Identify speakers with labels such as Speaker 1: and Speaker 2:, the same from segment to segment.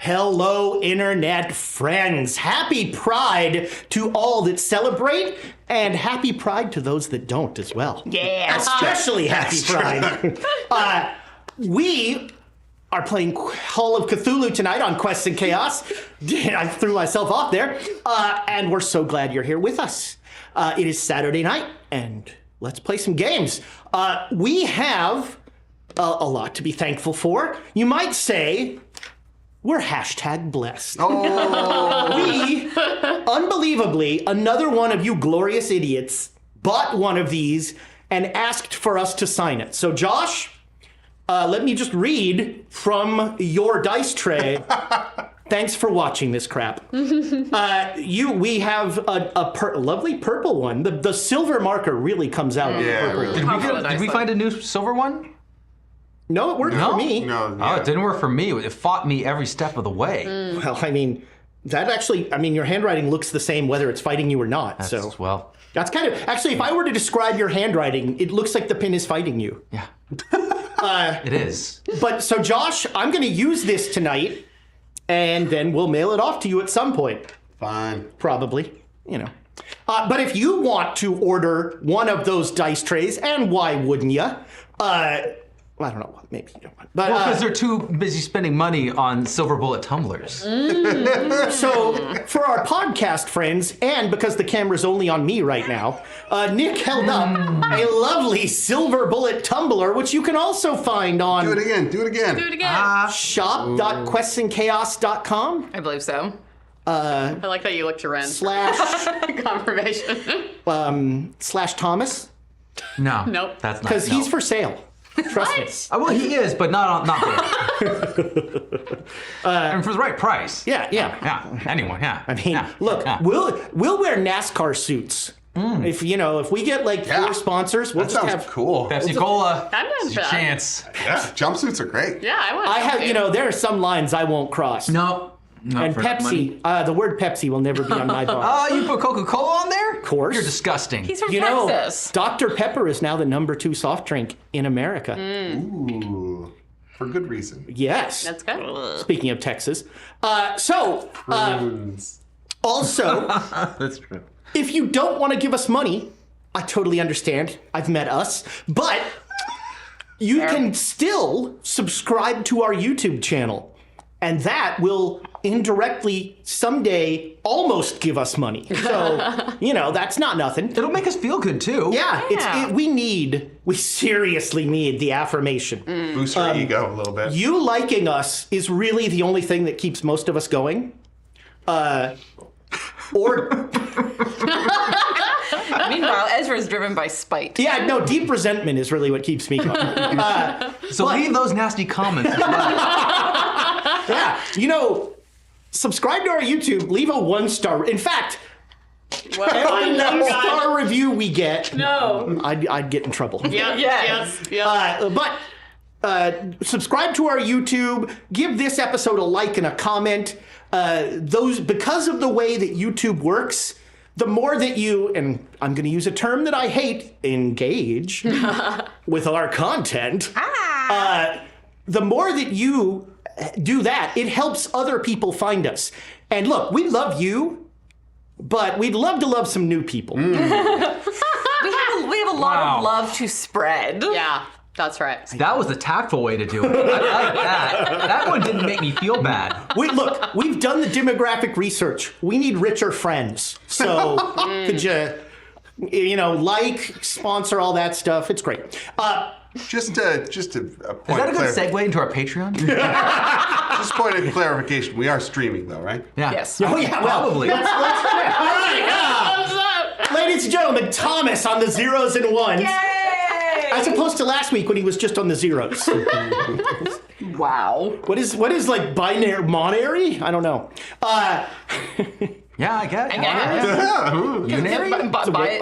Speaker 1: Hello, internet friends. Happy Pride to all that celebrate, and happy Pride to those that don't as well.
Speaker 2: Yeah.
Speaker 1: Especially happy Pride. We are playing Call of Cthulhu tonight on Quests and Chaos. I threw myself off there. And we're so glad you're here with us. It is Saturday night, and let's play some games. We have a lot to be thankful for. You might say we're #blessed.
Speaker 3: Oh.
Speaker 1: We, unbelievably, another one of you glorious idiots bought one of these and asked for us to sign it. So, Josh, let me just read from your dice tray. Thanks for watching this crap. We have a lovely purple one. The silver marker really comes out.
Speaker 3: Yeah.
Speaker 4: Did we find a new silver one?
Speaker 1: No, it worked for me.
Speaker 3: No,
Speaker 4: Oh, it didn't work for me. It fought me every step of the way.
Speaker 1: Well, I mean, your handwriting looks the same whether it's fighting you or not.
Speaker 4: Well,
Speaker 1: That's kind of, actually, if I were to describe your handwriting, it looks like the pen is fighting you.
Speaker 4: yeah. It is.
Speaker 1: But so, Josh, I'm going to use this tonight, and then we'll mail it off to you at some point.
Speaker 3: Fine.
Speaker 1: Probably, But if you want to order one of those dice trays, and why wouldn't you? I don't know, maybe you don't want. But
Speaker 4: Because they're too busy spending money on silver bullet tumblers.
Speaker 1: so for our podcast friends, and because the camera's only on me right now, Nick held up a lovely silver bullet tumbler, which you can also find on
Speaker 3: Do it again.
Speaker 1: shop.questsandchaos.com.
Speaker 2: I believe so. I like that you looked to Ren.
Speaker 1: /
Speaker 2: Confirmation.
Speaker 1: / Thomas,
Speaker 4: No.
Speaker 2: Nope.
Speaker 4: That's not.
Speaker 1: because he's for sale. Trust me.
Speaker 4: Well, he is, but not there. And for the right price.
Speaker 1: Yeah.
Speaker 4: Yeah. Anyone. Yeah.
Speaker 1: I mean,
Speaker 4: yeah.
Speaker 1: look,
Speaker 4: Yeah.
Speaker 1: we'll wear NASCAR suits. If we get like 4 sponsors, we'll
Speaker 3: That
Speaker 1: just
Speaker 3: sounds
Speaker 1: have
Speaker 3: cool.
Speaker 4: Pepsi Cola.
Speaker 2: I'm down
Speaker 4: It's
Speaker 2: for
Speaker 4: your
Speaker 2: that.
Speaker 4: chance.
Speaker 3: Yeah, jumpsuits are great.
Speaker 2: Yeah, I want.
Speaker 1: I have, there are some lines I won't cross.
Speaker 4: No.
Speaker 1: And
Speaker 4: for that money.
Speaker 1: Pepsi, the word Pepsi will never be on my bond.
Speaker 4: Oh, you put Coca-Cola on there? Of
Speaker 1: course.
Speaker 4: You're disgusting.
Speaker 2: He's from Texas.
Speaker 1: Dr. Pepper is now the #2 soft drink in America.
Speaker 3: Ooh, for good reason.
Speaker 1: Yes.
Speaker 2: That's good.
Speaker 1: Speaking of Texas.
Speaker 3: Prunes.
Speaker 1: Also,
Speaker 4: That's true.
Speaker 1: if you don't want to give us money, I totally understand. I've met us. But you can still subscribe to our YouTube channel. And that will indirectly someday almost give us money. So, that's not nothing.
Speaker 4: It'll make us feel good too.
Speaker 1: Yeah, we seriously need the affirmation.
Speaker 3: Boost our ego a little bit.
Speaker 1: You liking us is really the only thing that keeps most of us going.
Speaker 2: Meanwhile, Ezra is driven by spite.
Speaker 1: Yeah, no, deep resentment is really what keeps me going.
Speaker 4: So leave those nasty comments as well.
Speaker 1: Yeah, subscribe to our YouTube, leave a 1-star. In fact, every 1-star review we get,
Speaker 2: No.
Speaker 1: I'd get in trouble.
Speaker 2: Yes.
Speaker 1: But subscribe to our YouTube, give this episode a like and a comment. Because of the way that YouTube works, the more that you, and I'm going to use a term that I hate, engage with our content, the more that you do that, it helps other people find us. And look, we love you, but we'd love to love some new people.
Speaker 2: We have a lot of love to spread. Yeah, that's right.
Speaker 4: That was the tactful way to do it. I like that. That one didn't make me feel bad.
Speaker 1: We've done the demographic research. We need richer friends. So could you, sponsor all that stuff? It's great.
Speaker 3: Just a point
Speaker 4: Is that a good segue into our Patreon?
Speaker 3: Just point of clarification. We are streaming though, right?
Speaker 4: Yeah.
Speaker 2: Yes.
Speaker 1: Oh yeah, well,
Speaker 4: Probably.
Speaker 1: all right. Ladies and gentlemen, Thomas on the 0s and 1s.
Speaker 2: Yay!
Speaker 1: As opposed to last week when he was just on the 0s.
Speaker 2: Wow.
Speaker 1: What is like binary, monary? I don't know.
Speaker 4: Yeah, I guess.
Speaker 3: Yeah. Ooh.
Speaker 4: Unary?
Speaker 1: Probably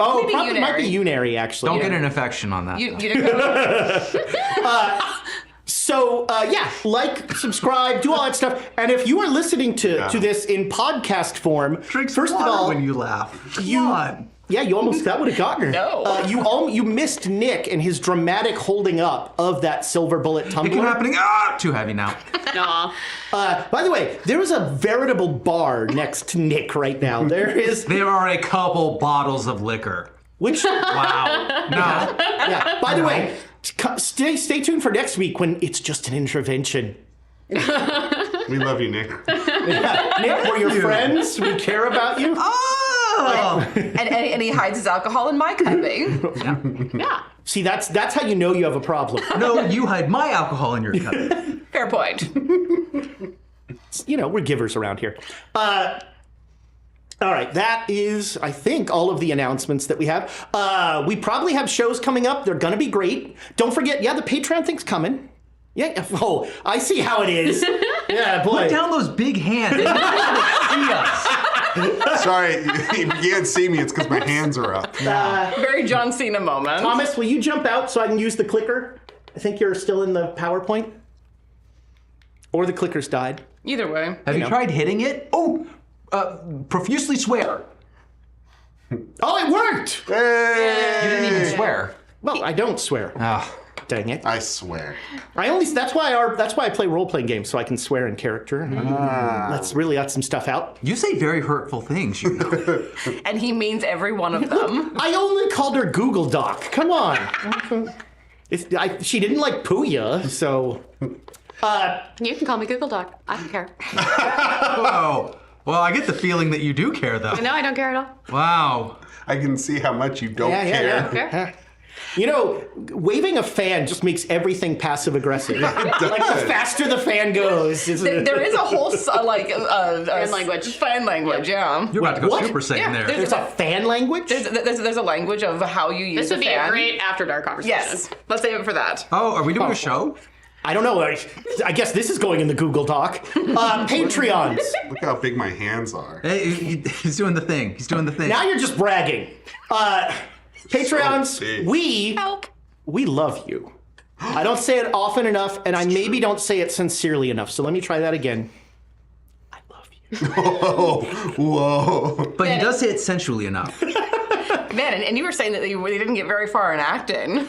Speaker 1: might be unary actually.
Speaker 4: Don't get an infection on that.
Speaker 1: So, subscribe, do all that stuff. And if you are listening to this in podcast form,
Speaker 3: Drink
Speaker 1: first of
Speaker 3: water
Speaker 1: all,
Speaker 3: when you laugh. Come on.
Speaker 1: Yeah, that would have gotten her.
Speaker 2: No.
Speaker 1: You missed Nick and his dramatic holding up of that silver bullet tumbler.
Speaker 4: It kept happening. Too heavy now.
Speaker 2: Aw.
Speaker 1: By the way, there is a veritable bar next to Nick right now.
Speaker 4: There are a couple bottles of liquor.
Speaker 1: Which?
Speaker 4: Wow. No.
Speaker 1: Yeah. By the way, stay tuned for next week when it's just an intervention.
Speaker 3: We love you, Nick.
Speaker 1: Nick, we're your friends. We care about you.
Speaker 4: Oh.
Speaker 2: And he hides his alcohol in my cupping.
Speaker 1: Yeah. See, that's how you know you have a problem.
Speaker 4: No, you hide my alcohol in your cup.
Speaker 2: Fair point.
Speaker 1: We're givers around here. All right, that is, I think, all of the announcements that we have. We probably have shows coming up. They're going to be great. Don't forget, the Patreon thing's coming. Yeah. Oh, I see how it is. Yeah, boy.
Speaker 4: Put down those big hands. They see us.
Speaker 3: Sorry, if you can't see me, it's because my hands are up.
Speaker 2: Very John Cena moment.
Speaker 1: Thomas, will you jump out so I can use the clicker? I think you're still in the PowerPoint. Or the clicker's died.
Speaker 2: Either way.
Speaker 4: Have you tried hitting it? Oh, profusely swear.
Speaker 1: Oh, it worked!
Speaker 3: Hey!
Speaker 4: You didn't even swear.
Speaker 1: Well, I don't swear.
Speaker 4: Oh.
Speaker 1: Dang it.
Speaker 3: I swear.
Speaker 1: That's why I play role-playing games, so I can swear in character. Let's really let some stuff out.
Speaker 4: You say very hurtful things, you know.
Speaker 2: And he means every one of them.
Speaker 1: I only called her Google Doc. Come on. She didn't like Puya, so...
Speaker 2: You can call me Google Doc. I don't care.
Speaker 4: Whoa. Well, I get the feeling that you do care, though.
Speaker 2: No, I don't care at all.
Speaker 4: Wow.
Speaker 3: I can see how much you don't care.
Speaker 1: Yeah. Waving a fan just makes everything passive-aggressive. Like, the faster the fan goes.
Speaker 2: There is a whole, fan
Speaker 5: language.
Speaker 2: Fan language, yeah.
Speaker 4: You're about to go
Speaker 1: What?
Speaker 4: Super Saiyan there.
Speaker 1: There's a fan language?
Speaker 2: There's a language of how you use
Speaker 5: This would
Speaker 2: a
Speaker 5: be
Speaker 2: fan.
Speaker 5: a great after dark conversation.
Speaker 2: Yes. Let's save it for that.
Speaker 4: Oh, are we doing a show?
Speaker 1: I don't know. I guess this is going in the Google Doc. Patreons.
Speaker 3: Look how big my hands are.
Speaker 4: Hey, he's doing the thing. He's doing the thing.
Speaker 1: Now you're just bragging. Patreons,
Speaker 3: So big.
Speaker 1: we love you. I don't say it often enough, and I maybe don't say it sincerely enough. So let me try that again. I love you.
Speaker 3: Whoa.
Speaker 4: But he does say it sensually enough.
Speaker 2: Man, and you were saying that you really didn't get very far in acting.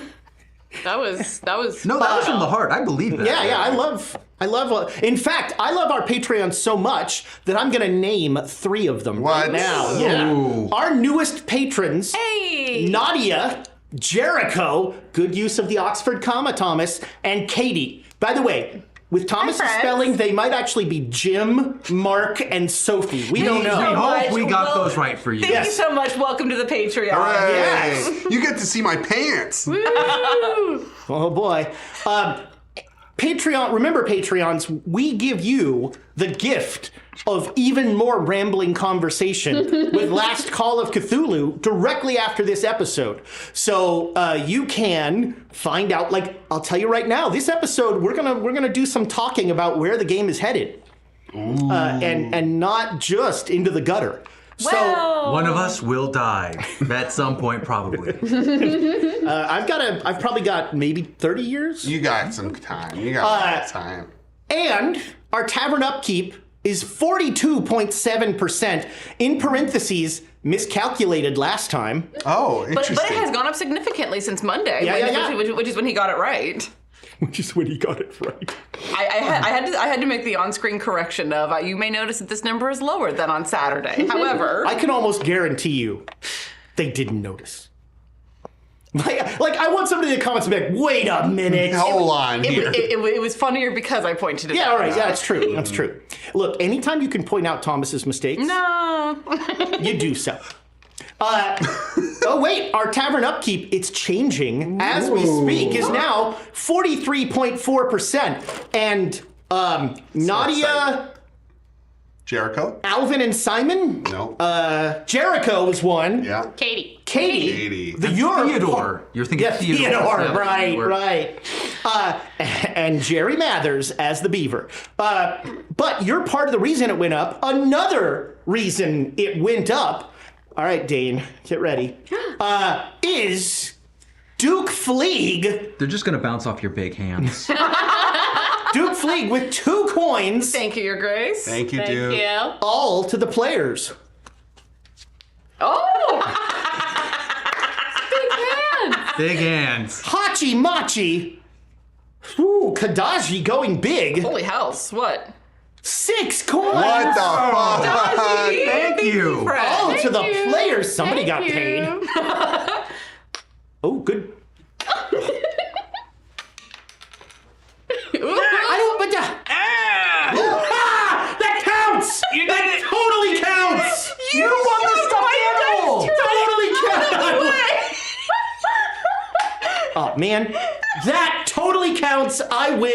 Speaker 5: That was.
Speaker 4: No, that was from the heart. I believe that.
Speaker 1: Yeah. I love. In fact, I love our Patreons so much that I'm going to name 3 of them right
Speaker 3: What?
Speaker 1: now. Yeah.
Speaker 4: Ooh.
Speaker 1: Our newest patrons.
Speaker 2: Hey!
Speaker 1: Nadia, Jericho, good use of the Oxford comma, Thomas, and Katie. By the way, with Thomas's
Speaker 2: friends.
Speaker 1: spelling, they might actually be Jim, Mark, and Sophie. We don't
Speaker 4: We
Speaker 1: know.
Speaker 4: hope we got
Speaker 2: Well,
Speaker 4: those right for you.
Speaker 2: Thank you so much. Welcome to the Patreon.
Speaker 3: Hooray.
Speaker 1: Yes.
Speaker 3: You get to see my pants.
Speaker 1: Oh boy. Patreon, remember Patreons, we give you the gift of even more rambling conversation with Last Call of Cthulhu directly after this episode. So you can find out, I'll tell you right now, this episode we're gonna do some talking about where the game is headed. And not just into the gutter. So
Speaker 4: One of us will die at some point, probably.
Speaker 1: I've probably got maybe 30 years.
Speaker 3: You got some time. You got a lot of time.
Speaker 1: And our tavern upkeep is 42.7%. In parentheses, miscalculated last time.
Speaker 3: Oh,
Speaker 2: But
Speaker 3: interesting.
Speaker 2: it has gone up significantly since Monday,
Speaker 1: Yeah.
Speaker 2: which is when he got it right.
Speaker 1: Which is when he got it right.
Speaker 2: I had to make the on-screen correction of you may notice that this number is lower than on Saturday. However,
Speaker 1: I can almost guarantee you they didn't notice. I want somebody in the comments to be like, wait a minute.
Speaker 3: Hold on here.
Speaker 2: it was funnier because I pointed it out.
Speaker 1: Yeah, all right. Yeah, that's true. That's true. Look, anytime you can point out Thomas's mistakes,
Speaker 2: No.
Speaker 1: you do so. Oh wait, our tavern upkeep, it's changing as we speak, is now 43.4%. And Nadia,
Speaker 3: Jericho?
Speaker 1: Alvin, and Simon?
Speaker 3: No.
Speaker 1: Jericho was one.
Speaker 3: Yeah.
Speaker 5: Katie.
Speaker 3: Katie.
Speaker 4: Theodore. You're thinking
Speaker 1: Yeah, Theodore,
Speaker 4: Yeah,
Speaker 1: right,
Speaker 4: Theodore.
Speaker 1: right. And Jerry Mathers as the Beaver. But you're part of the reason it went up. Another reason it went up, all right, Dane, get ready, is Duke Fleeg.
Speaker 4: They're just going to bounce off your big hands.
Speaker 1: Duke Fleeg with 2 coins,
Speaker 2: Thank you, Your Grace.
Speaker 3: Thank you,
Speaker 5: Thank
Speaker 3: dude.
Speaker 5: you.
Speaker 1: all to the players.
Speaker 2: Oh!
Speaker 4: Big hands.
Speaker 1: Hachi Machi. Ooh, Kadaji going big.
Speaker 2: Holy hells! What?
Speaker 1: 6 coins.
Speaker 3: What the fuck?
Speaker 4: Thank you.
Speaker 1: Oh, to the
Speaker 5: you.
Speaker 1: players. Somebody got
Speaker 5: Thank
Speaker 1: paid.
Speaker 5: you.
Speaker 1: Oh, good.
Speaker 5: Ooh.
Speaker 1: I don't. But that counts. That totally counts.
Speaker 4: You won the stuffed animal.
Speaker 1: Totally counts. Oh man, that totally counts. I win.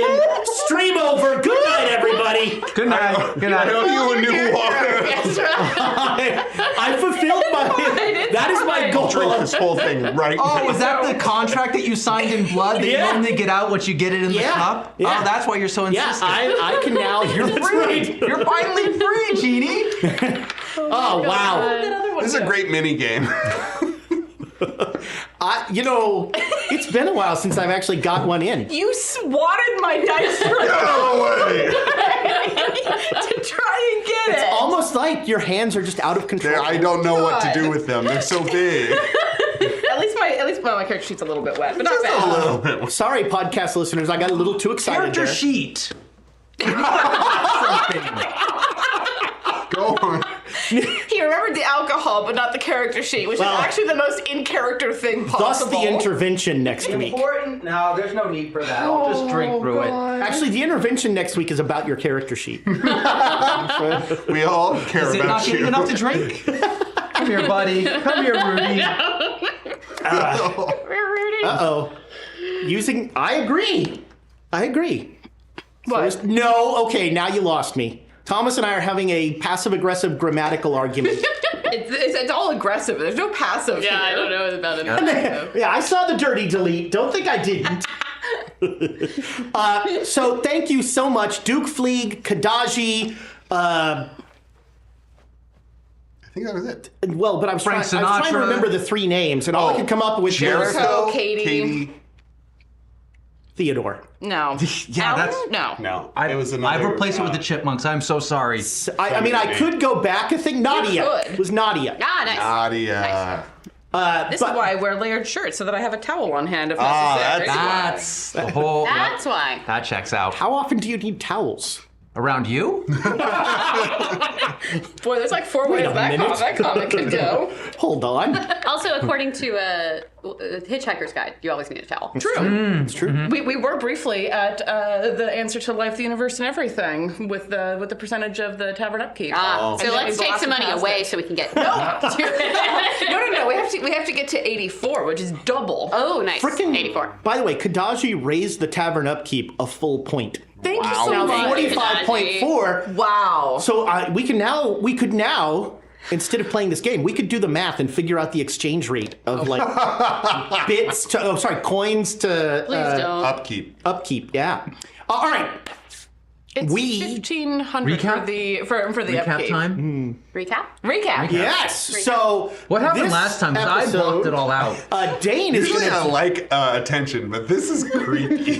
Speaker 1: Stream over. Good night, everybody.
Speaker 4: Good night. Good
Speaker 3: I
Speaker 4: night.
Speaker 3: know you a new water.
Speaker 5: That's right.
Speaker 1: I fulfilled my. That is my goal.
Speaker 3: Drink this whole thing right
Speaker 4: Oh,
Speaker 3: now.
Speaker 4: was that the contract that you signed in blood that
Speaker 1: Yeah.
Speaker 4: you only get out once you get it in the
Speaker 1: Yeah.
Speaker 4: cup?
Speaker 1: Yeah.
Speaker 4: Oh, that's why you're so
Speaker 1: Yeah,
Speaker 4: insistent.
Speaker 1: I can now. You're right.
Speaker 4: You're finally free, Genie.
Speaker 1: Oh wow.
Speaker 3: This is a great mini game.
Speaker 1: It's been a while since I've actually got one in.
Speaker 2: You swatted my dice
Speaker 3: Get
Speaker 2: to
Speaker 3: away!
Speaker 2: try and get it.
Speaker 1: Almost like your hands are just out of control.
Speaker 3: I don't know what to do with them. They're so big.
Speaker 2: At least my character sheet's a little bit wet, but not
Speaker 3: Just a
Speaker 2: bad.
Speaker 3: little bit.
Speaker 1: Sorry, podcast listeners, I got a little too excited
Speaker 4: Character
Speaker 1: there.
Speaker 4: sheet.
Speaker 3: Go on.
Speaker 2: He remembered the alcohol, but not the character sheet, which
Speaker 1: Well,
Speaker 2: is actually the most in-character thing
Speaker 1: Thus
Speaker 2: possible.
Speaker 1: the intervention next week.
Speaker 4: Important? No, there's no need for that. I'll just drink through it.
Speaker 1: Actually, the intervention next week is about your character sheet.
Speaker 3: We all care
Speaker 4: Is it
Speaker 3: about
Speaker 4: not
Speaker 3: you.
Speaker 4: getting enough to drink? Come here, buddy. Come here, Rudy.
Speaker 1: Uh-oh. I agree.
Speaker 2: What?
Speaker 1: No, okay, now you lost me. Thomas and I are having a passive-aggressive grammatical argument.
Speaker 2: It's all aggressive. There's no passive
Speaker 5: Yeah, I
Speaker 2: here.
Speaker 5: don't know about it.
Speaker 1: Yeah, I saw the dirty delete. Don't think I didn't. So thank you so much, Duke Fleeg, Kadaji.
Speaker 3: I think that was it.
Speaker 1: Well, but I was
Speaker 4: Frank
Speaker 1: trying to
Speaker 4: Sinatra.
Speaker 1: remember the 3 names, and all I could come up with was
Speaker 3: Jericho,
Speaker 2: Katie.
Speaker 1: Theodore.
Speaker 2: No.
Speaker 4: Yeah,
Speaker 2: Alan?
Speaker 4: that's-
Speaker 2: No.
Speaker 3: No,
Speaker 4: I've
Speaker 3: it was another.
Speaker 4: replaced it with the chipmunks. I'm so sorry.
Speaker 1: I mean, I could go back. I think Nadia
Speaker 2: could.
Speaker 1: It was Nadia.
Speaker 5: Ah, nice.
Speaker 3: Nadia.
Speaker 2: This is why I wear layered shirts, so that I have a towel on hand if
Speaker 3: Ah,
Speaker 2: necessary.
Speaker 4: That's the whole.
Speaker 5: That's why.
Speaker 4: That checks out.
Speaker 1: How often do you need towels?
Speaker 4: Around you?
Speaker 2: Boy, there's like 4 ways
Speaker 1: a
Speaker 2: that
Speaker 1: minute.
Speaker 2: comic could go.
Speaker 1: Hold on.
Speaker 5: Also, according to Hitchhiker's Guide, you always need a towel.
Speaker 2: True.
Speaker 1: It's true.
Speaker 2: We were briefly at the answer to life, the universe, and everything with the percentage of the tavern upkeep.
Speaker 5: So
Speaker 2: And
Speaker 5: let's
Speaker 2: then
Speaker 5: take some money
Speaker 2: past
Speaker 5: away
Speaker 2: it.
Speaker 5: so we can get.
Speaker 2: No. We have to get to 84, which is double.
Speaker 5: Oh, nice.
Speaker 1: Frickin'
Speaker 5: 84.
Speaker 1: By the way, Kadaji raised the tavern upkeep a full point.
Speaker 2: Thank you so
Speaker 1: Now
Speaker 2: much.
Speaker 1: 45.4.
Speaker 2: Wow.
Speaker 1: So we could now, instead of playing this game, we could do the math and figure out the exchange rate of like coins to
Speaker 5: Please don't.
Speaker 3: Upkeep.
Speaker 1: upkeep. Yeah. All right.
Speaker 2: It's
Speaker 1: We-
Speaker 2: 1,500
Speaker 4: Recap?
Speaker 2: for the
Speaker 4: Recap
Speaker 2: upkeep.
Speaker 4: time?
Speaker 5: Recap?
Speaker 2: Recap.
Speaker 1: Yes. So
Speaker 4: What happened
Speaker 1: this
Speaker 4: last time? Because I blocked it all out.
Speaker 1: Dane is
Speaker 3: Usually I
Speaker 1: going to.
Speaker 3: like attention, but this is creepy.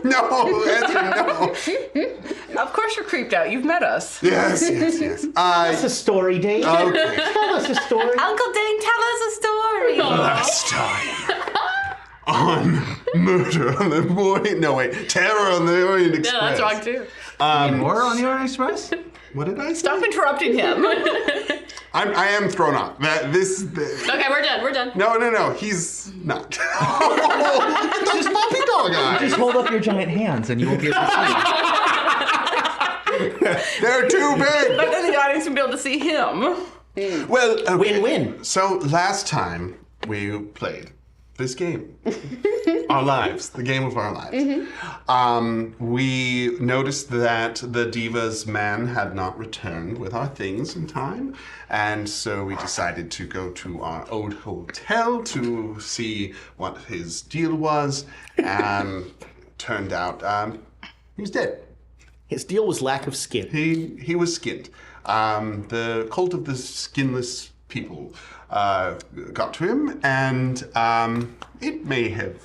Speaker 3: No, answer no.
Speaker 2: Of course you're creeped out. You've met us.
Speaker 3: Yes.
Speaker 1: Tell us a story, Dane.
Speaker 3: Okay.
Speaker 1: Tell us a story.
Speaker 2: Uncle Dane, tell us a story.
Speaker 3: Last time on Murder on the Orient. No, wait. Terror on the Orient Express.
Speaker 5: Yeah, that's wrong too.
Speaker 4: More on the Orient Express?
Speaker 3: What did I say?
Speaker 2: Stop interrupting him.
Speaker 3: I am thrown off.
Speaker 5: Okay, we're done. We're done.
Speaker 3: No. He's not. Those puppy dog eyes.
Speaker 4: Just hold up your giant hands and you won't be able to see.
Speaker 3: They're too big.
Speaker 2: But then the audience will be able to see him.
Speaker 3: Well, okay.
Speaker 1: Win-win.
Speaker 3: So last time we played this game, our lives, the game of our lives, we noticed that the Diva's man had not returned with our things in time, and so we decided to go to our old hotel to see what his deal was, and turned out he was dead.
Speaker 1: His deal was lack of skin.
Speaker 3: He was skinned. The cult of the skinless people got to him, and it may have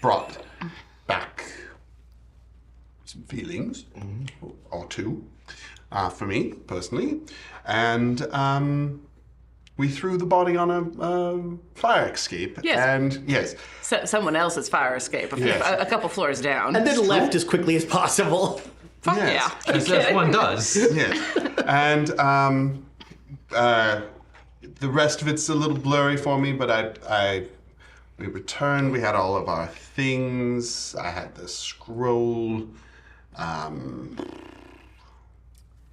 Speaker 3: brought back some feelings, or two, for me personally. And we threw the body on a fire escape.
Speaker 2: Yes.
Speaker 3: And yes.
Speaker 2: Someone else's fire escape
Speaker 3: Yes.
Speaker 2: a couple floors down.
Speaker 1: And then left as quickly as possible.
Speaker 2: Fuck
Speaker 3: Yes.
Speaker 2: yeah.
Speaker 4: As one does.
Speaker 3: Yes. And the rest of it's a little blurry for me, but we returned. We had all of our things. I had the scroll.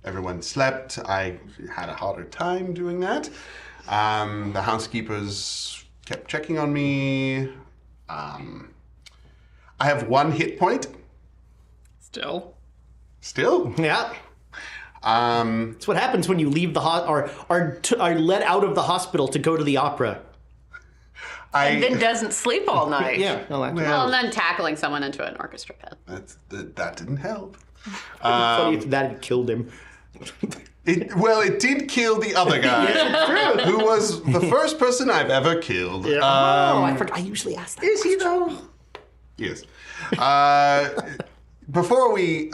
Speaker 3: Everyone slept. I had a harder time doing that. The housekeepers kept checking on me. I have 1 hit point.
Speaker 2: Still.
Speaker 3: Still.
Speaker 1: Yeah. That's what happens when you leave the or are let out of the hospital to go to the opera.
Speaker 2: And then doesn't sleep all night.
Speaker 1: Yeah. No, that's
Speaker 5: Well, and then tackling someone into an orchestra pit.
Speaker 3: That didn't help.
Speaker 1: funny if that had killed him.
Speaker 3: It did kill the other guy, who was the first person I've ever killed.
Speaker 1: Yeah. I forgot. I usually ask that.
Speaker 3: Is he though? Yes. Before we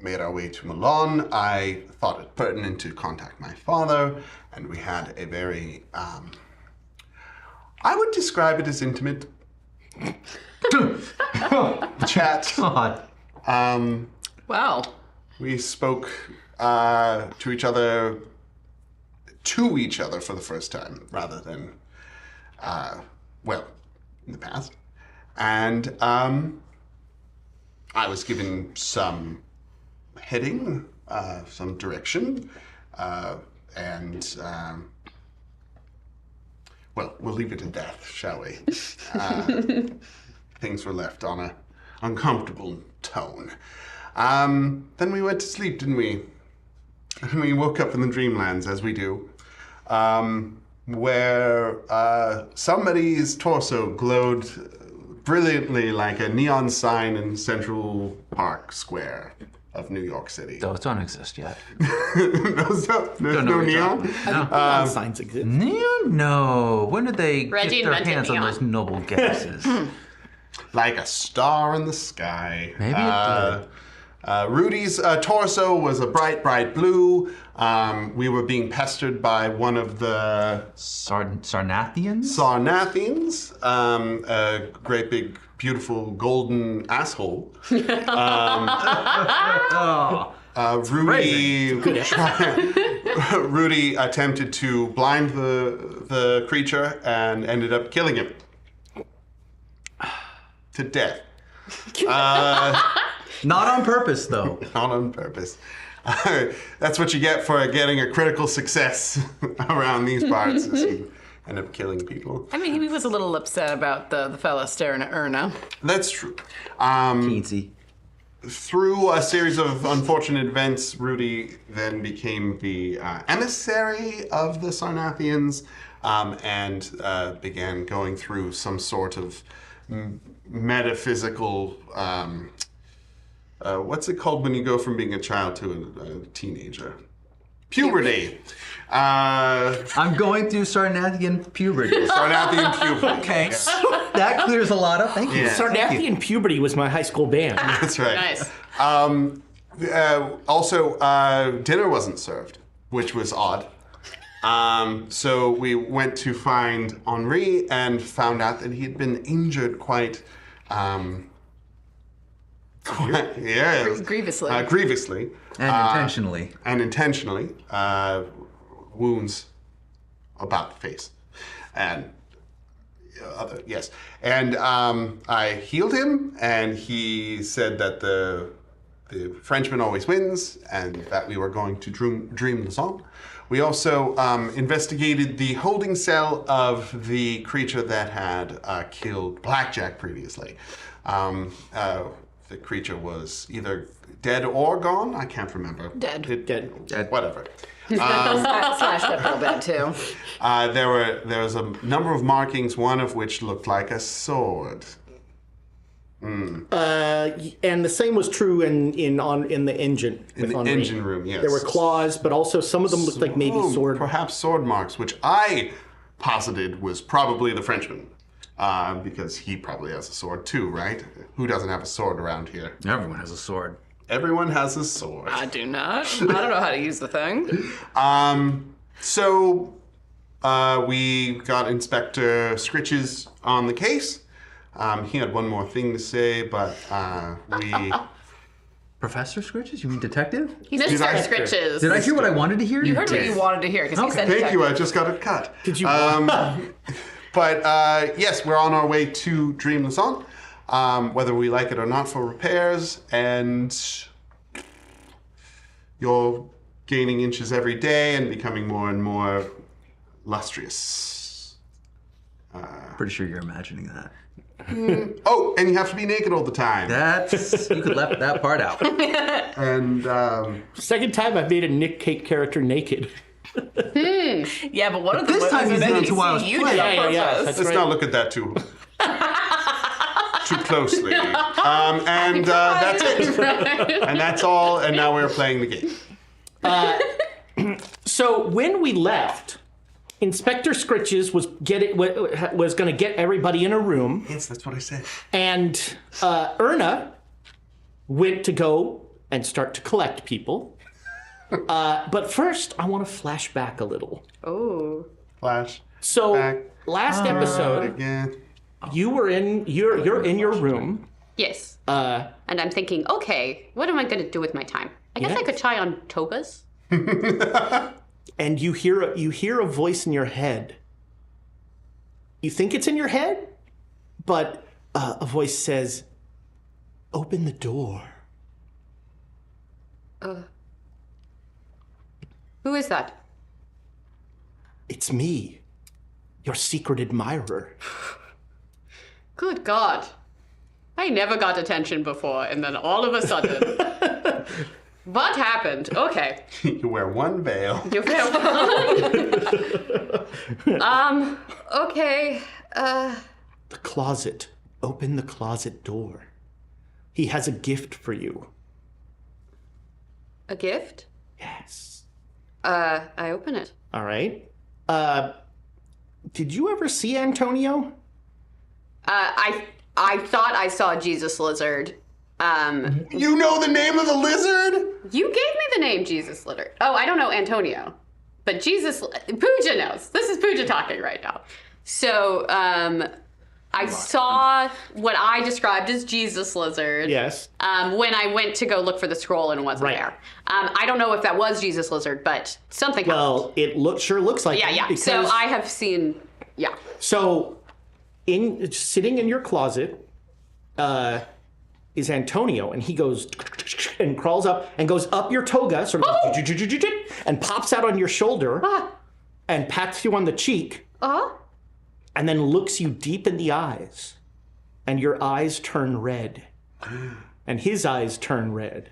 Speaker 3: made our way to Milan, I thought it pertinent to contact my father, and we had a very, I would describe it as intimate chat.
Speaker 4: God.
Speaker 2: Wow.
Speaker 3: We spoke to each other for the first time, rather than, in the past. And I was given some heading, some direction, and, we'll leave it at that, shall we? Things were left on an uncomfortable tone. Then we went to sleep, didn't we? And we woke up in the dreamlands, as we do, where somebody's torso glowed brilliantly like a neon sign in Central Park Square of New York City.
Speaker 4: Those don't exist yet.
Speaker 3: There's no
Speaker 4: what you're
Speaker 3: neon?
Speaker 1: Neon signs exist.
Speaker 4: Neon? No. When did they
Speaker 5: Reggie
Speaker 4: get their
Speaker 5: invented
Speaker 4: hands on
Speaker 5: neon.
Speaker 4: those noble gases?
Speaker 3: Like a star in the sky.
Speaker 4: Maybe it did.
Speaker 3: Rudy's torso was a bright, bright blue. We were being pestered by one of the
Speaker 4: Sarnathians?
Speaker 3: Sarnathians, a great big, beautiful golden asshole. Rudy attempted to blind the creature and ended up killing him to death.
Speaker 4: Not on purpose, though.
Speaker 3: Not on purpose. That's what you get for getting a critical success around these parts. Is you end up killing people.
Speaker 2: I mean, he was a little upset about the fella staring at Erna.
Speaker 3: That's true.
Speaker 4: Teensy.
Speaker 3: Through a series of unfortunate events, Rudy then became the emissary of the Sarnathians and began going through some sort of metaphysical. What's it called when you go from being a child to a teenager? Puberty.
Speaker 4: I'm going through Sarnathian puberty.
Speaker 3: Sarnathian puberty.
Speaker 4: Okay.
Speaker 3: Yeah.
Speaker 4: That clears a lot up. Thank you.
Speaker 3: Yeah.
Speaker 1: Sarnathian Puberty was my high school band.
Speaker 3: That's right.
Speaker 5: Nice.
Speaker 3: Also, dinner wasn't served, which was odd. So we went to find Henri and found out that he had been injured quite
Speaker 2: Grievously.
Speaker 3: grievously.
Speaker 4: And intentionally.
Speaker 3: Wounds about the face. And other, yes. And I healed him, and he said that the Frenchman always wins, and that we were going to dream the song. We also investigated the holding cell of the creature that had killed Blackjack previously. The creature was either dead or gone. I can't remember.
Speaker 2: Dead.
Speaker 1: Dead.
Speaker 3: Whatever.
Speaker 2: Slashed up real bad, too.
Speaker 3: There was a number of markings, one of which looked like a sword.
Speaker 1: And the same was true in the engine.
Speaker 3: In the engine room, yes.
Speaker 1: There were claws, but also some of them looked like maybe sword.
Speaker 3: Perhaps sword marks, which I posited was probably the Frenchman. Because he probably has a sword too, right? Who doesn't have a sword around here?
Speaker 4: Everyone has a sword.
Speaker 3: Everyone has a sword.
Speaker 2: I do not. I don't know how to use the thing.
Speaker 3: So We got Inspector Scritches on the case. He had one more thing to say, but we...
Speaker 4: Professor Scritches? You mean detective?
Speaker 5: Mr.
Speaker 3: Did I-
Speaker 5: Scritches.
Speaker 4: Did I hear what I wanted to hear?
Speaker 2: You heard what you wanted to hear because he said
Speaker 3: Thank you, I
Speaker 2: detective.
Speaker 3: just got it cut.
Speaker 1: Did you?
Speaker 3: But yes, we're on our way to Dream Lausanne, whether we like it or not, for repairs, and you're gaining inches every day and becoming more and more lustrous.
Speaker 4: Pretty sure you're imagining that.
Speaker 3: Oh, and you have to be naked all the time.
Speaker 4: That's you could left that part out.
Speaker 3: And
Speaker 1: Second time I've made a Nick Cake character naked.
Speaker 2: Yeah, but one of them
Speaker 4: This
Speaker 2: was
Speaker 4: time you
Speaker 2: an
Speaker 4: did it to while I was
Speaker 2: NPC. You
Speaker 4: playing.
Speaker 2: did it on
Speaker 1: Yeah,
Speaker 2: purpose.
Speaker 1: that's
Speaker 3: let's
Speaker 1: right.
Speaker 3: not look at that too closely. And that's it. And that's all. And now we're playing the game.
Speaker 1: So when we left, Inspector Scritches was going to get everybody in a room,
Speaker 3: Yes, that's what I said.
Speaker 1: and Erna went to go and start to collect people. But first, I want to flash back a little.
Speaker 5: Oh.
Speaker 3: Flash.
Speaker 1: So
Speaker 3: Back.
Speaker 1: last episode,
Speaker 3: Again.
Speaker 1: you're in your room.
Speaker 5: Yes. And I'm thinking, okay, what am I going to do with my time? I guess I
Speaker 1: Yes.
Speaker 5: could try on togas.
Speaker 1: And you hear a voice in your head. You think it's in your head, but a voice says, "Open the door."
Speaker 5: Who is that?
Speaker 1: It's me, your secret admirer.
Speaker 5: Good God. I never got attention before, and then all of a sudden. What happened? Okay.
Speaker 3: You wear one veil.
Speaker 5: You feel okay.
Speaker 1: The closet. Open the closet door. He has a gift for you.
Speaker 5: A gift?
Speaker 1: Yes.
Speaker 5: I open it.
Speaker 1: All right. Did you ever see Antonio?
Speaker 5: I thought I saw Jesus Lizard.
Speaker 3: You know the name of the lizard?
Speaker 5: You gave me the name Jesus Lizard. Oh, I don't know Antonio. But Pooja knows. This is Pooja talking right now. So, I saw what I described as Jesus Lizard.
Speaker 1: Yes.
Speaker 5: When I went to go look for the scroll and wasn't
Speaker 1: Right.
Speaker 5: there. I don't know if that was Jesus Lizard, but something happened.
Speaker 1: Well, it sure looks like
Speaker 5: Yeah,
Speaker 1: it,
Speaker 5: yeah.
Speaker 1: because-
Speaker 5: So I have seen, yeah.
Speaker 1: So, sitting in your closet, is Antonio, and he goes and crawls up and goes up your toga, sort of, and pops out on your shoulder and pats you on the cheek, and then looks you deep in the eyes, and your eyes turn red, and his eyes turn red,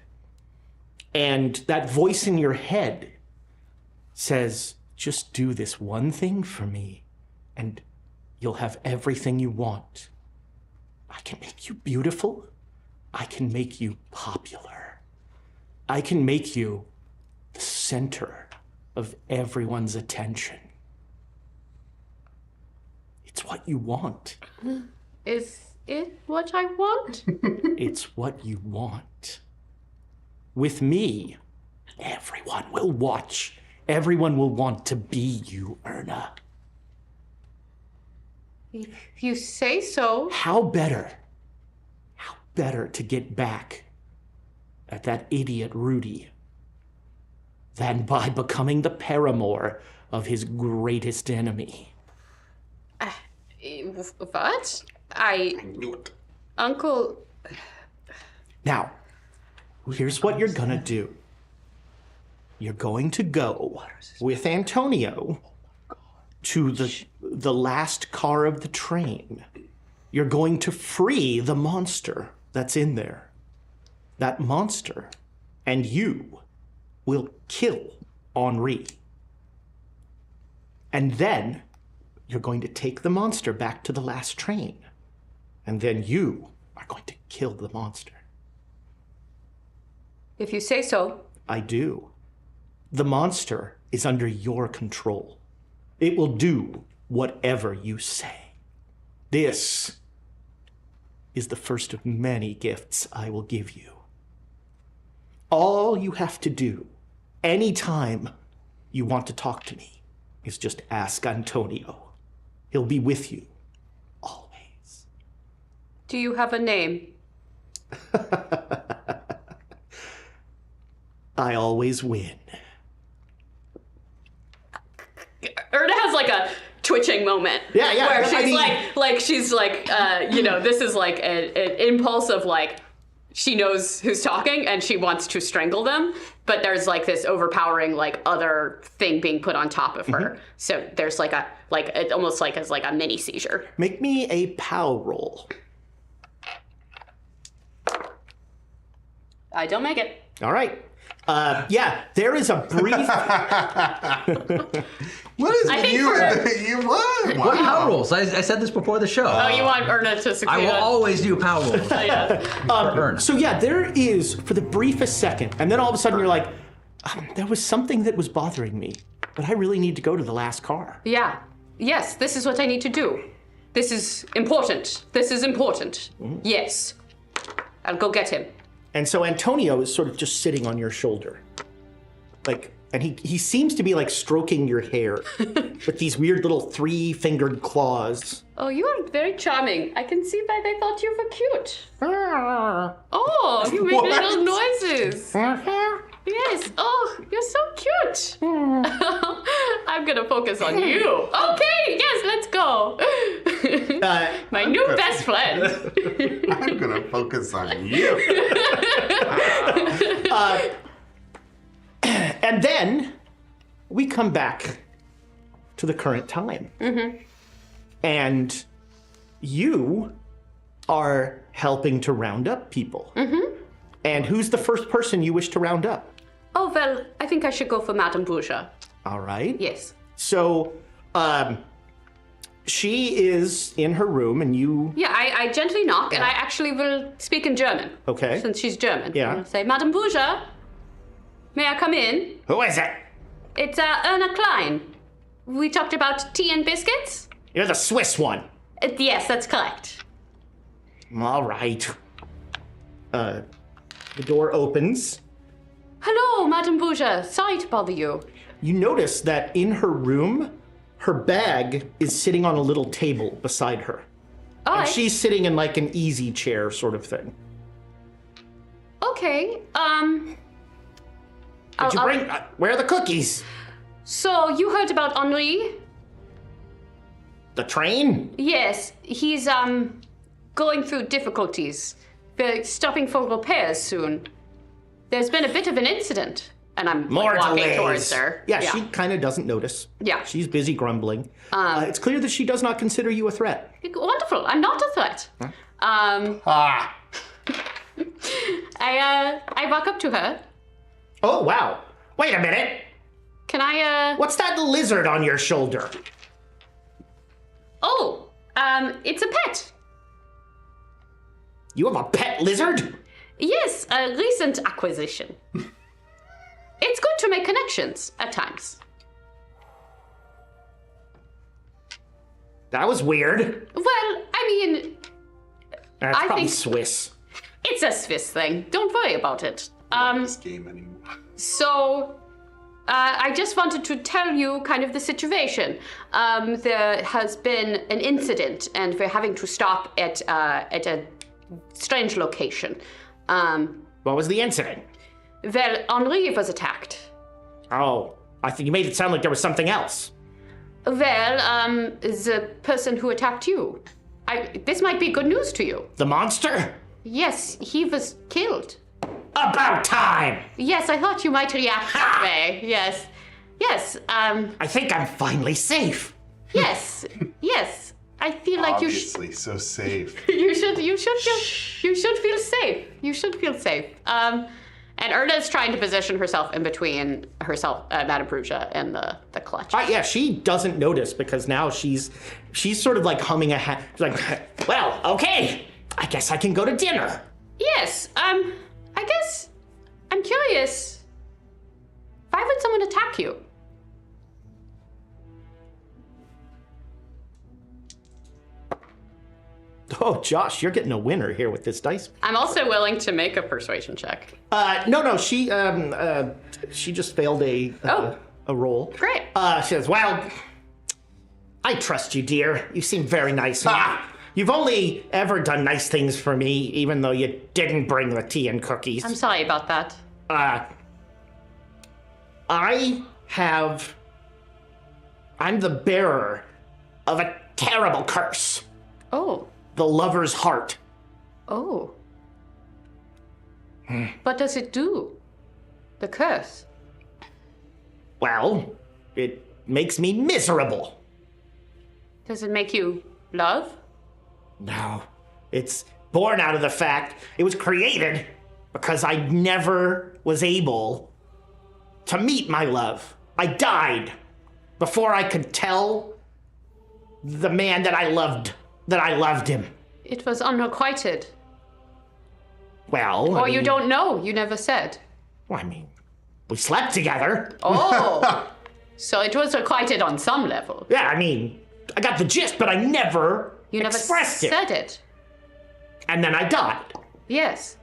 Speaker 1: and that voice in your head says, "Just do this one thing for me, and you'll have everything you want. I can make you beautiful. I can make you popular. I can make you the center of everyone's attention. It's what you want.
Speaker 5: Is it what I want?
Speaker 1: It's what you want. With me, everyone will watch. Everyone will want to be you, Erna.
Speaker 5: If you say so.
Speaker 1: How better to get back at that idiot Rudy than by becoming the paramour of his greatest enemy?
Speaker 5: What?
Speaker 3: Knew it.
Speaker 5: Uncle.
Speaker 1: Now, here's what you're gonna do. You're going to go with Antonio to the last car of the train. You're going to free the monster that's in there. That monster and you will kill Henri. And then you're going to take the monster back to the last train. And then you are going to kill the monster.
Speaker 5: If you say so.
Speaker 1: I do. The monster is under your control. It will do whatever you say. This is the first of many gifts I will give you. All you have to do, anytime you want to talk to me, is just ask Antonio. He'll be with you. Always.
Speaker 5: Do you have a name?
Speaker 1: I always win.
Speaker 5: Erna has like a twitching moment.
Speaker 1: Yeah.
Speaker 5: Where
Speaker 1: I
Speaker 5: she's
Speaker 1: mean-
Speaker 5: this is like an impulse of like, she knows who's talking and she wants to strangle them, but there's like this overpowering like other thing being put on top of her. So there's like it almost like as like a mini seizure.
Speaker 1: Make me a POW roll.
Speaker 5: I don't make it.
Speaker 1: All right. There is a brief...
Speaker 3: What is
Speaker 5: I
Speaker 3: with
Speaker 5: think
Speaker 3: you?
Speaker 5: for-
Speaker 3: You what? Wow.
Speaker 4: What power rolls? I said this before the show.
Speaker 5: Oh, you want Erna to succeed?
Speaker 4: I will always do power rolls.
Speaker 5: Yeah.
Speaker 4: for Erna.
Speaker 1: So there is, for the briefest second, and then all of a sudden you're like, there was something that was bothering me, but I really need to go to the last car.
Speaker 5: Yeah. Yes, this is what I need to do. This is important. This is important. Yes. I'll go get him.
Speaker 1: And so Antonio is sort of just sitting on your shoulder. And he seems to be like stroking your hair with these weird little 3-fingered claws.
Speaker 5: Oh, you are very charming. I can see why they thought you were cute. Oh, you make
Speaker 3: What?
Speaker 5: little noises. Yes. Oh, you're so cute. I'm gonna focus on you. Okay. Yes, let's go. My new best friend.
Speaker 3: I'm gonna focus on you.
Speaker 1: And then we come back to the current time. And you are helping to round up people. And who's the first person you wish to round up?
Speaker 5: Oh, well, I think I should go for Madame Bruja.
Speaker 1: All right.
Speaker 5: Yes.
Speaker 1: So, she is in her room and you...
Speaker 5: Yeah, I gently knock, and I actually will speak in German.
Speaker 1: Okay.
Speaker 5: Since she's German.
Speaker 1: Yeah.
Speaker 5: I'll say, Madame Bruja, may I come in?
Speaker 1: Who is it?
Speaker 5: It's Erna Klein. We talked about tea and biscuits?
Speaker 1: You're the Swiss one.
Speaker 5: Yes, that's correct.
Speaker 1: All right. The door opens.
Speaker 5: Hello, Madame Bruja. Sorry to bother you.
Speaker 1: You notice that in her room, her bag is sitting on a little table beside her.
Speaker 5: Oh,
Speaker 1: And she's sitting in like an easy chair sort of thing.
Speaker 5: okay.
Speaker 1: Did you bring... where are the cookies?
Speaker 5: So you heard about Henri?
Speaker 1: The train?
Speaker 5: Yes, he's going through difficulties. They're stopping for repairs soon. There's been a bit of an incident, and I'm
Speaker 1: More
Speaker 5: walking
Speaker 1: delays.
Speaker 5: towards her.
Speaker 1: Yeah, she kind of doesn't notice.
Speaker 5: Yeah.
Speaker 1: She's busy grumbling. It's clear that she does not consider you a threat.
Speaker 5: Wonderful. I'm not a threat.
Speaker 3: Ah.
Speaker 5: I walk up to her.
Speaker 1: Oh, wow. Wait a minute.
Speaker 5: Can I
Speaker 1: What's that lizard on your shoulder?
Speaker 5: Oh, it's a pet.
Speaker 1: You have a pet lizard?
Speaker 5: Yes, a recent acquisition. It's good to make connections at times.
Speaker 1: That was weird.
Speaker 5: Well, I mean,
Speaker 1: That's
Speaker 5: I
Speaker 1: probably
Speaker 5: think-
Speaker 1: Swiss.
Speaker 5: it's a Swiss thing. Don't worry about it.
Speaker 3: This game anymore.
Speaker 5: So, I just wanted to tell you kind of the situation. There has been an incident, and we're having to stop at a strange location.
Speaker 1: What was the incident?
Speaker 5: Well, Henri was attacked.
Speaker 1: Oh, I think you made it sound like there was something else.
Speaker 5: Well, the person who attacked you. This might be good news to you.
Speaker 1: The monster?
Speaker 5: Yes, he was killed.
Speaker 1: About time!
Speaker 5: Yes, I thought you might react that way. Yes. Yes,
Speaker 1: I think I'm finally safe.
Speaker 5: yes, yes. I feel like
Speaker 3: Obviously, so safe.
Speaker 5: you should feel safe. You should feel safe. And Erna's trying to position herself in between Madame Bruja, and the clutch.
Speaker 1: Yeah, she doesn't notice because now she's sort of like humming a hat. She's like, well, okay, I guess I can go to dinner.
Speaker 5: Yes, I guess I'm curious. Why would someone attack you?
Speaker 1: Oh, Josh, you're getting a winner here with this dice.
Speaker 5: I'm also willing to make a persuasion check.
Speaker 1: No, she just failed a. a roll.
Speaker 5: Great.
Speaker 1: She says, well, I trust you, dear. You seem very nice. You've only ever done nice things for me, even though you didn't bring the tea and cookies.
Speaker 5: I'm sorry about that.
Speaker 1: I'm the bearer of a terrible curse.
Speaker 5: Oh.
Speaker 1: The lover's heart.
Speaker 5: Oh. What does it do? The curse?
Speaker 1: Well, it makes me miserable.
Speaker 5: Does it make you love?
Speaker 1: No, it's born out of the fact it was created because I never was able to meet my love. I died before I could tell the man that I loved him.
Speaker 5: It was unrequited.
Speaker 1: Well,
Speaker 5: Or you don't know. You never said.
Speaker 1: Well, I mean, we slept together.
Speaker 5: Oh. So it was requited on some level.
Speaker 1: Yeah, I mean, I got the gist, but I never
Speaker 5: You never
Speaker 1: expressed
Speaker 5: said
Speaker 1: it.
Speaker 5: it.
Speaker 1: And then I died.
Speaker 5: Yes.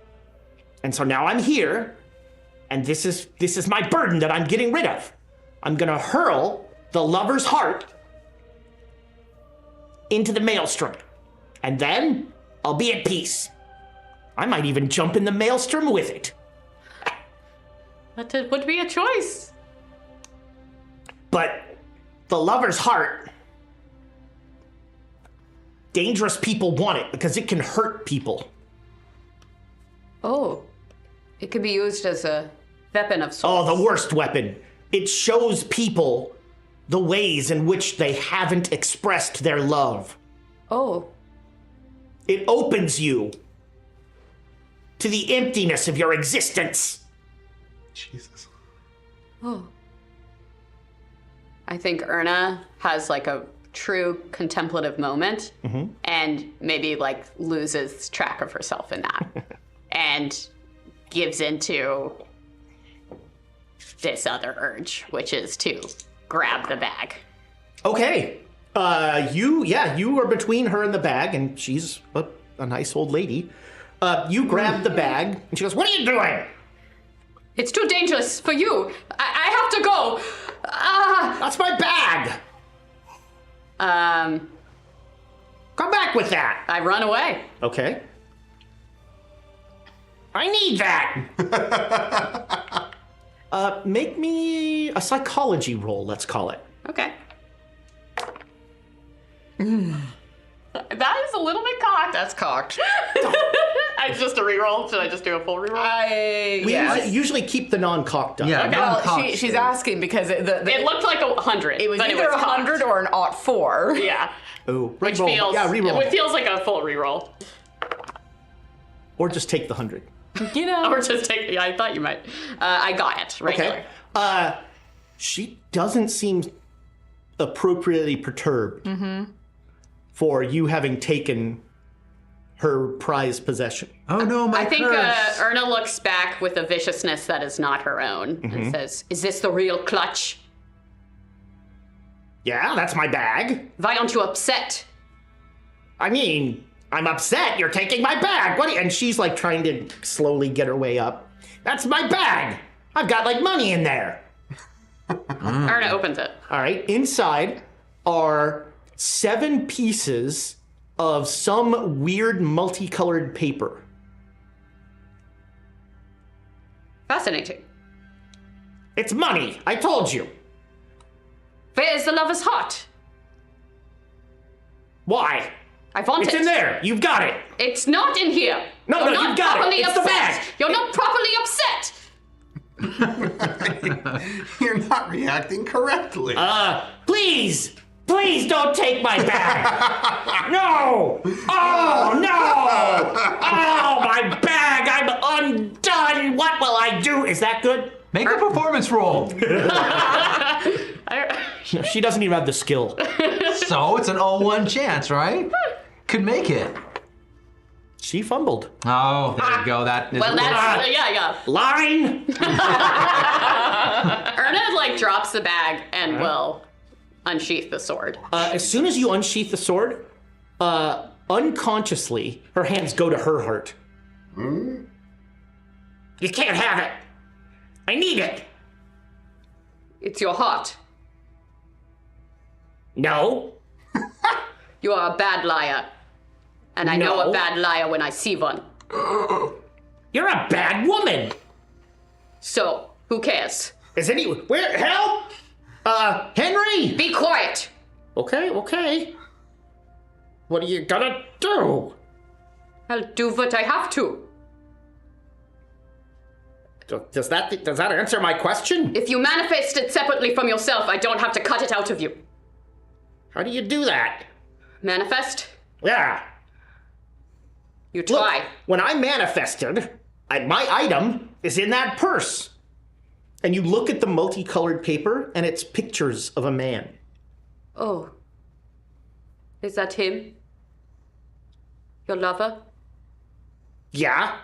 Speaker 1: And so now I'm here, and this is my burden that I'm getting rid of. I'm gonna hurl the lover's heart into the maelstrom, and then I'll be at peace. I might even jump in the maelstrom with it.
Speaker 5: That would be a choice.
Speaker 1: But the lover's heart, dangerous people want it because it can hurt people.
Speaker 5: Oh. It can be used as a weapon of sorts.
Speaker 1: Oh, the worst weapon. It shows people the ways in which they haven't expressed their love.
Speaker 5: Oh.
Speaker 1: It opens you to the emptiness of your existence.
Speaker 3: Jesus.
Speaker 5: Oh. I think Erna has like a true contemplative moment and maybe like loses track of herself in that and gives into this other urge, which is to grab the bag.
Speaker 1: Okay. You are between her and the bag, and she's a nice old lady. You grab the bag, and she goes, "What are you doing?"
Speaker 5: It's too dangerous for you. I have to go.
Speaker 1: That's my bag. Come back with that.
Speaker 5: I run away.
Speaker 1: Okay. I need that. Make me a psychology roll, let's call it.
Speaker 5: Okay.
Speaker 2: That is a little bit cocked. That's cocked.
Speaker 5: It's just a reroll. Should I just do a full reroll?
Speaker 1: We usually keep the non-cocked up.
Speaker 4: Yeah,
Speaker 2: Well,
Speaker 4: non-cocked.
Speaker 2: she's asking because
Speaker 5: It looked like 100.
Speaker 2: it was
Speaker 5: but
Speaker 2: either
Speaker 5: it was
Speaker 2: 100
Speaker 5: cocked.
Speaker 2: or an aught 4.
Speaker 5: Yeah.
Speaker 1: Oh,
Speaker 5: Which
Speaker 1: re-roll.
Speaker 5: feels,
Speaker 1: Yeah, re-roll.
Speaker 5: it feels like a full reroll.
Speaker 1: Or just take the 100.
Speaker 2: You know.
Speaker 5: Or just take, yeah, I thought you might. I got it. Regular.
Speaker 1: Okay. She doesn't seem appropriately perturbed for you having taken her prized possession.
Speaker 4: Oh no, my
Speaker 5: I think
Speaker 4: curse.
Speaker 5: Erna looks back with a viciousness that is not her own and says, "Is this the real clutch?
Speaker 1: Yeah, that's my bag.
Speaker 5: Why aren't you upset?"
Speaker 1: I mean, I'm upset you're taking my bag. What? And she's like trying to slowly get her way up. That's my bag. I've got like money in there.
Speaker 5: Erna opens it.
Speaker 1: All right. Inside are 7 pieces of some weird multicolored paper.
Speaker 5: Fascinating.
Speaker 1: It's money. I told you.
Speaker 5: Where is the lover's heart?
Speaker 1: Why?
Speaker 5: I want
Speaker 1: It's
Speaker 5: it.
Speaker 1: in there. You've got it.
Speaker 5: It's not in here.
Speaker 1: No,
Speaker 5: You're
Speaker 1: no,
Speaker 5: not
Speaker 1: you've got it.
Speaker 5: properly
Speaker 1: It's the
Speaker 5: upset.
Speaker 1: bag.
Speaker 5: You're not properly upset.
Speaker 3: You're not reacting correctly.
Speaker 1: Please don't take my bag. No. Oh, no. Oh, my bag. I'm undone. What will I do? Is that good?
Speaker 4: Make a performance roll.
Speaker 1: No, she doesn't even have the skill.
Speaker 4: So it's an 0-1 chance, right? Could make it.
Speaker 1: She fumbled.
Speaker 4: Oh, there you go. That is
Speaker 5: Well,
Speaker 4: a little-
Speaker 5: that's yeah.
Speaker 1: Line.
Speaker 5: Erna like drops the bag and will unsheath the sword.
Speaker 1: As soon as you unsheath the sword, unconsciously, her hands go to her heart. You can't have it. I need it.
Speaker 5: It's your heart.
Speaker 1: No.
Speaker 5: You are a bad liar. And I know
Speaker 1: No.
Speaker 5: a bad liar when I see one.
Speaker 1: You're a bad woman.
Speaker 5: So, who cares?
Speaker 1: Is where? Help! Henry!
Speaker 5: Be quiet!
Speaker 1: Okay. What are you gonna do?
Speaker 5: I'll do what I have to.
Speaker 1: Does that answer my question?
Speaker 5: If you manifest it separately from yourself, I don't have to cut it out of you.
Speaker 1: How do you do that?
Speaker 5: Manifest?
Speaker 1: Yeah.
Speaker 5: You
Speaker 1: Look,
Speaker 5: try.
Speaker 1: when I manifested, my item is in that purse. And you look at the multicolored paper, and it's pictures of a man.
Speaker 5: Oh. Is that him? Your lover?
Speaker 1: Yeah.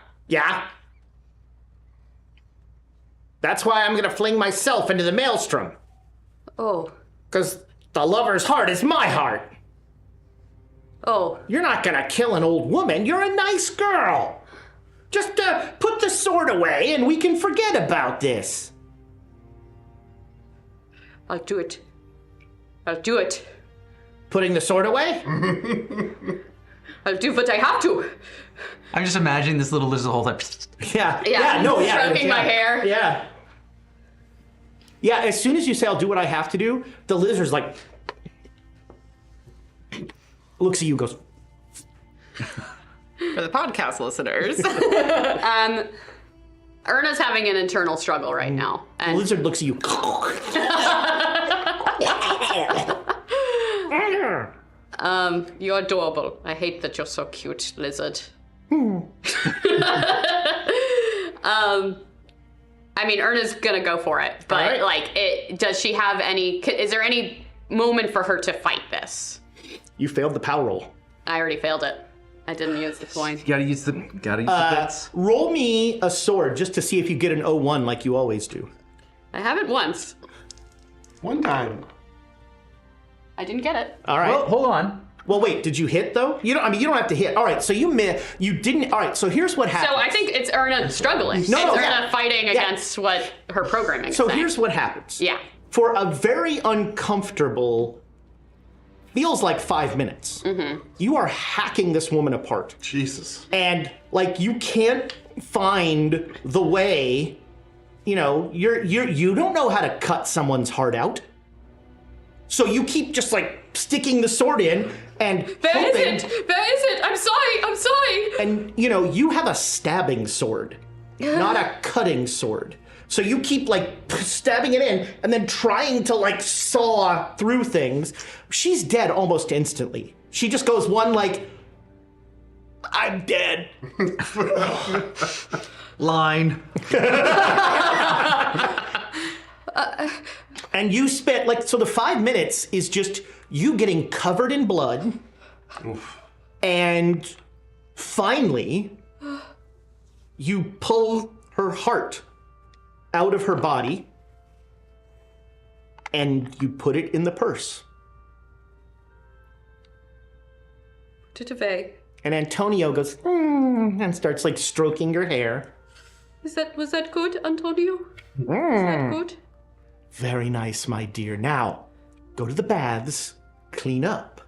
Speaker 1: That's why I'm gonna fling myself into the maelstrom.
Speaker 5: Oh.
Speaker 1: Because the lover's heart is my heart.
Speaker 5: Oh.
Speaker 1: You're not gonna kill an old woman. You're a nice girl. Just put the sword away and we can forget about this.
Speaker 5: I'll do it. I'll do it.
Speaker 1: Putting the sword away?
Speaker 5: I'll do what I have to.
Speaker 4: I'm just imagining this little lizard the whole time.
Speaker 1: Yeah.
Speaker 5: Yeah, stroking my hair.
Speaker 1: Yeah. Yeah, as soon as you say I'll do what I have to do, the lizard's like, looks at you, goes,
Speaker 2: For the podcast listeners.
Speaker 5: Erna's having an internal struggle right now.
Speaker 1: the
Speaker 5: And
Speaker 1: lizard looks at you.
Speaker 5: you're adorable. I hate that you're so cute, lizard. I mean, Erna's gonna go for it, but
Speaker 1: All right.
Speaker 5: does she have any? Is there any moment for her to fight this?
Speaker 1: You failed the power roll.
Speaker 5: I already failed it. I didn't use the coin.
Speaker 4: You gotta use the bits.
Speaker 1: Roll me a sword just to see if you get an 01 like you always do.
Speaker 5: I haven't once.
Speaker 3: One time.
Speaker 5: I didn't get it.
Speaker 1: All right.
Speaker 4: Well, hold on.
Speaker 1: Well, wait, did you hit though? You don't have to hit. All right, so you didn't. All right, so here's what happened.
Speaker 5: So I think it's Erna struggling.
Speaker 1: No,
Speaker 5: it's Erna
Speaker 1: yeah.
Speaker 5: fighting against what her programming is
Speaker 1: So
Speaker 5: saying.
Speaker 1: here's what happens.
Speaker 5: Yeah.
Speaker 1: For a very uncomfortable, feels like 5 minutes, you are hacking this woman apart.
Speaker 3: Jesus.
Speaker 1: And like you can't find the way, you don't know how to cut someone's heart out. So you keep just like sticking the sword in and
Speaker 5: There
Speaker 1: hoping,
Speaker 5: isn't. There isn't. I'm sorry.
Speaker 1: and you have a stabbing sword, not a cutting sword. So you keep like stabbing it in and then trying to like saw through things. She's dead almost instantly. She just goes one like, I'm dead.
Speaker 4: Line.
Speaker 1: And you spent so the 5 minutes is just you getting covered in blood.
Speaker 3: Oof.
Speaker 1: And finally, you pull her heart out of her body and you put it in the purse.
Speaker 5: Put it away.
Speaker 1: And Antonio goes, and starts like stroking your hair.
Speaker 5: Was that good, Antonio? Was that good?
Speaker 1: Very nice, my dear. Now, go to the baths, clean up.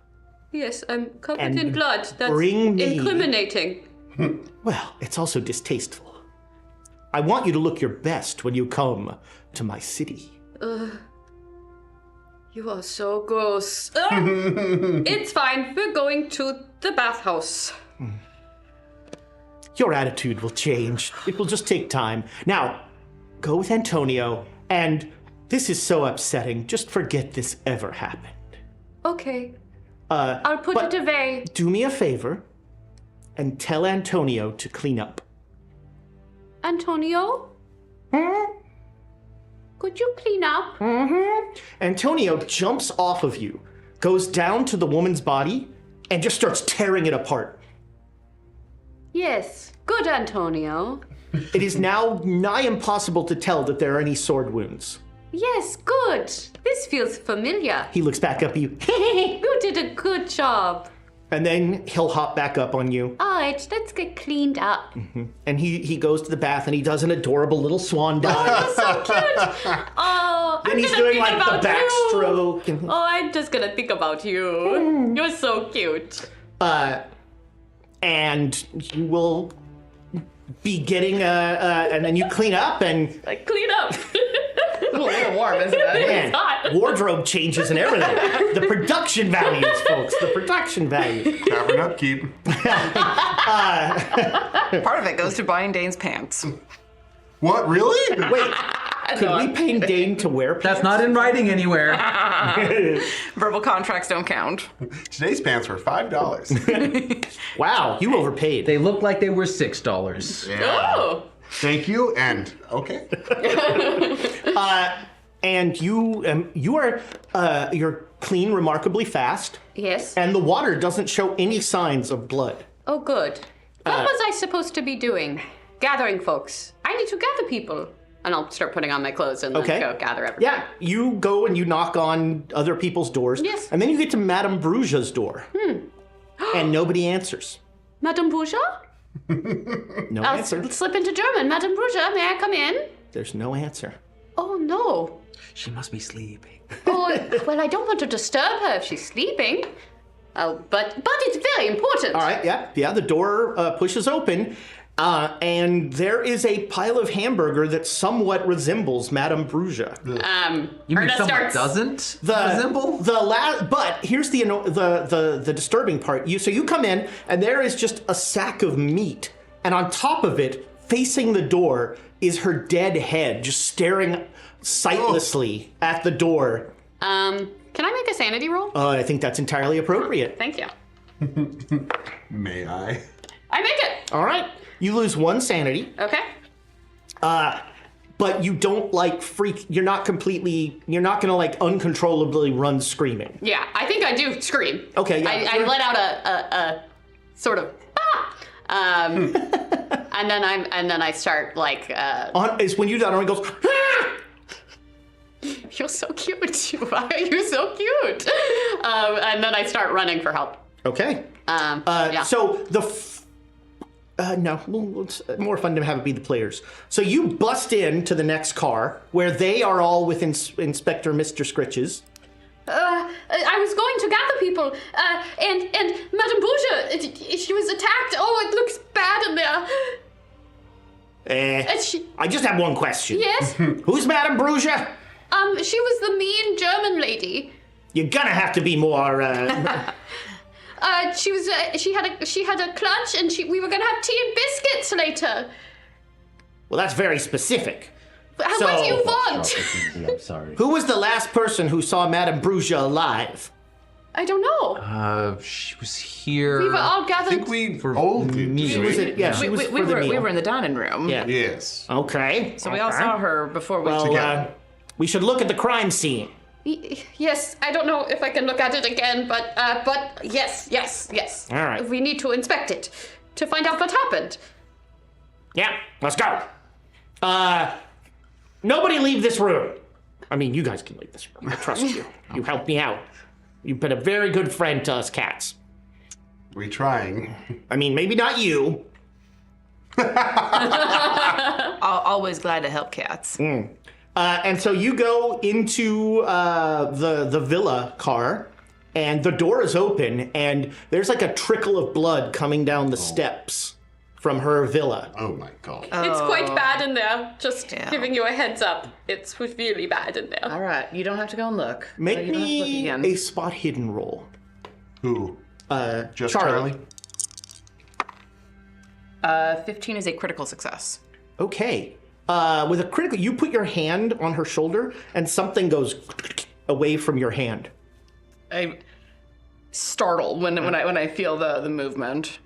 Speaker 5: Yes, I'm covered
Speaker 1: And
Speaker 5: in blood. That's
Speaker 1: bring me-
Speaker 5: incriminating.
Speaker 1: Well, it's also distasteful. I want you to look your best when you come to my city.
Speaker 5: You are so gross. It's fine. We're going to the bathhouse.
Speaker 1: Your attitude will change. It will just take time. Now, go with Antonio, and this is so upsetting. Just forget this ever happened.
Speaker 5: Okay. I'll put
Speaker 1: but-
Speaker 5: it away.
Speaker 1: Do me a favor and tell Antonio to clean up.
Speaker 5: Antonio? Could you clean up?
Speaker 1: Antonio jumps off of you, goes down to the woman's body, and just starts tearing it apart.
Speaker 5: Yes. Good, Antonio.
Speaker 1: It is now nigh impossible to tell that there are any sword wounds.
Speaker 5: Yes, good. This feels familiar.
Speaker 1: He looks back up at you,
Speaker 5: You did a good job.
Speaker 1: and then he'll hop back up on you.
Speaker 5: All right, let's get cleaned up.
Speaker 1: And he goes to the bath and he does an adorable little swan dive.
Speaker 5: So cute. Oh,
Speaker 1: Then he's doing like the backstroke. And,
Speaker 5: Oh, I'm just gonna think about you. You're so cute.
Speaker 1: and you will be getting and then you clean up and
Speaker 5: I clean up.
Speaker 2: It's a little warm, isn't it?
Speaker 1: man,
Speaker 5: hot.
Speaker 1: wardrobe changes and everything. The production values, folks. The production values.
Speaker 3: Tavern upkeep.
Speaker 2: Part of it goes to buying Dane's pants.
Speaker 3: What, really?
Speaker 1: Wait, could we pay Dane to wear pants?
Speaker 4: That's not in writing anywhere.
Speaker 2: Verbal contracts don't count.
Speaker 3: Today's pants were $5.
Speaker 1: Wow, you overpaid.
Speaker 4: They look like they were $6.
Speaker 5: Oh.
Speaker 3: Thank you, and okay.
Speaker 1: And you're clean remarkably fast,
Speaker 5: Yes.
Speaker 1: and the water doesn't show any signs of blood.
Speaker 5: Oh, good. What was I supposed to be doing? Gathering folks. I need to gather people. And I'll start putting on my clothes and then
Speaker 1: Okay.
Speaker 5: go gather everybody.
Speaker 1: Yeah, you go and you knock on other people's doors.
Speaker 5: Yes.
Speaker 1: And then you get to Madame Bruja's door. And nobody answers.
Speaker 5: Madame Bruja?
Speaker 1: No
Speaker 5: I'll
Speaker 1: answer.
Speaker 5: slip into German. Madame Bruja, may I come in?
Speaker 1: There's no answer.
Speaker 5: Oh, no.
Speaker 4: She must be sleeping.
Speaker 5: Oh, well, I don't want to disturb her if she's sleeping. Oh, but it's very important.
Speaker 1: All right, yeah, the door pushes open. And there is a pile of hamburger that somewhat resembles Madame Bruja.
Speaker 4: You mean
Speaker 5: Erna
Speaker 4: someone
Speaker 5: starts-
Speaker 4: doesn't resemble?
Speaker 1: But here's the disturbing part. So you come in and there is just a sack of meat, and on top of it, facing the door, is her dead head, just staring sightlessly at the door.
Speaker 5: Can I make a sanity roll?
Speaker 1: I think that's entirely appropriate.
Speaker 5: Thank you.
Speaker 3: May I?
Speaker 5: I make it.
Speaker 1: All right, you lose 1 sanity.
Speaker 5: Okay.
Speaker 1: But you don't like freak. You're not gonna like uncontrollably run screaming.
Speaker 5: Yeah, I think I do scream.
Speaker 1: Okay, yeah,
Speaker 5: I
Speaker 1: sure.
Speaker 5: let out a sort of and then I start like
Speaker 1: It's when you do that, it goes. "Ah!"
Speaker 5: you're so cute. Why are you so cute? And then I start running for help.
Speaker 1: Okay.
Speaker 5: Yeah.
Speaker 1: So no, well, it's more fun to have it be the players. So you bust into the next car where they are all with Inspector Mr. Scritches.
Speaker 5: I was going to gather people, and Madame Bruja, she was attacked. Oh, it looks bad in there. And she,
Speaker 1: I just have one question.
Speaker 5: yes,
Speaker 1: Who's Madame Bruja?
Speaker 5: she was the mean German lady.
Speaker 1: You're gonna have to be more.
Speaker 5: She was. She had a clutch, and we were gonna have tea and biscuits later.
Speaker 1: Well, that's very specific.
Speaker 5: What
Speaker 1: So-
Speaker 5: do you want?
Speaker 4: I'm sorry.
Speaker 1: Who was the last person who saw Madame Bruja alive?
Speaker 5: I don't know.
Speaker 4: She was here.
Speaker 5: We were all
Speaker 3: I
Speaker 5: gathered.
Speaker 3: think we all did.
Speaker 4: me.
Speaker 1: She was at, yeah, she was
Speaker 2: We
Speaker 1: for the
Speaker 2: were
Speaker 1: meal.
Speaker 2: in the dining room.
Speaker 1: Yeah.
Speaker 3: Yes.
Speaker 1: Okay.
Speaker 2: So we all saw her before we.
Speaker 1: Well,
Speaker 3: Together.
Speaker 1: we should look at the crime scene.
Speaker 5: Yes, I don't know if I can look at it again, but yes.
Speaker 1: All right.
Speaker 5: We need to inspect it to find out what happened.
Speaker 1: Yeah, let's go. Nobody leave this room. I mean, you guys can leave this room. I trust you. You helped me out. You've been a very good friend to us cats.
Speaker 3: We trying.
Speaker 1: I mean, maybe not you.
Speaker 2: Always glad to help cats.
Speaker 1: And so you go into the villa car, and the door is open, and there's like a trickle of blood coming down the steps from her villa.
Speaker 3: Oh my god.
Speaker 5: It's quite bad in there. Just
Speaker 2: Yeah.
Speaker 5: giving you a heads up. It's really bad in there.
Speaker 2: All right, you don't have to go and look.
Speaker 1: Make
Speaker 2: You don't have to look
Speaker 1: me
Speaker 2: again.
Speaker 1: a spot hidden roll.
Speaker 3: Who? Just
Speaker 1: Charlie.
Speaker 3: Charlie?
Speaker 2: 15 is a critical success.
Speaker 1: Okay. With a critical, you put your hand on her shoulder, and something goes away from your hand.
Speaker 2: I'm startled when I feel the movement.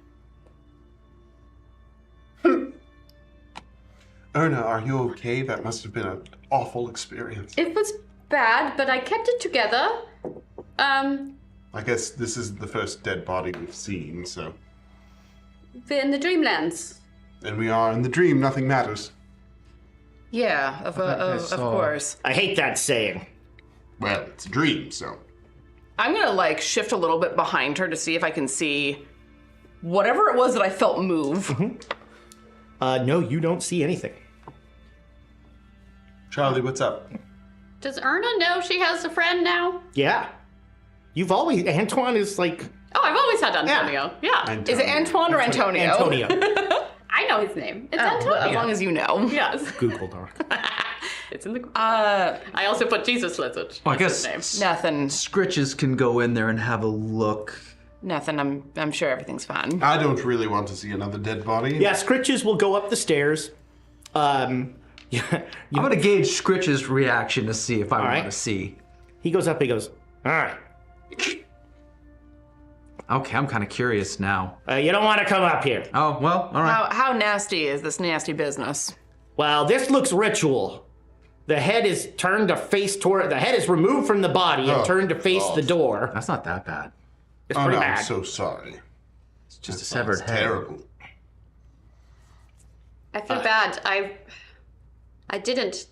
Speaker 3: Erna, are you okay? That must have been an awful experience.
Speaker 5: It was bad, but I kept it together.
Speaker 3: I guess this is the first dead body we've seen, so.
Speaker 5: We're in the Dreamlands.
Speaker 3: And we are in the dream, nothing matters.
Speaker 2: Yeah, of course.
Speaker 1: I hate that saying.
Speaker 3: Well, it's a dream, so.
Speaker 2: I'm gonna like shift a little bit behind her to see if I can see whatever it was that I felt move.
Speaker 1: No, you don't see anything.
Speaker 3: Charlie, what's up?
Speaker 5: Does Erna know she has a friend now?
Speaker 1: Yeah. You've always... Antoine is like...
Speaker 5: Oh, I've always had Antonio. Yeah.
Speaker 2: Is it Antoine or Antonio?
Speaker 1: Antonio.
Speaker 5: I know his name. It's
Speaker 2: Oh,
Speaker 5: Antonio.
Speaker 2: well, as long as you know.
Speaker 5: Yes.
Speaker 1: Google Doc.
Speaker 5: It's in the... I also put Jesus Lizard.
Speaker 4: Well, I
Speaker 5: That's
Speaker 4: guess
Speaker 5: his name.
Speaker 2: Nothing.
Speaker 4: Scritches can go in there and have a look.
Speaker 2: Nothing. I'm sure everything's fine.
Speaker 3: I don't really want to see another dead body.
Speaker 1: Yeah, Scritches will go up the stairs. Yeah,
Speaker 4: I'm gonna gauge Scritch's reaction to see if I want
Speaker 1: right.
Speaker 4: to see.
Speaker 1: he goes up, he goes, all right.
Speaker 4: Okay, I'm kind of curious now.
Speaker 1: You don't want to come up here.
Speaker 4: Oh, well, all right.
Speaker 2: How nasty is this nasty business?
Speaker 1: Well, this looks ritual. The head is turned to face toward... The head is removed from the body and
Speaker 3: Oh,
Speaker 1: turned to face
Speaker 3: God.
Speaker 1: the door.
Speaker 4: That's not that bad.
Speaker 1: It's
Speaker 3: Oh
Speaker 1: pretty
Speaker 3: no,
Speaker 1: bad.
Speaker 3: I'm so sorry.
Speaker 4: It's just a severed
Speaker 3: That's
Speaker 4: head.
Speaker 3: terrible.
Speaker 5: I feel bad. I didn't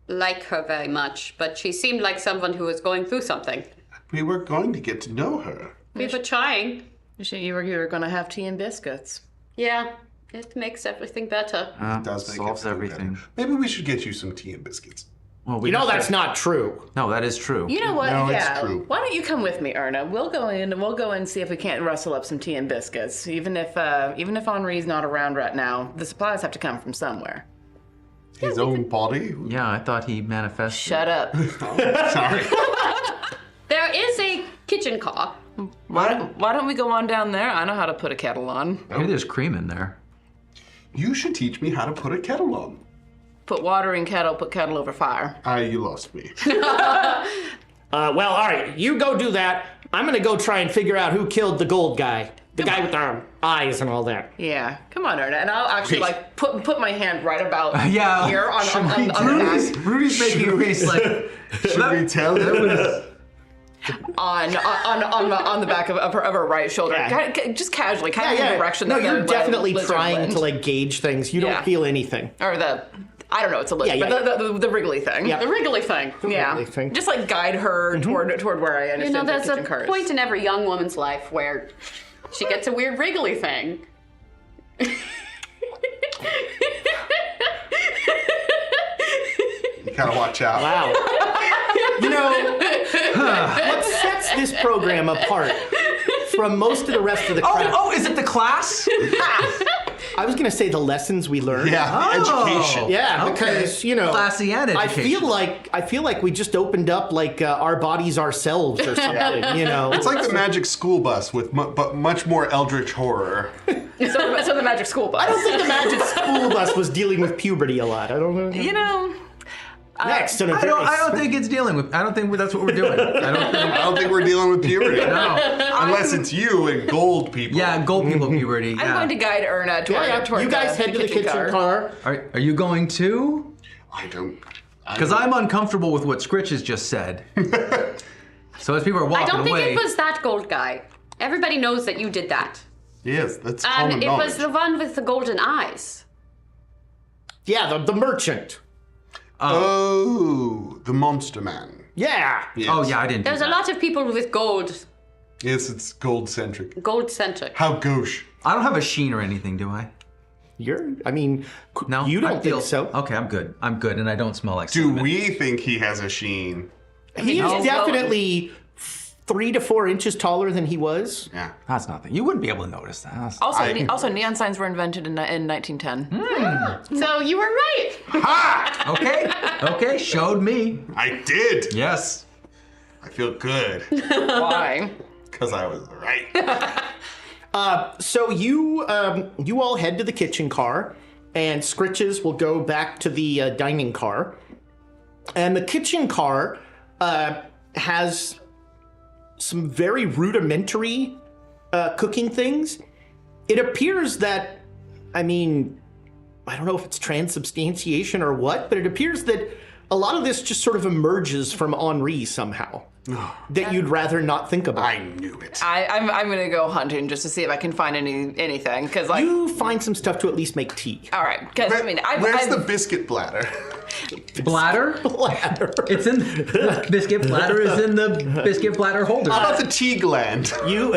Speaker 5: like her very much, but she seemed like someone who was going through something.
Speaker 3: We were going to get to know her.
Speaker 5: We were trying.
Speaker 2: You were going to have tea and biscuits.
Speaker 5: Yeah, it makes everything better.
Speaker 3: It does make
Speaker 4: solves
Speaker 3: everything
Speaker 4: everything.
Speaker 3: better. Maybe we should get you some tea and biscuits.
Speaker 4: Well,
Speaker 1: You know that's not true.
Speaker 4: No, that is true.
Speaker 2: You know what?
Speaker 3: No, it's
Speaker 2: yeah.
Speaker 3: true.
Speaker 2: Why don't you come with me, Erna? We'll go in and we'll go and see if we can't rustle up some tea and biscuits. Even if Henri's not around right now, the supplies have to come from somewhere.
Speaker 3: His own body?
Speaker 4: Yeah, I thought he manifested.
Speaker 2: Shut up.
Speaker 3: Sorry.
Speaker 5: There is a kitchen car.
Speaker 2: Why don't we go on down there? I know how to put a kettle on.
Speaker 4: Maybe there's cream in there.
Speaker 3: You should teach me how to put a kettle on.
Speaker 2: Put water in kettle, put kettle over fire.
Speaker 3: You lost me.
Speaker 1: Well, all right. You go do that. I'm going to go try and figure out who killed the gold guy. The guy with the eyes and all that.
Speaker 2: Yeah, come on, Erna. And I'll actually
Speaker 3: Wait.
Speaker 2: like put my hand right about
Speaker 4: Yeah.
Speaker 2: here on the back.
Speaker 4: Rudy's making a face like.
Speaker 3: Should we tell him?
Speaker 2: on the back of her right shoulder.
Speaker 1: Yeah.
Speaker 2: Just casually, kind of in the direction
Speaker 1: No,
Speaker 2: that
Speaker 1: you're
Speaker 2: the
Speaker 1: definitely
Speaker 2: lizard
Speaker 1: trying
Speaker 2: went.
Speaker 1: to like gauge things. You
Speaker 2: Yeah.
Speaker 1: don't feel anything.
Speaker 2: Or I don't know, it's a lizard,
Speaker 1: Yeah,
Speaker 2: but the wriggly thing.
Speaker 1: Yeah.
Speaker 5: The wriggly thing.
Speaker 2: Yeah,
Speaker 1: Wriggly thing.
Speaker 2: just like guide her toward where I
Speaker 5: You
Speaker 2: understand
Speaker 5: know,
Speaker 2: the
Speaker 5: there's a
Speaker 2: kitchen cart is.
Speaker 5: point in every young woman's life where she gets a weird wriggly thing.
Speaker 3: You gotta watch out.
Speaker 1: Wow. You know, what sets this program apart from most of the rest of the crap,
Speaker 4: Oh, is it the class?
Speaker 1: I was going to say the lessons we learned.
Speaker 3: Yeah, education.
Speaker 1: Yeah,
Speaker 4: Okay.
Speaker 1: because, you know,
Speaker 4: Classy and
Speaker 1: I
Speaker 4: education.
Speaker 1: feel like we just opened up like our bodies ourselves or something, you know.
Speaker 3: It's like the magic school bus with but much more eldritch horror.
Speaker 2: So the magic school bus.
Speaker 1: I don't think the magic school bus was dealing with puberty a lot. I don't know.
Speaker 2: You know,
Speaker 1: Next, on a
Speaker 4: I don't think it's dealing with. I don't think that's what we're doing.
Speaker 3: I don't think we're dealing with puberty.
Speaker 4: No.
Speaker 3: Unless it's you and gold people.
Speaker 4: Yeah, gold people puberty.
Speaker 2: I'm
Speaker 4: Yeah.
Speaker 2: going to guide Erna toward
Speaker 1: you guys head to the kitchen car.
Speaker 4: Are you going too?
Speaker 3: I don't.
Speaker 4: Because I'm uncomfortable with what Scritch has just said. So as people are
Speaker 5: I
Speaker 4: walking
Speaker 5: don't think
Speaker 4: away,
Speaker 5: it was that gold guy. Everybody knows that you did that.
Speaker 3: Yes, that's common
Speaker 5: And it
Speaker 3: knowledge.
Speaker 5: was the one with the golden eyes.
Speaker 1: Yeah, the merchant.
Speaker 3: Oh, the monster man.
Speaker 1: Yeah.
Speaker 3: Yes.
Speaker 4: oh yeah, I didn't.
Speaker 5: There's
Speaker 4: do
Speaker 5: a
Speaker 4: that.
Speaker 5: lot of people with gold
Speaker 3: Yes, it's gold centric.
Speaker 5: centric.
Speaker 3: How gauche.
Speaker 4: I don't have a sheen or anything, do I?
Speaker 1: I mean,
Speaker 4: No,
Speaker 1: you
Speaker 4: I
Speaker 1: don't
Speaker 4: feel,
Speaker 1: think so.
Speaker 4: Okay, I'm good. I'm good, and I don't smell like.
Speaker 3: Do
Speaker 4: cinnamon.
Speaker 3: we think he has a sheen?
Speaker 1: He is
Speaker 2: No.
Speaker 1: definitely 3 to 4 inches taller than he was.
Speaker 3: Yeah.
Speaker 4: That's nothing. You wouldn't be able to notice that. That's-
Speaker 2: Also, neon signs were invented in 1910.
Speaker 5: So you were right.
Speaker 3: Ha!
Speaker 4: Okay, showed me.
Speaker 3: I did.
Speaker 4: Yes.
Speaker 3: I feel good
Speaker 2: Why?
Speaker 3: because I was right.
Speaker 1: So you all head to the kitchen car, and Scritches will go back to the dining car. And the kitchen car has some very rudimentary cooking things. It appears that, I mean, I don't know if it's transubstantiation or what, but it appears that a lot of this just sort of emerges from Henri somehow. That you'd rather not think about.
Speaker 3: I knew it.
Speaker 2: I'm gonna go hunting just to see if I can find anything because like
Speaker 1: You find some stuff to at least make tea.
Speaker 2: all right because I mean
Speaker 3: Where's the biscuit bladder?
Speaker 4: Bladder?
Speaker 1: Bladder.
Speaker 4: It's in the biscuit bladder is in the biscuit bladder holder.
Speaker 3: How about the tea gland?
Speaker 1: You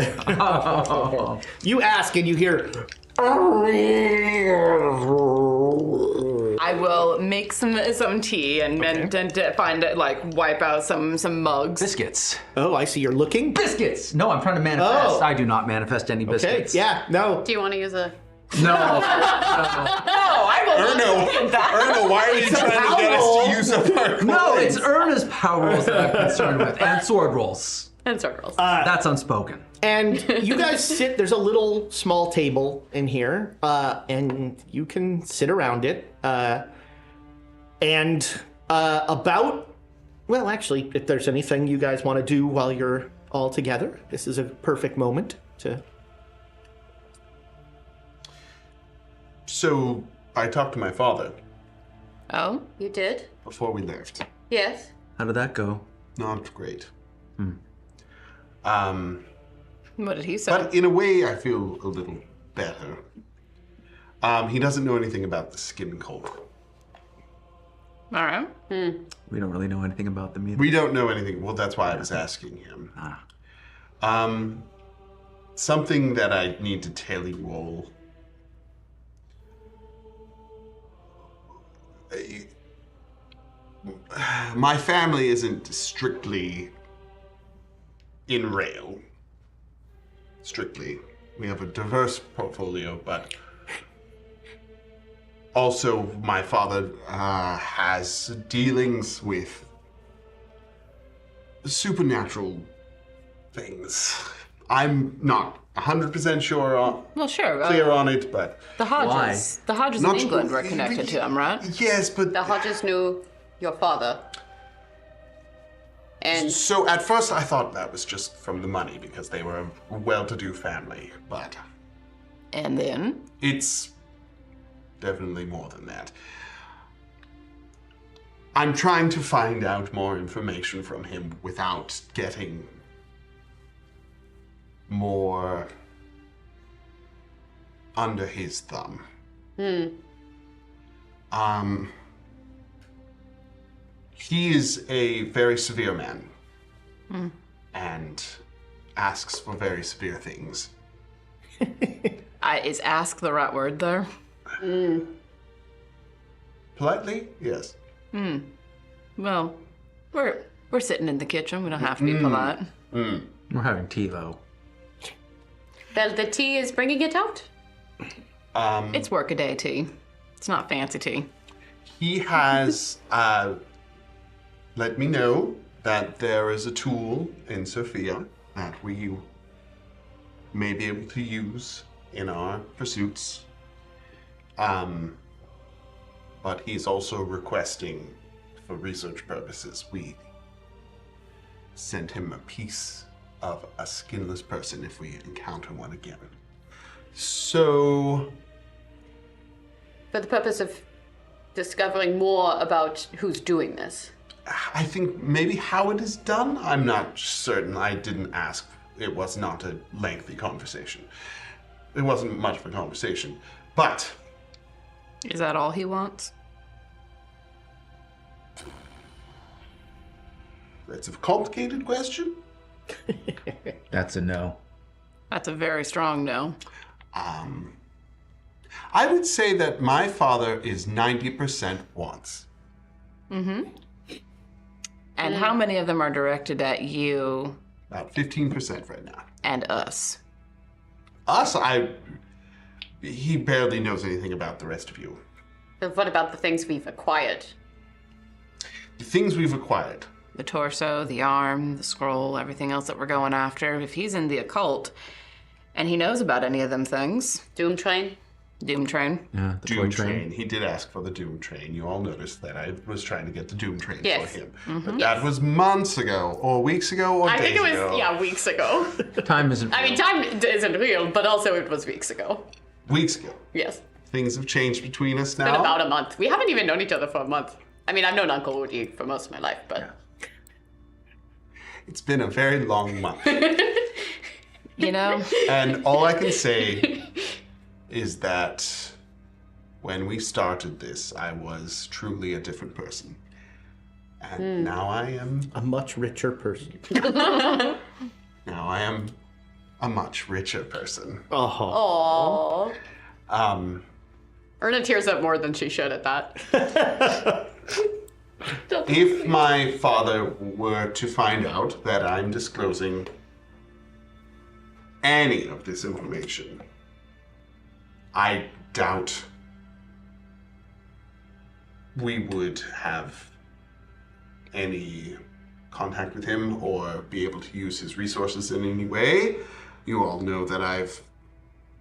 Speaker 1: you ask and you hear.
Speaker 2: I will make some tea and find wipe out some mugs.
Speaker 4: Biscuits.
Speaker 1: Oh, I see you're looking.
Speaker 4: Biscuits! No, I'm trying to manifest.
Speaker 1: Oh.
Speaker 4: I do not manifest any
Speaker 1: Okay,
Speaker 4: biscuits.
Speaker 1: yeah, no.
Speaker 5: Do you want to use a...
Speaker 4: No.
Speaker 2: No, I will
Speaker 3: Erno, Erno, why are you trying to get us to use up our coins?
Speaker 4: No, it's Erna's power rolls that I'm concerned with. And sword rolls.
Speaker 5: And circles.
Speaker 4: That's unspoken.
Speaker 1: And you guys sit, there's a little small table in here, and you can sit around it. Well, actually, if there's anything you guys want to do while you're all together, this is a perfect moment to...
Speaker 3: So, I talked to my father
Speaker 2: Oh?
Speaker 5: You did?
Speaker 3: before we left.
Speaker 5: Yes.
Speaker 4: How did that go?
Speaker 3: Not great.
Speaker 2: What did he say?
Speaker 3: But in a way, I feel a little better. He doesn't know anything about the skin cult.
Speaker 2: All right.
Speaker 4: We don't really know anything about them either.
Speaker 3: We don't know anything. Well, that's why I was asking him. Something that I need to tell you all. My family isn't strictly in rail. Strictly. We have a diverse portfolio, but also my father has dealings with supernatural things. I'm not 100% sure on,
Speaker 2: Well, sure.
Speaker 3: clear on it, but
Speaker 2: The Hodges. The Hodges in
Speaker 3: Not-
Speaker 2: England were connected to him, right?
Speaker 3: yes, but
Speaker 5: The Hodges knew your father. And
Speaker 3: so at first I thought that was just from the money because they were a well-to-do family, but
Speaker 2: And then?
Speaker 3: it's definitely more than that. I'm trying to find out more information from him without getting more under his thumb. He is a very severe man and asks for very severe things.
Speaker 2: Is ask the right word there?
Speaker 3: Politely, yes.
Speaker 2: Well, we're sitting in the kitchen. We don't have to be polite.
Speaker 4: We're having tea, though.
Speaker 5: well, the tea is bringing it out.
Speaker 2: It's workaday tea. It's not fancy tea.
Speaker 3: He has let me know that there is a tool in Sophia that we may be able to use in our pursuits. But he's also requesting, for research purposes, we send him a piece of a skinless person if we encounter one again. So,
Speaker 5: For the purpose of discovering more about who's doing this.
Speaker 3: I think maybe how it is done? I'm not certain. I didn't ask. It was not a lengthy conversation. It wasn't much of a conversation. But
Speaker 2: Is that all he wants?
Speaker 3: it's a complicated question.
Speaker 4: That's a no.
Speaker 2: That's a very strong no.
Speaker 3: I would say that my father is 90% wants.
Speaker 2: And how many of them are directed at you
Speaker 3: About 15% right now.
Speaker 2: and us?
Speaker 3: Us, he barely knows anything about the rest of you.
Speaker 5: But what about the things we've acquired?
Speaker 3: The things we've acquired.
Speaker 2: The torso, the arm, the scroll, everything else that we're going after. If he's in the occult and he knows about any of them things,
Speaker 5: Doom Train?
Speaker 2: Doom Train.
Speaker 4: Yeah, the
Speaker 3: Doom
Speaker 4: toy
Speaker 3: train. He did ask for the Doom Train. You all noticed that I was trying to get the Doom Train
Speaker 5: Yes.
Speaker 3: for him. But that was months ago, or weeks ago, or
Speaker 5: I
Speaker 3: days
Speaker 5: think it was,
Speaker 3: ago.
Speaker 5: weeks ago.
Speaker 4: Time isn't.
Speaker 5: I mean, time isn't real, but also it was weeks ago.
Speaker 3: Weeks ago.
Speaker 5: Yes.
Speaker 3: Things have changed between us now.
Speaker 5: Been about a month. We haven't even known each other for a month. I mean, I've known Uncle Woody for most of my life, but...
Speaker 3: It's been a very long month.
Speaker 2: You know?
Speaker 3: And all I can say is that when we started this, I was truly a different person. And now I am
Speaker 1: A much richer person.
Speaker 3: now I am a much richer person.
Speaker 1: Oh.
Speaker 5: Aww. Erna tears up more than she should at that.
Speaker 3: If my father were to find out that I'm disclosing any of this information, I doubt we would have any contact with him or be able to use his resources in any way. You all know that I've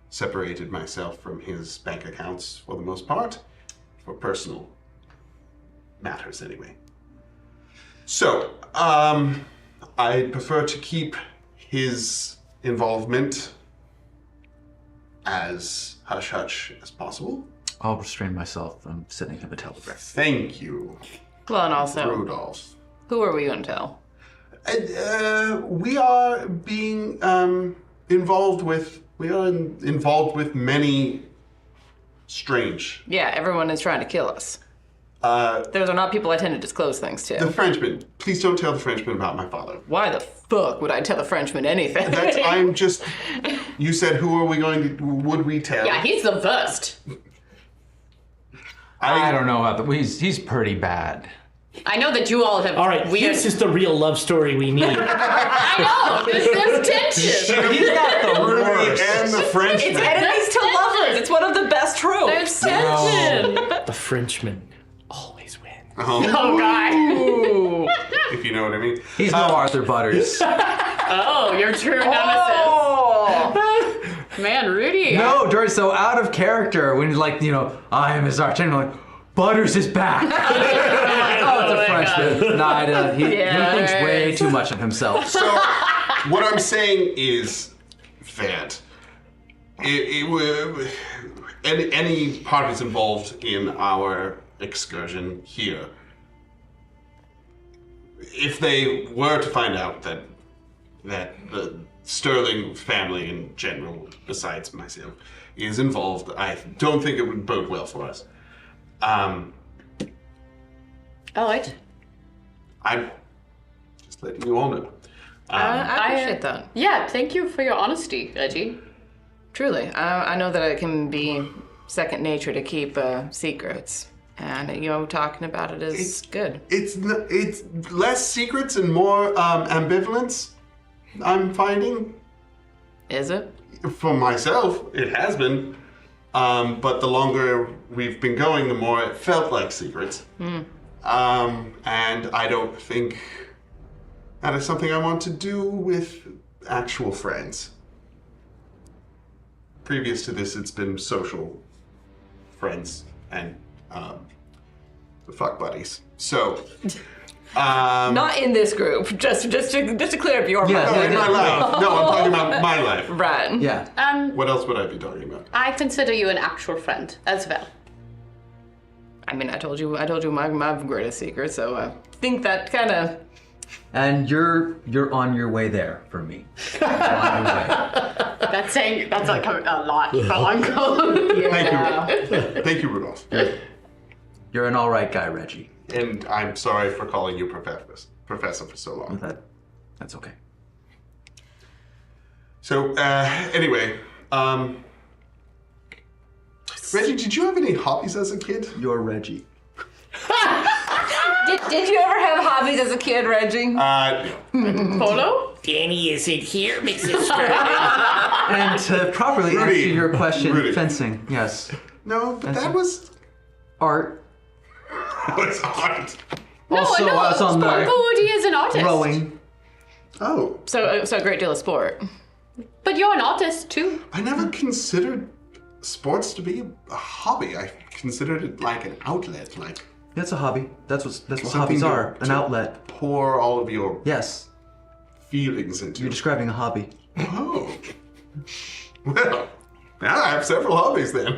Speaker 3: separated myself from his bank accounts for the most part, for personal matters anyway. So, I prefer to keep his involvement as hush-hush as possible.
Speaker 4: I'll restrain myself from sending him a telegram.
Speaker 3: Thank you,
Speaker 2: Well, and also,
Speaker 3: Rudolph.
Speaker 2: who are we going to tell?
Speaker 3: We are being involved with many strange.
Speaker 2: Yeah, everyone is trying to kill us. Those are not people I tend to disclose things to.
Speaker 3: The Frenchman. Please don't tell the Frenchman about my father.
Speaker 2: Why the fuck would I tell a Frenchman anything?
Speaker 3: I'm just. You said, who are we going to? Would we tell?
Speaker 5: Yeah, he's the best.
Speaker 4: I don't know about he's pretty bad.
Speaker 5: I know that you all have
Speaker 1: All right,
Speaker 5: weird...
Speaker 1: this is the real love story we need.
Speaker 5: I know! There's tension!
Speaker 4: He's not the worst.
Speaker 3: And the Frenchman.
Speaker 2: It's enemies to lovers. It's one of the best tropes.
Speaker 5: There's tension!
Speaker 1: The Frenchman always wins.
Speaker 5: Oh, God.
Speaker 3: If you know what I mean.
Speaker 4: He's no Arthur Butters.
Speaker 5: Oh, your true nemesis.
Speaker 2: Oh.
Speaker 5: Man, Rudy.
Speaker 4: No, George, so out of character when he's like, I am his arch enemy, like, Butters is back. Oh, it's a Frenchman. Nah, he thinks way too much of himself.
Speaker 3: So, what I'm is that any parties involved in our excursion here, if they were to find out that the Sterling family in general, besides myself, is involved, I don't think it would bode well for us.
Speaker 5: All right.
Speaker 3: I'm just letting you all know.
Speaker 2: I appreciate that.
Speaker 5: Yeah, thank you for your honesty, Reggie.
Speaker 2: Truly. I know that it can be second nature to keep secrets. And, talking about it is good.
Speaker 3: It's less secrets and more ambivalence, I'm finding.
Speaker 2: Is it?
Speaker 3: For myself, it has been. But the longer we've been going, the more it felt like secrets. And I don't think that is something I want to do with actual friends. Previous to this, it's been social friends and the fuck buddies. So,
Speaker 2: Not in this group. Just to clear up your mind.
Speaker 3: in my life. No, I'm talking about my life.
Speaker 2: Right.
Speaker 4: Yeah.
Speaker 3: What else would I be talking about?
Speaker 5: I consider you an actual friend as well.
Speaker 2: I mean, I told you my greatest secret, so I think that kind of.
Speaker 4: And you're on your way there for me. You're on your way.
Speaker 5: That's like a lot for Uncle.
Speaker 3: Thank you, Rudolph.
Speaker 4: You're an all right guy, Reggie.
Speaker 3: And I'm sorry for calling you professor for so long.
Speaker 4: That's okay.
Speaker 3: So, anyway, Reggie, did you have any hobbies as a kid?
Speaker 4: You're Reggie.
Speaker 2: Did you ever have hobbies as a kid, Reggie?
Speaker 3: No.
Speaker 5: Polo?
Speaker 1: Danny isn't here, Mrs. Stern.
Speaker 4: And to properly
Speaker 3: Rudy.
Speaker 4: answer your question,
Speaker 3: Rudy.
Speaker 4: fencing, yes.
Speaker 3: No, but that was
Speaker 4: Art.
Speaker 3: art.
Speaker 4: Also, I was on the
Speaker 5: Woody is an artist.
Speaker 4: rowing.
Speaker 3: Oh,
Speaker 2: So a great deal of sport.
Speaker 5: But you're an artist too.
Speaker 3: I never considered sports to be a hobby. I considered it like an outlet, like
Speaker 4: That's a hobby. That's what
Speaker 3: something
Speaker 4: hobbies
Speaker 3: to-
Speaker 4: are. An
Speaker 3: to
Speaker 4: outlet.
Speaker 3: Pour all of your
Speaker 4: Yes.
Speaker 3: feelings into.
Speaker 4: You're describing a hobby.
Speaker 3: Oh. Well, now I have several hobbies then.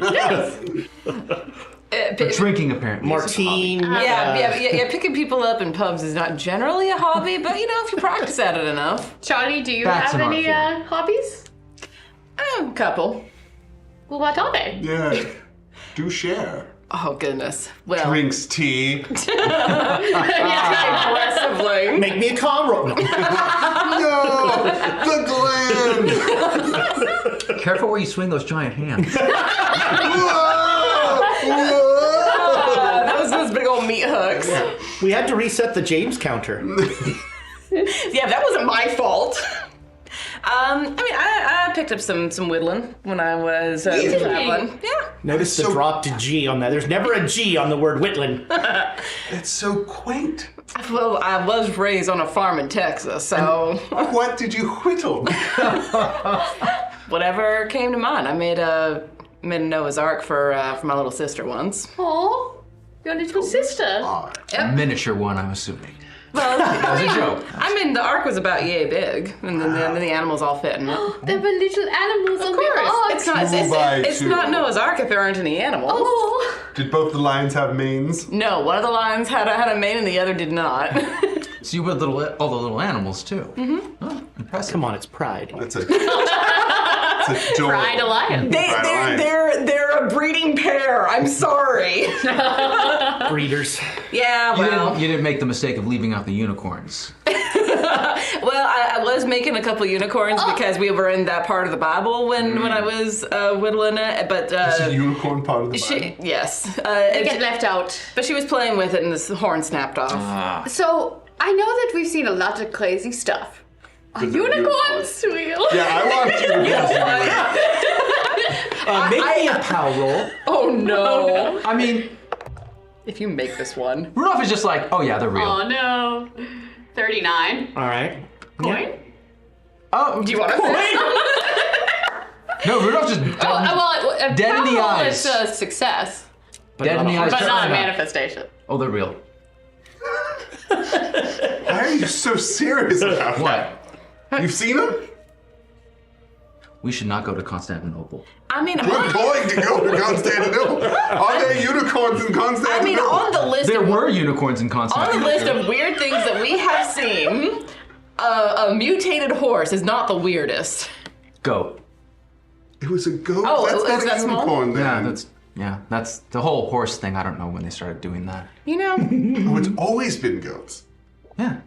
Speaker 4: But drinking apparently.
Speaker 1: Martine.
Speaker 2: Yeah, picking people up in pubs is not generally a hobby, but if you practice at it enough.
Speaker 5: Charlie, do you
Speaker 4: That's
Speaker 5: have
Speaker 4: an
Speaker 5: any
Speaker 4: art form.
Speaker 5: hobbies?
Speaker 2: A couple.
Speaker 5: Well, what are they?
Speaker 3: Yeah. Do share.
Speaker 2: Oh, goodness. Well,
Speaker 3: Drinks tea.
Speaker 2: aggressively.
Speaker 1: Make me a comro. No.
Speaker 3: No! The gland!
Speaker 4: Careful where you swing those giant hands.
Speaker 3: Whoa!
Speaker 1: We had to reset the James counter.
Speaker 2: Yeah, that wasn't my fault. I picked up some whittling when I was traveling. Yeah.
Speaker 1: Notice the drop to G on that. There's never a G on the word whittling.
Speaker 3: It's so quaint.
Speaker 2: Well, I was raised on a farm in Texas, so
Speaker 3: What did you whittle?
Speaker 2: whatever came to mind. I made a Noah's Ark for my little sister once.
Speaker 5: Aw, your little sister.
Speaker 4: A miniature one, I'm assuming.
Speaker 2: Well,
Speaker 4: That was a joke.
Speaker 2: I mean, the ark was about yay big, and then the animals all fit in it.
Speaker 5: There were little animals on the ark.
Speaker 2: It's not. It's not Noah's Ark if there aren't any animals.
Speaker 5: Oh.
Speaker 3: Did both the lions have manes?
Speaker 2: No, one of the lions had a mane and the other did not.
Speaker 4: So you whittled all the little animals too. Mm-hmm. Oh, impressive.
Speaker 1: Come on, it's pride.
Speaker 3: That's a. It's adorable.
Speaker 5: Pride Alliance.
Speaker 2: They're a breeding pair. I'm sorry.
Speaker 1: Breeders.
Speaker 2: Yeah, well.
Speaker 4: You didn't make the mistake of leaving out the unicorns.
Speaker 2: Well, I was making a couple unicorns because we were in that part of the Bible when I was whittling it, but
Speaker 3: Is the unicorn part of the Bible?
Speaker 2: yes,
Speaker 5: They get left out.
Speaker 2: but she was playing with it and this horn snapped off.
Speaker 5: So, I know that we've seen a lot of crazy stuff. Are unicorns real?
Speaker 3: Yeah, I want you to
Speaker 1: Make me a pow roll.
Speaker 2: Oh no!
Speaker 4: I mean,
Speaker 2: If you make this one,
Speaker 4: Rudolph is just like, oh yeah, they're real.
Speaker 5: Oh no. 39.
Speaker 1: All right.
Speaker 5: Coin?
Speaker 4: Oh,
Speaker 2: do you want to?
Speaker 4: no, Rudolph just dead in the eyes.
Speaker 5: It's a success,
Speaker 4: Dead in the eyes.
Speaker 5: but not a
Speaker 4: China.
Speaker 5: manifestation.
Speaker 4: Oh, they're real.
Speaker 3: Why are you so serious about
Speaker 4: What?
Speaker 3: that? You've seen them?
Speaker 4: We should not go to Constantinople.
Speaker 2: I mean,
Speaker 3: We're going to go to Constantinople. Are there unicorns in Constantinople?
Speaker 2: on the list.
Speaker 4: There were unicorns in
Speaker 2: On the
Speaker 4: Constantinople.
Speaker 2: list of weird things that we have seen, a mutated horse is not the weirdest.
Speaker 4: Goat.
Speaker 3: It was a goat.
Speaker 2: Oh,
Speaker 3: that's
Speaker 2: is
Speaker 3: not
Speaker 2: that
Speaker 3: a
Speaker 2: small?
Speaker 3: unicorn then.
Speaker 4: That's the whole horse thing. I don't know when they started doing that.
Speaker 2: You know,
Speaker 3: Oh, it's always been goats.
Speaker 4: Yeah.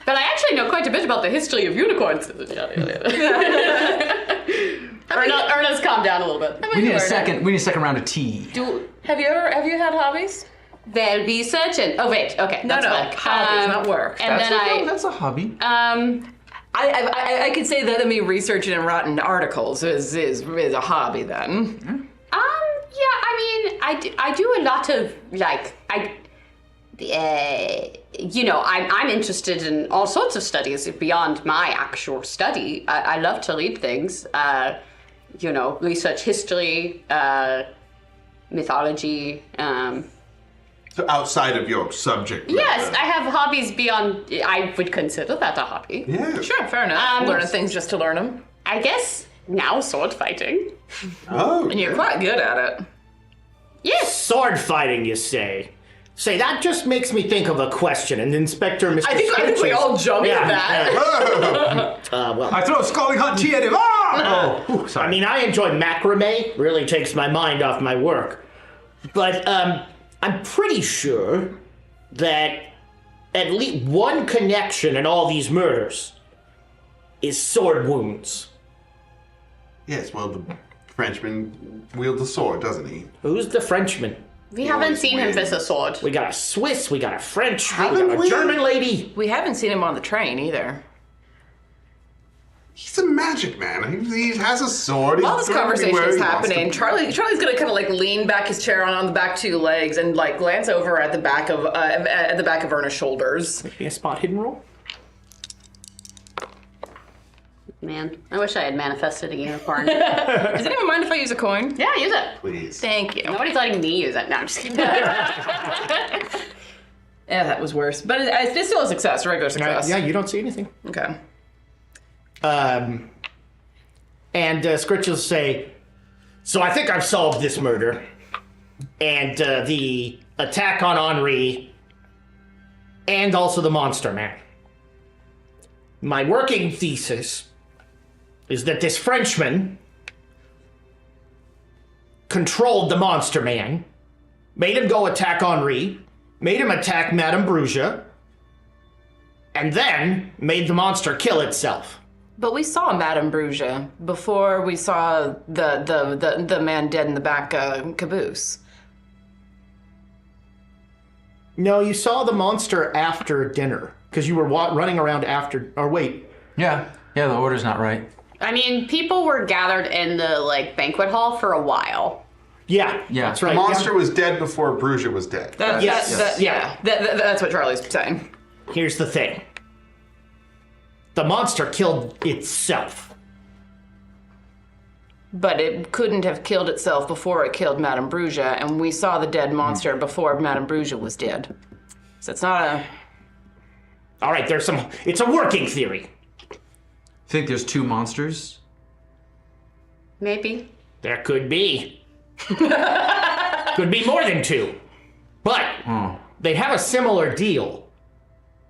Speaker 5: But I actually know quite a bit about the history of unicorns. Erna's calmed down a little bit.
Speaker 4: We need a second round of tea.
Speaker 2: have you had hobbies?
Speaker 5: Well, research and okay, that's fine.
Speaker 2: hobbies, not work.
Speaker 5: And then
Speaker 4: That's a hobby.
Speaker 2: I could say that me researching and writing articles is a hobby then.
Speaker 5: yeah, I mean, I do a lot of I'm interested in all sorts of studies beyond my actual study. I love to read things, research history, mythology.
Speaker 3: So outside of your subject.
Speaker 5: Yes,
Speaker 3: matter.
Speaker 5: I have hobbies beyond. I would consider that a hobby.
Speaker 3: Yeah.
Speaker 2: Sure, fair enough. Learning things just to learn them.
Speaker 5: I guess now sword fighting.
Speaker 3: Oh.
Speaker 2: And you're quite good at it.
Speaker 5: Yes.
Speaker 1: Sword fighting, you say? Say, that just makes me think of a question. And Inspector Mr.
Speaker 2: I think we all jumped at that.
Speaker 1: Well,
Speaker 4: I throw scalding hot tea at him. Sorry.
Speaker 1: I mean, I enjoy macrame. Really takes my mind off my work. But I'm pretty sure that at least one connection in all these murders is sword wounds.
Speaker 3: Yes, well, the Frenchman wields a sword, doesn't he?
Speaker 1: Who's the Frenchman?
Speaker 5: We haven't seen him with a sword.
Speaker 1: We got a Swiss, we got a French, we
Speaker 3: Haven't
Speaker 1: got a
Speaker 3: we?
Speaker 1: German lady.
Speaker 2: We haven't seen him on the train either.
Speaker 3: He's a magic man. He has a sword.
Speaker 2: While
Speaker 3: He's
Speaker 2: this
Speaker 3: going
Speaker 2: conversation
Speaker 3: where
Speaker 2: is
Speaker 3: he wants to
Speaker 2: happening,
Speaker 3: be.
Speaker 2: Charlie's gonna kind of lean back his chair on the back two legs and glance over at the back of Erna's shoulders.
Speaker 1: Be a spot hidden roll?
Speaker 5: Man, I wish I had manifested a unicorn.
Speaker 2: Does anyone mind if I use a coin?
Speaker 5: Yeah, use it.
Speaker 3: Please.
Speaker 2: Thank you.
Speaker 5: Nobody's letting me use it. No, I'm just kidding.
Speaker 2: Yeah, that was worse, but it's still a success, a regular success.
Speaker 1: Yeah, you don't see anything.
Speaker 2: Okay.
Speaker 1: And Scritch will say, so I think I've solved this murder. And the attack on Henri, and also the Monster Man. My working thesis is that this Frenchman controlled the Monster Man, made him go attack Henri, made him attack Madame Bruja, and then made the monster kill itself.
Speaker 2: But we saw Madame Bruja before we saw the man dead in the back caboose.
Speaker 1: No, you saw the monster after dinner because you were running around after. Or wait,
Speaker 4: Yeah, the order's not right.
Speaker 5: I mean, people were gathered in the like banquet hall for a while.
Speaker 1: yeah,
Speaker 4: Yeah.
Speaker 1: that's right.
Speaker 3: The monster was dead before Bruja was dead.
Speaker 2: That's what Charlie's saying.
Speaker 1: Here's the thing: the monster killed itself.
Speaker 2: But it couldn't have killed itself before it killed Madame Bruja, and we saw the dead monster before Madame Bruja was dead. So it's not a...
Speaker 1: All right, it's a working theory.
Speaker 4: Think there's 2 monsters?
Speaker 5: Maybe.
Speaker 1: There could be. Could be more than 2. But they have a similar deal.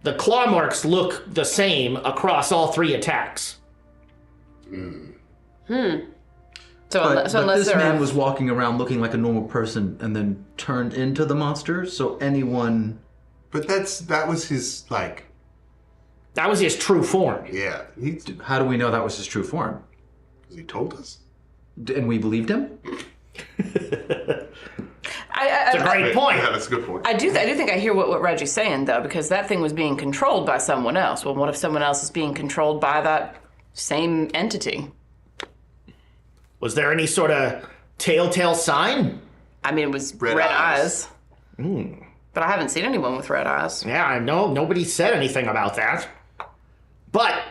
Speaker 1: The claw marks look the same across all 3 attacks.
Speaker 2: So
Speaker 6: But
Speaker 2: unless
Speaker 6: this
Speaker 2: there
Speaker 6: man
Speaker 2: are...
Speaker 6: was walking around looking like a normal person and then turned into the monster, so anyone...
Speaker 3: But that was his, like,
Speaker 1: That was his true form.
Speaker 3: yeah,
Speaker 6: How do we know that was his true form?
Speaker 3: he told us.
Speaker 6: And we believed him?
Speaker 1: It's a great point.
Speaker 3: Yeah, that's a good point.
Speaker 2: I do think I hear what Reggie's saying, though, because that thing was being controlled by someone else. Well, what if someone else is being controlled by that same entity?
Speaker 1: Was there any sort of telltale sign?
Speaker 2: I mean, it was
Speaker 3: Red
Speaker 2: red
Speaker 3: eyes.
Speaker 2: eyes. But I haven't seen anyone with red eyes.
Speaker 1: Yeah, I know. Nobody said anything about that. But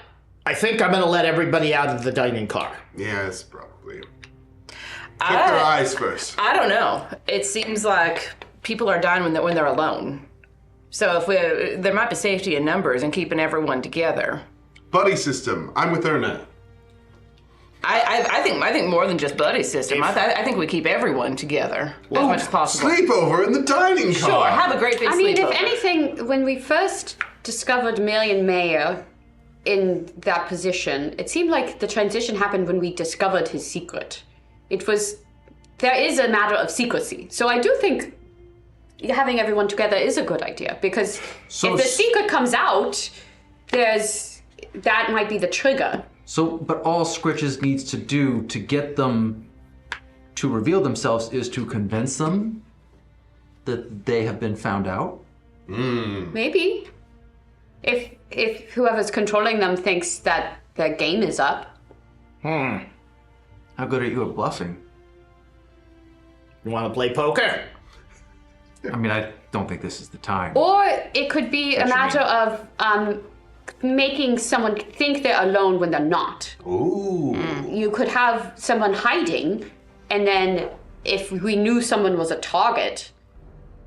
Speaker 1: I think I'm going to let everybody out of the dining car.
Speaker 3: Yes, probably. Get their eyes first.
Speaker 2: I don't know. It seems like people are dying when they're alone. So if there might be safety in numbers and keeping everyone together.
Speaker 3: Buddy system. I'm with Erna.
Speaker 2: I think more than just buddy system. I think we keep everyone together as much as possible.
Speaker 3: Sleepover in the dining car.
Speaker 2: Sure, have a great big
Speaker 5: I mean,
Speaker 2: sleepover.
Speaker 5: if anything, when we first discovered Marion Mayer in that position, it seemed like the transition happened when we discovered his secret. There is a matter of secrecy. So I do think having everyone together is a good idea, because if the secret comes out, that might be the trigger.
Speaker 6: So, but all Scritches needs to do to get them to reveal themselves is to convince them that they have been found out?
Speaker 5: Maybe. If whoever's controlling them thinks that their game is up.
Speaker 6: How good are you at bluffing?
Speaker 1: You want to play poker?
Speaker 6: I mean, I don't think this is the time.
Speaker 5: Or it could be a matter of making someone think they're alone when they're not.
Speaker 3: Ooh.
Speaker 5: You could have someone hiding, and then if we knew someone was a target,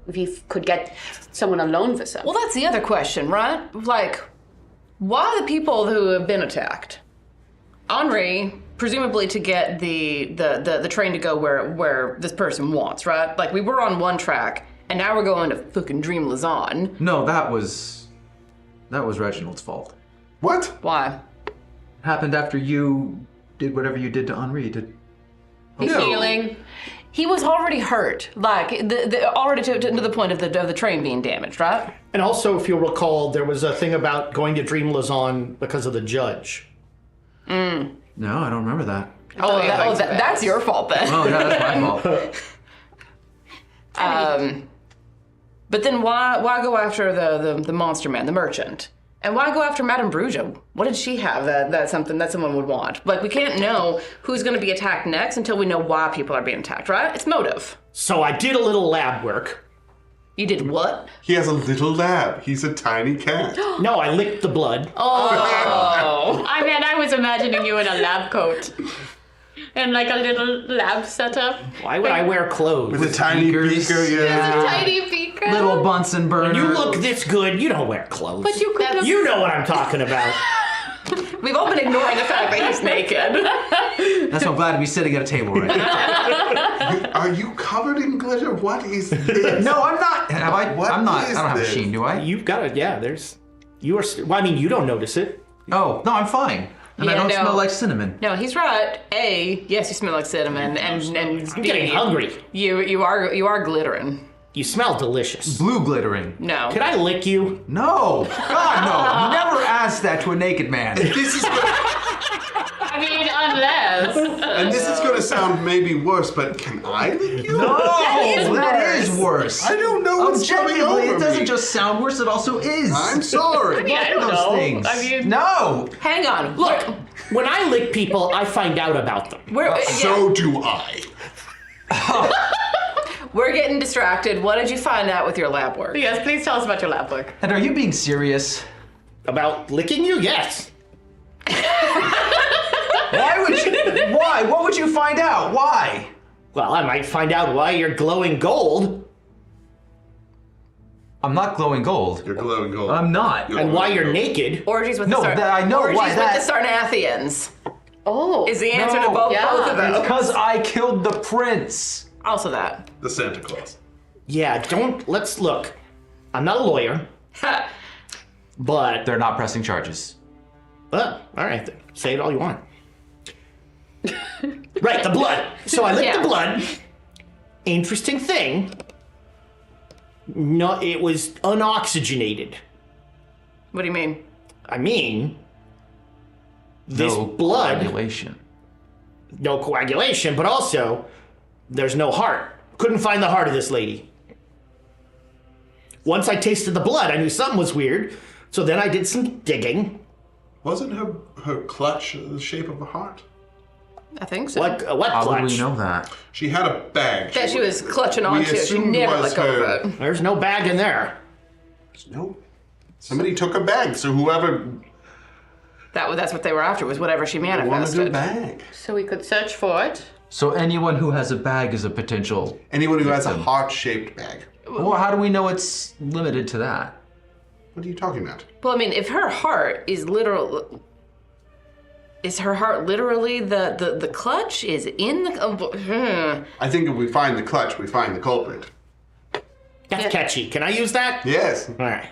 Speaker 5: we could get someone alone for some.
Speaker 2: Well, that's the other question, right? Like, why the people who have been attacked? Henri, presumably to get the train to go where this person wants, right? Like, we were on one track, and now we're going to fucking Dream Lausanne.
Speaker 6: No, that was Reginald's fault.
Speaker 3: What?
Speaker 2: Why?
Speaker 6: It happened after you did whatever you did to Henri.
Speaker 5: Healing.
Speaker 2: He was already hurt, like already to the point of the train being damaged, right?
Speaker 1: And also, if you'll recall, there was a thing about going to Dream Lausanne because of the judge.
Speaker 6: No, I don't remember that.
Speaker 2: That's your fault then.
Speaker 6: Oh, yeah, that's my fault.
Speaker 2: But then why go after the monster man, the merchant? And why go after Madame Bruja? What did she have that's something that someone would want? Like, we can't know who's going to be attacked next until we know why people are being attacked, right? It's motive.
Speaker 1: So I did a little lab work.
Speaker 2: You did what?
Speaker 3: He has a little lab. He's a tiny cat.
Speaker 1: No, I licked the blood.
Speaker 2: Oh.
Speaker 5: I was imagining you in a lab coat. And like a little lab setup.
Speaker 1: Why would I wear clothes?
Speaker 3: With a tiny
Speaker 6: beakers.
Speaker 3: beaker, yeah.
Speaker 5: Tiny beaker.
Speaker 6: Little Bunsen burner.
Speaker 1: When you look this good, you don't wear clothes.
Speaker 5: But you could have...
Speaker 1: You know what I'm talking about.
Speaker 2: We've all been ignoring the fact that he's naked.
Speaker 6: That's why I'm glad to be sitting at a table right now.
Speaker 3: Are you covered in glitter? What is this?
Speaker 6: No, I'm not. Have I?
Speaker 3: What
Speaker 6: I'm not.
Speaker 3: is
Speaker 6: I don't have a
Speaker 3: this?
Speaker 6: sheen, do I?
Speaker 1: You've got it. Yeah, you are. Well, I mean, you don't notice it.
Speaker 6: Oh, no, I'm fine. And I
Speaker 2: Yeah,
Speaker 6: don't
Speaker 2: no.
Speaker 6: smell like cinnamon.
Speaker 2: No, he's right. A, yes, you smell like cinnamon, and
Speaker 1: I'm getting hungry.
Speaker 2: You are glittering.
Speaker 1: You smell delicious.
Speaker 6: Blue glittering.
Speaker 2: No.
Speaker 1: Can I lick you?
Speaker 6: No. God, no. Never ask that to a naked man.
Speaker 3: This is gonna,
Speaker 5: I mean, unless...
Speaker 3: and this is going to sound maybe worse, but can I lick you?
Speaker 6: No, that is
Speaker 4: worse.
Speaker 3: I don't know what's coming
Speaker 4: Objectively,
Speaker 3: over
Speaker 4: it doesn't
Speaker 3: me.
Speaker 4: just sound worse, it also is.
Speaker 3: I'm sorry.
Speaker 2: Yeah, I don't
Speaker 4: Those
Speaker 2: know.
Speaker 4: things.
Speaker 2: I mean,
Speaker 4: No!
Speaker 2: hang on.
Speaker 1: Look, when I lick people, I find out about them.
Speaker 3: So do I.
Speaker 2: We're getting distracted. What did you find out with your lab work?
Speaker 5: Yes, please tell us about your lab work.
Speaker 6: And are you being serious?
Speaker 1: About licking you? Yes.
Speaker 6: Why would you? Why? What would you find out? Why?
Speaker 1: Well, I might find out why you're glowing gold
Speaker 6: I'm not glowing gold.
Speaker 3: You're glowing gold.
Speaker 6: I'm not.
Speaker 1: and why you're naked.
Speaker 2: Orgies with
Speaker 6: No,
Speaker 2: the
Speaker 6: I know
Speaker 2: Orgies
Speaker 6: why
Speaker 2: with
Speaker 6: that-
Speaker 2: the Sarnathians
Speaker 5: Oh.
Speaker 2: is the answer to
Speaker 6: No.
Speaker 2: both
Speaker 5: Yeah.
Speaker 2: of them.
Speaker 6: Because I killed the prince.
Speaker 2: Also that.
Speaker 3: The Santa Claus.
Speaker 1: Yeah, let's look. I'm not a lawyer, but
Speaker 6: They're not pressing charges.
Speaker 1: all right, then. Say it all you want. Right, the blood. So I licked
Speaker 2: Yeah.
Speaker 1: the blood. Interesting thing. No, it was unoxygenated.
Speaker 2: What do you mean?
Speaker 1: I mean, this
Speaker 6: No
Speaker 1: blood,
Speaker 6: coagulation.
Speaker 1: no coagulation, but also there's no heart. Couldn't find the heart of this lady. Once I tasted the blood, I knew something was weird. So then I did some digging.
Speaker 3: Wasn't her clutch the shape of a heart?
Speaker 2: I think so.
Speaker 1: What
Speaker 6: How
Speaker 1: clutch?
Speaker 6: would we know that?
Speaker 3: She had a bag.
Speaker 2: That she was clutching
Speaker 3: we
Speaker 2: onto. She
Speaker 3: assumed
Speaker 2: never
Speaker 3: was
Speaker 2: let go
Speaker 3: her.
Speaker 2: of it.
Speaker 1: There's no bag in there.
Speaker 3: No. Somebody took a bag, so whoever
Speaker 2: That's what they were after, was whatever she
Speaker 3: wanted a
Speaker 2: manifested.
Speaker 3: bag.
Speaker 5: So we could search for it.
Speaker 6: So anyone who has a bag is a potential.
Speaker 3: Anyone who has a heart-shaped bag.
Speaker 6: Well, how do we know it's limited to that?
Speaker 3: What are you talking about?
Speaker 2: Well, I mean, if her heart is literal, is her heart literally the clutch? Is in the?
Speaker 3: I think if we find the clutch, we find the culprit.
Speaker 1: That's catchy. Can I use that?
Speaker 3: Yes.
Speaker 1: All right.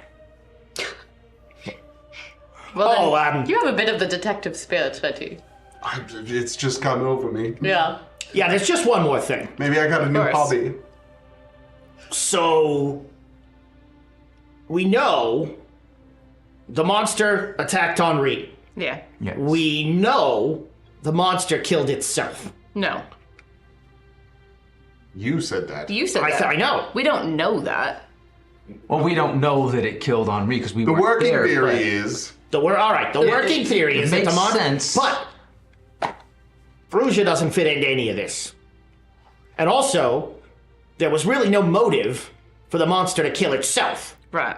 Speaker 5: Well, then,
Speaker 1: Oh,
Speaker 5: you have a bit of the detective spirit, Betty.
Speaker 3: It's just come over me.
Speaker 5: Yeah.
Speaker 1: yeah, there's just one more thing.
Speaker 3: Maybe I got a new
Speaker 2: course.
Speaker 3: hobby.
Speaker 1: So we know the monster attacked Henri.
Speaker 2: Yeah.
Speaker 6: Yes.
Speaker 1: We know the monster killed itself.
Speaker 2: No.
Speaker 3: You said that.
Speaker 2: You said that.
Speaker 1: I know.
Speaker 2: We don't know that.
Speaker 6: Well, we don't know that it killed Henri because we
Speaker 3: The
Speaker 6: weren't
Speaker 3: working
Speaker 6: there,
Speaker 3: theory
Speaker 6: but-
Speaker 3: is
Speaker 1: All right. The working theory
Speaker 6: it
Speaker 1: is that the
Speaker 6: makes
Speaker 1: monster.
Speaker 6: sense.
Speaker 1: But Bruja doesn't fit into any of this. And also, there was really no motive for the monster to kill itself.
Speaker 2: Right.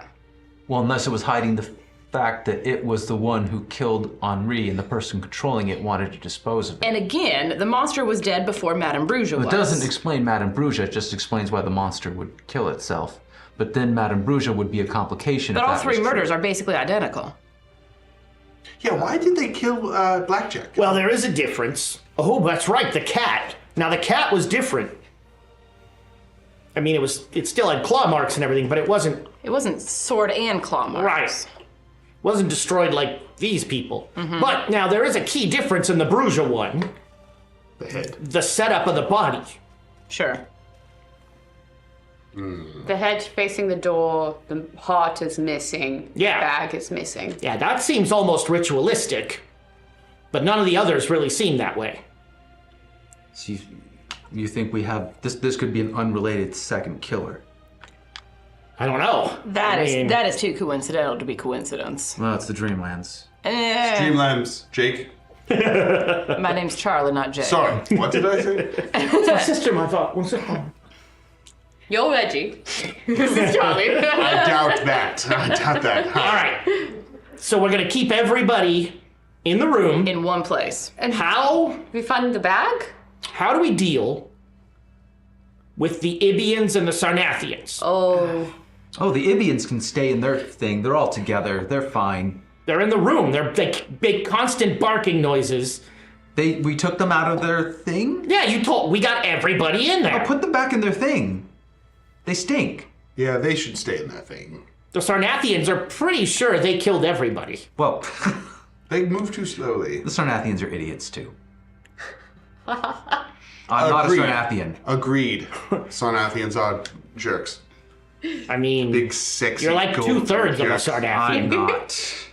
Speaker 6: Well, unless it was hiding the fact that it was the one who killed Henri and the person controlling it wanted to dispose of it.
Speaker 2: And again, the monster was dead before Madame Bruja was.
Speaker 6: It doesn't explain Madame Bruja, it just explains why the monster would kill itself. But then Madame Bruja would be a complication.
Speaker 2: But
Speaker 6: if
Speaker 2: all
Speaker 6: that
Speaker 2: three
Speaker 6: was true.
Speaker 2: murders are basically identical.
Speaker 3: yeah. Why did they kill Blackjack?
Speaker 1: Well, there is a difference. Oh, that's right, the cat. Now, the cat was different. I mean, it still had claw marks and everything, but it wasn't
Speaker 2: It wasn't sword and claw marks.
Speaker 1: right. Wasn't destroyed like these people.
Speaker 2: Mm-hmm.
Speaker 1: But now there is a key difference in the Bruja one.
Speaker 3: The head.
Speaker 1: The setup of the body.
Speaker 2: Sure.
Speaker 5: The head facing the door, the heart is missing.
Speaker 1: Yeah.
Speaker 5: The bag is missing.
Speaker 1: Yeah, that seems almost ritualistic. But none of the others really seem that way.
Speaker 6: So you think we have this could be an unrelated second killer?
Speaker 1: I don't know.
Speaker 2: That
Speaker 1: I
Speaker 2: is
Speaker 1: mean,
Speaker 2: that is too coincidental to be coincidence.
Speaker 6: Well, it's the Dreamlands.
Speaker 3: Dreamlands. Jake.
Speaker 2: My name's Charlie, not Jay.
Speaker 3: Sorry. What did I say?
Speaker 1: It's my sister, my thought. What's it called?
Speaker 5: You're Reggie. This is Charlie.
Speaker 3: I doubt that. I doubt that.
Speaker 1: All right. So we're going to keep everybody in the room.
Speaker 2: In one place.
Speaker 5: And
Speaker 1: How
Speaker 5: we find the bag?
Speaker 1: do we deal with the Ibians and the Sarnathians?
Speaker 5: Oh.
Speaker 6: Oh, the Ibians can stay in their thing. They're all together. They're fine.
Speaker 1: They're in the room. They make constant barking noises.
Speaker 6: We took them out of their thing.
Speaker 1: Yeah, we got everybody in there.
Speaker 6: I'll put them back in their thing. They stink.
Speaker 3: Yeah, they should stay in that thing.
Speaker 1: The Sarnathians are pretty sure they killed everybody.
Speaker 6: Well,
Speaker 3: They move too slowly.
Speaker 6: the Sarnathians are idiots too. I'm not a
Speaker 3: Agreed.
Speaker 6: Sarnathian.
Speaker 3: Agreed. Sarnathians are jerks.
Speaker 1: I mean,
Speaker 3: Big, sexy.
Speaker 1: you're like
Speaker 3: gold
Speaker 1: 2/3 of a
Speaker 3: jerks.
Speaker 6: I'm
Speaker 1: Sarnathian.
Speaker 6: not.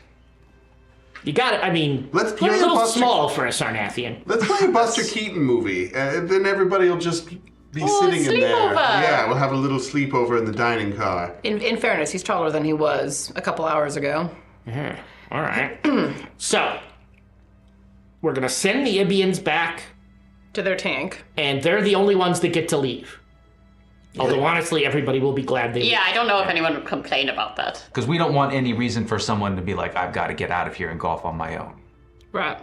Speaker 1: You got it. I mean,
Speaker 3: Let's play
Speaker 1: you're a
Speaker 3: a
Speaker 1: little
Speaker 3: Buster-
Speaker 1: small for a Sarnathian.
Speaker 3: Let's play a Buster Keaton movie, and then everybody will just be sitting in there.
Speaker 5: sleepover.
Speaker 3: Yeah, we'll have a little sleepover in the dining car.
Speaker 2: In fairness, he's taller than he was a couple hours ago.
Speaker 1: All right. So, we're going to send the Ibians back,
Speaker 2: To their tank.
Speaker 1: and they're the only ones that get to leave. Although, honestly, everybody will be glad they
Speaker 5: Yeah, I don't know if anyone would complain about that.
Speaker 6: Because we don't want any reason for someone to be like, I've got to get out of here and go off on my own.
Speaker 2: Right.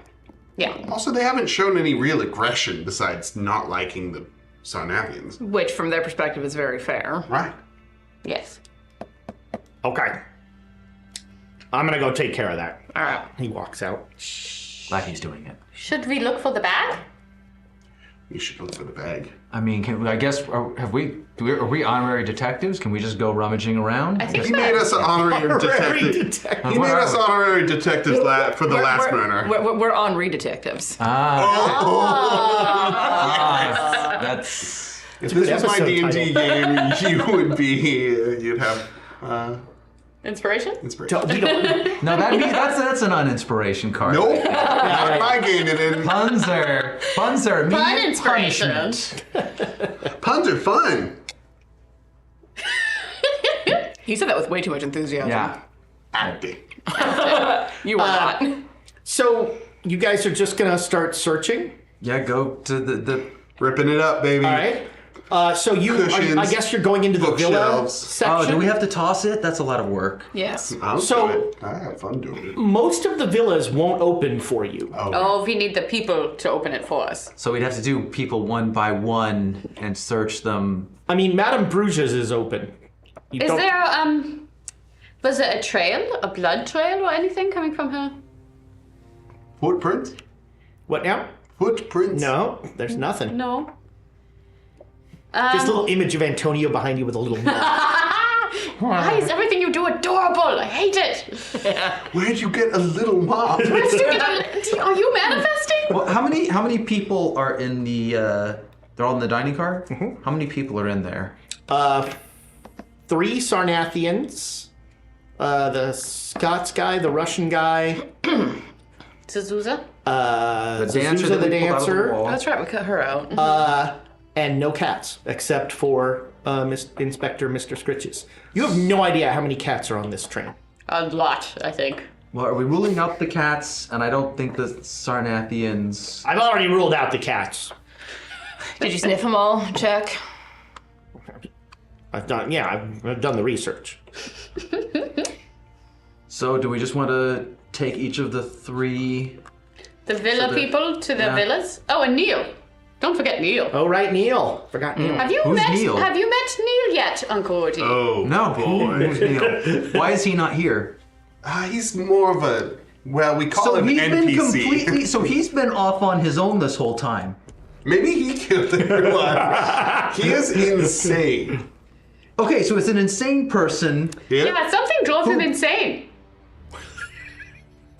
Speaker 5: Yeah.
Speaker 3: Also, they haven't shown any real aggression besides not liking the Sarnathians.
Speaker 2: Which, from their perspective, is very fair.
Speaker 3: Right.
Speaker 5: Yes.
Speaker 1: Okay. I'm going to go take care of that.
Speaker 2: All right.
Speaker 1: He walks out.
Speaker 6: Glad he's doing it.
Speaker 5: Should we look for the bag?
Speaker 3: You should look for the bag.
Speaker 6: I mean, are we honorary detectives? Can we just go rummaging around?
Speaker 5: I think
Speaker 3: He made us honorary detectives. He made us honorary detectives for the last murder.
Speaker 2: We're Henri detectives.
Speaker 6: That's
Speaker 3: If this was my
Speaker 1: episode
Speaker 3: D&D game, you'd have
Speaker 5: Inspiration?
Speaker 3: inspiration.
Speaker 1: We don't,
Speaker 6: no, that's an uninspiration card.
Speaker 3: Nope, not my game. And
Speaker 6: Puns are immediate
Speaker 5: inspiration.
Speaker 6: punishment.
Speaker 3: puns are fun.
Speaker 2: He said that with way too much enthusiasm.
Speaker 6: Yeah.
Speaker 3: Acting.
Speaker 2: You are not.
Speaker 1: so, you guys are just going to start searching?
Speaker 6: Yeah, go to the
Speaker 3: Ripping it up, baby.
Speaker 1: All right. So
Speaker 3: Cushions,
Speaker 1: I guess you're going into the villa
Speaker 3: bookshelves.
Speaker 1: section.
Speaker 6: Oh, do we have to toss it? That's a lot of work.
Speaker 2: Yes.
Speaker 3: I'll
Speaker 1: So-
Speaker 3: do it. I have fun doing it.
Speaker 1: Most of the villas won't open for you.
Speaker 5: Oh, we need the people to open it for us.
Speaker 6: So we'd have to do people one by one and search them.
Speaker 1: I mean, Madame Bruja's is open. You
Speaker 5: Is
Speaker 1: don't-
Speaker 5: there, was it a trail? A blood trail or anything coming from her?
Speaker 3: Footprints?
Speaker 1: What now?
Speaker 3: Footprints?
Speaker 1: No, there's nothing.
Speaker 5: No.
Speaker 1: This little image of Antonio behind you with a little
Speaker 5: Why is everything you do adorable? I hate it.
Speaker 3: Where'd you get a little mop?
Speaker 5: Are you manifesting?
Speaker 6: Well, how many people are in the? They're all in the dining car. Mm-hmm. How many people are in there?
Speaker 1: 3 Sarnathians, the Scots guy, the Russian guy,
Speaker 5: Zuzuza?
Speaker 6: The dancer,
Speaker 1: Zuzuza the
Speaker 6: that we pulled out of the
Speaker 1: dancer,
Speaker 6: wall.
Speaker 2: That's right, we cut her out.
Speaker 1: and no cats, except for Inspector Mr. Scritches. You have no idea how many cats are on this train.
Speaker 5: A lot, I think.
Speaker 6: Well, are we ruling out the cats? And I don't think the Sarnathians.
Speaker 1: I've already ruled out the cats.
Speaker 2: Did you sniff them all? Check.
Speaker 1: I've done the research.
Speaker 6: So, do we just want to take each of the 3?
Speaker 5: The villa people to the villas? Oh, and Neil. Don't forget Neil.
Speaker 1: Oh, right, Neil. Forgot Neil.
Speaker 5: Have you
Speaker 6: Who's
Speaker 5: met
Speaker 6: Neil?
Speaker 5: Neil yet, Uncle Odie?
Speaker 3: Oh,
Speaker 6: No.
Speaker 3: boy.
Speaker 6: Who's Neil? Why is he not here?
Speaker 3: He's more of a, well, we call
Speaker 6: So
Speaker 3: him
Speaker 6: he's been
Speaker 3: NPC.
Speaker 6: completely. So he's been off on his own this whole time.
Speaker 3: Maybe he killed everyone. He is insane.
Speaker 6: Okay, so it's an insane person.
Speaker 5: Yeah, something drove him insane.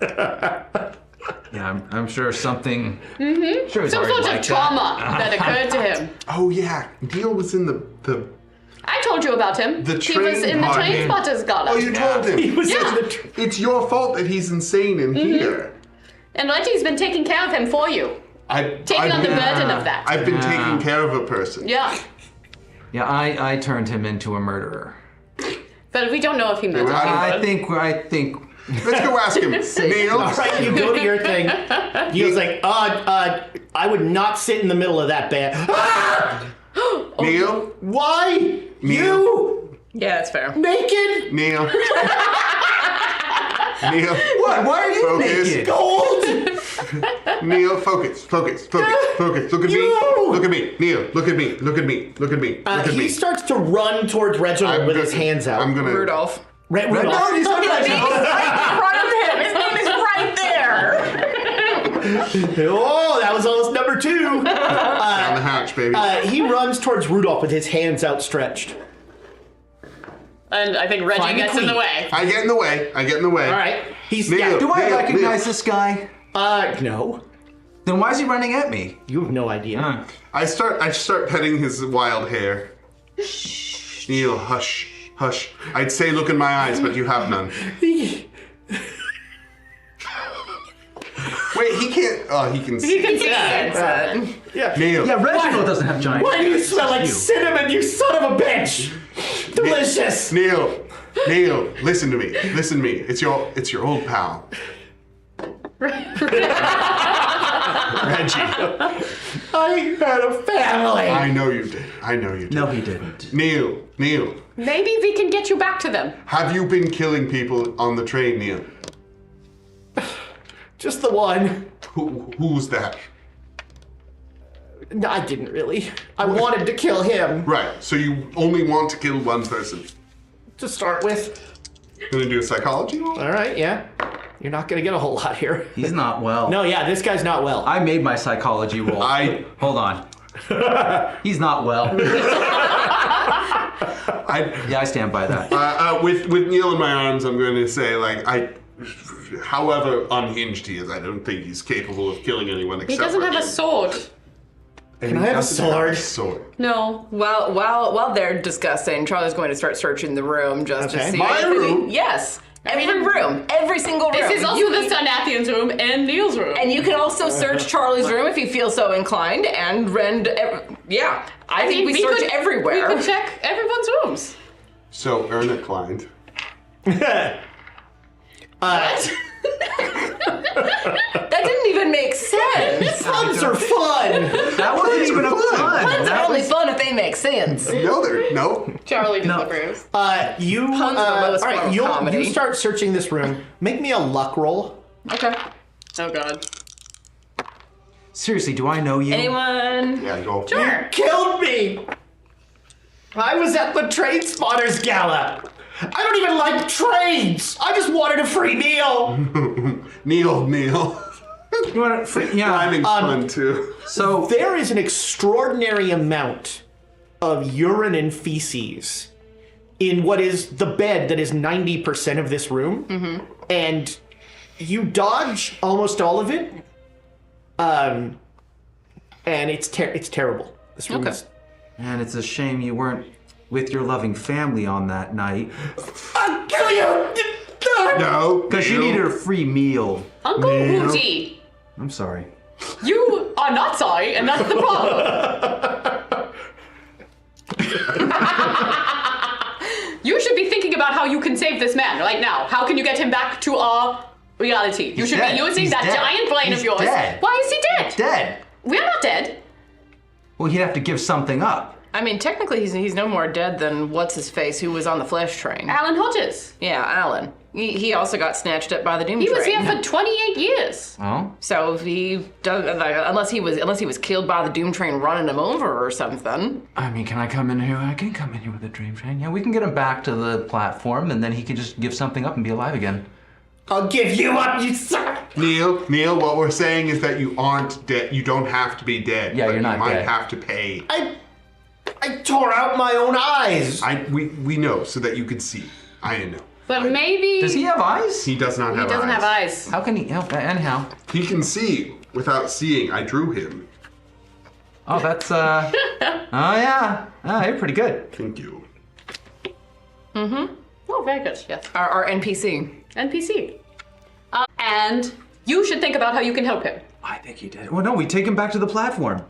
Speaker 6: Yeah, I'm sure something. Mm-hmm. Sure, he's
Speaker 5: Some
Speaker 6: already
Speaker 5: sort
Speaker 6: like
Speaker 5: of trauma that occurred to him.
Speaker 3: Oh yeah, Neil was in the
Speaker 5: I told you about him.
Speaker 3: The
Speaker 5: he was
Speaker 3: train
Speaker 5: in the
Speaker 3: party.
Speaker 5: train spotters gala.
Speaker 3: Oh, you told him.
Speaker 1: He was
Speaker 5: Yeah.
Speaker 1: in the
Speaker 3: It's your fault that he's insane in here.
Speaker 5: And Reggie's been taking care of him for you. Taking on the burden of that.
Speaker 3: I've been taking care of a person.
Speaker 5: Yeah.
Speaker 6: Yeah, I turned him into a murderer.
Speaker 5: But we don't know if he murdered
Speaker 3: I-
Speaker 5: anyone.
Speaker 6: I think.
Speaker 3: Let's go ask him. Neil.
Speaker 1: All right, you go to your thing. He was like, I would not sit in the middle of that band.
Speaker 3: Neil.
Speaker 1: Why? You?
Speaker 2: Yeah, that's fair.
Speaker 1: Naked?
Speaker 3: Neil. Neil.
Speaker 6: What? Why are you
Speaker 3: Focus.
Speaker 6: naked?
Speaker 1: Gold?
Speaker 3: Neil, focus. Look at me.
Speaker 1: You!
Speaker 3: Look at me. Neil, look at me. Look at me. Look at me. Look at
Speaker 1: He
Speaker 3: me.
Speaker 1: starts to run towards Reginald with his hands out.
Speaker 3: I'm gonna.
Speaker 2: Rudolph.
Speaker 1: Rudolph.
Speaker 6: No, he's looking at you.
Speaker 2: In front of him. His name is right there.
Speaker 1: Oh, that was almost number 2.
Speaker 3: Down the hatch, baby.
Speaker 1: He runs towards Rudolph with his hands outstretched.
Speaker 5: And I think Reggie
Speaker 1: Find the
Speaker 5: gets in the
Speaker 1: queen.
Speaker 5: way.
Speaker 3: I get in the way.
Speaker 1: All right. He's
Speaker 3: Neil.
Speaker 6: Do I
Speaker 3: Neil,
Speaker 6: recognize
Speaker 3: Neil.
Speaker 6: this guy?
Speaker 1: No.
Speaker 6: Then why is he running at me?
Speaker 1: You have no idea.
Speaker 3: I start petting his wild hair. Neil, hush. Hush. I'd say look in my eyes, but you have none. Wait, he can't. He can
Speaker 5: He
Speaker 3: see.
Speaker 5: can see it.
Speaker 1: Yeah.
Speaker 3: Neil.
Speaker 6: Yeah, Reginald doesn't have giant.
Speaker 1: Why do you
Speaker 6: ears,
Speaker 1: smell like
Speaker 6: just
Speaker 1: cinnamon, you son of a bitch? Delicious.
Speaker 3: Neil, listen to me. Listen to me. It's your old pal. Reggie.
Speaker 1: I had a family.
Speaker 3: I know you did.
Speaker 6: No, he didn't.
Speaker 3: Neil,
Speaker 5: Maybe we can get you back to them.
Speaker 3: have you been killing people on the train, Neil?
Speaker 1: Just the one.
Speaker 3: Who's that?
Speaker 1: No, I didn't really. I wanted to kill him
Speaker 3: Right, so you only want to kill one person.
Speaker 1: to start with.
Speaker 3: Gonna do a psychology roll?
Speaker 1: All right, yeah. You're not going to get a whole lot here.
Speaker 6: He's not well.
Speaker 1: No, yeah, this guy's not well.
Speaker 6: I made my psychology roll. Hold on. He's not well. Yeah, I stand by that.
Speaker 3: With Neil in my arms, I'm going to say, however unhinged he is, I don't think he's capable of killing anyone except
Speaker 5: He doesn't have a
Speaker 3: Reggie.
Speaker 5: sword.
Speaker 3: And
Speaker 1: Can
Speaker 3: he
Speaker 1: I have a
Speaker 3: doesn't have
Speaker 1: sword?
Speaker 3: sword.
Speaker 5: No.
Speaker 2: While they're discussing, Charlie's going to start searching the room just
Speaker 1: Okay.
Speaker 2: to see.
Speaker 3: My
Speaker 2: if any-
Speaker 3: room?
Speaker 2: Yes. Every room. Every single room.
Speaker 5: This is also the Sonathian's room and Neil's room.
Speaker 2: And you can also search Charlie's room if you feel so inclined, and yeah, I think we search everywhere.
Speaker 5: We could check everyone's rooms.
Speaker 3: So, Erna Klein.
Speaker 2: That didn't even make sense.
Speaker 1: Puns are fun.
Speaker 6: That wasn't even a
Speaker 3: fun.
Speaker 6: pun.
Speaker 2: Puns
Speaker 6: That
Speaker 2: are only
Speaker 6: was-
Speaker 2: fun if they make sense.
Speaker 3: No.
Speaker 5: Charlie
Speaker 6: No.
Speaker 5: delivers.
Speaker 1: You,
Speaker 2: Puns are the lowest
Speaker 1: all
Speaker 2: form
Speaker 1: right,
Speaker 2: of comedy.
Speaker 1: you start searching this room. Make me a luck roll.
Speaker 2: Okay.
Speaker 5: Oh god.
Speaker 6: Seriously, do I know you?
Speaker 2: Anyone?
Speaker 3: Yeah, go.
Speaker 5: Sure.
Speaker 1: Killed me. I was at the Train Spotters Gala. I don't even like trains. I just wanted a free meal.
Speaker 3: Neil.
Speaker 6: You want to? Yeah.
Speaker 3: Climbing's fun too.
Speaker 6: So
Speaker 1: There is an extraordinary amount of urine and feces in what is the bed that is 90% of this room. And you dodge almost all of it. And it's terrible. This room
Speaker 2: Okay.
Speaker 1: is...
Speaker 6: and it's a shame you weren't with your loving family on that night,
Speaker 1: I'll kill you!
Speaker 3: No.
Speaker 6: because she
Speaker 3: Neil.
Speaker 6: needed a free meal.
Speaker 5: Uncle Wooty,
Speaker 6: I'm sorry.
Speaker 5: you are not sorry, and that's the problem. You should be thinking about how you can save this man right now. How can you get him back to our reality? You
Speaker 6: He's
Speaker 5: should
Speaker 6: dead.
Speaker 5: be using
Speaker 6: He's
Speaker 5: that
Speaker 6: dead.
Speaker 5: giant brain
Speaker 6: He's
Speaker 5: of yours.
Speaker 6: dead.
Speaker 5: Why is he dead?
Speaker 6: Dead.
Speaker 5: We're not dead.
Speaker 6: Well, he'd have to give something up.
Speaker 2: I mean, technically, he's no more dead than what's his face, who was on the flesh train.
Speaker 5: Alan Hodges.
Speaker 2: Yeah, Alan. He also got snatched up by the Doom
Speaker 5: He
Speaker 2: train.
Speaker 5: was here for 28 years.
Speaker 6: Oh.
Speaker 2: So if he does, unless he was killed by the Doom train running him over or something.
Speaker 6: I mean, can I come in here? I can come in here with a dream train. Yeah, we can get him back to the platform, and then he can just give something up and be alive again.
Speaker 1: I'll give you up, you son!
Speaker 3: Neil, what we're saying is that you aren't dead. You don't have to be dead.
Speaker 6: Yeah,
Speaker 3: but
Speaker 6: you're not
Speaker 3: you might
Speaker 6: dead.
Speaker 3: have to pay.
Speaker 1: I tore out my own eyes.
Speaker 3: We know so that you can see. I know.
Speaker 5: But maybe
Speaker 6: Does he have eyes?
Speaker 3: He does not have
Speaker 5: he doesn't
Speaker 3: eyes.
Speaker 5: have eyes.
Speaker 6: How can he? Oh, and how?
Speaker 3: He can see without seeing. I drew him.
Speaker 6: Oh, that's oh yeah. Oh, you're pretty good.
Speaker 3: Thank you.
Speaker 5: Oh, very good. Yes.
Speaker 2: Our NPC.
Speaker 5: NPC. And you should think about how you can help him.
Speaker 6: I think he did. Well, no, we take him back to the platform.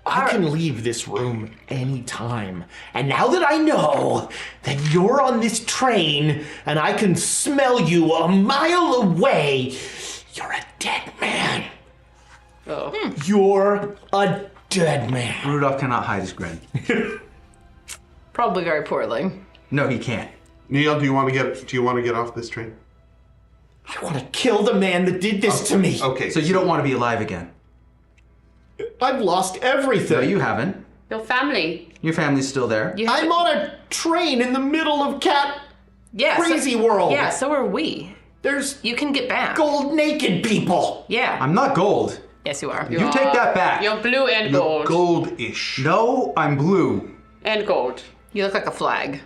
Speaker 1: I can leave this room anytime. And now that I know that you're on this train and I can smell you a mile away, you're a dead man.
Speaker 5: Oh.
Speaker 1: You're a dead man.
Speaker 6: Rudolph cannot hide his grin.
Speaker 2: Probably very poorly.
Speaker 6: No, he can't.
Speaker 3: Neil, do you want to get off this train?
Speaker 1: I want to kill the man that did this to me.
Speaker 3: Okay.
Speaker 6: So you don't want to be alive again?
Speaker 1: I've lost everything.
Speaker 6: No, you haven't.
Speaker 5: Your family.
Speaker 6: Your family's still there.
Speaker 1: I'm on a train in the middle of
Speaker 2: Yeah,
Speaker 1: crazy world.
Speaker 2: Yeah, so are we.
Speaker 1: There's
Speaker 2: You can get back.
Speaker 1: gold naked people.
Speaker 2: Yeah.
Speaker 6: I'm not gold.
Speaker 2: Yes, you are.
Speaker 6: You take that back.
Speaker 5: You're blue and
Speaker 3: No,
Speaker 5: gold.
Speaker 3: gold-ish.
Speaker 6: No, I'm blue.
Speaker 5: And gold.
Speaker 2: You look like a flag.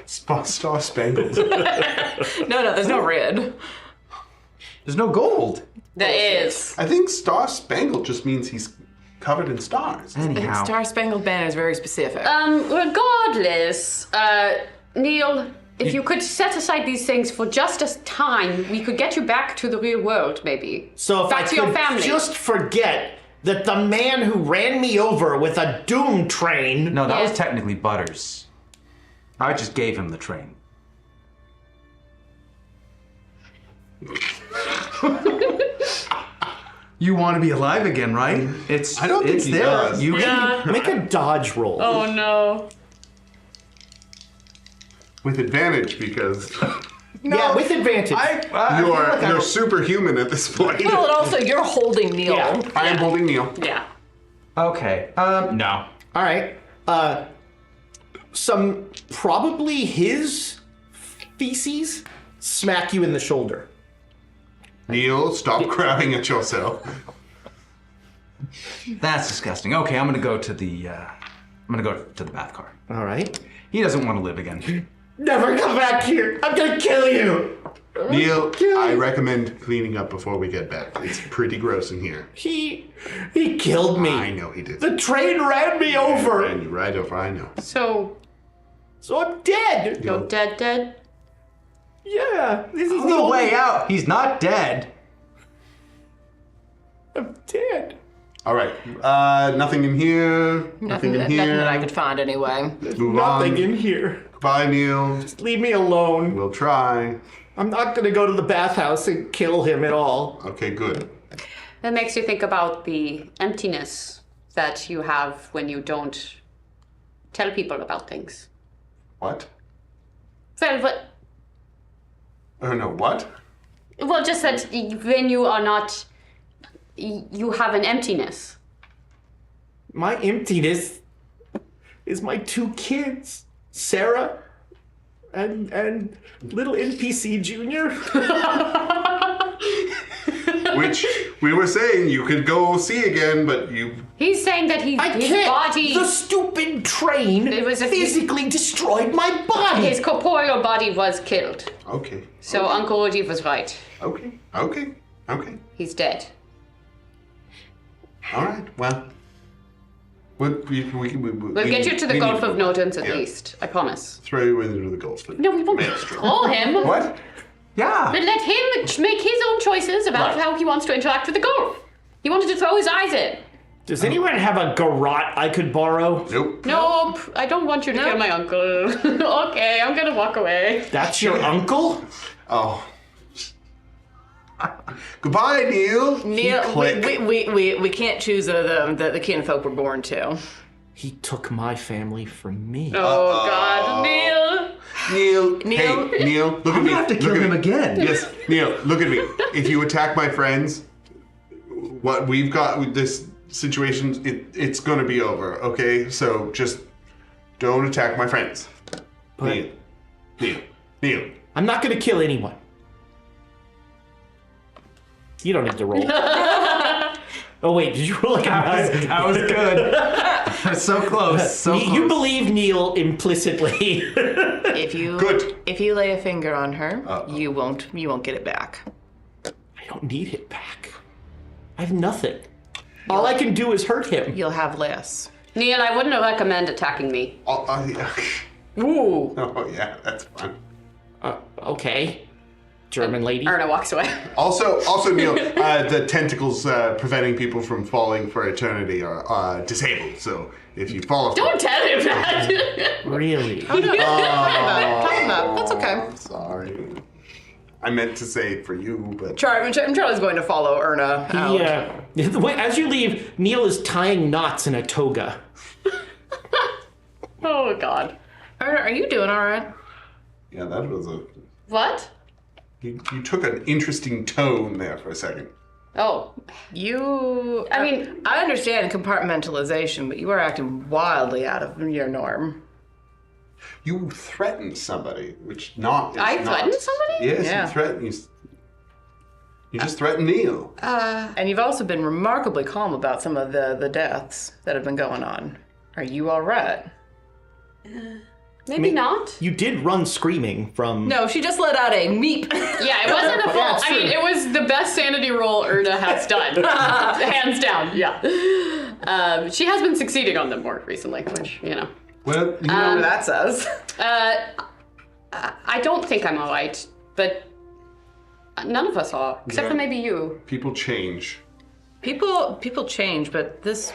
Speaker 3: Star Spangled.
Speaker 2: No, there's no red.
Speaker 6: There's no gold.
Speaker 5: There is.
Speaker 3: I think Star Spangled just means he's covered in stars.
Speaker 6: Anyhow.
Speaker 2: Star Spangled Banner is very specific.
Speaker 5: Regardless, Neil, if you could set aside these things for just a time, we could get you back to the real world, maybe.
Speaker 1: So if
Speaker 5: back
Speaker 1: I
Speaker 5: to your
Speaker 1: could
Speaker 5: family.
Speaker 1: just forget that the man who ran me over with a doom train.
Speaker 6: No, that was
Speaker 5: Yes.
Speaker 6: technically Butters. I just gave him the train. You want to be alive again, right?
Speaker 3: I don't think
Speaker 6: it's
Speaker 3: he
Speaker 6: there.
Speaker 3: does.
Speaker 6: You can.
Speaker 1: Make a dodge roll.
Speaker 5: Oh no.
Speaker 3: With advantage because
Speaker 1: Yeah, with advantage.
Speaker 3: you're superhuman at this point.
Speaker 2: Well, and also you're holding Neil.
Speaker 1: Yeah.
Speaker 3: I am holding Neil.
Speaker 5: Yeah.
Speaker 6: Okay. No.
Speaker 1: All right. Some probably his feces smack you in the shoulder.
Speaker 3: Neil, stop grabbing at yourself.
Speaker 6: That's disgusting. Okay, I'm gonna go to the. I'm gonna go to the bath car.
Speaker 1: All right.
Speaker 6: He doesn't want to live again.
Speaker 1: Never come back here. I'm gonna kill you.
Speaker 3: Neil, I recommend cleaning up before we get back. It's pretty gross in here.
Speaker 1: He killed me.
Speaker 3: I know he did.
Speaker 1: The train ran me over.
Speaker 3: Ran you right over, I know.
Speaker 5: So
Speaker 1: So I'm dead.
Speaker 5: you're dead.
Speaker 1: Yeah. This is
Speaker 6: No way out. He's not dead.
Speaker 1: I'm dead.
Speaker 3: All right. Nothing in here. Nothing in
Speaker 2: Nothing
Speaker 3: here.
Speaker 2: that I could find anyway.
Speaker 3: Move
Speaker 1: Nothing
Speaker 3: on.
Speaker 1: in here.
Speaker 3: Bye, Neil.
Speaker 1: Leave me alone.
Speaker 3: We'll try.
Speaker 1: I'm not gonna go to the bathhouse and kill him at all.
Speaker 3: Okay, good.
Speaker 5: That makes you think about the emptiness that you have when you don't tell people about things.
Speaker 3: What?
Speaker 5: Well,
Speaker 3: What?
Speaker 5: just that when you are not, you have an emptiness.
Speaker 1: My emptiness is my 2 kids, Sarah and little NPC Junior.
Speaker 3: Which we were saying you could go see again, but you.
Speaker 5: He's saying that his
Speaker 1: can't.
Speaker 5: body,
Speaker 1: The stupid train
Speaker 5: It was a-
Speaker 1: physically destroyed my body.
Speaker 5: his corporeal body was killed.
Speaker 3: Okay.
Speaker 5: So Uncle Woody was right.
Speaker 3: Okay. Okay. Okay.
Speaker 5: He's dead.
Speaker 3: All right. Well. We'll
Speaker 5: We'll get you to the Gulf of Nodens at least. I promise.
Speaker 3: Throw you into the Gulf.
Speaker 5: No, we won't throw him.
Speaker 3: What?
Speaker 6: Yeah.
Speaker 5: But let him make his own choices about
Speaker 3: Right.
Speaker 5: how he wants to interact with the Gulf. He wanted to throw his eyes in.
Speaker 1: Does anyone have a garrote I could borrow?
Speaker 3: Nope.
Speaker 5: Nope, I don't want you to kill my uncle. Okay, I'm gonna walk away.
Speaker 1: That's your uncle?
Speaker 3: Oh. Goodbye, Neil.
Speaker 2: Neil,
Speaker 3: Click.
Speaker 2: we can't choose the kinfolk we're born to.
Speaker 1: He took my family from me.
Speaker 5: Oh God, Neil.
Speaker 3: Neil.
Speaker 2: Neil?
Speaker 3: Hey, Neil. Look at
Speaker 6: I'm
Speaker 3: me.
Speaker 6: gonna have to
Speaker 3: Look
Speaker 6: kill
Speaker 3: at
Speaker 6: him
Speaker 3: me.
Speaker 6: again.
Speaker 3: Yes, Neil. Look at me. If you attack my friends, what we've got with this situation, it's gonna be over. Okay, so just don't attack my friends.
Speaker 1: But
Speaker 3: Neil.
Speaker 1: I'm not gonna kill anyone. You don't need to roll. Oh wait, did you roll like a nine?
Speaker 6: That was good. So close. So close.
Speaker 1: You believe Neil implicitly.
Speaker 2: If you
Speaker 3: Good.
Speaker 2: if you lay a finger on her,
Speaker 3: Uh-oh.
Speaker 2: you won't get it back.
Speaker 1: I don't need it back. I have nothing. All I can do is hurt him.
Speaker 2: You'll have less.
Speaker 5: Neil, I wouldn't recommend attacking me.
Speaker 3: Yeah.
Speaker 2: Ooh.
Speaker 3: Oh yeah, that's fun.
Speaker 1: Okay. German lady.
Speaker 5: Erna walks away.
Speaker 3: Also, Neil, the tentacles preventing people from falling for eternity are disabled. So if you fall off,
Speaker 5: Don't tell him that.
Speaker 1: Really?
Speaker 2: Talk about. That's okay.
Speaker 3: sorry. I meant to say it for you, but
Speaker 2: Charlie's going to follow Erna out.
Speaker 1: Yeah. As you leave, Neil is tying knots in a toga.
Speaker 5: Oh God.
Speaker 2: Erna, are you doing all right?
Speaker 3: yeah, that was a.
Speaker 5: What?
Speaker 3: You took an interesting tone there for a second.
Speaker 5: Oh,
Speaker 2: You.
Speaker 5: I mean-
Speaker 2: I understand compartmentalization, but you are acting wildly out of your norm.
Speaker 3: You threatened somebody, which not.
Speaker 5: I
Speaker 3: not-
Speaker 5: threatened somebody?
Speaker 3: Yes,
Speaker 2: Yeah.
Speaker 3: you threatened. You just threatened Neil.
Speaker 2: And you've also been remarkably calm about some of the deaths that have been going on. Are you all right?
Speaker 5: maybe not.
Speaker 1: You did run screaming from.
Speaker 2: No, she just let out a meep.
Speaker 5: Yeah, it wasn't a full.
Speaker 1: Yeah, it's
Speaker 5: I mean,
Speaker 1: true.
Speaker 5: it was the best sanity roll Erna has done, hands down. Yeah. She has been succeeding on them more recently, which you know.
Speaker 3: Well, you
Speaker 2: Whatever that says.
Speaker 5: I don't think I'm all right, but none of us are, except for maybe you.
Speaker 3: People change.
Speaker 2: People change, but this,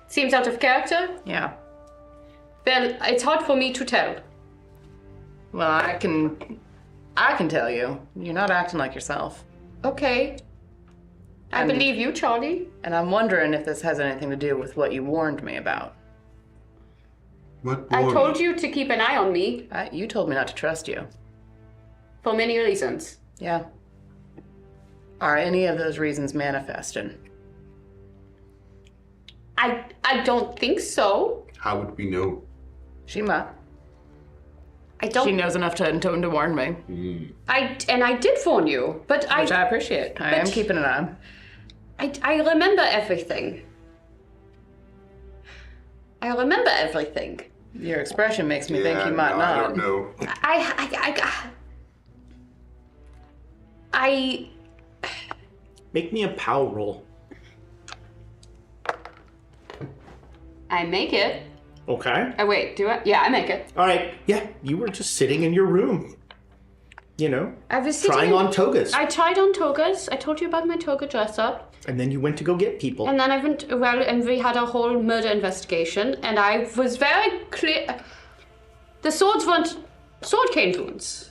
Speaker 5: Seems out of character?
Speaker 2: yeah.
Speaker 5: Well, it's hard for me to tell.
Speaker 2: Well, I can tell you, you're not acting like yourself.
Speaker 5: Okay. I believe you, Charlie.
Speaker 2: And I'm wondering if this has anything to do with what you warned me about.
Speaker 3: What
Speaker 5: I
Speaker 3: warning?
Speaker 5: told you to keep an eye on me
Speaker 2: You told me not to trust you.
Speaker 5: for many reasons.
Speaker 2: Yeah. Are any of those reasons manifested?
Speaker 5: I don't think so.
Speaker 3: How would we know?
Speaker 2: She might.
Speaker 5: I don't.
Speaker 2: She knows enough to warn me,
Speaker 5: I did warn you, but
Speaker 2: which I appreciate. I am keeping an eye.
Speaker 5: I remember everything. I remember everything.
Speaker 2: Your expression makes me think
Speaker 3: Yeah,
Speaker 2: you might
Speaker 3: no,
Speaker 2: not.
Speaker 3: I don't know.
Speaker 5: I
Speaker 1: Make me a power roll.
Speaker 5: make it.
Speaker 1: Okay.
Speaker 5: Oh wait, do I? Yeah, I make it.
Speaker 1: All right. Yeah, you were just sitting in your room. You know,
Speaker 5: I was sitting
Speaker 1: trying on togas.
Speaker 5: I tried on togas. I told you about my toga dress up.
Speaker 1: And then you went to go get people.
Speaker 5: And then I went, and we had a whole murder investigation, and I was very clear. The swords weren't sword cane wounds.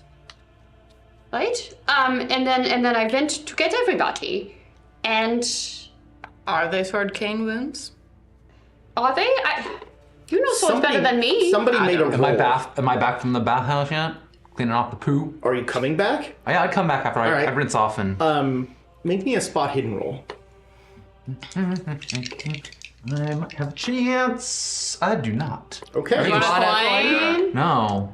Speaker 5: Right? And then I went to get everybody. And
Speaker 2: Are they sword cane wounds?
Speaker 5: are they? You know swords better than me.
Speaker 1: Somebody made a roll.
Speaker 6: Am I back from the bathhouse yet? Cleaning off the poo?
Speaker 1: Are you coming back?
Speaker 6: Yeah, I'd come back after
Speaker 1: right.
Speaker 6: I rinse off and...
Speaker 1: Make me a spot hidden roll.
Speaker 6: I might have a chance. I do not.
Speaker 1: Okay.
Speaker 5: You want a coin?
Speaker 6: No.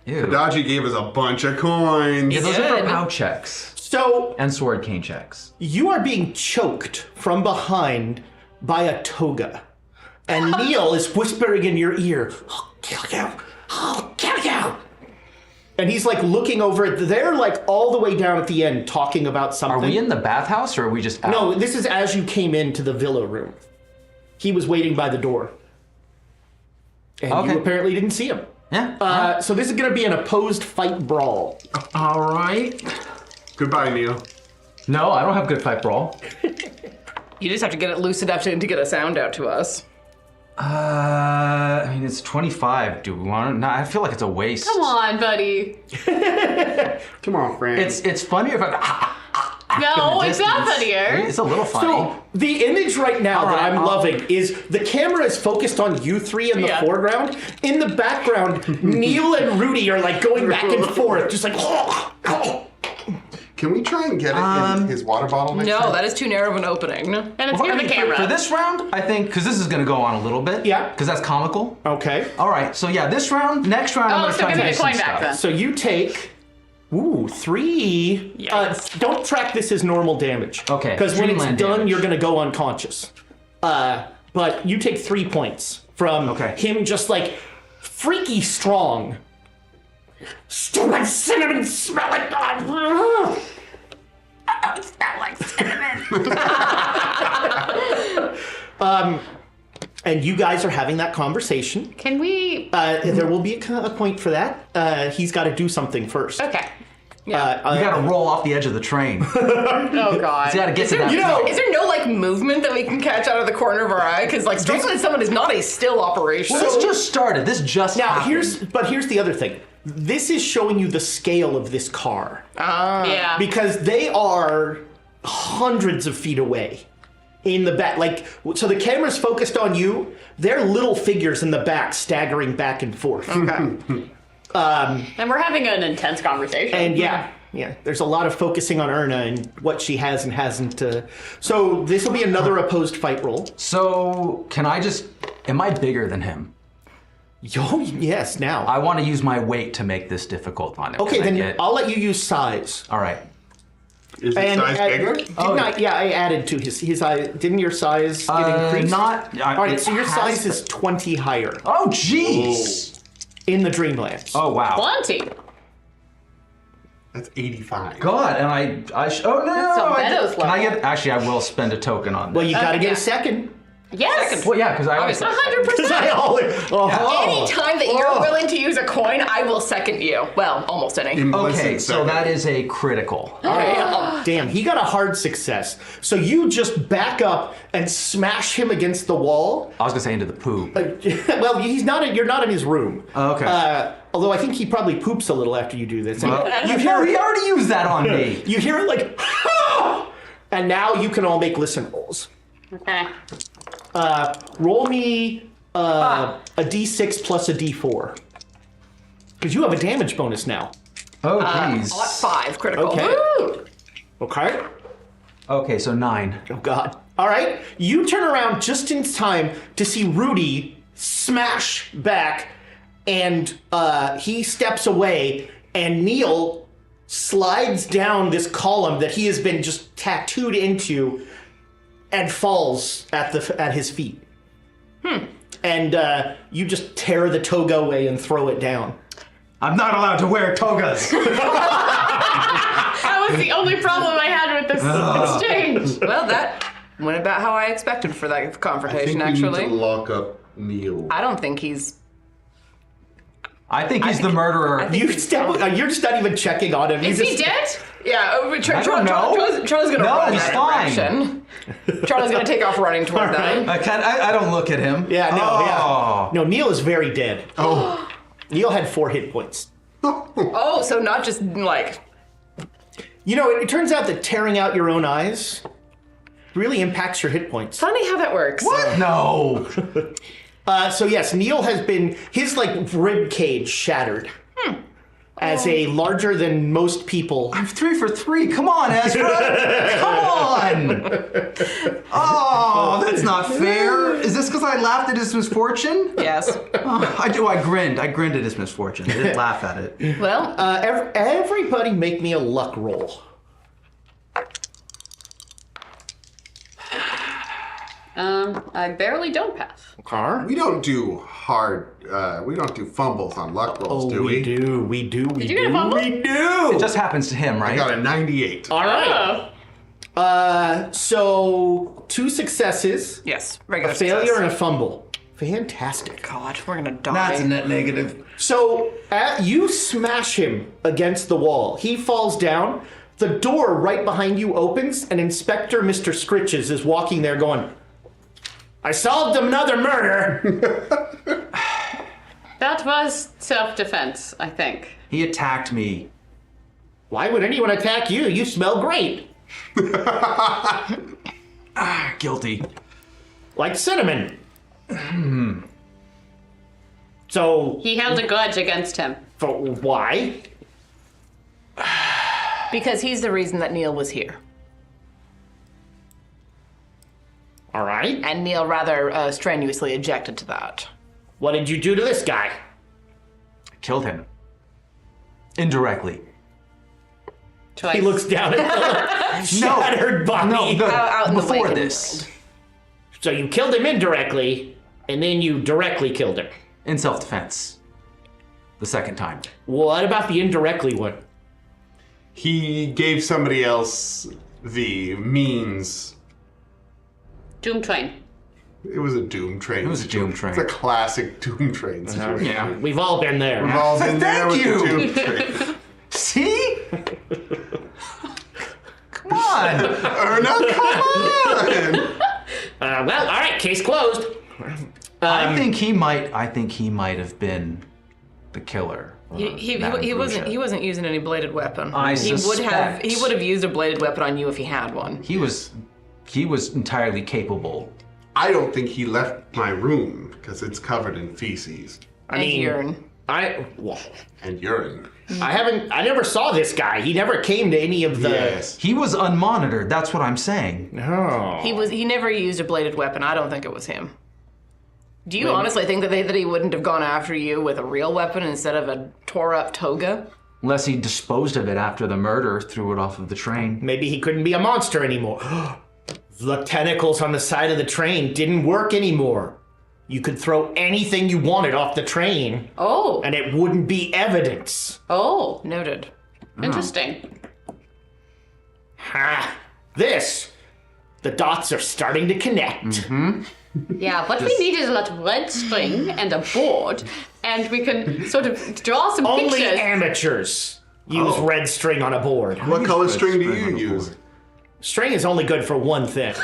Speaker 6: Ew.
Speaker 3: Kadaji gave us a bunch of coins.
Speaker 6: Yeah, those are for
Speaker 2: Good.
Speaker 6: POW checks.
Speaker 1: So
Speaker 6: And sword cane checks.
Speaker 1: you are being choked from behind by a toga. And Neil is whispering in your ear, I'll kill you. I'll kill you. And he's like looking over at, they're like all the way down at the end talking about something.
Speaker 6: Are we in the bathhouse or are we just out?
Speaker 1: No, this is as you came into the villa room. He was waiting by the door. And
Speaker 6: Okay.
Speaker 1: you apparently didn't see him.
Speaker 6: Yeah.
Speaker 1: So this is going to be an opposed fight brawl.
Speaker 6: All right.
Speaker 3: Goodbye, Neil.
Speaker 6: No, I don't have good fight brawl.
Speaker 2: You just have to get it loose enough to get a sound out to us.
Speaker 6: I mean, it's 25. Do we want to? No, I feel like it's a waste.
Speaker 5: Come on, buddy.
Speaker 3: Come on, friend.
Speaker 6: It's funnier if I.
Speaker 5: No, it's not
Speaker 6: distance.
Speaker 5: funnier.
Speaker 6: It's a little funny.
Speaker 1: So the image right now that I'm loving is the camera is focused on you three in the foreground. In the background, Neil and Rudy are like going back and forth, just like.
Speaker 3: Can we try and get it in his water bottle next
Speaker 2: No,
Speaker 3: time?
Speaker 2: that is too narrow of an opening.
Speaker 5: And it's in the camera.
Speaker 6: For this round, I think, because this is going to go on a little bit.
Speaker 1: Yeah.
Speaker 6: Because that's comical.
Speaker 1: Okay.
Speaker 6: All right. So yeah, this round, next round, I'm
Speaker 5: Oh,
Speaker 6: going to
Speaker 5: so
Speaker 6: try and
Speaker 5: give me
Speaker 6: do
Speaker 5: the coin
Speaker 6: some
Speaker 5: back
Speaker 6: stuff.
Speaker 5: then.
Speaker 1: So you take. 3. Don't track this as normal damage.
Speaker 6: Okay,
Speaker 1: Because when it's
Speaker 6: Dreamland
Speaker 1: done,
Speaker 6: damage.
Speaker 1: you're going to go unconscious. But you take 3 points from him just like freaky strong. Stupid cinnamon smelling dog. I smell like cinnamon. And you guys are having that conversation.
Speaker 5: Can we?
Speaker 1: There will be a point for that. He's got to do something first.
Speaker 5: Okay.
Speaker 6: You got to roll off the edge of the train. You
Speaker 5: Oh God.
Speaker 6: got to get to that.
Speaker 2: Is there no like movement that we can catch out of the corner of our eye? Because like strangling someone is not a still operation.
Speaker 6: Well, this just started. This just
Speaker 1: Now
Speaker 6: happened.
Speaker 1: here's the other thing. This is showing you the scale of this car
Speaker 5: Yeah.
Speaker 1: because they are hundreds of feet away in the back. Like, so the camera's focused on you. They're little figures in the back staggering back and forth.
Speaker 5: Okay. And we're having an intense conversation.
Speaker 1: And yeah, there's a lot of focusing on Erna and what she has and hasn't. So this will be another opposed fight roll.
Speaker 6: So can I just? Am I bigger than him?
Speaker 1: Oh yes, now.
Speaker 6: I want to use my weight to make this difficult on him.
Speaker 1: Okay,
Speaker 6: Can I
Speaker 1: then
Speaker 6: get-
Speaker 1: I'll let you use size.
Speaker 6: All right.
Speaker 3: Is his size bigger?
Speaker 1: I added to his size. Didn't your size get increased?
Speaker 6: Not.
Speaker 1: All right, so your size is 20 higher
Speaker 6: Oh, jeez.
Speaker 1: in the Dreamlands.
Speaker 6: Oh, wow.
Speaker 5: Plenty.
Speaker 3: That's 85.
Speaker 6: God, and oh no!
Speaker 5: That's a Meadows
Speaker 6: Can I
Speaker 5: level.
Speaker 6: get? Actually, I will spend a token on
Speaker 1: Well,
Speaker 6: this.
Speaker 1: you got to get
Speaker 5: yeah.
Speaker 1: a second.
Speaker 5: Yes.
Speaker 6: Well, yeah, because I always.
Speaker 5: 100%.
Speaker 2: Any time that you're willing to use a coin, I will second you. Well, almost any.
Speaker 6: Okay, so that is a critical.
Speaker 1: All right. Damn, he got a hard success. So you just back up and smash him against the wall.
Speaker 6: I was gonna say into the poo.
Speaker 1: Well, he's not. You're not in his room.
Speaker 6: Oh, okay.
Speaker 1: Although I think he probably poops a little after you do this. And
Speaker 6: You hear? He already used that on me.
Speaker 1: You hear it like, and now you can all make listen rolls.
Speaker 5: Okay.
Speaker 1: Roll me a d6 plus a d4. Because you have a damage bonus now.
Speaker 6: Oh, please.
Speaker 2: 5 critical.
Speaker 1: Okay.
Speaker 2: Woo!
Speaker 1: Okay.
Speaker 6: Okay, so 9.
Speaker 1: Oh, God. All right. You turn around just in time to see Rudy smash back, and he steps away, and Neil slides down this column that he has been just tattooed into and falls at his feet. And you just tear the toga away and throw it down.
Speaker 6: I'm not allowed to wear togas.
Speaker 5: That was the only problem I had with this exchange.
Speaker 2: Well, that went about how I expected for that
Speaker 3: I
Speaker 2: confrontation,
Speaker 3: think we need
Speaker 2: actually.
Speaker 3: to lock up Neil.
Speaker 2: I don't think he's...
Speaker 6: I think he's the murderer.
Speaker 1: You're just not even checking on him.
Speaker 5: Is he dead?
Speaker 2: Yeah,
Speaker 6: I don't know.
Speaker 2: Charlie's gonna
Speaker 6: No,
Speaker 2: run
Speaker 6: he's
Speaker 2: that
Speaker 6: fine.
Speaker 2: direction. Charlie's gonna take off running toward them.
Speaker 6: I don't look at him.
Speaker 1: Yeah, no,
Speaker 6: Oh.
Speaker 1: No, Neil is very dead.
Speaker 3: Oh.
Speaker 1: Neil had 4 hit points.
Speaker 2: Oh, so not just like...
Speaker 1: You know, it turns out that tearing out your own eyes really impacts your hit points.
Speaker 2: Funny how that works.
Speaker 6: What? No.
Speaker 1: So yes, Neil has been, his rib cage shattered. As a larger than most people.
Speaker 6: I'm 3 for 3. Come on, Ezra. Come on. Oh, that's not fair. Is this because I laughed at his misfortune?
Speaker 2: Yes.
Speaker 6: Oh, I grinned. I grinned at his misfortune. I didn't laugh at it.
Speaker 2: Well,
Speaker 1: Everybody make me a luck roll.
Speaker 5: I barely don't pass.
Speaker 1: Okay.
Speaker 3: We don't do we don't do fumbles on luck rolls, do we?
Speaker 1: We do.
Speaker 5: Did you get a fumble?
Speaker 1: We do.
Speaker 6: It just happens to him,
Speaker 3: I
Speaker 6: right?
Speaker 3: got a 98.
Speaker 1: All right. So 2 successes,
Speaker 2: yes,
Speaker 1: a
Speaker 2: regular
Speaker 1: failure,
Speaker 2: success.
Speaker 1: and a fumble. Fantastic.
Speaker 2: God, we're gonna die.
Speaker 6: That's a net negative.
Speaker 1: So you smash him against the wall. He falls down. The door right behind you opens, and Inspector Mr. Scritches is walking there going, I solved another murder.
Speaker 5: That was self-defense, I think.
Speaker 6: He attacked me.
Speaker 1: Why would anyone attack you? You smell great.
Speaker 6: Guilty.
Speaker 1: Like cinnamon. So,
Speaker 5: He held a grudge against him.
Speaker 1: why?
Speaker 2: Because he's the reason that Neil was here.
Speaker 1: All right.
Speaker 2: And Neil rather strenuously objected to that.
Speaker 1: What did you do to this guy?
Speaker 6: Killed him. Indirectly.
Speaker 5: Twice.
Speaker 1: He looks down at the shattered body.
Speaker 2: Out in the
Speaker 6: before
Speaker 2: waking
Speaker 6: this.
Speaker 1: So you killed him indirectly, and then you directly killed him.
Speaker 6: In self-defense. The second time.
Speaker 1: What about the indirectly one?
Speaker 3: He gave somebody else the means.
Speaker 5: Doom train.
Speaker 3: It was a Doom train.
Speaker 6: It was a Doom train.
Speaker 3: It's a classic Doom train situation.
Speaker 6: Yeah.
Speaker 1: We've all been there.
Speaker 3: We've all been there with
Speaker 6: Thank
Speaker 3: the
Speaker 6: you.
Speaker 3: Doom train.
Speaker 6: See? Come on.
Speaker 3: Erna, come on!
Speaker 1: Well, all right, case closed.
Speaker 6: I think he might have been the killer.
Speaker 2: He
Speaker 6: Bruja.
Speaker 2: wasn't using any bladed weapon.
Speaker 6: I
Speaker 2: he would
Speaker 6: suspect.
Speaker 2: have used a bladed weapon on you if he had one.
Speaker 6: He was entirely capable.
Speaker 3: I don't think he left my room because it's covered in feces
Speaker 1: I mean,
Speaker 2: urine.
Speaker 1: I
Speaker 3: and urine.
Speaker 1: I never saw this guy. He never came to any of the.
Speaker 3: Yes.
Speaker 6: He was unmonitored, that's what I'm saying.
Speaker 1: No.
Speaker 2: He never used a bladed weapon. I don't think it was him. Do you honestly think that he wouldn't have gone after you with a real weapon instead of a tore up toga?
Speaker 6: Unless he disposed of it after the murder, threw it off of the train.
Speaker 1: Maybe he couldn't be a monster anymore. The tentacles on the side of the train didn't work anymore. You could throw anything you wanted off the train,
Speaker 5: Oh.
Speaker 1: and it wouldn't be evidence.
Speaker 5: Oh.
Speaker 2: Noted.
Speaker 5: Interesting.
Speaker 1: Ha! The dots are starting to connect.
Speaker 5: Yeah, what we need is a lot of red string and a board, and we can sort of draw some
Speaker 1: Only
Speaker 5: pictures.
Speaker 1: amateurs use red string on a board.
Speaker 3: What color
Speaker 6: red
Speaker 3: string do
Speaker 6: string on
Speaker 3: you
Speaker 6: the
Speaker 3: use?
Speaker 6: board.
Speaker 1: String is only good for one thing.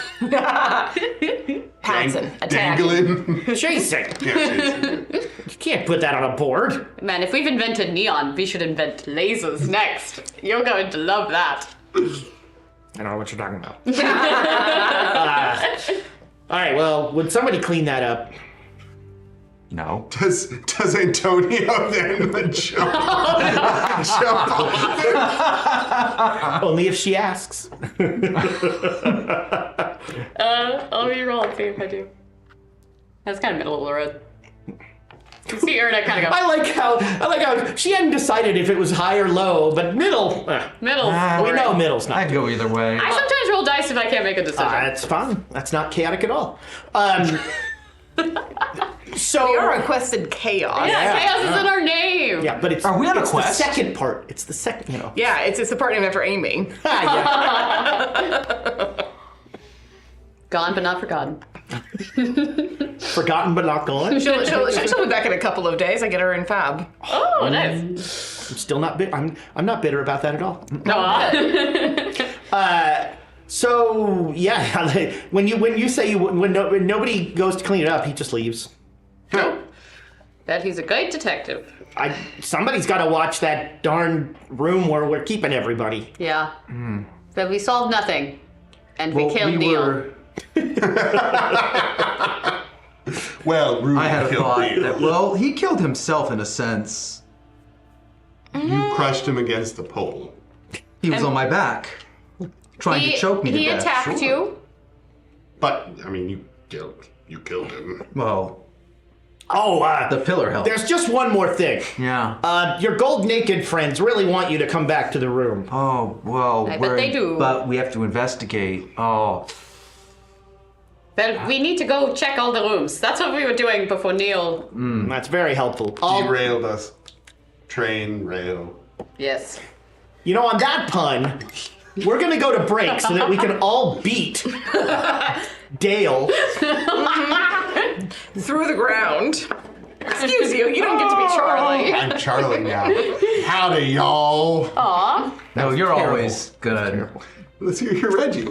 Speaker 2: Pouncing, attacking.
Speaker 3: Dangling.
Speaker 1: Chasing.
Speaker 3: Yeah, chasing.
Speaker 1: You can't put that on a board.
Speaker 5: Man, if we've invented neon, we should invent lasers next. You're going to love that.
Speaker 1: I don't know what you're talking about. All right, well, would somebody clean that up?
Speaker 6: No.
Speaker 3: Does Antonio then jump off?
Speaker 1: Only if she asks.
Speaker 5: I'll re-roll and see if I do. That's kind of middle of the road. You see Erna kind of go,
Speaker 1: I like how she hadn't decided if it was high or low, but middle.
Speaker 5: middle.
Speaker 1: We know middle's not.
Speaker 6: I'd go either way.
Speaker 5: I sometimes roll dice if I can't make a decision.
Speaker 1: That's fine. That's not chaotic at all. So
Speaker 2: You're requested chaos.
Speaker 5: yeah, chaos is in our name.
Speaker 1: yeah, but it's
Speaker 6: Are we on a
Speaker 1: it's
Speaker 6: quest?
Speaker 1: the second part. It's the second,
Speaker 2: Yeah, it's the part named after Amy.
Speaker 1: Yeah.
Speaker 5: Gone but not forgotten.
Speaker 1: Forgotten but not gone.
Speaker 2: She'll be back in a couple of days. I get her in Fab.
Speaker 5: Oh, nice.
Speaker 1: I'm still not bitter. I'm not bitter about that at all. So yeah, when you say when nobody goes to clean it up, he just leaves.
Speaker 5: Bet he's a great detective.
Speaker 1: Somebody's got to watch that darn room where we're keeping everybody.
Speaker 5: Yeah. But we solved nothing. And we killed Neil.
Speaker 3: Well, Ruben
Speaker 6: I had a
Speaker 3: killed
Speaker 6: thought
Speaker 3: Leo.
Speaker 6: that, well, he killed himself in a sense.
Speaker 3: You crushed him against the pole.
Speaker 6: He was on my back, trying to choke me to
Speaker 5: He
Speaker 6: death.
Speaker 5: attacked
Speaker 6: Sure.
Speaker 5: you.
Speaker 3: But I mean, you killed him.
Speaker 6: Well,
Speaker 1: Oh,
Speaker 6: the pillar helped.
Speaker 1: there's just one more thing.
Speaker 6: Yeah.
Speaker 1: Your gold naked friends really want you to come back to the room.
Speaker 6: Oh, well,
Speaker 5: I bet they do.
Speaker 6: But we have to investigate. Oh,
Speaker 5: Well, we need to go check all the rooms. That's what we were doing before Neil.
Speaker 1: That's very helpful.
Speaker 3: Derailed us. Train rail.
Speaker 5: Yes.
Speaker 1: You know, on that pun, we're gonna go to break so that we can all beat Dale.
Speaker 2: Through the ground. Excuse you, you don't get to be Charlie.
Speaker 3: I'm Charlie now. Howdy, y'all.
Speaker 5: Aw.
Speaker 6: no, you're
Speaker 1: terrible.
Speaker 6: always good.
Speaker 3: Let's hear your Reggie.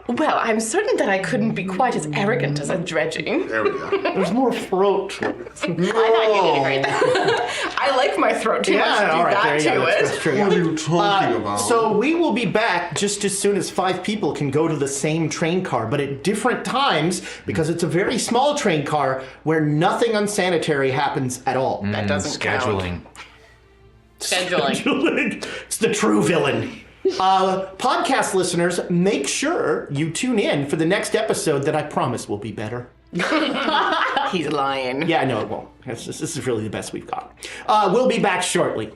Speaker 2: Well, I'm certain that I couldn't be quite as arrogant as a dredging.
Speaker 3: There we go.
Speaker 1: There's more throat.
Speaker 5: I thought you did a great job.
Speaker 2: I like my throat too much to do
Speaker 1: all right,
Speaker 2: that
Speaker 1: there you
Speaker 2: to
Speaker 1: go.
Speaker 2: it.
Speaker 1: That's true.
Speaker 3: What are you talking about?
Speaker 1: So we will be back just as soon as 5 people can go to the same train car, but at different times because it's a very small train car where nothing unsanitary happens at all.
Speaker 2: That doesn't count.
Speaker 5: Scheduling.
Speaker 1: It's the true villain. Podcast listeners, make sure you tune in for the next episode that I promise will be better.
Speaker 2: He's lying.
Speaker 1: Yeah, no, it won't. This is really the best we've got. We'll be back shortly.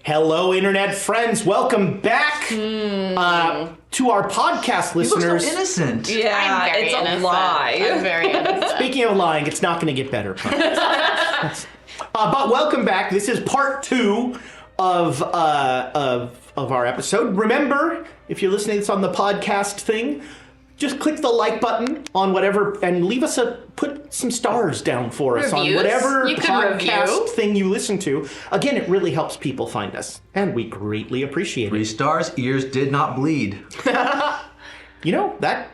Speaker 1: Hello, internet friends. Welcome back to our podcast
Speaker 6: You look
Speaker 1: listeners.
Speaker 6: so innocent.
Speaker 2: Yeah,
Speaker 5: I'm very
Speaker 2: it's
Speaker 5: innocent.
Speaker 2: a lie.
Speaker 5: I'm very innocent.
Speaker 1: Speaking of lying, it's not going to get better. But welcome back. This is part 2 of our episode. Remember, if you're listening to this on the podcast thing, just click the like button on whatever and leave us put some stars down for us on
Speaker 5: Reviews?
Speaker 1: whatever
Speaker 5: You can
Speaker 1: podcast
Speaker 5: review.
Speaker 1: thing you listen to. Again, it really helps people find us, and we greatly appreciate
Speaker 6: 3
Speaker 1: it.
Speaker 6: stars, ears did not bleed.
Speaker 1: You know,
Speaker 6: Yeah.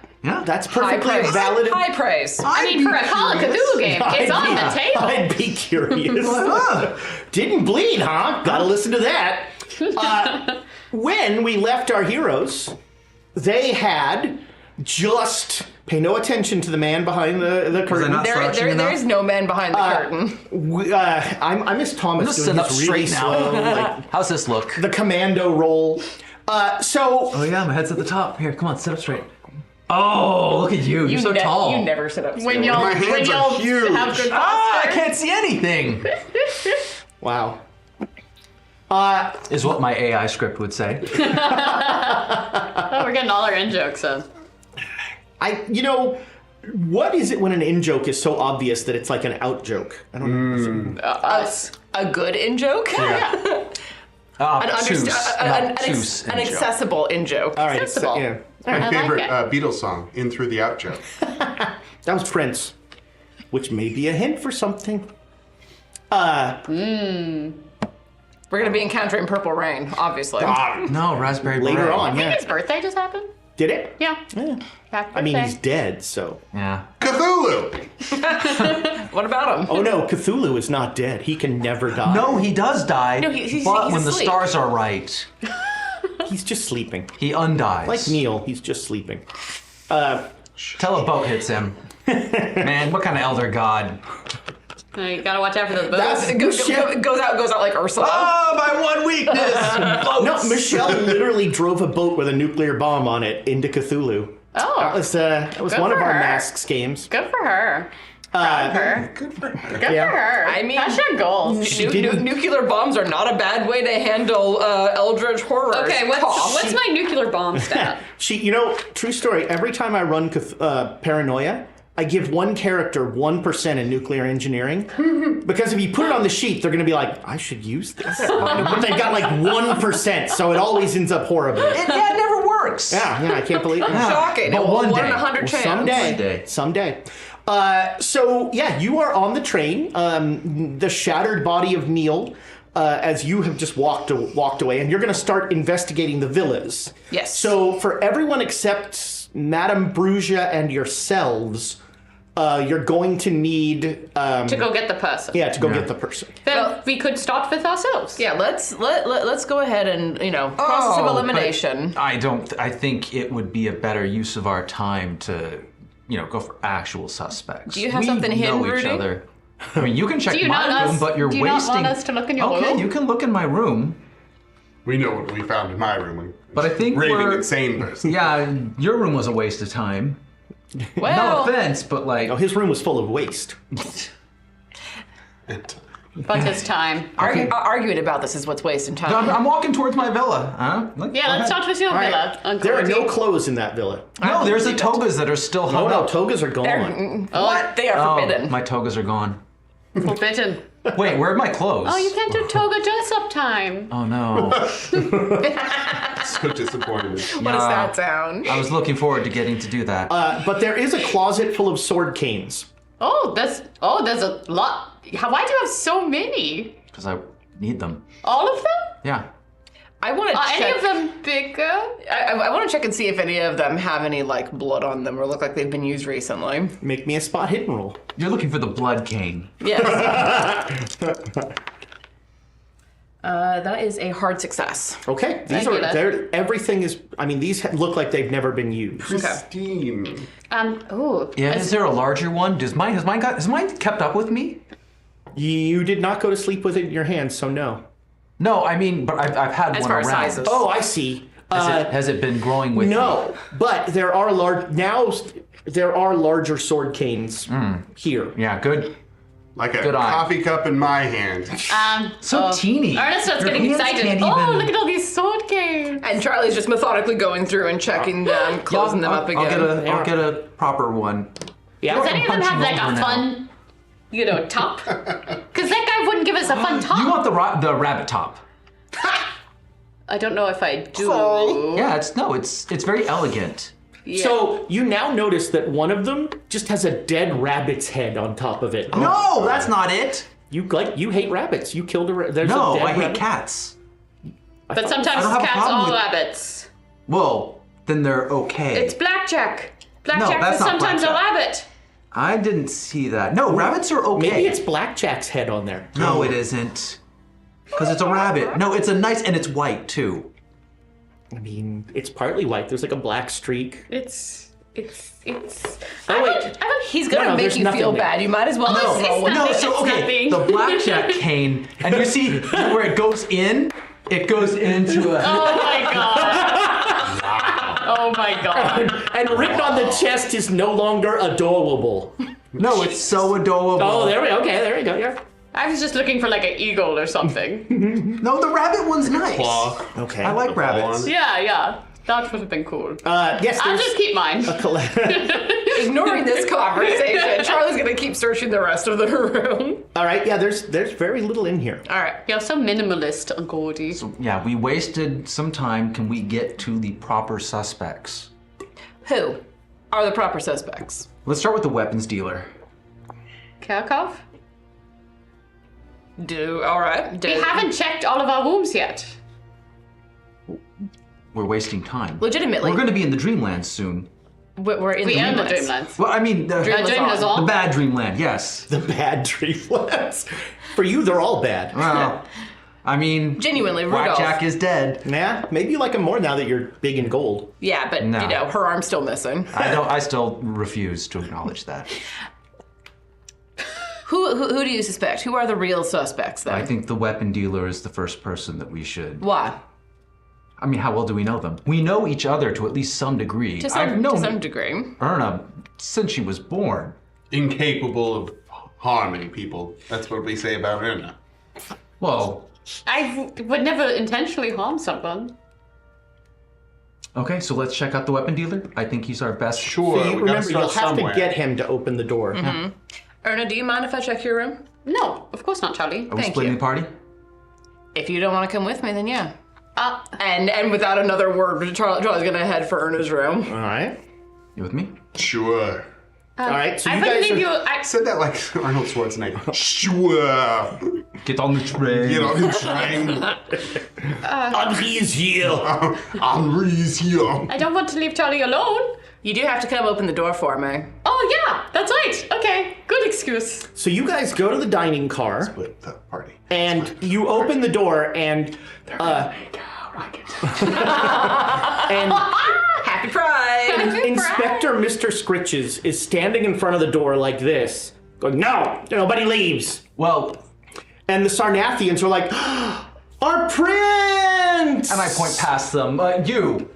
Speaker 1: that's
Speaker 2: High
Speaker 1: perfectly
Speaker 2: praise.
Speaker 1: valid.
Speaker 2: High praise.
Speaker 5: I mean, for a Call of Cthulhu game, it's on the table.
Speaker 1: I'd be curious. Didn't bleed, huh? Gotta listen to that. When we left our heroes, they had just pay no attention to the man behind the curtain.
Speaker 6: not slouching enough?
Speaker 2: There's no man behind the curtain.
Speaker 1: I miss Thomas
Speaker 6: Just
Speaker 1: doing
Speaker 6: sit up
Speaker 1: this really
Speaker 6: straight now.
Speaker 1: slow, like
Speaker 6: How's this look?
Speaker 1: the commando roll. So
Speaker 6: Oh yeah, my head's at the top. Here, come on, sit up straight. Oh, look at you. You're so tall.
Speaker 2: You never sit up straight.
Speaker 5: When y'all,
Speaker 3: My hands
Speaker 5: when
Speaker 3: are
Speaker 5: y'all
Speaker 3: huge.
Speaker 5: have good
Speaker 6: Ah, I
Speaker 5: posture.
Speaker 6: can't see anything.
Speaker 1: wow.
Speaker 6: Is what my AI script would say.
Speaker 5: Oh, we're getting all our in jokes in.
Speaker 1: What is it when an in joke is so obvious that it's like an out joke? I don't know.
Speaker 5: Us.
Speaker 2: A good in joke? An accessible in joke.
Speaker 1: All right.
Speaker 5: Sensible.
Speaker 1: Yeah.
Speaker 3: My
Speaker 5: I
Speaker 3: favorite
Speaker 5: like
Speaker 3: Beatles song, In Through the Out joke.
Speaker 1: That was Prince, which may be a hint for something.
Speaker 2: We're going to be encountering Purple Rain, obviously.
Speaker 6: No, raspberry
Speaker 1: Later
Speaker 6: beret.
Speaker 1: on,
Speaker 5: I think
Speaker 1: yeah.
Speaker 5: his birthday just happened.
Speaker 1: Did it?
Speaker 5: Yeah.
Speaker 1: Yeah.
Speaker 5: Happy
Speaker 1: I mean,
Speaker 5: birthday.
Speaker 1: he's dead, so.
Speaker 6: Yeah.
Speaker 3: Cthulhu!
Speaker 2: What about him?
Speaker 1: Oh no, Cthulhu is not dead. He can never die.
Speaker 6: No, he does die.
Speaker 2: No, he's
Speaker 6: but when the
Speaker 2: asleep.
Speaker 6: stars are right,
Speaker 1: He's just sleeping.
Speaker 6: he undies.
Speaker 1: Like Neil, he's just sleeping.
Speaker 6: Till a boat hits him. Man, what kind of elder god?
Speaker 5: You gotta watch out for those
Speaker 1: That's-
Speaker 5: boats.
Speaker 2: It goes out like Ursula.
Speaker 6: Oh, my one weakness! Boats.
Speaker 1: No, Michelle literally drove a boat with a nuclear bomb on it into Cthulhu.
Speaker 5: Oh.
Speaker 1: That was
Speaker 5: Good
Speaker 1: one of
Speaker 5: for
Speaker 1: our
Speaker 5: her.
Speaker 1: Masks games.
Speaker 5: Good for her. Proud of her.
Speaker 3: Good for her.
Speaker 5: Good
Speaker 1: Yeah.
Speaker 5: for her.
Speaker 2: I mean-
Speaker 5: Hashtag goals.
Speaker 1: didn't-
Speaker 2: Nuclear bombs are not a bad way to handle eldritch horror.
Speaker 5: Okay, what's my nuclear bomb stat?
Speaker 1: True story, every time I run Paranoia, I give one character 1% in nuclear engineering. Because if you put it on the sheet, they're going to be like, I should use this. But they've got like 1%, so it always ends up horribly.
Speaker 6: It never works.
Speaker 1: Yeah, I can't believe it.
Speaker 2: Shocking.
Speaker 6: But one
Speaker 2: One in
Speaker 6: day.
Speaker 2: 100 chance.
Speaker 1: Someday. So, yeah, you are on the train. The shattered body of Neil, as you have just walked away, and you're going to start investigating the villas.
Speaker 2: Yes.
Speaker 1: So, for everyone except Madame Bruja and yourselves, you're going to need
Speaker 5: To go get the person.
Speaker 1: to go get the person.
Speaker 5: Then we could start with ourselves.
Speaker 2: Yeah, let's go ahead and process of
Speaker 6: Oh,
Speaker 2: elimination.
Speaker 6: but I think it would be a better use of our time to, go for actual suspects.
Speaker 2: Do you have
Speaker 6: we
Speaker 2: something hidden,
Speaker 6: know each
Speaker 2: Rudy?
Speaker 6: other. I mean, you can check
Speaker 5: Do you
Speaker 6: my
Speaker 5: not
Speaker 6: room,
Speaker 5: us-
Speaker 6: but you're
Speaker 5: do you not
Speaker 6: wasting.
Speaker 5: want us to look in your
Speaker 6: okay,
Speaker 5: room?
Speaker 6: you can look in my room,
Speaker 3: We know what we found in my room.
Speaker 6: but I think
Speaker 3: Raving
Speaker 6: we're
Speaker 3: insane person.
Speaker 6: Yeah, your room was a waste of time.
Speaker 2: Well,
Speaker 6: No offense, but like.
Speaker 1: Oh, his room was full of waste.
Speaker 5: But it's time.
Speaker 2: arguing about this is what's wasting time.
Speaker 6: I'm walking towards my villa. Huh? Look,
Speaker 5: Yeah,
Speaker 6: go
Speaker 5: let's
Speaker 6: ahead.
Speaker 5: start with your villa.
Speaker 1: There are no
Speaker 5: Uncle
Speaker 1: clothes in that villa.
Speaker 6: No, there's the
Speaker 2: believe it.
Speaker 6: togas that are still
Speaker 1: Oh
Speaker 6: hung
Speaker 1: no,
Speaker 6: up.
Speaker 1: togas are
Speaker 2: They're-
Speaker 1: gone.
Speaker 5: What?
Speaker 2: They are forbidden.
Speaker 6: My togas are gone.
Speaker 5: Forbidden.
Speaker 6: Wait, where are my clothes?
Speaker 5: Oh, you can't do toga dress up time.
Speaker 6: Oh no.
Speaker 3: So disappointed.
Speaker 2: What does that sound?
Speaker 6: I was looking forward to getting to do that.
Speaker 1: But there is a closet full of sword canes.
Speaker 5: There's a lot. Why do you have so many?
Speaker 6: Because I need them.
Speaker 5: All of them?
Speaker 6: Yeah.
Speaker 2: I want to
Speaker 5: Are
Speaker 2: check.
Speaker 5: any of them bigger?
Speaker 2: I want to check and see if any of them have any like blood on them or look like they've been used recently.
Speaker 1: Make me a spot hidden roll.
Speaker 6: You're looking for the blood cane.
Speaker 2: Yes. That is a hard success.
Speaker 1: Okay,
Speaker 5: Regular.
Speaker 1: everything is. I mean, these look like they've never been used.
Speaker 3: Pristine.
Speaker 6: Yeah, is there a larger one? Has mine kept up with me?
Speaker 1: You did not go to sleep with it in your hands, so no.
Speaker 6: No, I mean, but I've had
Speaker 2: As
Speaker 6: one
Speaker 2: far as
Speaker 6: around.
Speaker 2: sizes.
Speaker 1: Oh, I see.
Speaker 6: Has it been growing with me?
Speaker 1: No, but there are larger sword canes here.
Speaker 6: Yeah, good.
Speaker 3: Like a
Speaker 6: Good eye.
Speaker 3: coffee cup in my hand.
Speaker 6: So teeny.
Speaker 5: Ernest starts
Speaker 6: Your
Speaker 5: getting
Speaker 6: hands
Speaker 5: excited.
Speaker 6: can't
Speaker 5: Oh,
Speaker 6: even-
Speaker 5: look at all these sword games.
Speaker 2: And Charlie's just methodically going through and checking them, closing them up again.
Speaker 6: I'll get a proper one.
Speaker 1: Yeah.
Speaker 5: Does any of them have
Speaker 6: punching
Speaker 5: like a
Speaker 6: over now.
Speaker 5: fun, top? Because that guy wouldn't give us a fun top.
Speaker 6: You want the rabbit top?
Speaker 5: I don't know if I do.
Speaker 6: Yeah, it's very elegant.
Speaker 5: Yeah.
Speaker 1: So you now notice that one of them just has a dead rabbit's head on top of it.
Speaker 6: No, that's not it.
Speaker 1: You hate rabbits. You killed a there's
Speaker 6: No,
Speaker 1: a dead
Speaker 6: I hate
Speaker 1: rabbit.
Speaker 6: cats.
Speaker 5: But sometimes
Speaker 6: I don't have a
Speaker 5: cats
Speaker 6: problem
Speaker 5: are
Speaker 6: with-
Speaker 5: rabbits.
Speaker 6: Well, then they're okay.
Speaker 5: It's blackjack. Blackjack
Speaker 6: No, that's
Speaker 5: is
Speaker 6: not
Speaker 5: sometimes
Speaker 6: blackjack.
Speaker 5: a rabbit.
Speaker 6: I didn't see that. No, rabbits are okay.
Speaker 1: Maybe it's Blackjack's head on there.
Speaker 6: No, it isn't. Because it's a rabbit. No, it's a nice, and it's white too.
Speaker 1: I mean, it's partly white. There's like a black streak.
Speaker 5: It's.
Speaker 1: Oh wait,
Speaker 5: I don't,
Speaker 2: He's gonna
Speaker 1: No,
Speaker 2: make
Speaker 1: there's
Speaker 2: you
Speaker 1: nothing
Speaker 2: feel
Speaker 1: there.
Speaker 2: bad. You might as well just roll with
Speaker 6: No,
Speaker 2: it.
Speaker 6: so okay, the blackjack cane, and you see where it goes in? It goes into a...
Speaker 5: Oh my god. Oh my god.
Speaker 1: and written on the chest is no longer adorable.
Speaker 6: No, it's so adorable.
Speaker 1: Oh, there we go. Okay, there we go. Yeah.
Speaker 5: I was just looking for like an eagle or something.
Speaker 6: No, the rabbit one's nice.
Speaker 3: Claw.
Speaker 1: Okay.
Speaker 6: I like rabbits.
Speaker 3: one.
Speaker 5: Yeah. That would have been cool.
Speaker 1: Yes,
Speaker 5: I'll
Speaker 1: there's
Speaker 5: just keep mine.
Speaker 2: Ignoring this conversation, Charlie's gonna keep searching the rest of the room.
Speaker 1: All right. Yeah, there's very little in here.
Speaker 2: All right.
Speaker 5: You're so minimalist, Gordy.
Speaker 6: Yeah, we wasted some time. Can we get to the proper suspects?
Speaker 2: Who are the proper suspects?
Speaker 6: Let's start with the weapons dealer.
Speaker 5: Kirkov?
Speaker 2: All right.
Speaker 5: We haven't checked all of our rooms yet.
Speaker 6: We're wasting time.
Speaker 2: Legitimately.
Speaker 6: We're going to be in the Dreamland soon.
Speaker 2: We're in
Speaker 5: We
Speaker 2: the
Speaker 5: own the
Speaker 2: Dreamlands.
Speaker 5: Dreamlands.
Speaker 6: Well, I mean, the
Speaker 5: Dreamlands
Speaker 6: bad Dreamland, yes.
Speaker 1: The bad Dreamlands. For you, they're all bad.
Speaker 6: Well, I mean,
Speaker 2: Genuinely, Rudolph.
Speaker 6: Blackjack is dead.
Speaker 1: Yeah, maybe you like them more now that you're big in gold.
Speaker 2: Yeah, but
Speaker 6: No.
Speaker 2: you know, her arm's still missing.
Speaker 6: I still refuse to acknowledge that.
Speaker 2: Who do you suspect? Who are the real suspects then?
Speaker 6: I think the weapon dealer is the first person that we should.
Speaker 2: Why?
Speaker 6: I mean, how well do we know them? We know each other to at least some degree.
Speaker 2: To
Speaker 6: I've known
Speaker 2: some degree.
Speaker 6: Erna since she was born.
Speaker 3: Incapable of harming people. That's what we say about Erna.
Speaker 6: Well,
Speaker 5: I would never intentionally harm someone.
Speaker 6: okay, so let's check out the weapon dealer. I think he's our best.
Speaker 3: Sure,
Speaker 1: So you
Speaker 3: we gotta
Speaker 1: remember,
Speaker 3: start
Speaker 1: you'll have
Speaker 3: somewhere.
Speaker 1: to get him to open the door.
Speaker 2: Erna, do you mind if I check your room?
Speaker 5: No, of course not, Charlie.
Speaker 6: Are we
Speaker 2: Thank
Speaker 6: splitting
Speaker 2: you.
Speaker 6: the party?
Speaker 2: If you don't want to come with me, then yeah. And without another word, Charlie's gonna head for Erna's room.
Speaker 1: All right.
Speaker 6: You with me?
Speaker 3: Sure.
Speaker 1: All right. So
Speaker 5: I
Speaker 1: you
Speaker 5: wouldn't
Speaker 1: guys
Speaker 5: leave
Speaker 1: are,
Speaker 5: you. I
Speaker 3: Said that like Arnold Schwarzenegger. Sure.
Speaker 6: Get on the train.
Speaker 3: Get on the train.
Speaker 1: Henri is here.
Speaker 3: Henri's here.
Speaker 5: don't want to leave Charlie alone.
Speaker 2: You do have to come open the door for me.
Speaker 5: Oh yeah, that's right. Okay, good excuse.
Speaker 1: So you guys go to the dining car,
Speaker 3: Split the party.
Speaker 1: and you open the door, and and
Speaker 2: Happy Pride!
Speaker 1: Inspector Mr. Scritches is standing in front of the door like this, going, "No, nobody leaves."
Speaker 6: Well,
Speaker 1: And the Sarnathians are like, "Our prince!"
Speaker 6: and I point past them. You,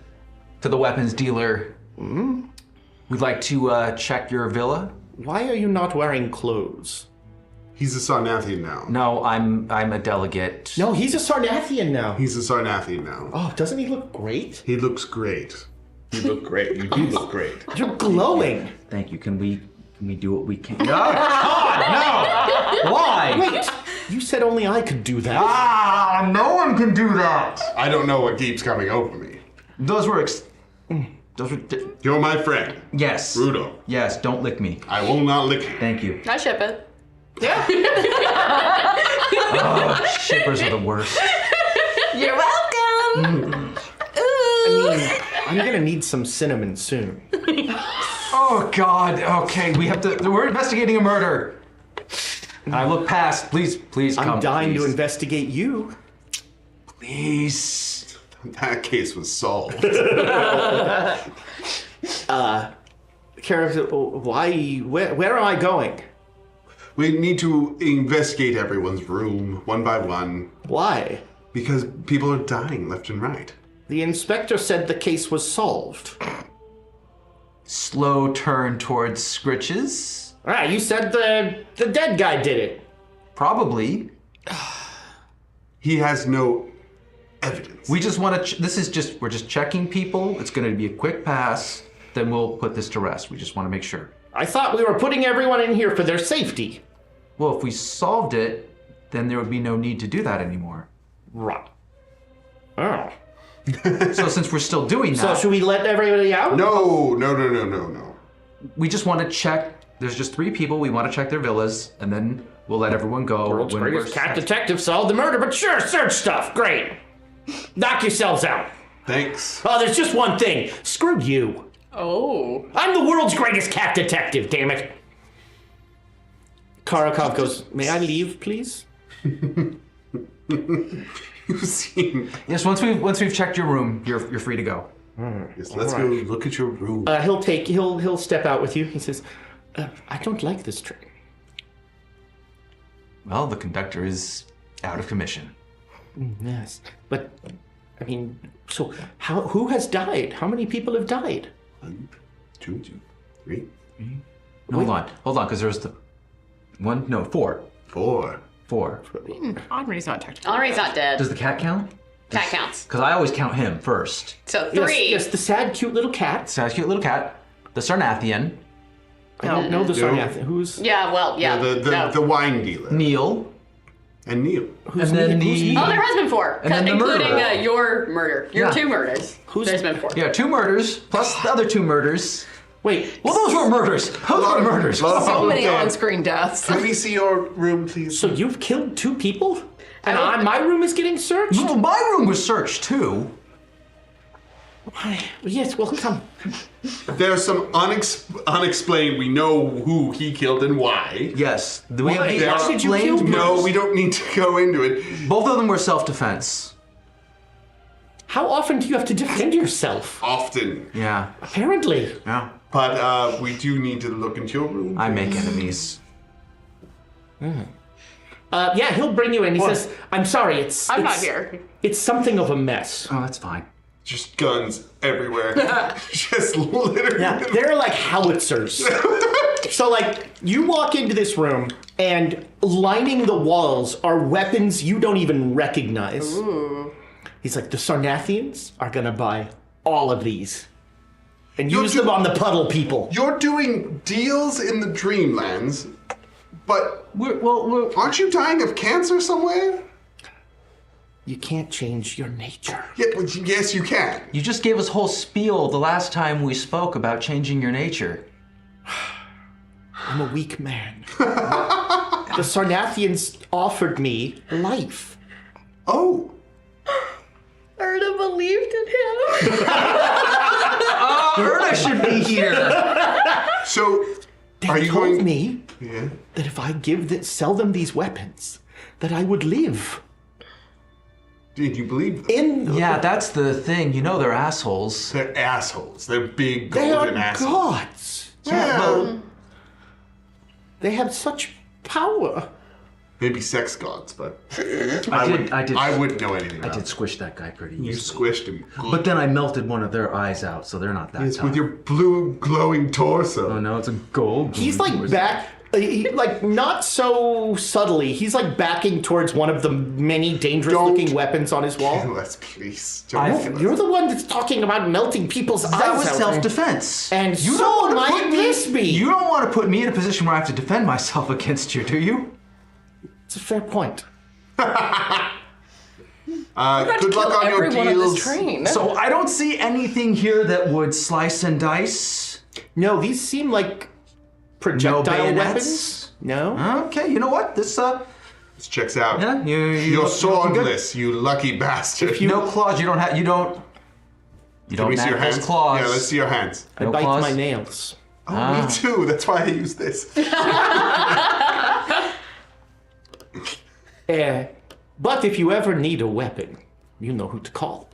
Speaker 6: to the weapons dealer. We'd like to check your villa.
Speaker 1: Why are you not wearing clothes?
Speaker 3: He's a Sarnathian now.
Speaker 6: No, I'm a delegate.
Speaker 1: No, he's a Sarnathian now.
Speaker 3: He's a Sarnathian now.
Speaker 1: Oh, doesn't he look great?
Speaker 3: He looks great. You look great. You do look great.
Speaker 1: You're glowing.
Speaker 6: Thank you. Can we do what we can? Oh, God, no! Why?
Speaker 1: Wait, you said only I could do that.
Speaker 6: Ah, no one can do that.
Speaker 3: I don't know what keeps coming over me.
Speaker 6: Those were.
Speaker 3: You're my friend,
Speaker 6: Yes.
Speaker 3: Rudolph.
Speaker 6: Yes. Don't lick me.
Speaker 3: I will not lick you.
Speaker 6: Thank you.
Speaker 5: I ship it.
Speaker 6: Oh, shippers are the worst.
Speaker 2: You're welcome!
Speaker 1: I mean, I'm gonna need some cinnamon soon.
Speaker 6: Oh God. Okay, we have to. We're investigating a murder. And I look past. Please come.
Speaker 1: I'm dying
Speaker 6: please.
Speaker 1: to investigate you.
Speaker 6: Please.
Speaker 3: That case was solved.
Speaker 1: Kara, where am I going?
Speaker 3: We need to investigate everyone's room one by one
Speaker 1: Why?
Speaker 3: because people are dying left and right.
Speaker 1: The inspector said the case was solved.
Speaker 6: Slow turn towards Scritches.
Speaker 1: Ah, you said the dead guy did it.
Speaker 6: Probably.
Speaker 3: He has no evidence.
Speaker 6: We just want to. We're just checking people. It's going to be a quick pass. Then we'll put this to rest. We just want to make sure.
Speaker 1: I thought we were putting everyone in here for their safety.
Speaker 6: Well, if we solved it, then there would be no need to do that anymore.
Speaker 1: Right. Oh.
Speaker 6: So since we're still doing that,
Speaker 1: So should we let everybody out?
Speaker 3: No.
Speaker 6: we just want to check. There's just 3 people. We want to check their villas, and then we'll let everyone go.
Speaker 1: World's
Speaker 6: when
Speaker 1: greatest
Speaker 6: we're
Speaker 1: cat
Speaker 6: set.
Speaker 1: detective solved the murder, but sure, search stuff. Great. Knock yourselves out.
Speaker 3: Thanks.
Speaker 1: Oh, there's just one thing. Screw you.
Speaker 2: Oh.
Speaker 1: I'm the world's greatest cat detective, damn it. Karakov goes, may I leave, please?
Speaker 3: You seem.
Speaker 6: Yes, once we've checked your room, you're free to go.
Speaker 3: Yes, let's go look at your room.
Speaker 1: He'll step out with you. He says, I don't like this train.
Speaker 6: Well, the conductor is out of commission.
Speaker 1: Yes, but, I mean, so who has died? How many people have died?
Speaker 3: 1, 2, 3,
Speaker 6: No, hold on, because there's the 4.
Speaker 3: 4.
Speaker 6: 4.
Speaker 2: Henri's not technical.
Speaker 5: Henri's not dead.
Speaker 6: Does the cat count?
Speaker 5: Cat counts.
Speaker 6: Because I always count him first.
Speaker 5: So 3.
Speaker 1: Yes, the sad, cute little cat.
Speaker 6: Sounds cute little cat. The Sarnathian.
Speaker 1: I don't know the Sarnath. Who's
Speaker 5: Yeah, well, yeah.
Speaker 3: The wine dealer.
Speaker 6: Neil.
Speaker 3: And Neil.
Speaker 6: And then the...
Speaker 5: Oh, there has been 4,
Speaker 6: And then the
Speaker 5: including
Speaker 6: murderer.
Speaker 5: Your murder. Your
Speaker 6: Yeah.
Speaker 5: 2 murders. There's been 4.
Speaker 6: Yeah, 2 murders, plus the other 2 murders.
Speaker 1: Wait,
Speaker 6: Well, those were murders. Those were murders.
Speaker 2: So many on-screen deaths.
Speaker 3: Can we see your room, please?
Speaker 1: so you've killed 2 people? And my room is getting searched?
Speaker 6: Well, my room was searched, too.
Speaker 1: Yes, well, come.
Speaker 3: There's some unexplained. We know who he killed and why.
Speaker 6: Yes. We
Speaker 1: Why?
Speaker 6: have the
Speaker 1: Why did you
Speaker 6: unexplained
Speaker 1: kill
Speaker 3: No,
Speaker 6: murders.
Speaker 3: we don't need to go into it.
Speaker 6: Both of them were self-defense.
Speaker 1: How often do you have to defend yourself?
Speaker 3: Often.
Speaker 6: Yeah.
Speaker 1: Apparently.
Speaker 6: Yeah.
Speaker 3: But we do need to look into your room.
Speaker 6: I make enemies.
Speaker 1: Yeah, he'll bring you in. He says, I'm sorry,
Speaker 2: I'm not here.
Speaker 1: It's something of a mess.
Speaker 6: Oh, that's fine.
Speaker 3: Just guns everywhere. Just literally.
Speaker 1: Yeah, they're like howitzers. So, like, you walk into this room, and lining the walls are weapons you don't even recognize.
Speaker 2: Ooh.
Speaker 1: He's like, the Sarnathians are gonna buy all of these and use them on the puddle people.
Speaker 3: You're doing deals in the Dreamlands, but
Speaker 6: We're
Speaker 3: aren't you dying of cancer somewhere?
Speaker 1: You can't change your nature.
Speaker 3: Yeah, but yes, you can.
Speaker 6: you just gave us whole spiel the last time we spoke about changing your nature.
Speaker 1: I'm a weak man. The Sarnathians offered me life.
Speaker 3: Oh.
Speaker 2: Erda believed in him.
Speaker 6: Erda should be here.
Speaker 3: So,
Speaker 1: They
Speaker 3: are you
Speaker 1: told
Speaker 3: going?
Speaker 1: me
Speaker 3: Yeah.
Speaker 1: that if I sell them these weapons, that I would live.
Speaker 3: Did you believe them?
Speaker 6: Yeah, that's the thing. You know they're assholes.
Speaker 3: They're assholes. They're big
Speaker 1: They are
Speaker 3: golden assholes.
Speaker 1: gods.
Speaker 3: Yeah.
Speaker 1: Well, they have such power.
Speaker 3: Maybe sex gods, but
Speaker 6: I did.
Speaker 3: I wouldn't know anything
Speaker 6: I
Speaker 3: about
Speaker 6: did
Speaker 3: it.
Speaker 6: squish that guy pretty
Speaker 3: You
Speaker 6: easily.
Speaker 3: squished him.
Speaker 6: But then I melted one of their eyes out, so they're not that
Speaker 3: It's
Speaker 6: tough.
Speaker 3: with your blue glowing torso.
Speaker 6: Oh no, it's a gold.
Speaker 1: He's like back, like not so subtly. He's like backing towards one of the many dangerous-looking weapons on his wall.
Speaker 3: Kill us, please. Don't kill us.
Speaker 1: You're the one that's talking about melting people's eyes
Speaker 6: That was
Speaker 1: out.
Speaker 6: self-defense.
Speaker 1: And
Speaker 6: you
Speaker 1: so
Speaker 6: don't wanna
Speaker 1: might
Speaker 6: put me-
Speaker 1: this be.
Speaker 6: You don't want to put me in a position where I have to defend myself against you, do you?
Speaker 1: It's a fair point.
Speaker 3: Good luck on your
Speaker 2: everyone on this
Speaker 3: deals.
Speaker 2: train.
Speaker 6: So I don't see anything here that would slice and dice.
Speaker 1: No, these seem like projectile
Speaker 6: bayonets?
Speaker 1: weapons. No.
Speaker 6: Okay, you know what? This
Speaker 3: This checks out.
Speaker 6: yeah,
Speaker 3: You're
Speaker 6: you're
Speaker 3: swordless, you lucky bastard.
Speaker 6: No claws. You don't have. You don't. You
Speaker 3: Can
Speaker 6: don't
Speaker 3: we see your
Speaker 6: have those
Speaker 3: hands?
Speaker 6: claws.
Speaker 3: Yeah, let's see your hands.
Speaker 1: I
Speaker 6: No
Speaker 1: bite
Speaker 6: claws?
Speaker 1: my nails.
Speaker 3: Oh, me too. That's why I use this.
Speaker 1: But if you ever need a weapon, you know who to call.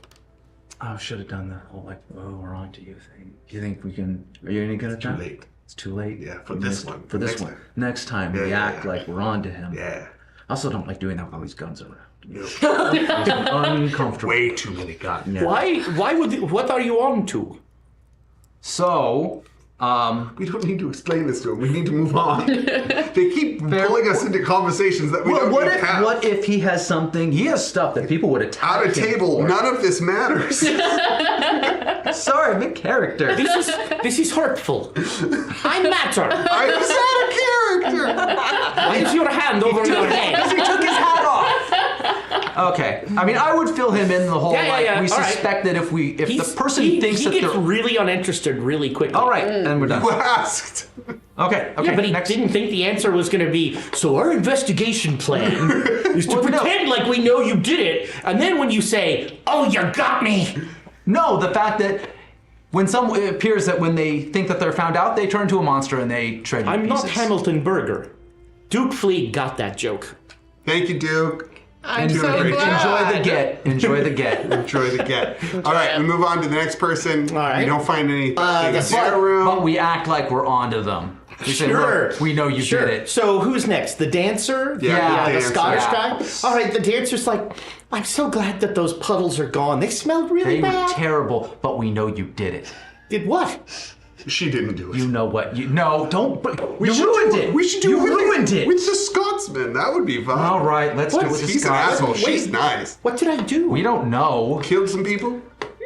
Speaker 6: I should have done the whole like, oh, we're on to you thing. Do you think we can? Are you any good at that?
Speaker 3: Too late.
Speaker 6: It's too late.
Speaker 3: Yeah, for
Speaker 6: We
Speaker 3: this
Speaker 6: missed it.
Speaker 3: one.
Speaker 6: For this
Speaker 3: Next
Speaker 6: one.
Speaker 3: time.
Speaker 6: Next time we
Speaker 3: Yeah,
Speaker 6: act
Speaker 3: yeah.
Speaker 6: like we're on to him.
Speaker 3: Yeah.
Speaker 6: I also don't like doing that with all these guns around.
Speaker 3: No.
Speaker 6: It's uncomfortable.
Speaker 3: Way too many guns.
Speaker 6: Yeah.
Speaker 1: What are you on to?
Speaker 6: So,
Speaker 3: We don't need to explain this to him. We need to move on. They keep pulling us into conversations that we don't need to have.
Speaker 6: What if he has something? He has stuff that people would attack
Speaker 3: At a
Speaker 6: him
Speaker 3: table,
Speaker 6: for.
Speaker 3: none of this matters.
Speaker 6: Sorry, I'm in character.
Speaker 1: This is hurtful. I matter.
Speaker 3: I was out of character.
Speaker 1: Raise your hand over your head.
Speaker 6: He took his hat off. Okay, I mean, I would fill him in the whole
Speaker 1: Yeah.
Speaker 6: we
Speaker 1: All right.
Speaker 6: suspect that if the person thinks
Speaker 1: he
Speaker 6: that
Speaker 1: gets
Speaker 6: they're
Speaker 1: really uninterested really quickly.
Speaker 6: all right, and we're done.
Speaker 3: You asked.
Speaker 6: Okay,
Speaker 1: Yeah, but he
Speaker 6: next.
Speaker 1: didn't think the answer was going to be, so our investigation plan is to
Speaker 6: Well, no.
Speaker 1: pretend like we know you did it, and then when you say, oh, you got me.
Speaker 6: No, the fact that when it appears that when they think that they're found out, they turn to a monster and they tread you to
Speaker 1: I'm not
Speaker 6: pieces.
Speaker 1: Hamilton Berger. Duke Fleet got that joke.
Speaker 3: Thank you, Duke.
Speaker 2: I'm so
Speaker 3: Enjoy
Speaker 2: glad.
Speaker 6: Enjoy the get. Enjoy the get.
Speaker 3: Enjoy the get. All right, we move on to the next person.
Speaker 1: All right.
Speaker 3: We don't find anything in
Speaker 1: that's
Speaker 3: their room.
Speaker 6: But we act like we're onto them. We say,
Speaker 1: Sure.
Speaker 6: look, we know you
Speaker 1: Sure.
Speaker 6: did it.
Speaker 1: So who's next? The dancer?
Speaker 3: Yeah,
Speaker 1: the
Speaker 3: the dancer.
Speaker 1: Scottish
Speaker 6: Yeah.
Speaker 1: guy? All right, the dancer's like, I'm so glad that those puddles are gone. They smelled really
Speaker 6: They were
Speaker 1: bad.
Speaker 6: terrible, but we know you did it.
Speaker 1: Did what?
Speaker 3: She didn't do it.
Speaker 6: You know what? No, don't.
Speaker 3: We
Speaker 6: You
Speaker 3: should
Speaker 6: ruined
Speaker 3: do
Speaker 6: it.
Speaker 3: We should do
Speaker 6: You
Speaker 3: it with
Speaker 6: ruined it.
Speaker 3: with the Scotsman. That would be fun.
Speaker 6: All right, let's do it with the
Speaker 3: He's an
Speaker 6: Scots.
Speaker 3: asshole.
Speaker 1: Wait.
Speaker 3: She's nice.
Speaker 1: What did I do?
Speaker 6: We don't know.
Speaker 3: Killed some people?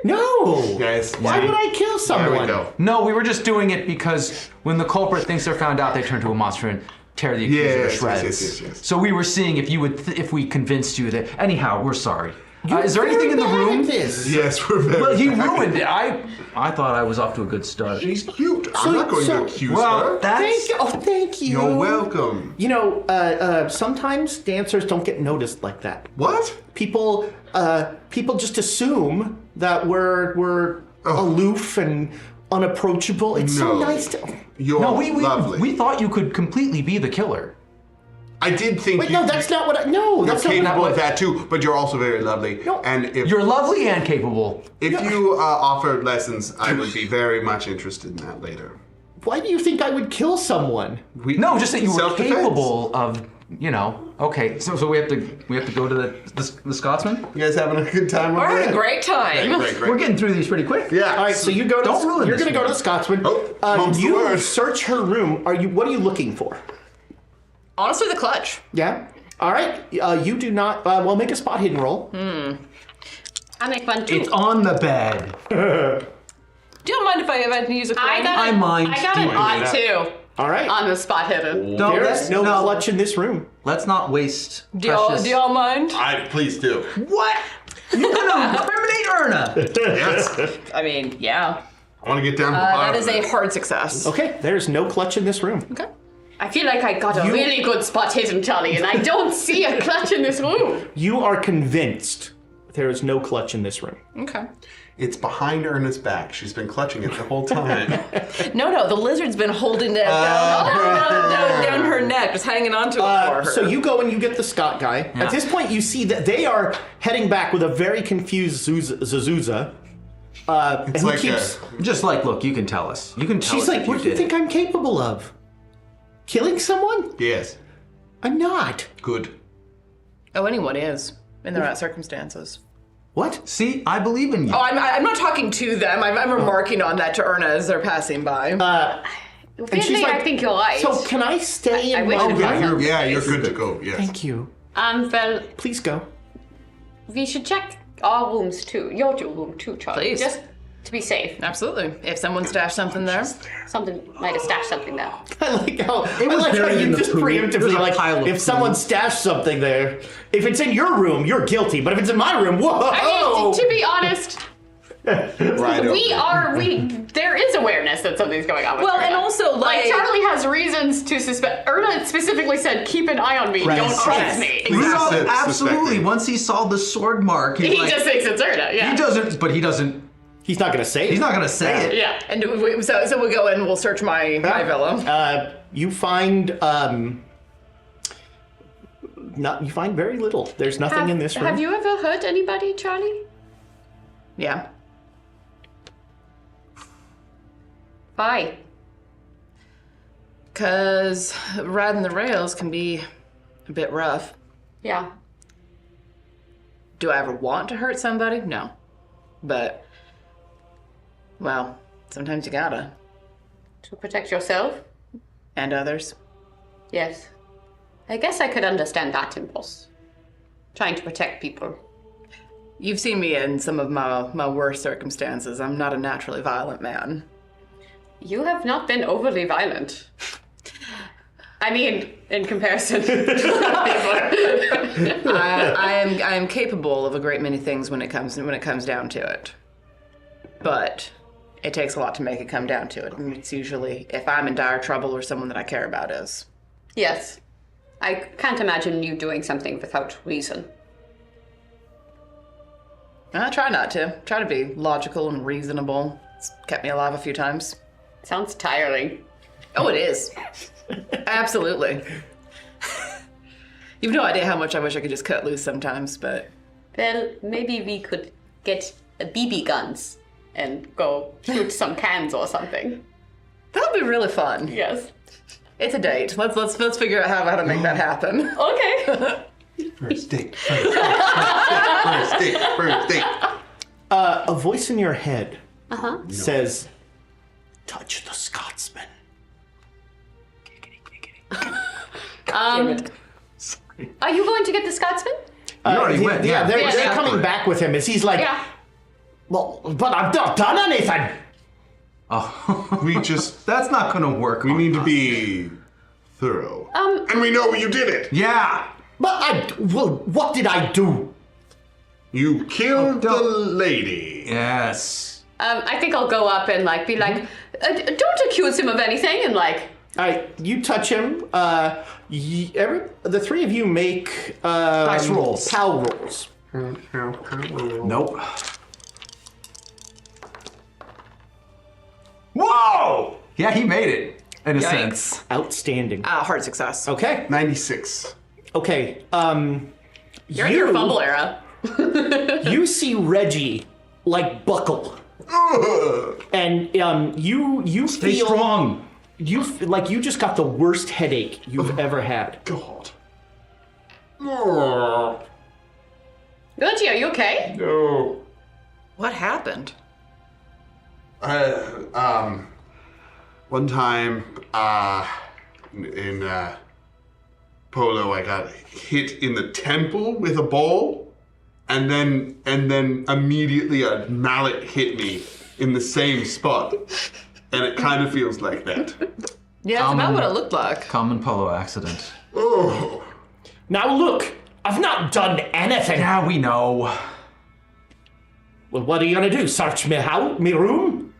Speaker 1: No.
Speaker 3: Guys,
Speaker 1: Why would I kill someone?
Speaker 3: There we go.
Speaker 6: No, we were just doing it because when the culprit thinks they're found out, they turn to a monster and tear the accuser to
Speaker 3: Yes,
Speaker 6: shreds.
Speaker 3: yes.
Speaker 6: So we were seeing if you would, if we convinced you that. Anyhow, we're sorry. Is there
Speaker 1: You're
Speaker 6: anything in the
Speaker 1: very bad
Speaker 6: room?
Speaker 1: at this.
Speaker 3: Yes, we're very
Speaker 6: Well, he
Speaker 3: bad.
Speaker 6: ruined it. I thought I was off to a good start.
Speaker 3: She's cute. I'm not going to accuse
Speaker 6: Well,
Speaker 3: her.
Speaker 6: that's
Speaker 1: Thank you.
Speaker 3: You're welcome.
Speaker 1: You know, sometimes dancers don't get noticed like that.
Speaker 3: What?
Speaker 1: People just assume that we're aloof and unapproachable. It's so
Speaker 3: No.
Speaker 1: nice to.
Speaker 3: You're
Speaker 6: no.
Speaker 3: lovely.
Speaker 6: We thought you could completely be the killer.
Speaker 3: I did think
Speaker 1: Wait,
Speaker 3: you,
Speaker 1: no, that's not what I. No,
Speaker 3: you're
Speaker 1: that's not
Speaker 3: capable
Speaker 1: what
Speaker 3: of that too, but you're also very lovely.
Speaker 1: No.
Speaker 3: And if
Speaker 6: You're lovely and capable.
Speaker 3: you offer lessons, I would be very much interested in that later.
Speaker 1: Why do you think I would kill someone?
Speaker 6: No, just that you were
Speaker 3: Self-defense.
Speaker 6: capable of. Okay. So we have to go to the Scotsman.
Speaker 3: You guys having a good time
Speaker 2: We're
Speaker 3: over
Speaker 2: having a
Speaker 3: there?
Speaker 2: great time.
Speaker 3: Great.
Speaker 6: We're getting through these pretty quick.
Speaker 3: Yeah.
Speaker 1: All right, so you go to.
Speaker 6: Don't ruin
Speaker 1: You're
Speaker 6: this
Speaker 1: going to go
Speaker 6: one.
Speaker 1: to the Scotsman.
Speaker 3: Oh, mum's the
Speaker 1: you
Speaker 3: word.
Speaker 1: search her room. What are you looking for?
Speaker 2: Honestly, the clutch.
Speaker 1: Yeah. All right. You do not. Well, make a spot hidden roll.
Speaker 5: I make one too.
Speaker 6: It's on the bed.
Speaker 2: Do you mind if I use a coin?
Speaker 6: I mind
Speaker 5: I got an
Speaker 6: doing
Speaker 5: odd
Speaker 6: that.
Speaker 5: too
Speaker 1: All right.
Speaker 5: on the spot hidden.
Speaker 1: There's no clutch in this room.
Speaker 6: Let's not waste.
Speaker 2: Do y'all mind?
Speaker 3: Please do.
Speaker 6: What? You're gonna incriminate Erna.
Speaker 3: Yes.
Speaker 2: I mean, yeah.
Speaker 3: I want to get down to the bottom
Speaker 2: That is
Speaker 3: of
Speaker 2: a
Speaker 3: this.
Speaker 2: hard success.
Speaker 1: Okay. There's no clutch in this room.
Speaker 2: Okay.
Speaker 5: I feel like I got a really good spot hidden, Charlie, and I don't see a clutch in this room.
Speaker 1: You are convinced there is no clutch in this room.
Speaker 2: Okay.
Speaker 3: It's behind Erna's back. She's been clutching it the whole time.
Speaker 2: No, the lizard's been holding it down her neck, just hanging onto it for her.
Speaker 1: So you go and you get the Scott guy.
Speaker 6: Yeah.
Speaker 1: At this point, you see that they are heading back with a very confused Zazuza. And who
Speaker 3: like
Speaker 1: keeps.
Speaker 6: Just like, look, you can tell us. You can tell
Speaker 1: She's
Speaker 6: us
Speaker 1: like,
Speaker 6: if
Speaker 1: what do you
Speaker 6: did
Speaker 1: think
Speaker 6: it.
Speaker 1: I'm capable of? Killing someone?
Speaker 3: Yes.
Speaker 1: I'm not.
Speaker 3: Good.
Speaker 2: Oh, anyone is in the right circumstances.
Speaker 1: What?
Speaker 6: See, I believe in you.
Speaker 2: Oh, I'm not talking to them. I'm remarking on that to Erna as they're passing by.
Speaker 5: Weirdly, I think you're right.
Speaker 1: So can I stay
Speaker 5: I
Speaker 1: in
Speaker 5: wish
Speaker 1: my
Speaker 5: it
Speaker 1: room?
Speaker 5: wasn't.
Speaker 3: Yeah, you're good to go. Yes.
Speaker 1: Thank you.
Speaker 5: Well,
Speaker 1: Please go.
Speaker 5: we should check our rooms too. Your room too, Charlie.
Speaker 2: Please.
Speaker 5: Just to be safe.
Speaker 2: Absolutely. If someone stashed something there.
Speaker 5: Something might have stashed something there.
Speaker 1: I like how,
Speaker 6: was buried
Speaker 1: you
Speaker 6: in the
Speaker 1: just
Speaker 6: poo. There's
Speaker 1: preemptively
Speaker 6: a
Speaker 1: like,
Speaker 6: pile of
Speaker 1: if
Speaker 6: poo.
Speaker 1: someone stashed something there, if it's in your room, you're guilty. But if it's in my room, whoa!
Speaker 5: I mean, to be honest,
Speaker 3: Right.
Speaker 5: there is awareness that something's going on with
Speaker 2: Well,
Speaker 5: Erna.
Speaker 2: and also, like-
Speaker 5: Charlie has reasons to suspect. Erna specifically said, keep an eye on me,
Speaker 1: Right.
Speaker 5: don't
Speaker 1: Yes.
Speaker 5: trust me.
Speaker 6: Rudolph,
Speaker 3: Suspect-
Speaker 6: absolutely.
Speaker 3: suspecting.
Speaker 6: Once he saw the sword mark,
Speaker 5: He just thinks it's Erna, yeah.
Speaker 6: He doesn't, but he doesn't.
Speaker 1: He's not gonna say it.
Speaker 6: He's not gonna say it.
Speaker 5: Yeah.
Speaker 2: And so we'll go and we'll search my villa.
Speaker 1: You find you find very little. There's nothing in this room.
Speaker 5: Have you ever hurt anybody, Charlie?
Speaker 2: Yeah.
Speaker 5: Why?
Speaker 2: Because riding the rails can be a bit rough.
Speaker 5: Yeah.
Speaker 2: Do I ever want to hurt somebody? No. But, well, sometimes you gotta.
Speaker 5: To protect yourself?
Speaker 2: And others.
Speaker 5: Yes. I guess I could understand that impulse. Trying to protect people.
Speaker 2: You've seen me in some of my worst circumstances. I'm not a naturally violent man.
Speaker 5: You have not been overly violent. I mean, in comparison.
Speaker 2: I am capable of a great many things when it comes down to it. But it takes a lot to make it come down to it. And it's usually if I'm in dire trouble or someone that I care about is.
Speaker 5: Yes. I can't imagine you doing something without reason.
Speaker 2: I try not to. Try to be logical and reasonable. It's kept me alive a few times.
Speaker 5: Sounds tiring.
Speaker 2: Oh, it is. Absolutely. You've no idea how much I wish I could just cut loose sometimes, but...
Speaker 5: Well, maybe we could get BB guns and go shoot some cans or something.
Speaker 2: That would be really fun.
Speaker 5: Yes.
Speaker 2: It's a date. Let's figure out how to make that happen.
Speaker 5: Okay.
Speaker 3: First date. First date.
Speaker 1: A voice in your head says, "Touch the Scotsman."
Speaker 5: Are you going to get the Scotsman?
Speaker 6: You already went.
Speaker 1: Yeah, they're
Speaker 5: Yeah.
Speaker 1: coming back with him as he's like,
Speaker 5: Yeah.
Speaker 1: well, but I've not done anything.
Speaker 6: Oh,
Speaker 3: We just,
Speaker 6: that's not gonna work.
Speaker 3: we need to be thorough. And we know you did it.
Speaker 6: Yeah.
Speaker 1: But what did I do?
Speaker 3: You killed the
Speaker 6: don't-
Speaker 3: lady.
Speaker 6: Yes.
Speaker 5: I think I'll go up and be like, don't accuse him of anything, and
Speaker 1: You touch him. The three of you make
Speaker 6: Dice rolls.
Speaker 1: Cow rolls.
Speaker 6: Nope. Whoa! Yeah, he made it. In a sense.
Speaker 2: Yikes.
Speaker 1: Outstanding.
Speaker 2: Hard success.
Speaker 1: Okay.
Speaker 3: 96.
Speaker 1: Okay.
Speaker 5: you're in your fumble era.
Speaker 1: You see Reggie buckle, and you
Speaker 6: Stay
Speaker 1: feel
Speaker 6: strong.
Speaker 1: you just got the worst headache you've ever had.
Speaker 3: God.
Speaker 5: Reggie, are you okay?
Speaker 3: No.
Speaker 2: What happened?
Speaker 3: One time, in polo, I got hit in the temple with a ball, and then immediately a mallet hit me in the same spot, and it kind of feels like that.
Speaker 2: Yeah, that's about what it looked like.
Speaker 6: Common polo accident.
Speaker 3: Oh.
Speaker 1: Now look, I've not done anything.
Speaker 6: Yeah, we know.
Speaker 1: Well, what are you gonna do? Search me room?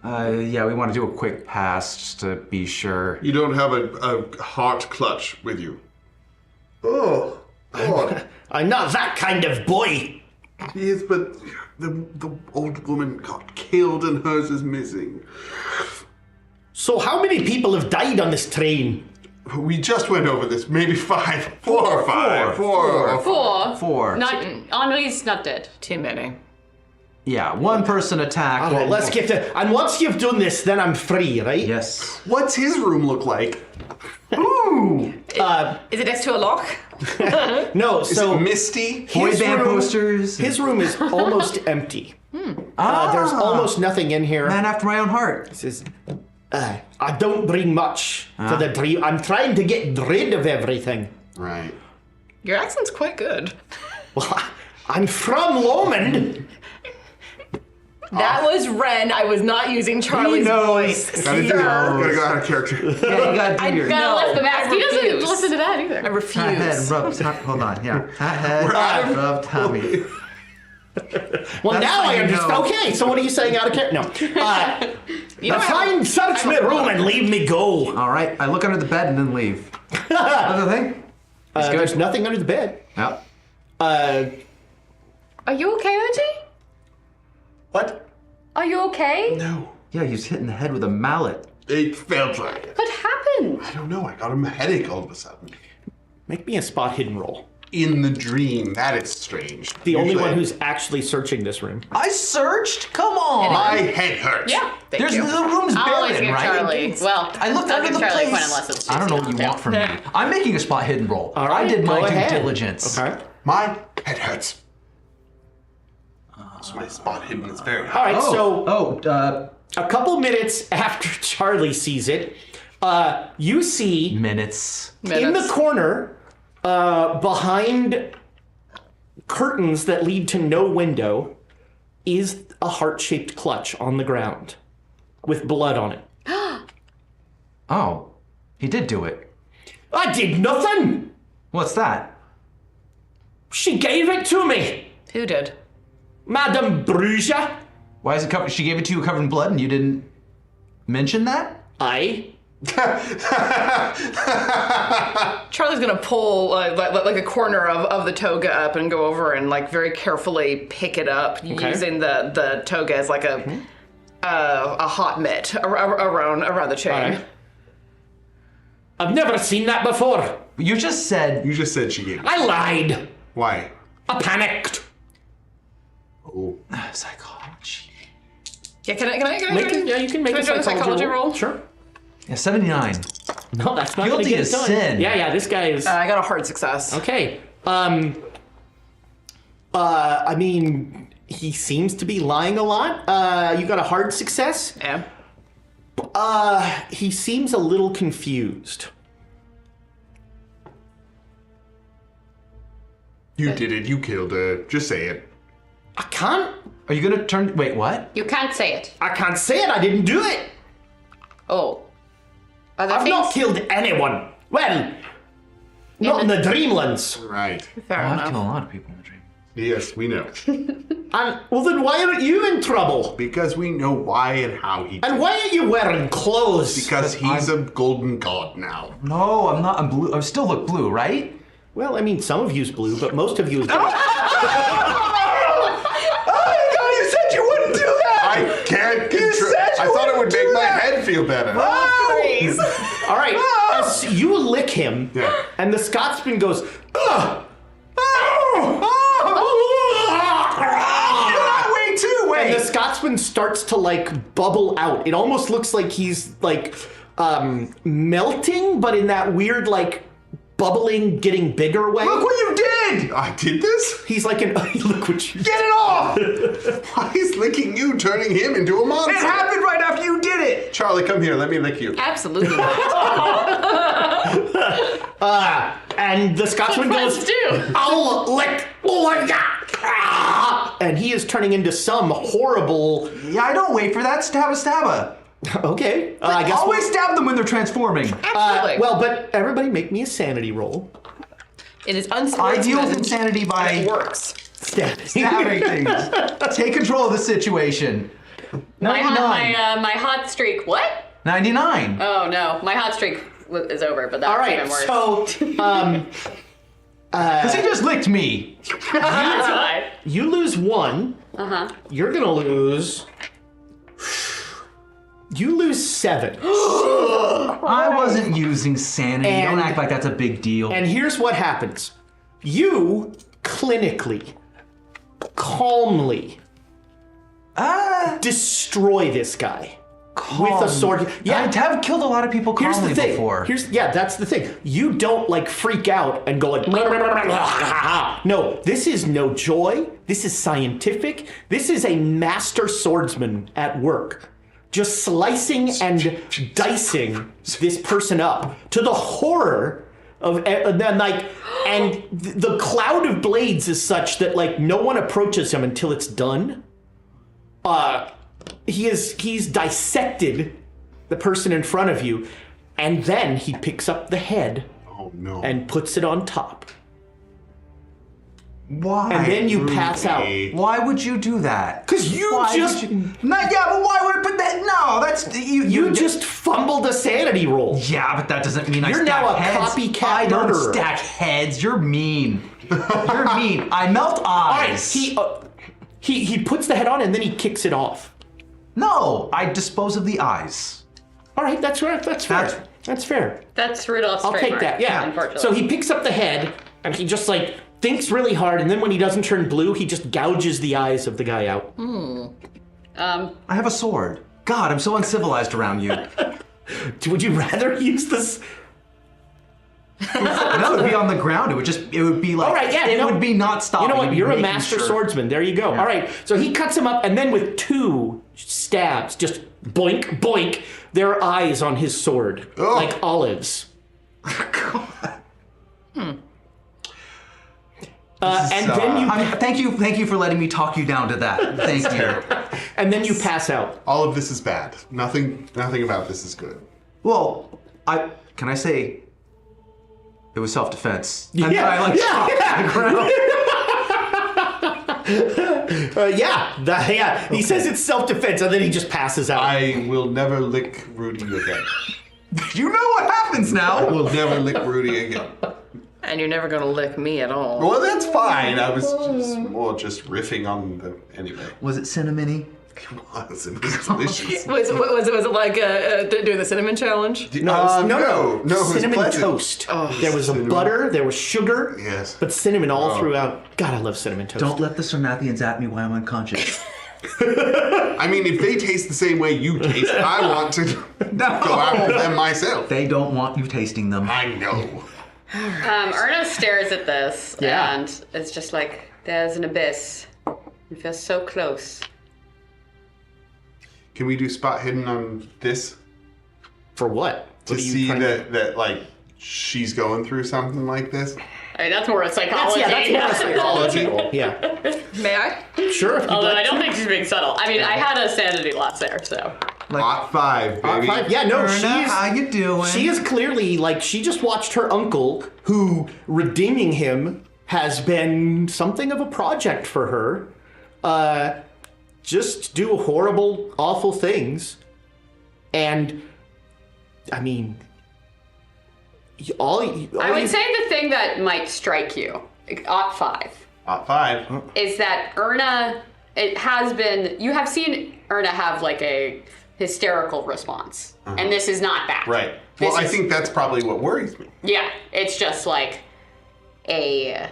Speaker 6: Yeah, we want to do a quick pass just to be sure.
Speaker 3: You don't have a heart clutch with you. Oh, God.
Speaker 1: I'm not that kind of boy.
Speaker 3: Yes, but the old woman got killed and hers is missing.
Speaker 1: So how many people have died on this train?
Speaker 3: We just went over this. Maybe 5. 4 or 5.
Speaker 5: 4.
Speaker 6: 4.
Speaker 5: Not Henri's not dead.
Speaker 2: Too many.
Speaker 6: Yeah, one person attacked.
Speaker 1: All right, let's get to. And once you've done this, then I'm free, right?
Speaker 6: Yes.
Speaker 3: What's his room look like? Ooh.
Speaker 2: Is it next to a lock?
Speaker 1: No,
Speaker 3: Is
Speaker 1: so
Speaker 3: it misty?
Speaker 6: Boy
Speaker 1: his
Speaker 6: band
Speaker 1: room-
Speaker 6: posters.
Speaker 1: his room is almost empty.
Speaker 6: Ah,
Speaker 1: There's almost nothing in here.
Speaker 6: man after my own heart.
Speaker 1: This is, I don't bring much to the dream. I'm trying to get rid of everything.
Speaker 3: Right.
Speaker 2: Your accent's quite good.
Speaker 1: Well, I'm from Lomond.
Speaker 2: That was Ren. I was not using Charlie's voice.
Speaker 3: Gotta go out of character.
Speaker 6: Yeah, you gotta do your
Speaker 5: Gotta lift the mask. He doesn't
Speaker 2: refuse.
Speaker 5: listen to that
Speaker 2: I
Speaker 5: either.
Speaker 6: Hat head
Speaker 2: refuse.
Speaker 6: rub. Hold on. Yeah. Hat head rub tummy.
Speaker 1: Well,
Speaker 6: That's
Speaker 1: now
Speaker 6: how
Speaker 1: I
Speaker 6: you
Speaker 1: understand.
Speaker 6: know.
Speaker 1: Okay, so what are you saying out of character? No.
Speaker 2: You know,
Speaker 1: Fine, search my room and leave me go.
Speaker 6: All right. I look under the bed and then leave. Another thing.
Speaker 1: There's nothing under the bed.
Speaker 6: Yep.
Speaker 5: Are you okay, Reggie?
Speaker 3: What?
Speaker 5: Are you okay?
Speaker 3: No.
Speaker 6: Yeah, he was hit in the head with a mallet.
Speaker 3: It felt like it.
Speaker 5: What happened?
Speaker 3: I don't know. I got a headache all of a sudden.
Speaker 1: Make me a spot hidden roll.
Speaker 3: In the dream. That is strange.
Speaker 1: The only
Speaker 3: Usually
Speaker 1: one who's actually searching this room.
Speaker 6: I searched. Come on.
Speaker 3: My head hurts.
Speaker 2: Yeah. Thank
Speaker 6: There's
Speaker 2: you.
Speaker 6: the room's
Speaker 5: I'll always
Speaker 6: barren,
Speaker 5: give
Speaker 6: right?
Speaker 5: Charlie. Well,
Speaker 6: I looked
Speaker 5: I'll
Speaker 6: under
Speaker 5: give
Speaker 6: the
Speaker 5: Charlie a
Speaker 6: place.
Speaker 5: point unless it's
Speaker 6: I don't know what
Speaker 5: juicy.
Speaker 6: you want from me. I'm making a spot hidden roll.
Speaker 1: All right,
Speaker 6: I did
Speaker 1: go
Speaker 6: my due
Speaker 1: ahead.
Speaker 6: diligence.
Speaker 1: Okay.
Speaker 3: My head hurts. So my spot hidden is very high.
Speaker 1: All right, so
Speaker 6: Oh,
Speaker 1: a couple minutes after Charlie sees it, you see
Speaker 6: minutes.
Speaker 1: in the corner, behind curtains that lead to no window, is a heart-shaped clutch on the ground with blood on it.
Speaker 6: Oh, he did do it.
Speaker 1: I did nothing!
Speaker 6: What's that?
Speaker 1: She gave it to me!
Speaker 2: Who did?
Speaker 1: Madame Bruja.
Speaker 6: Why is it covered? She gave it to you covered in blood and you didn't mention that?
Speaker 2: Charlie's gonna pull like a corner of the toga up and go over and like very carefully pick it up using the toga as like a hot mitt around the chain.
Speaker 1: All right. I've never seen that before.
Speaker 6: You just said.
Speaker 3: You just said she gave it.
Speaker 1: I lied.
Speaker 3: Why?
Speaker 1: I panicked.
Speaker 3: Oh.
Speaker 6: Psychology.
Speaker 2: Yeah, can I
Speaker 1: You can make
Speaker 2: Can I
Speaker 1: a
Speaker 2: do a psychology roll?
Speaker 1: Sure.
Speaker 6: Yeah, 79.
Speaker 1: No, that's not
Speaker 6: Guilty
Speaker 1: gonna get
Speaker 6: as
Speaker 1: it done.
Speaker 6: sin.
Speaker 1: Yeah, this guy is.
Speaker 2: I got a hard success.
Speaker 1: Okay. I mean, he seems to be lying a lot. You got a hard success.
Speaker 2: Yeah.
Speaker 1: He seems a little confused.
Speaker 3: You did it. You killed her. Just say it.
Speaker 1: I can't.
Speaker 6: Are you gonna turn? Wait, what?
Speaker 5: You can't say it.
Speaker 1: I can't say it. I didn't do it.
Speaker 5: Oh. Are there
Speaker 1: I've
Speaker 5: things?
Speaker 1: not killed anyone. Well, not in the Dreamlands.
Speaker 3: Right.
Speaker 2: Fair
Speaker 6: I've
Speaker 2: enough.
Speaker 6: killed a lot of people in the dream.
Speaker 3: Yes, we know.
Speaker 1: And well, then why aren't you in trouble?
Speaker 3: Because we know why and how he did
Speaker 1: And why are you wearing clothes?
Speaker 3: Because he's a golden god now.
Speaker 6: No, I'm not. I'm blue. I still look blue, right?
Speaker 1: Well, I mean, some of you's blue, but most of you is.
Speaker 6: You said you wouldn't do that.
Speaker 3: I can't control. I thought it would make my head feel better.
Speaker 1: All right, as you lick him,
Speaker 3: Yeah.
Speaker 1: and the Scotsman goes, ugh!
Speaker 6: Way too.
Speaker 1: And the
Speaker 6: Wait.
Speaker 1: Scotsman starts to like bubble out. It almost looks like he's like melting, but in that weird like bubbling, getting bigger way.
Speaker 6: Look what you did.
Speaker 3: I did this?
Speaker 1: He's like an look what you.
Speaker 6: Get it off.
Speaker 3: Why is licking you turning him into a monster?
Speaker 6: It happened right after you did it.
Speaker 3: Charlie, come here. Let me lick you.
Speaker 2: Absolutely not.
Speaker 1: And the Scotsman goes,
Speaker 2: Friends do.
Speaker 1: I'll lick and he is turning into some horrible.
Speaker 6: Yeah, I don't wait for that. Stabba.
Speaker 1: Okay, I guess.
Speaker 6: Always stab them when they're transforming.
Speaker 2: Absolutely.
Speaker 1: Well, but everybody make me a sanity roll.
Speaker 2: it is
Speaker 6: I
Speaker 2: unsportsmanlike.
Speaker 6: deal with insanity
Speaker 2: It
Speaker 6: by
Speaker 2: works.
Speaker 1: Stabbing.
Speaker 6: stabbing things. Take control of the situation. 99.
Speaker 5: My hot streak. What?
Speaker 6: 99.
Speaker 5: Oh no, my hot streak is over. But that's
Speaker 1: All right,
Speaker 5: even worse.
Speaker 1: so
Speaker 6: Because he just licked me.
Speaker 5: That's why.
Speaker 1: you lose 1. You're gonna lose. You lose 7.
Speaker 6: I wasn't using sanity.
Speaker 1: And-
Speaker 6: Don't act like that's a big deal.
Speaker 1: And here's what happens. You clinically, calmly destroy this guy with a sword.
Speaker 6: I have killed a lot of people
Speaker 1: Here's
Speaker 6: calmly
Speaker 1: the thing.
Speaker 6: before.
Speaker 1: That's the thing. You don't like freak out and go like, no, this is no joy. This is scientific. This is a master swordsman at work. Just slicing and dicing this person up to the horror of and the cloud of blades is such that like no one approaches him until it's done. He's dissected the person in front of you, and then he picks up the head
Speaker 3: Oh no.
Speaker 1: and puts it on top.
Speaker 6: Why?
Speaker 1: And then you pass out.
Speaker 6: Why would you do that?
Speaker 1: 'Cause you
Speaker 6: Why
Speaker 1: just-
Speaker 6: would you- No, yeah, but why would I put that? No, that's
Speaker 1: You just fumbled a sanity roll.
Speaker 6: Yeah, but that doesn't mean I
Speaker 1: You're
Speaker 6: stack
Speaker 1: now a
Speaker 6: heads.
Speaker 1: copycat
Speaker 6: I don't
Speaker 1: murderer.
Speaker 6: stack heads. You're mean. You're mean. I melt eyes.
Speaker 1: All right, he puts the head on and then he kicks it off.
Speaker 6: No, I dispose of the eyes.
Speaker 1: All right, that's fair. That's fair.
Speaker 5: That's Rudolph's
Speaker 1: I'll take
Speaker 5: trademark,
Speaker 1: that. Yeah.
Speaker 5: Unfortunately.
Speaker 1: So he picks up the head and he just like thinks really hard, and then when he doesn't turn blue, he just gouges the eyes of the guy out.
Speaker 6: I have a sword. God, I'm so uncivilized around you.
Speaker 1: Would you rather use this?
Speaker 6: No, it would be on the ground. It would be like,
Speaker 1: All right, yeah,
Speaker 6: it
Speaker 1: no.
Speaker 6: would be not stopping.
Speaker 1: You know what? You're a
Speaker 6: making
Speaker 1: master
Speaker 6: sure.
Speaker 1: swordsman. There you go. All right. So he cuts him up, and then with 2 stabs, just boink, boink, their eyes on his sword, like olives. And then you
Speaker 6: Thank you for letting me talk you down to that. Thank you.
Speaker 1: and then you pass out.
Speaker 3: All of this is bad. Nothing about this is good.
Speaker 6: Well, can I say it was self-defense?
Speaker 1: Yeah,
Speaker 6: And then I
Speaker 1: yeah. He says it's self-defense, and then he just passes out.
Speaker 3: I will never lick Rudy again.
Speaker 6: You know what happens
Speaker 3: I
Speaker 6: now.
Speaker 3: will never lick Rudy again.
Speaker 2: And you're never gonna lick me at all.
Speaker 3: Well, that's fine. I was just riffing on the anyway.
Speaker 6: Was it cinnamony?
Speaker 3: It was delicious.
Speaker 2: Was it like doing the cinnamon challenge?
Speaker 3: No,
Speaker 1: no.
Speaker 3: it was
Speaker 1: Cinnamon
Speaker 3: pleasant.
Speaker 1: toast. There was a butter, there was sugar,
Speaker 3: Yes.
Speaker 1: but cinnamon all throughout. God, I love cinnamon toast.
Speaker 6: Don't let the Sarmathians at me while I'm unconscious.
Speaker 3: I mean, if they taste the same way you taste, I want to go after them myself.
Speaker 6: They don't want you tasting them.
Speaker 3: I know.
Speaker 5: Erna stares at this
Speaker 1: Yeah.
Speaker 5: and it's just like, there's an abyss. It feels so close.
Speaker 3: Can we do spot hidden on this
Speaker 1: For what?
Speaker 3: to
Speaker 1: What are you
Speaker 3: see
Speaker 1: trying to-
Speaker 3: that like she's going through something like this?
Speaker 5: I mean, that's more a psychology.
Speaker 1: That's more psychological. Yeah.
Speaker 2: May I?
Speaker 1: Sure. If you'd
Speaker 5: Although
Speaker 1: like
Speaker 5: I don't
Speaker 1: to.
Speaker 5: think she's being subtle. I mean, I had a sanity loss there, so.
Speaker 3: Hot 5, baby.
Speaker 1: Five. Yeah, no,
Speaker 6: How you doing?
Speaker 1: she is clearly like she just watched her uncle, who redeeming him has been something of a project for her. Just do horrible, awful things, and I mean,
Speaker 5: I would say the thing that might strike you, Ot 5,
Speaker 3: Hot 5.
Speaker 5: is that Erna, it has been, you have seen Erna have like a hysterical response. And this is not that.
Speaker 3: Right.
Speaker 5: This
Speaker 3: Well, I
Speaker 5: is-
Speaker 3: think that's probably what worries me.
Speaker 5: Yeah, it's just like there's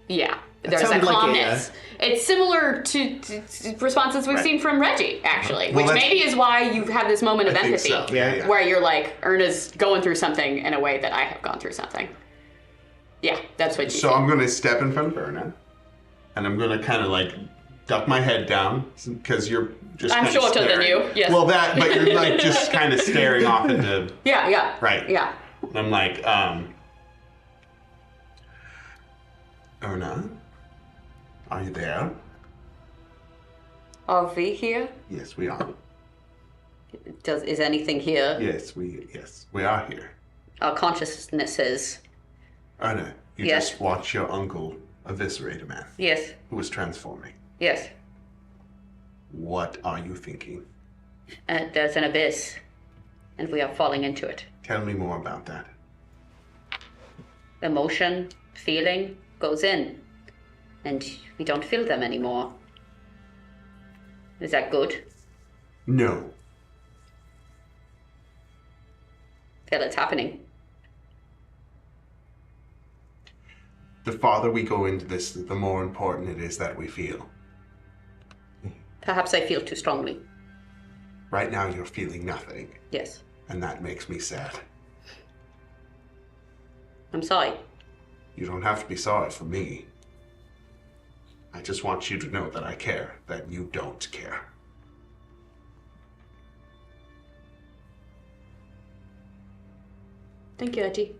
Speaker 5: a
Speaker 1: sounded like a,
Speaker 5: calmness. It's similar to responses we've seen from Reggie, actually,
Speaker 3: Well,
Speaker 5: which
Speaker 3: that's-
Speaker 5: maybe is why you have this moment of
Speaker 3: I think
Speaker 5: empathy,
Speaker 3: so. Yeah.
Speaker 5: where you're like, Erna's going through something in a way that I have gone through something. Yeah, that's what you
Speaker 3: So I'm going to step in front of Erna, and I'm going to kind of like duck my head down, because you're just
Speaker 5: I'm
Speaker 3: kinda
Speaker 5: shorter than
Speaker 3: staring.
Speaker 5: you, yes.
Speaker 3: Well, but you're like just kind of staring off into...
Speaker 5: Yeah.
Speaker 3: Right.
Speaker 5: Yeah.
Speaker 3: And I'm like, Erna, are you there?
Speaker 5: Are we here?
Speaker 3: Yes, we are.
Speaker 5: Is anything here?
Speaker 3: Yes, we are here.
Speaker 5: Our consciousnesses.
Speaker 3: Erna, you
Speaker 5: Yes.
Speaker 3: just watched your uncle eviscerate a man
Speaker 5: Yes.
Speaker 3: who was transforming.
Speaker 5: Yes.
Speaker 3: What are you thinking?
Speaker 5: There's an abyss, and we are falling into it.
Speaker 3: Tell me more about that.
Speaker 5: Emotion, feeling goes in, and we don't feel them anymore. Is that good?
Speaker 3: No.
Speaker 5: Feel it's happening.
Speaker 3: The farther we go into this, the more important it is that we feel.
Speaker 5: Perhaps I feel too strongly.
Speaker 3: Right now you're feeling nothing,
Speaker 5: Yes.
Speaker 3: and that makes me sad.
Speaker 5: I'm sorry.
Speaker 3: You don't have to be sorry for me. I just want you to know that I care, that you don't care.
Speaker 5: Thank you, Etty.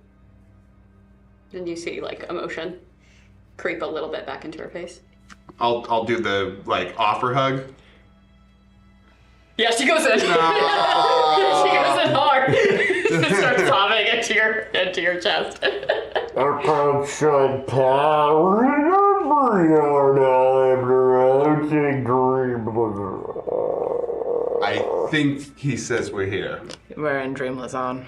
Speaker 5: And you see, like, emotion creep a little bit back into her face.
Speaker 3: I'll do the like offer hug.
Speaker 5: Yeah, she goes in. She goes in hard. She starts sobbing into your chest.
Speaker 7: I can't say power
Speaker 3: I think he says we're here.
Speaker 2: We're in Dreamless on.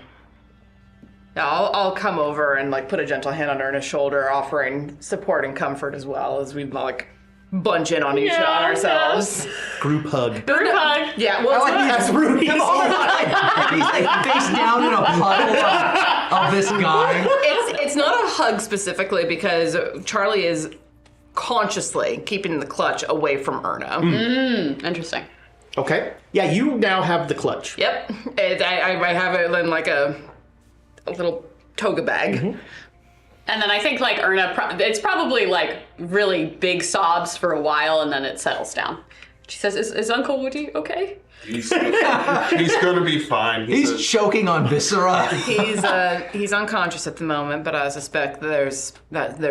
Speaker 2: Yeah, I'll come over and like put a gentle hand on Ernest's shoulder, offering support and comfort as well as we like bunch in on each on ourselves.
Speaker 1: Group hug.
Speaker 5: Group hug.
Speaker 2: Yeah, well,
Speaker 1: That's Rudy's.
Speaker 6: He's like face down in a puddle of this guy.
Speaker 2: it's not a hug specifically because Charlie is consciously keeping the clutch away from Erna.
Speaker 5: Interesting.
Speaker 1: Okay. Yeah, you now have the clutch.
Speaker 2: Yep, I have it in like a little toga bag.
Speaker 5: And then I think like Erna, it's probably like really big sobs for a while, and then it settles down. She says, "Is Uncle Woody okay?"
Speaker 3: He's gonna be fine.
Speaker 6: He's choking on viscera.
Speaker 2: He's unconscious at the moment, but I suspect there's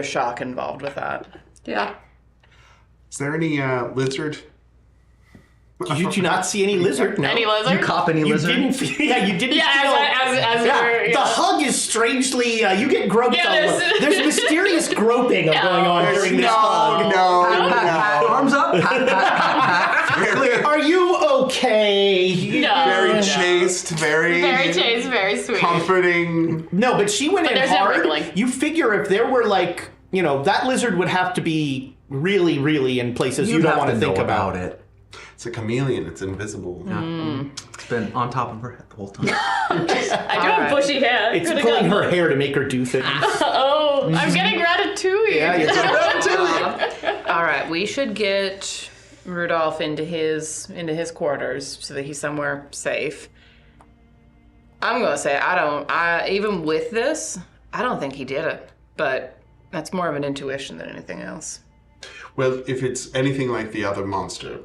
Speaker 2: shock involved with that.
Speaker 5: Yeah.
Speaker 3: Is there any lizard?
Speaker 1: Did you not see any lizard? No.
Speaker 5: Any lizard?
Speaker 6: You cop any
Speaker 1: You
Speaker 6: lizard?
Speaker 1: didn't feel. Yeah, you didn't
Speaker 5: Yeah,
Speaker 1: feel.
Speaker 5: as we're,
Speaker 1: The hug is strangely. You get groped.
Speaker 5: Yeah,
Speaker 1: there's mysterious groping going on during this hug.
Speaker 6: Arms up. Pat, pat, pat, pat.
Speaker 1: Are you okay?
Speaker 5: No.
Speaker 3: Very chaste, very
Speaker 5: chaste, very sweet.
Speaker 3: comforting.
Speaker 1: No, but she went in
Speaker 5: there's no
Speaker 1: hard.
Speaker 5: wriggling.
Speaker 1: You figure if there were like, that lizard would have to be really, really in places you don't want to think about
Speaker 6: it.
Speaker 3: It's a chameleon. It's invisible.
Speaker 6: It's been on top of her head the whole time.
Speaker 5: I do have bushy hair.
Speaker 1: It's
Speaker 5: Could've
Speaker 1: pulling
Speaker 5: gotten-
Speaker 1: her hair to make her do things.
Speaker 5: Oh, I'm getting ratatouille.
Speaker 1: Yeah, you're
Speaker 2: All right, we should get Rudolph into his quarters so that he's somewhere safe. I'm gonna say even with this, I don't think he did it, but that's more of an intuition than anything else.
Speaker 3: Well, if it's anything like the other monster,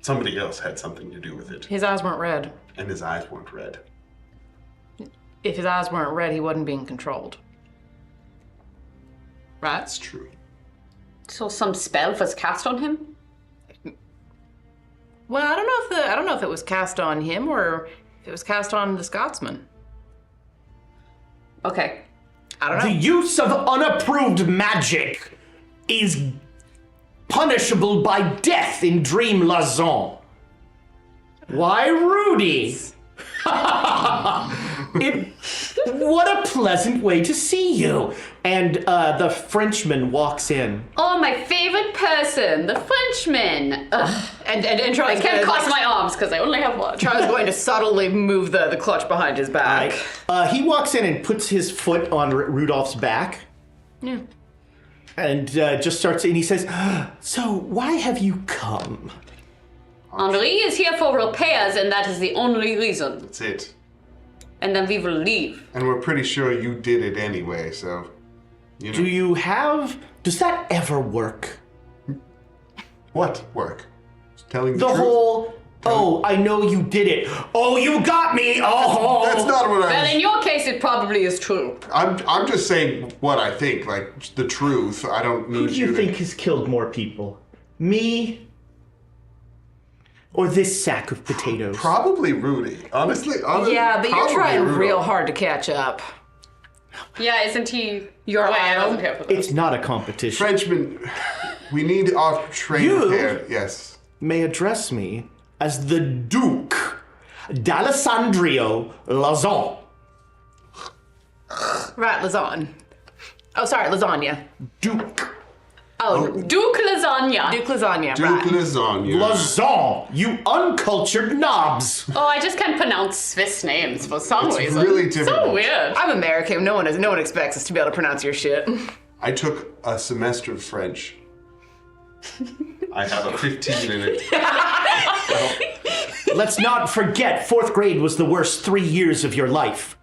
Speaker 3: somebody else had something to do with it.
Speaker 2: His eyes weren't red.
Speaker 3: And his eyes weren't red.
Speaker 2: If his eyes weren't red, he wasn't being controlled. Right?
Speaker 3: That's true.
Speaker 5: So some spell was cast on him?
Speaker 2: Well, I don't know if it was cast on him or if it was cast on the Scotsman.
Speaker 5: Okay.
Speaker 2: I don't know.
Speaker 1: The use of unapproved magic is punishable by death in Dream Lazon. Why, Rudy? What a pleasant way to see you. And the Frenchman walks in.
Speaker 5: Oh, my favorite person, the Frenchman. Ugh.
Speaker 2: And
Speaker 5: I
Speaker 2: Charles
Speaker 5: can't cross my arms because I only have one.
Speaker 2: Charles is going to subtly move the clutch behind his back.
Speaker 1: He walks in and puts his foot on Rudolph's back.
Speaker 2: Yeah.
Speaker 1: And just starts, and he says, "So why have you come?"
Speaker 5: Henri is here for repairs, and that is the only reason.
Speaker 3: That's it.
Speaker 5: And then we will leave.
Speaker 3: And we're pretty sure you did it anyway, so...
Speaker 1: Does that ever work?
Speaker 3: What work? Telling the
Speaker 1: The
Speaker 3: truth?
Speaker 1: whole, I know you did it. Oh, you got me. Oh.
Speaker 3: That's not what
Speaker 5: Well,
Speaker 3: I
Speaker 5: in your case, it probably is true.
Speaker 3: I'm just saying what I think, like, the truth. I don't need
Speaker 1: Who do you
Speaker 3: to...
Speaker 1: think has killed more people? Me? Or this sack of potatoes?
Speaker 3: Probably Rudy. Honestly,
Speaker 2: Yeah, but you're
Speaker 3: probably
Speaker 2: trying
Speaker 3: Rudolph.
Speaker 2: real hard to catch up.
Speaker 5: Yeah, isn't he?
Speaker 2: Your
Speaker 5: I
Speaker 2: idol?
Speaker 5: wasn't here for this.
Speaker 1: It's not a competition.
Speaker 3: Frenchman, we need our train
Speaker 1: You?
Speaker 3: repaired. Yes.
Speaker 1: May address me as the Duke d'Alessandro Lazon.
Speaker 2: Right, lasagna. Oh, sorry, lasagna.
Speaker 1: Duke.
Speaker 2: Oh,
Speaker 5: Duke Lasagna.
Speaker 2: Duke lasagna.
Speaker 3: Duke
Speaker 2: right.
Speaker 3: lasagna.
Speaker 1: Lazon, you uncultured knobs.
Speaker 5: Oh, I just can't pronounce Swiss names for some
Speaker 3: It's
Speaker 5: reason.
Speaker 3: really
Speaker 5: So
Speaker 3: difficult.
Speaker 5: weird.
Speaker 2: I'm American. No one expects us to be able to pronounce your shit.
Speaker 3: I took a semester of French. I have a 15 in it.
Speaker 1: Let's not forget, 4th grade was the worst 3 years of your life.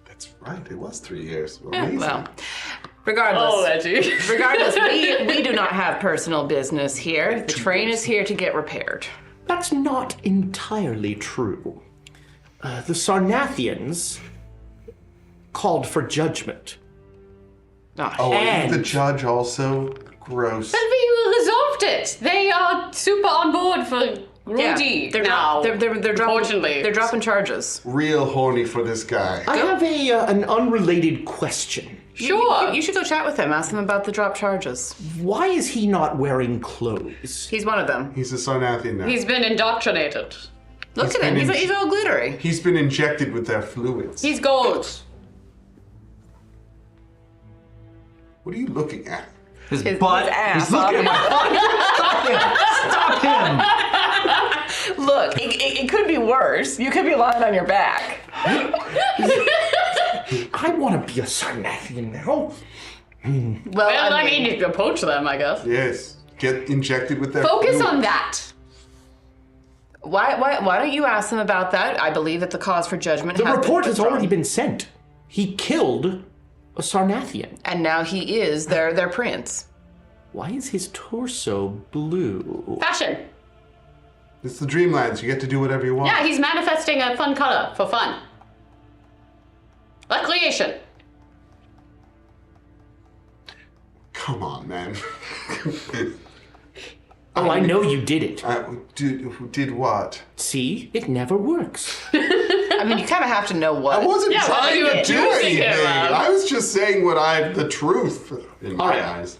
Speaker 3: That's right. It was 3 years.
Speaker 2: Yeah,
Speaker 3: Amazing.
Speaker 2: well, regardless.
Speaker 5: Oh, Reggie.
Speaker 2: Regardless, we do not have personal business here. The train is here to get repaired.
Speaker 1: That's not entirely true. The Sarnathians called for judgment.
Speaker 3: Oh,
Speaker 1: And-
Speaker 3: the judge also? Gross.
Speaker 5: But we resolved it. They are super on board for Rudy
Speaker 2: they're
Speaker 5: now.
Speaker 2: they're dropping.
Speaker 5: Unfortunately.
Speaker 2: They're dropping charges.
Speaker 3: Real horny for this guy.
Speaker 1: I have an unrelated question.
Speaker 5: Sure.
Speaker 2: You should go chat with him. Ask him about the drop charges.
Speaker 1: Why is he not wearing clothes?
Speaker 2: He's one of them.
Speaker 3: He's a Sarnathian now.
Speaker 5: He's been indoctrinated.
Speaker 2: Look at him.
Speaker 3: been
Speaker 2: He's all glittery.
Speaker 3: He's been injected with their fluids.
Speaker 5: He's gold.
Speaker 3: What are you looking at?
Speaker 6: His butt.
Speaker 2: his ass
Speaker 6: He's looking at my butt. Stop him.
Speaker 2: Look, it could be worse. You could be lying on your back.
Speaker 1: I want to be a Sarnathian now.
Speaker 2: Well,
Speaker 5: Well, I mean, you could poach them, I guess.
Speaker 3: Yes. Get injected with their
Speaker 5: Focus
Speaker 3: fluids.
Speaker 5: on that.
Speaker 2: why don't you ask them about that? I believe that the cause for judgment
Speaker 1: The
Speaker 2: has
Speaker 1: report
Speaker 2: been
Speaker 1: has already been sent. He killed a Sarnathian.
Speaker 2: And now he is their prince.
Speaker 1: Why is his torso blue?
Speaker 5: Fashion.
Speaker 3: It's the Dreamlands. You get to do whatever you want.
Speaker 5: Yeah, he's manifesting a fun color for fun. Recreation.
Speaker 3: Come on, man.
Speaker 1: Oh, I know you did it.
Speaker 3: Did what?
Speaker 1: See? It never works.
Speaker 2: I mean, you kind of have to know what.
Speaker 3: I wasn't
Speaker 5: Yeah,
Speaker 3: trying
Speaker 5: what are you
Speaker 3: to do
Speaker 5: accusing
Speaker 3: anything.
Speaker 5: him of?
Speaker 3: I was just saying the truth in my
Speaker 1: Alright.
Speaker 3: eyes.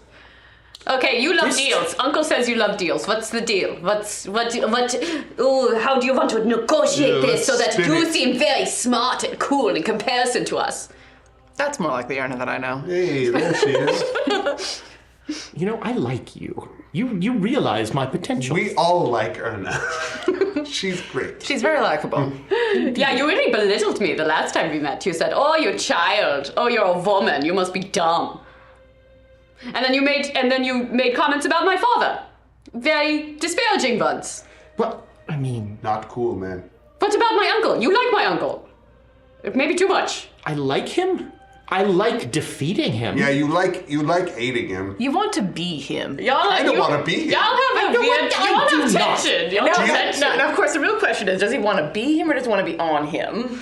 Speaker 5: Okay, you love
Speaker 1: This-
Speaker 5: deals. Uncle says you love deals. What's the deal? Oh, how do you want to negotiate
Speaker 3: Yeah,
Speaker 5: this so that
Speaker 3: spin
Speaker 5: you
Speaker 3: it.
Speaker 5: seem very smart and cool in comparison to us?
Speaker 2: That's more like the Erna that I know.
Speaker 3: Hey, there she is.
Speaker 1: You know, I like you. You realize my potential.
Speaker 3: We all like Erna. She's great.
Speaker 2: She's very likable.
Speaker 5: Yeah, you really belittled me the last time we met. You said, "Oh, you're a child. Oh, you're a woman. You must be dumb." And then you made comments about my father. Very disparaging ones.
Speaker 1: Well, I mean,
Speaker 3: Not cool, man.
Speaker 5: What about my uncle? You like my uncle. Maybe too much.
Speaker 1: I like him. I like defeating him.
Speaker 3: Yeah, you like aiding him.
Speaker 2: You want to be him.
Speaker 3: I don't want to be here.
Speaker 5: Y'all have a
Speaker 1: know
Speaker 5: weird,
Speaker 1: what? I
Speaker 5: y'all
Speaker 1: do
Speaker 5: have
Speaker 1: not.
Speaker 5: tension. Y'all
Speaker 2: No,
Speaker 5: have
Speaker 3: you-
Speaker 5: tension.
Speaker 2: no, of course, the real question is, does he want to be him or does he want to be on him?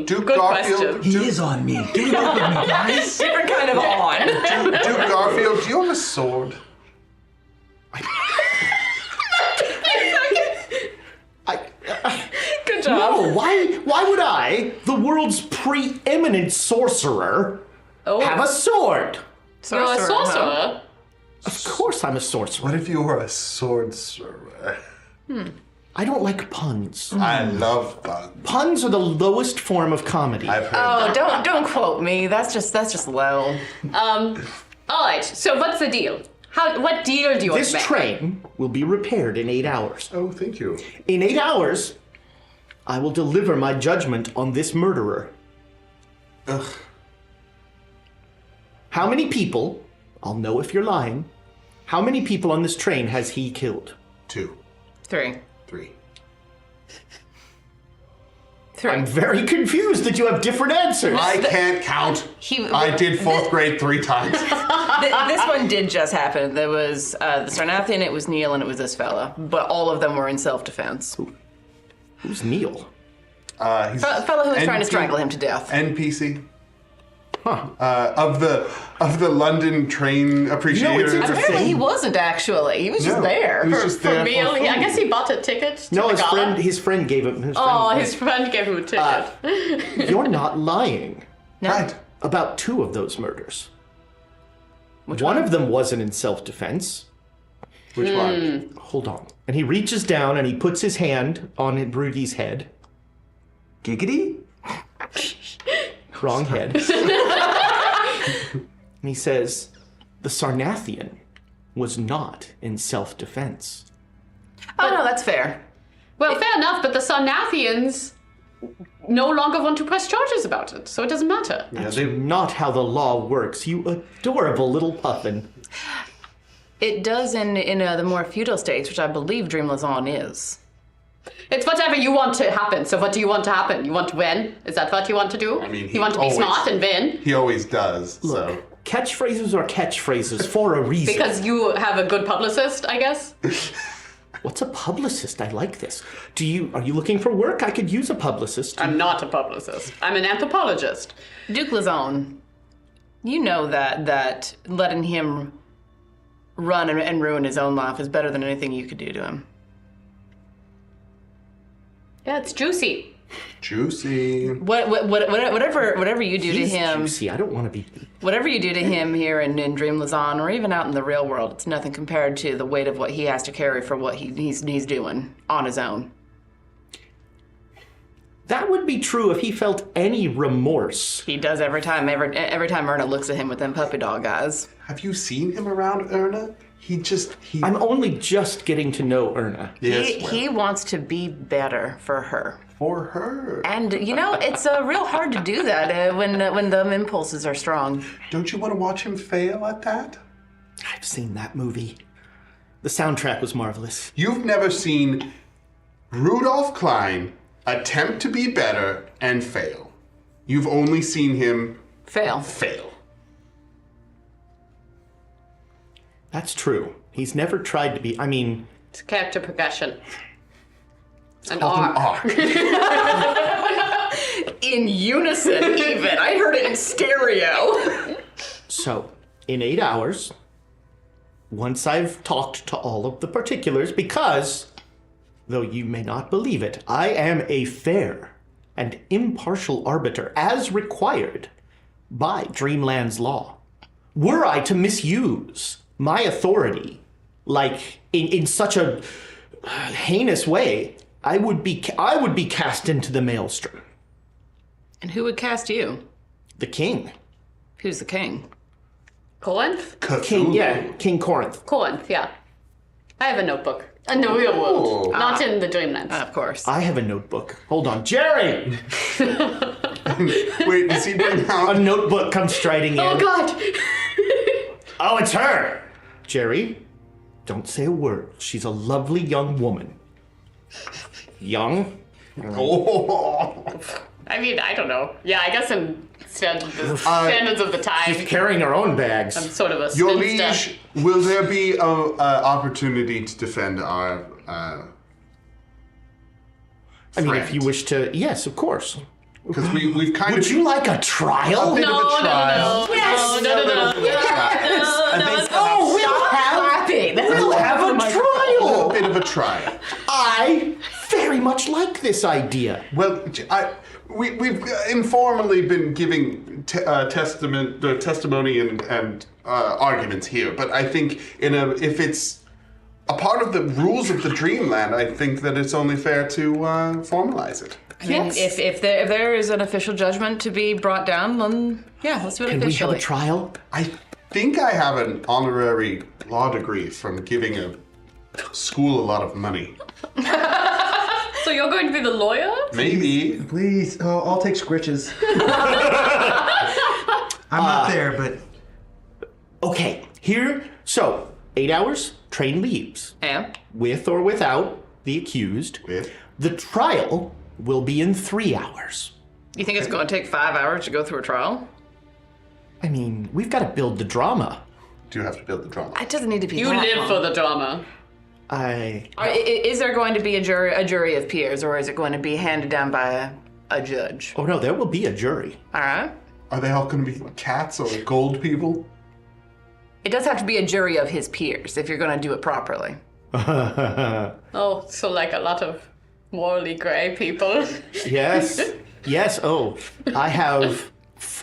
Speaker 3: Duke
Speaker 5: Good
Speaker 3: Garfield.
Speaker 5: question.
Speaker 6: He is on me. Get away from me, guys.
Speaker 2: Different kind of on.
Speaker 3: Duke Garfield, do you have a sword?
Speaker 2: Good job.
Speaker 1: No, why would I, the world's preeminent sorcerer, have a sword?
Speaker 5: You're a
Speaker 2: Sorcerer,
Speaker 5: sorcerer.
Speaker 2: huh?
Speaker 1: Of course I'm a sorcerer.
Speaker 3: What if you were a sorcerer?
Speaker 1: I don't like puns.
Speaker 3: I love puns.
Speaker 1: Puns are the lowest form of comedy.
Speaker 3: I've heard
Speaker 2: Oh,
Speaker 3: that.
Speaker 2: don't quote me. That's just low.
Speaker 5: All right. So what's the deal? What deal do you want
Speaker 1: This
Speaker 5: to make?
Speaker 1: train will be repaired in 8 hours.
Speaker 3: Oh, thank you.
Speaker 1: In 8 hours, I will deliver my judgment on this murderer.
Speaker 3: Ugh.
Speaker 1: How many people, I'll know if you're lying, how many people on this train has he killed?
Speaker 3: 2,
Speaker 2: 3.
Speaker 3: 3.
Speaker 1: I'm very confused that you have different answers.
Speaker 3: I can't count. I did 4th grade 3 times.
Speaker 2: This one did just happen. There was the Sarnathian, it was Neil, and it was this fella. But all of them were in self-defense.
Speaker 1: Who's Neil?
Speaker 3: He's
Speaker 2: Fellow who was trying to strangle him to death.
Speaker 3: NPC. Of the London train appreciator.
Speaker 1: it's interesting.
Speaker 2: Apparently he wasn't actually. He was just
Speaker 3: No,
Speaker 2: there.
Speaker 3: he was just there for
Speaker 5: Meal. I
Speaker 3: food.
Speaker 5: guess he bought a ticket to
Speaker 1: No,
Speaker 5: the gala.
Speaker 1: his friend gave him.
Speaker 5: His friend gave him a ticket.
Speaker 1: You're not lying
Speaker 3: Right.
Speaker 1: about 2 of those murders. One of them wasn't in self-defense.
Speaker 3: Which one?
Speaker 1: Hold on. And he reaches down and he puts his hand on Brudy's head.
Speaker 6: Giggity?
Speaker 1: Wrong head. And he says, the Sarnathian was not in self-defense.
Speaker 2: Oh no, that's fair.
Speaker 5: Well, fair enough, but the Sarnathians no longer want to press charges about it, so it doesn't matter.
Speaker 3: Yeah,
Speaker 1: That's
Speaker 3: they,
Speaker 1: not how the law works, you adorable little puffin.
Speaker 2: It does in the more feudal states, which I believe Dream Lazan is.
Speaker 5: It's whatever you want to happen. So what do you want to happen? You want to win? Is that what you want to do?
Speaker 3: I mean,
Speaker 5: you want to be
Speaker 3: always-
Speaker 5: smart and win?
Speaker 3: he always does. So
Speaker 1: Catchphrases are catchphrases for a reason.
Speaker 5: Because you have a good publicist, I guess?
Speaker 1: What's a publicist? I like this. Are you looking for work? I could use a publicist.
Speaker 5: I'm not a publicist. I'm an anthropologist.
Speaker 2: Duke Lazan, you know that letting him run and ruin his own life is better than anything you could do to him.
Speaker 5: Yeah, it's juicy.
Speaker 3: juicy.
Speaker 2: Whatever you do
Speaker 1: He's
Speaker 2: to him,
Speaker 1: juicy. I don't want to be.
Speaker 2: whatever you do to him here in Dream Lazan, or even out in the real world, it's nothing compared to the weight of what he has to carry for what he's doing on his own.
Speaker 1: That would be true if he felt any remorse.
Speaker 2: He does every time Erna looks at him with them puppy dog eyes.
Speaker 3: Have you seen him around Erna? He
Speaker 1: I'm only just getting to know Erna.
Speaker 3: yes, well,
Speaker 2: He wants to be better for her.
Speaker 3: for her.
Speaker 2: And, it's real hard to do that when the impulses are strong.
Speaker 3: Don't you want to watch him fail at that?
Speaker 1: I've seen that movie. The soundtrack was marvelous.
Speaker 3: You've never seen Rudolph Klein attempt to be better and fail. You've only seen him
Speaker 2: Fail.
Speaker 3: fail.
Speaker 1: That's true. He's never tried to be. I mean,
Speaker 5: It's character progression. An
Speaker 3: Called an
Speaker 5: R.
Speaker 3: arc.
Speaker 2: In unison, even. I heard it in stereo.
Speaker 1: so in 8 hours, once I've talked to all of the particulars, because, though you may not believe it, I am a fair and impartial arbiter as required by Dreamland's law. Were I to misuse my authority, like in such a heinous way, I would be cast into the maelstrom.
Speaker 2: And who would cast you?
Speaker 1: The king.
Speaker 2: Who's the king?
Speaker 5: Corinth?
Speaker 1: King,
Speaker 3: Cthulhu.
Speaker 1: yeah, King Corinth.
Speaker 5: Corinth, yeah. I have a notebook. In the real world. Not in the Dreamlands.
Speaker 2: Of course.
Speaker 1: I have a notebook. Hold on. Jerry!
Speaker 3: Wait, does he bring
Speaker 1: A
Speaker 3: out?
Speaker 1: notebook comes striding in.
Speaker 5: Oh god!
Speaker 1: Oh, it's her! Jerry, don't say a word. She's a lovely young woman. Young?
Speaker 3: Oh.
Speaker 5: I mean, I don't know. Yeah, I guess in standards of the time,
Speaker 1: She's carrying her own bags.
Speaker 5: I'm sort of a
Speaker 3: Your
Speaker 5: spinster.
Speaker 3: liege, will there be a opportunity to defend our?
Speaker 1: I mean, if you wish to, yes, of course.
Speaker 3: Because we've kind
Speaker 1: Would
Speaker 3: of
Speaker 1: you like a trial?
Speaker 3: bit of a trial.
Speaker 1: Yes!
Speaker 5: No.
Speaker 1: Oh, we'll have a
Speaker 3: A
Speaker 1: trial!
Speaker 3: bit of a trial.
Speaker 1: I very much like this idea.
Speaker 3: Well, we've informally been giving testimony and arguments here, but I think if it's a part of the rules of the Dreamland, I think that it's only fair to formalize it.
Speaker 2: I mean, if there is an official judgment to be brought down, then yeah, let's do it
Speaker 1: Can we have
Speaker 2: officially.
Speaker 1: a trial?
Speaker 3: I think I have an honorary law degree from giving a school a lot of money.
Speaker 5: So you're going to be the lawyer?
Speaker 3: Maybe.
Speaker 6: Please, I'll take scritches. I'm not there, but
Speaker 1: Okay, so 8 hours, train leaves.
Speaker 2: And
Speaker 1: With or without the accused.
Speaker 3: With?
Speaker 1: The trial will be in 3 hours.
Speaker 2: you think it's going to take 5 hours to go through a trial?
Speaker 1: I mean, we've got to build the drama.
Speaker 3: Do you have to build the drama?
Speaker 2: It doesn't need to be.
Speaker 5: You
Speaker 2: that
Speaker 5: live
Speaker 2: long.
Speaker 5: for the drama.
Speaker 2: Is there going to be a jury of peers, or is it going to be handed down by a judge?
Speaker 1: Oh no, there will be a jury.
Speaker 2: All right.
Speaker 3: Are they all going to be cats or gold people?
Speaker 2: It does have to be a jury of his peers if you're going to do it properly.
Speaker 5: Oh, so like a lot of morally grey people.
Speaker 1: Yes. Yes. Oh,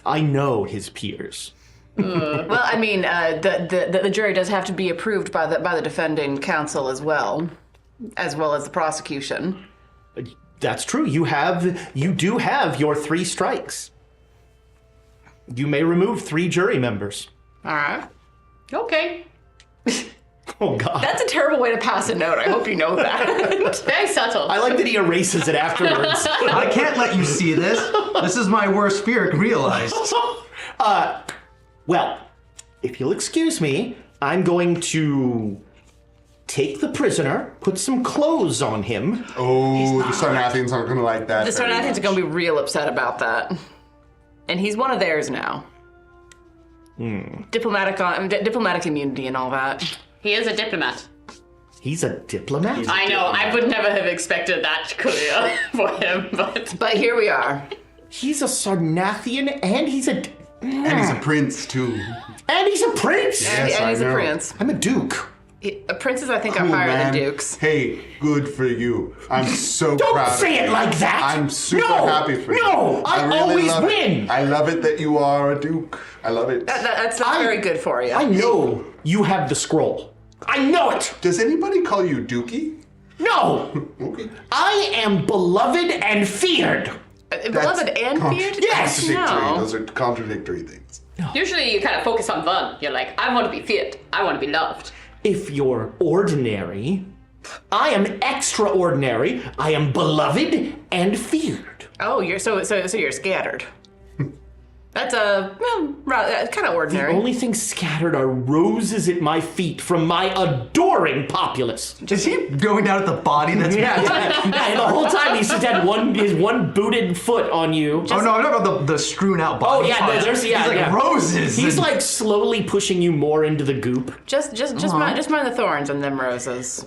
Speaker 1: I know his peers.
Speaker 2: Well, I mean, the jury does have to be approved by the defending counsel as well as the prosecution.
Speaker 1: That's true. You do have your 3 strikes. You may remove 3 jury members.
Speaker 2: All right.
Speaker 5: Okay.
Speaker 1: Oh God.
Speaker 2: That's a terrible way to pass a note. I hope you know that.
Speaker 5: Very subtle.
Speaker 1: I like that he erases it afterwards.
Speaker 6: I can't let you see this. This is my worst fear realized.
Speaker 1: Well, if you'll excuse me, I'm going to take the prisoner, put some clothes on him.
Speaker 3: Oh, the Sarnathians aren't going to like that.
Speaker 2: The Sarnathians are going to be real upset about that. And he's one of theirs now. Diplomatic immunity and all that.
Speaker 5: He is a diplomat.
Speaker 1: He's a diplomat?
Speaker 5: I know, I would never have expected that career for him, but...
Speaker 2: But here we are.
Speaker 1: He's a Sarnathian and he's a...
Speaker 3: And he's a prince, too.
Speaker 1: And he's a prince!
Speaker 3: Yes,
Speaker 2: And he's
Speaker 3: I
Speaker 2: a
Speaker 3: know.
Speaker 2: prince.
Speaker 1: I'm a duke.
Speaker 2: Princes, I think, are
Speaker 3: Cool,
Speaker 2: higher
Speaker 3: man.
Speaker 2: than dukes.
Speaker 3: Hey, good for you. I'm so
Speaker 1: Don't
Speaker 3: proud
Speaker 1: say
Speaker 3: of
Speaker 1: it
Speaker 3: you.
Speaker 1: like that!
Speaker 3: I'm super
Speaker 1: No!
Speaker 3: happy for you.
Speaker 1: No! I
Speaker 3: really
Speaker 1: always
Speaker 3: love it.
Speaker 1: win!
Speaker 3: I love it that you are a duke. I love it.
Speaker 2: That's very good for you.
Speaker 1: I know you have the scroll. I know it!
Speaker 3: Does anybody call you Dookie?
Speaker 1: No!
Speaker 3: Okay.
Speaker 1: I am beloved and feared.
Speaker 2: Beloved and feared?
Speaker 1: Yes!
Speaker 3: Contradictory.
Speaker 2: No.
Speaker 3: Those are contradictory things.
Speaker 5: Usually you kind of focus on one. You're like, I want to be feared. I want to be loved.
Speaker 1: If you're ordinary, I am extraordinary. I am beloved and feared.
Speaker 2: Oh, you're so you're scattered. That's kind of ordinary.
Speaker 1: The only thing scattered are roses at my feet from my adoring populace.
Speaker 6: Is he going down at the body that's...
Speaker 1: Yeah, and the whole time he's just had his one booted foot on you.
Speaker 6: Oh, no, I'm talking about the strewn out body.
Speaker 1: Oh, yeah, no, there's... Yeah,
Speaker 6: He's like roses.
Speaker 1: He's like slowly pushing you more into the goop.
Speaker 2: Just mind the thorns and them roses.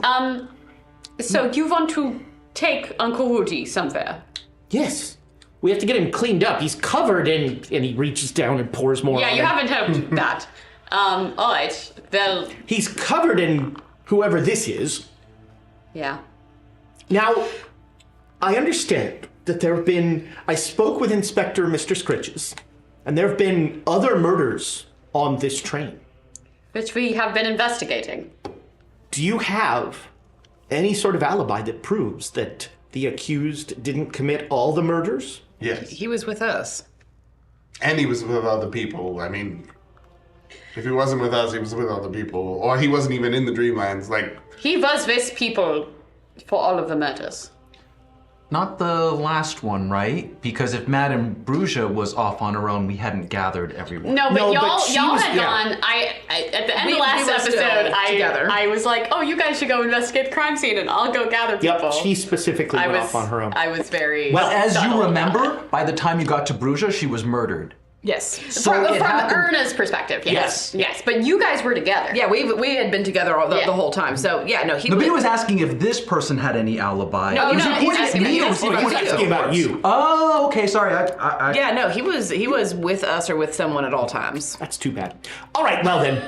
Speaker 5: So you want to take Uncle Woody somewhere?
Speaker 1: Yes. We have to get him cleaned up. He's covered in... And he reaches down and pours more
Speaker 5: Yeah,
Speaker 1: on
Speaker 5: you
Speaker 1: him.
Speaker 5: haven't helped that. All right. Well,
Speaker 1: He's covered in whoever this is.
Speaker 5: yeah.
Speaker 1: Now, I understand that there have been... I spoke with Inspector Mr. Scritches, and there have been other murders on this train.
Speaker 5: Which we have been investigating.
Speaker 1: Do you have any sort of alibi that proves that the accused didn't commit all the murders?
Speaker 3: Yes.
Speaker 2: He was with us.
Speaker 3: And he was with other people. I mean, if he wasn't with us, he was with other people. Or he wasn't even in the Dreamlands. Like,
Speaker 5: He was with people for all of the murders.
Speaker 6: Not the last one, right? Because if Madame Bruja was off on her own, we hadn't gathered everyone.
Speaker 5: No, but
Speaker 1: No,
Speaker 5: y'all,
Speaker 1: but she
Speaker 5: y'all
Speaker 1: was-
Speaker 5: had
Speaker 1: yeah.
Speaker 5: gone. At the end
Speaker 2: We-
Speaker 5: of last
Speaker 2: we were still
Speaker 5: episode,
Speaker 2: together.
Speaker 5: I was like, oh, you guys should go investigate the crime scene, and I'll go gather people.
Speaker 1: Yep, she specifically
Speaker 5: I
Speaker 1: went
Speaker 5: was
Speaker 1: off on her own.
Speaker 5: I was very.
Speaker 6: Well, as
Speaker 5: subtle
Speaker 6: you
Speaker 5: about
Speaker 6: remember,
Speaker 5: that.
Speaker 6: by the time you got to Bruja, she was murdered.
Speaker 2: Yes.
Speaker 5: From
Speaker 6: it happened-
Speaker 5: Erna's perspective, yes. Yes, but you guys were together.
Speaker 2: Yeah, we had been together all the
Speaker 5: Yeah.
Speaker 2: whole time. So yeah, no, he.
Speaker 6: Nobody was asking if this person had any alibi.
Speaker 2: No,
Speaker 6: Was
Speaker 2: no,
Speaker 6: he
Speaker 2: he's
Speaker 6: pointing at
Speaker 2: asking
Speaker 6: me
Speaker 2: you.
Speaker 6: or was he
Speaker 2: He's
Speaker 6: pointing at
Speaker 1: asking about you.
Speaker 6: Oh, okay, sorry. I
Speaker 2: Yeah, no, he was with us or with someone at all times.
Speaker 1: That's too bad. All right, well then.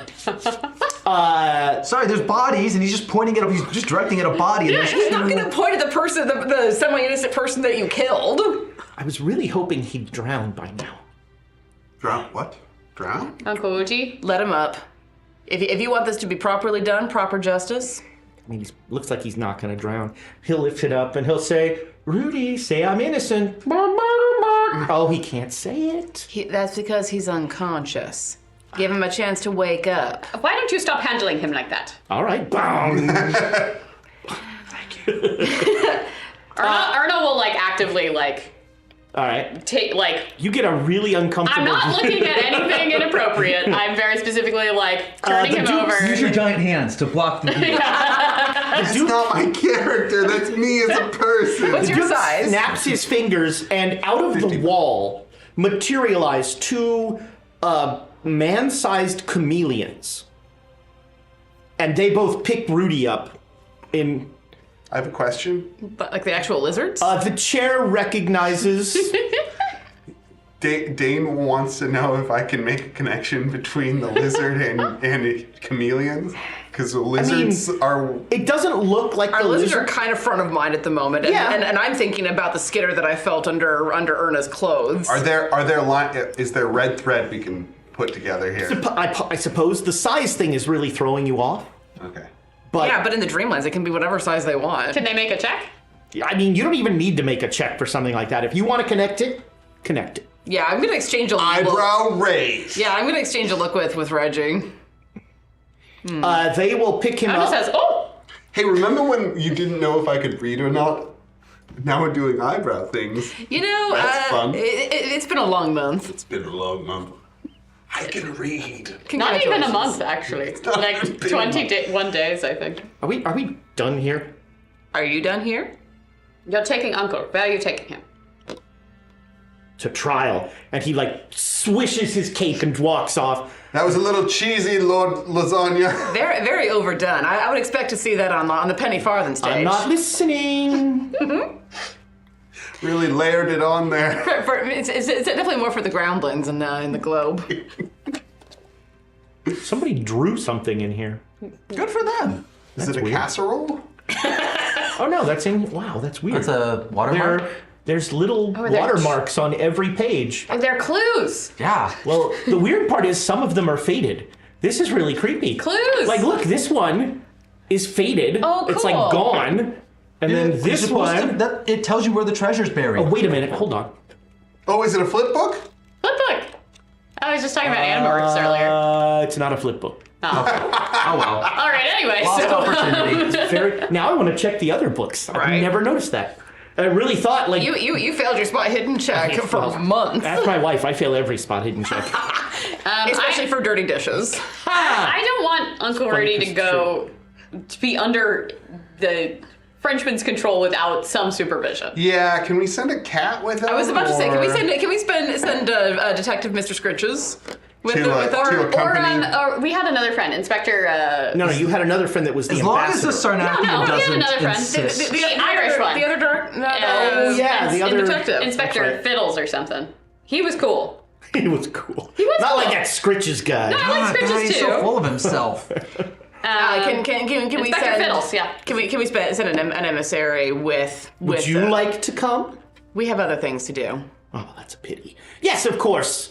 Speaker 6: Sorry, there's bodies, and he's just pointing at. He's just directing at a body. And there's
Speaker 2: He's not gonna point at the person, the semi-innocent person that you killed.
Speaker 1: I was really hoping he'd drown by now.
Speaker 3: drown? What? Drown?
Speaker 5: Uncle Uji.
Speaker 2: Let him up. If you want this to be properly done, proper justice.
Speaker 1: I mean, he looks like he's not going to drown. He'll lift it up and he'll say, Rudy, say I'm innocent. Oh, he can't say it.
Speaker 2: That's because he's unconscious. Give him a chance to wake up.
Speaker 5: Why don't you stop handling him like that?
Speaker 1: All right. Boom.
Speaker 5: Erna will like actively like
Speaker 1: All right.
Speaker 5: take like.
Speaker 1: You get a really uncomfortable...
Speaker 5: I'm not looking at anything inappropriate. I'm very specifically like turning
Speaker 1: the
Speaker 5: him
Speaker 1: Duke's
Speaker 5: over.
Speaker 6: Use your giant hands to block the view.
Speaker 3: That's not my character. That's me as a person.
Speaker 2: What's your
Speaker 1: Duke
Speaker 2: size?
Speaker 1: snaps his fingers, and out of the wall materialize two man-sized chameleons. And they both pick Rudy up in...
Speaker 3: I have a question.
Speaker 2: But like the actual lizards?
Speaker 1: the chair recognizes...
Speaker 3: Dane wants to know if I can make a connection between the lizard and chameleons. Because the lizards are...
Speaker 1: It doesn't look like
Speaker 2: Our
Speaker 1: the
Speaker 2: lizards
Speaker 1: lizard...
Speaker 2: are kind of front of mind at the moment, and,
Speaker 1: Yeah.
Speaker 2: and I'm thinking about the skitter that I felt under Erna's clothes.
Speaker 3: Is there red thread we can put together here?
Speaker 1: I suppose the size thing is really throwing you off.
Speaker 3: Okay.
Speaker 1: But,
Speaker 2: Yeah, but in the Dreamlands, it can be whatever size they want.
Speaker 5: Can they make a check?
Speaker 1: I mean, you don't even need to make a check for something like that. If you want to connect it, connect it.
Speaker 2: Yeah, I'm gonna exchange a look.
Speaker 3: Eyebrow raise.
Speaker 2: Yeah, I'm gonna exchange a look with Reggie.
Speaker 1: They will pick him
Speaker 5: Erna
Speaker 1: up.
Speaker 5: says, "Oh,
Speaker 3: Hey, remember when you didn't know if I could read or not? Now we're doing eyebrow things.
Speaker 2: You know,
Speaker 3: That's fun.
Speaker 2: It's been a long month.
Speaker 3: It's been a long month. I can read.
Speaker 5: not even a
Speaker 2: Congratulations.
Speaker 5: month actually.
Speaker 3: not
Speaker 5: Like
Speaker 3: even been a
Speaker 5: 21 days, I think."
Speaker 1: Are we done here?
Speaker 2: Are you done here?
Speaker 5: You're taking Uncle. Where are you taking him?
Speaker 1: To trial. And he like swishes his cape and walks off.
Speaker 3: That was a little cheesy, Lord Lasagna.
Speaker 2: Very, very overdone. I would expect to see that on the penny farthing stage.
Speaker 1: I'm not listening.
Speaker 3: Really layered it on there.
Speaker 2: It's definitely more for the groundlings in the globe.
Speaker 1: Somebody drew something in here.
Speaker 6: Good for them.
Speaker 3: Is it a
Speaker 1: weird.
Speaker 3: casserole?
Speaker 1: Oh no, that's in... Wow, that's weird.
Speaker 6: That's a watermark.
Speaker 1: There's little
Speaker 5: they're-
Speaker 1: watermarks on every page.
Speaker 5: Oh, they're clues.
Speaker 6: Yeah.
Speaker 1: Well, the weird part is some of them are faded. This is really creepy.
Speaker 5: Clues.
Speaker 1: Like, look, this one is faded.
Speaker 5: Oh,
Speaker 1: It's like
Speaker 5: cool.
Speaker 1: gone. And then
Speaker 6: You're
Speaker 1: this
Speaker 6: supposed to-
Speaker 1: one...
Speaker 6: that, it tells you where the treasure's buried.
Speaker 1: Oh, wait a minute. Hold on.
Speaker 3: Oh, is it a flip book?
Speaker 5: Flip book. I was just talking about Animorphs earlier.
Speaker 1: It's not a flip book.
Speaker 6: Oh well.
Speaker 5: All right. Anyway,
Speaker 6: Lost
Speaker 5: so
Speaker 6: opportunity.
Speaker 1: Now I want to check the other books. I've
Speaker 2: Right.
Speaker 1: never noticed that. I really thought, like...
Speaker 2: You failed your spot hidden check for months.
Speaker 1: That's my wife. I fail every spot hidden check.
Speaker 2: Especially for dirty dishes.
Speaker 5: I don't want Uncle Rudy to go to be under the Frenchman's control without some supervision.
Speaker 3: Yeah, can we send a cat with us?
Speaker 2: I was about to say, can we send Detective Mr. Scritches with
Speaker 3: To
Speaker 2: her?
Speaker 3: accompany-
Speaker 5: Or we had another friend, Inspector.
Speaker 1: No, you had another friend that was the
Speaker 6: As long as
Speaker 1: ambassador.
Speaker 6: the Sarnathian
Speaker 5: No, we had
Speaker 6: doesn't
Speaker 5: another friend.
Speaker 6: insist.
Speaker 5: The Irish one.
Speaker 2: The other dark.
Speaker 1: the other
Speaker 2: detective.
Speaker 5: Inspector
Speaker 1: That's right.
Speaker 5: Fiddles or something. He was cool.
Speaker 1: He was cool.
Speaker 5: He was
Speaker 1: Not
Speaker 5: cool.
Speaker 1: like that Scritches guy.
Speaker 5: I like Scritches
Speaker 6: he's
Speaker 5: too.
Speaker 6: so full of himself.
Speaker 2: Can we
Speaker 5: Inspector
Speaker 2: send
Speaker 5: Fiddles, yeah.
Speaker 2: Can we send an emissary with
Speaker 1: Would you like to come?
Speaker 2: We have other things to do.
Speaker 1: Oh, that's a pity. Yes, of course.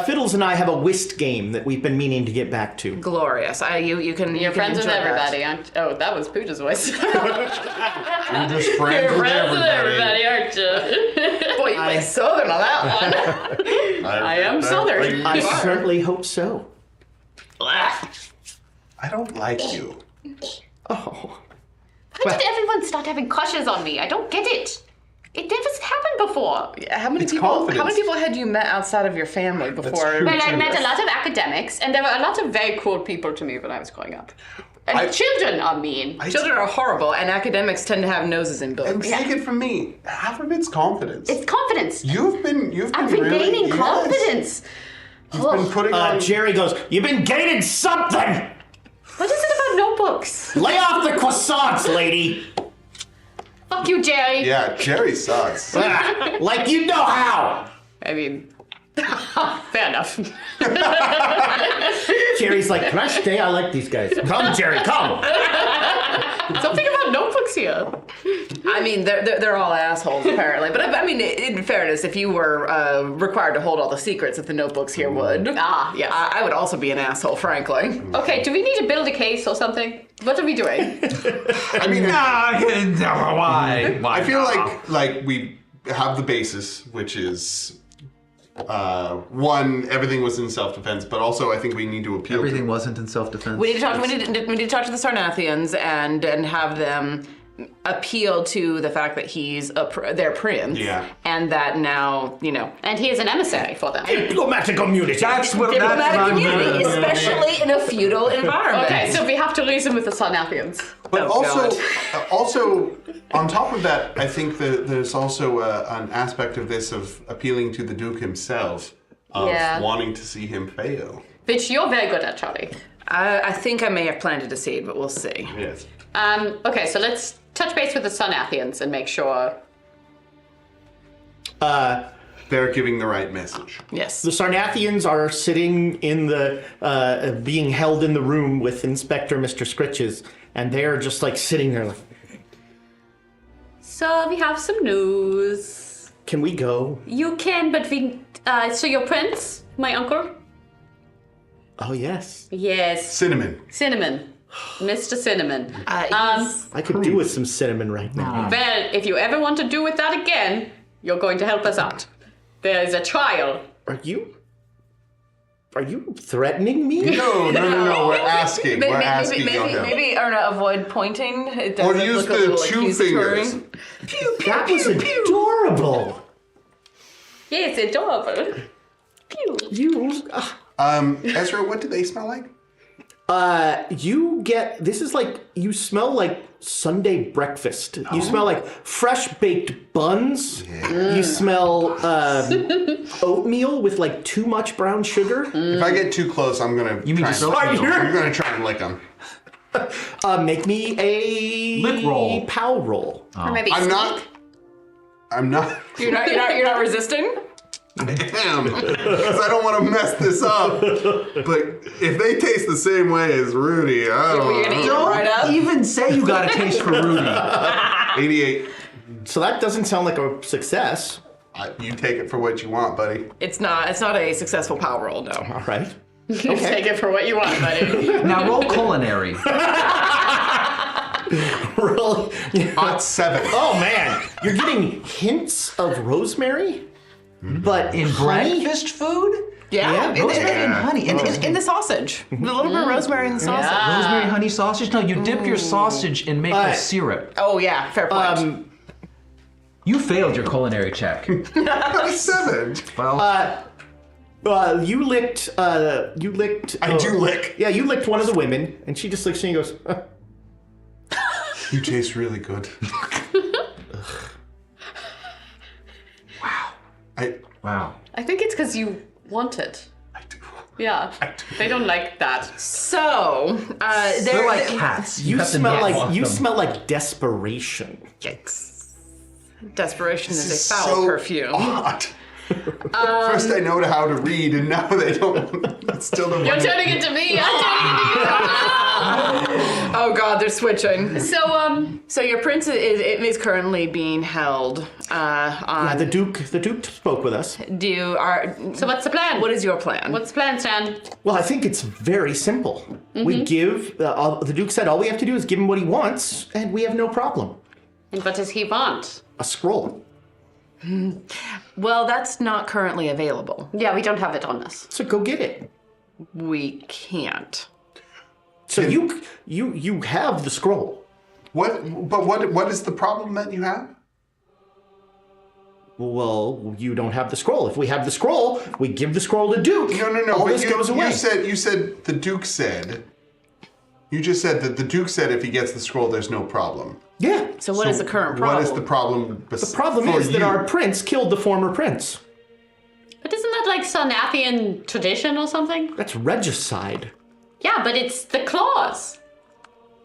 Speaker 1: Fiddles and I have a whist game that we've been meaning to get back to.
Speaker 2: Glorious. You can.
Speaker 5: You're friends with everybody, aren't you? Oh, that was Pooja's voice.
Speaker 3: We're just friends
Speaker 5: You're
Speaker 3: with
Speaker 5: friends with
Speaker 3: everybody.
Speaker 5: everybody, aren't you?
Speaker 2: Boy, you went southern on that one.
Speaker 5: I am Southern.
Speaker 1: I certainly hope so.
Speaker 3: I don't like you.
Speaker 1: Oh.
Speaker 5: Why did everyone start having crushes on me? I don't get it. It never happened before.
Speaker 2: How many
Speaker 3: It's
Speaker 2: people?
Speaker 3: confidence.
Speaker 2: How many people had you met outside of your family before?
Speaker 3: true.
Speaker 5: Well, I met a lot of academics, and there were a lot of very cool people to me when I was growing up. And children are mean.
Speaker 2: Children are horrible, and academics tend to have noses in
Speaker 3: And
Speaker 2: books.
Speaker 3: take it from me. Half of it's confidence.
Speaker 5: It's confidence.
Speaker 3: You've been
Speaker 5: I've been
Speaker 3: really,
Speaker 5: gaining
Speaker 3: yes.
Speaker 5: confidence.
Speaker 3: You've been putting on.
Speaker 1: Jerry goes, you've been gaining something!
Speaker 5: What is it about notebooks?
Speaker 1: Lay off the croissants, lady!
Speaker 5: Fuck you, Jerry.
Speaker 3: Yeah, Jerry sucks.
Speaker 1: Like you know how!
Speaker 5: I mean, fair enough.
Speaker 1: Jerry's like, can I stay? I like these guys. Come, Jerry, come!
Speaker 5: Something about notebooks here.
Speaker 2: I mean, they're all assholes apparently. But I mean, in fairness, if you were required to hold all the secrets that the notebooks here would,
Speaker 5: Yes.
Speaker 2: I would also be an asshole, frankly.
Speaker 5: Okay, do we need to build a case or something? What are we doing?
Speaker 3: I mean,
Speaker 6: Why?
Speaker 3: I feel like we have the basis, which is one, everything was in self-defense, but also I think we need to appeal.
Speaker 6: Everything wasn't in self-defense.
Speaker 2: We need to talk. We need to talk to the Sarnathians and have them appeal to the fact that he's their prince.
Speaker 3: Yeah.
Speaker 2: And that now, you know.
Speaker 5: And he is an emissary for them.
Speaker 1: Diplomatic immunity.
Speaker 6: That's what
Speaker 2: Diplomatic
Speaker 6: that's
Speaker 2: immunity, especially in a feudal environment.
Speaker 5: Okay, so we have to reason with the Sarnathians.
Speaker 3: But
Speaker 2: Oh,
Speaker 3: also, on top of that, I think that there's also an aspect of this of appealing to the Duke himself, of
Speaker 5: Yeah.
Speaker 3: wanting to see him fail.
Speaker 5: Which you're very good at, Charlie.
Speaker 2: I think I may have planted a seed, but we'll see.
Speaker 3: Yes.
Speaker 5: Okay, so let's touch base with the Sarnathians and make sure.
Speaker 3: They're giving the right message.
Speaker 2: Yes.
Speaker 1: The Sarnathians are sitting in the, being held in the room with Inspector Mr. Scritches, and they are just like sitting there like,
Speaker 5: So we have some news.
Speaker 1: can we go?
Speaker 5: You can, but we. So your prince, my uncle?
Speaker 1: Oh, yes.
Speaker 5: Yes.
Speaker 3: Cinnamon.
Speaker 5: Cinnamon. Mr. Cinnamon.
Speaker 1: I could do with some cinnamon right now.
Speaker 5: Well, if you ever want to do with that again, you're going to help us out. There is a trial.
Speaker 1: Are you threatening me?
Speaker 3: No, we're asking. We're asking your help.
Speaker 2: Maybe Erna, avoid pointing. It does
Speaker 3: Or
Speaker 2: look
Speaker 3: use
Speaker 2: a little
Speaker 3: the two
Speaker 2: accusatory.
Speaker 3: fingers.
Speaker 1: That was adorable.
Speaker 5: Yes, adorable. Pew.
Speaker 1: You,
Speaker 3: Ezra, what do they smell like?
Speaker 1: you get, this is like, you smell like Sunday breakfast. You smell like fresh baked buns. You smell oatmeal with like too much brown sugar.
Speaker 3: If I get too close, I'm gonna.
Speaker 6: You mean
Speaker 3: try
Speaker 6: just
Speaker 3: and-
Speaker 6: oatmeal?
Speaker 3: I'm gonna try and lick them.
Speaker 1: Make me a
Speaker 6: Lick roll.
Speaker 1: pow roll.
Speaker 5: Or maybe
Speaker 3: I'm
Speaker 5: sneak.
Speaker 3: not. I'm not.
Speaker 2: You're not resisting?
Speaker 3: I am, because I don't want to mess this up. But if they taste the same way as Rudy, I
Speaker 2: You're
Speaker 3: don't
Speaker 2: gonna eat it
Speaker 3: know.
Speaker 2: right up?
Speaker 6: Even say you got a taste for Rudy.
Speaker 3: 88.
Speaker 1: So that doesn't sound like a success.
Speaker 3: You take it for what you want, buddy.
Speaker 2: It's not a successful power roll, no.
Speaker 1: All right.
Speaker 5: Take it for what you want, buddy.
Speaker 6: Now roll culinary.
Speaker 1: Roll.
Speaker 3: Hot 7.
Speaker 1: Oh man, you're getting hints of rosemary, but
Speaker 6: In
Speaker 1: honey?
Speaker 6: breakfast food?
Speaker 2: Yeah,
Speaker 6: Rosemary and honey.
Speaker 2: in the sausage. A little bit of rosemary in the sausage.
Speaker 6: Rosemary honey sausage? No, you dip your sausage in maple syrup.
Speaker 2: Oh yeah, fair point.
Speaker 4: You failed your culinary check.
Speaker 3: Got a 7.
Speaker 4: Well,
Speaker 1: You licked.
Speaker 3: I do lick.
Speaker 1: Yeah, you licked one of the women, and she just licks you and goes,
Speaker 3: You taste really good.
Speaker 4: wow.
Speaker 5: I think it's because you want it.
Speaker 3: I do.
Speaker 5: Yeah. They don't like that.
Speaker 2: So,
Speaker 4: They're like cats.
Speaker 1: "You
Speaker 4: have to
Speaker 1: smell
Speaker 4: not
Speaker 1: like
Speaker 4: walk
Speaker 1: you
Speaker 4: them.
Speaker 1: smell like desperation."
Speaker 2: yikes. Desperation
Speaker 3: This
Speaker 2: is a foul
Speaker 3: so
Speaker 2: perfume.
Speaker 3: odd. First I know how to read, and now they don't. That's still the
Speaker 5: You're
Speaker 3: one.
Speaker 5: turning it to me. I'm turning it to you.
Speaker 2: Oh God, they're switching.
Speaker 5: So,
Speaker 2: So your prince is currently being held. On.
Speaker 1: The Duke spoke with us.
Speaker 5: so what's the plan?
Speaker 2: What is your plan?
Speaker 5: What's the plan, Stan?
Speaker 1: Well, I think it's very simple. We give the Duke said all we have to do is give him what he wants, and we have no problem.
Speaker 5: And what does he want?
Speaker 1: A scroll.
Speaker 2: Well, that's not currently available.
Speaker 5: Yeah, we don't have it on us.
Speaker 1: So go get it.
Speaker 2: We can't.
Speaker 1: So you have the scroll.
Speaker 3: What is the problem that you have?
Speaker 1: Well, you don't have the scroll. If we have the scroll, we give the scroll to Duke.
Speaker 3: No.
Speaker 1: All
Speaker 3: but
Speaker 1: this goes away.
Speaker 3: You said the Duke said. You just said that the Duke said if he gets the scroll, there's no problem.
Speaker 1: Yeah.
Speaker 2: So what is the current problem?
Speaker 3: What is the problem?
Speaker 1: The problem is that our prince killed the former prince.
Speaker 5: But isn't that like Sarnathian tradition or something?
Speaker 1: That's regicide.
Speaker 5: Yeah, but it's the clause.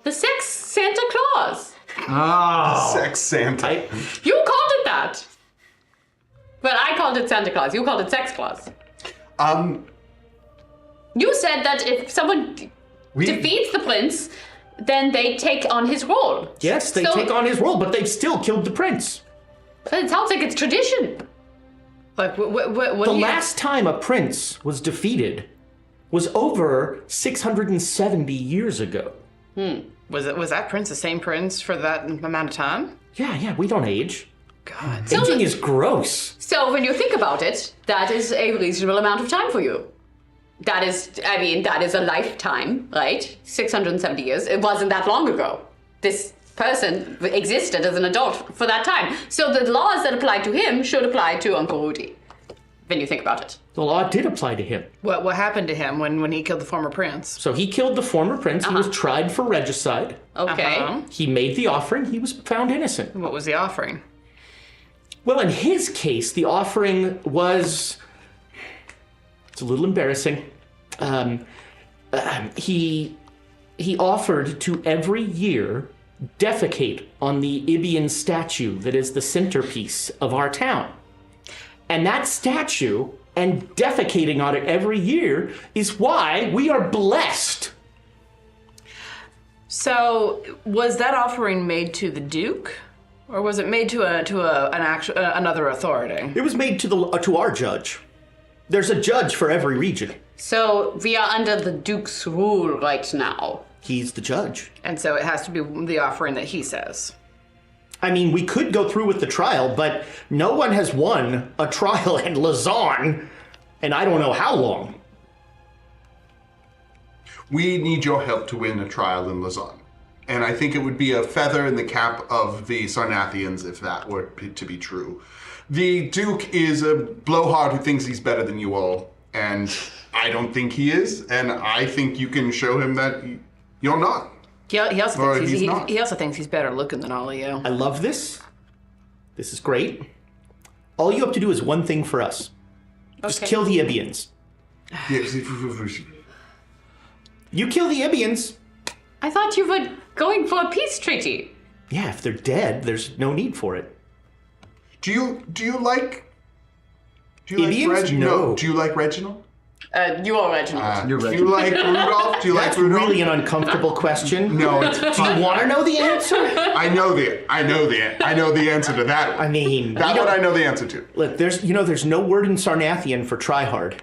Speaker 5: The sex Santa Claus.
Speaker 4: Oh.
Speaker 3: Sex Santa.
Speaker 5: You called it that. But I called it Santa Claus. You called it Sex Claus. You said that if someone defeats the prince, then they take on his role.
Speaker 1: Yes, they take on his role, but they've still killed the prince.
Speaker 5: But it sounds like it's tradition.
Speaker 2: Like what
Speaker 1: The last time a prince was defeated was over 670 years ago.
Speaker 2: was that prince the same prince for that amount of time?
Speaker 1: Yeah, we don't age.
Speaker 2: God.
Speaker 1: Aging is gross.
Speaker 5: So when you think about it, that is a reasonable amount of time for you. That is a lifetime, right? 670 years. It wasn't that long ago. This person existed as an adult for that time. So the laws that apply to him should apply to Uncle Rudy, when you think about it.
Speaker 1: The law did apply to him.
Speaker 2: What happened to him when he killed the former prince?
Speaker 1: So he killed the former prince. He was tried for regicide.
Speaker 5: Okay.
Speaker 1: He made the offering. He was found innocent.
Speaker 2: What was the offering?
Speaker 1: Well, in his case, the offering was... It's a little embarrassing. He offered to every year defecate on the Ibian statue that is the centerpiece of our town. And that statue and defecating on it every year is why we are blessed.
Speaker 2: So was that offering made to the Duke? Or was it made to another authority?
Speaker 1: It was made to our judge. There's a judge for every region.
Speaker 5: So we are under the Duke's rule right now.
Speaker 1: He's the judge.
Speaker 2: And so it has to be the offering that he says.
Speaker 1: I mean, we could go through with the trial, but no one has won a trial in Lausanne, and I don't know how long.
Speaker 3: We need your help to win a trial in Lausanne. And I think it would be a feather in the cap of the Sarnathians if that were to be true. The Duke is a blowhard who thinks he's better than you all, and I don't think he is, and I think you can show him that you're not.
Speaker 2: He also thinks
Speaker 3: he's not.
Speaker 2: he also thinks he's better looking than all of you.
Speaker 1: I love this. This is great. All you have to do is one thing for us. Just
Speaker 5: Okay.
Speaker 1: kill the Ibians. You kill the Ibians.
Speaker 5: I thought you were going for a peace treaty.
Speaker 1: Yeah, if they're dead, there's no need for it.
Speaker 3: Do you like
Speaker 1: Indians?
Speaker 3: Reginald?
Speaker 1: No.
Speaker 3: Do you like Reginald?
Speaker 5: You are Reginald.
Speaker 4: You're
Speaker 3: Do
Speaker 4: right.
Speaker 3: you like Rudolph? Do you
Speaker 1: That's
Speaker 3: like Rudolph?
Speaker 1: really an uncomfortable question.
Speaker 3: No, it's
Speaker 1: Do you want to know the answer?
Speaker 3: I know the answer to that.
Speaker 1: I mean,
Speaker 3: That
Speaker 1: we
Speaker 3: one
Speaker 1: don't-
Speaker 3: I know the answer to.
Speaker 1: Look, there's no word in Sarnathian for try hard.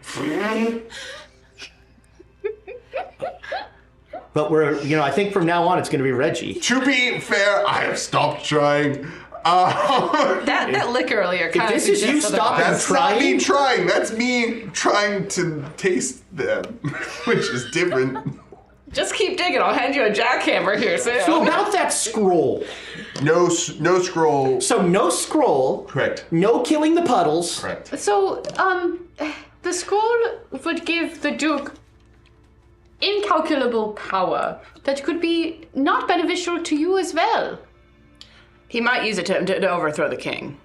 Speaker 1: But I think from now on it's going to be Reggie.
Speaker 3: To be fair, I have stopped trying.
Speaker 2: That lick earlier kind of
Speaker 1: this is you
Speaker 2: suggests
Speaker 1: stopping-
Speaker 2: otherwise.
Speaker 3: That's not me
Speaker 1: Trying?
Speaker 3: trying. That's me trying to taste them, which is different.
Speaker 2: Just keep digging. I'll hand you a jackhammer here soon.
Speaker 1: So about that scroll,
Speaker 3: No scroll.
Speaker 1: So no scroll.
Speaker 3: Correct.
Speaker 1: No killing the puddles.
Speaker 3: Correct.
Speaker 5: So, the scroll would give the Duke incalculable power that could be not beneficial to you as well.
Speaker 2: He might use it to overthrow the king.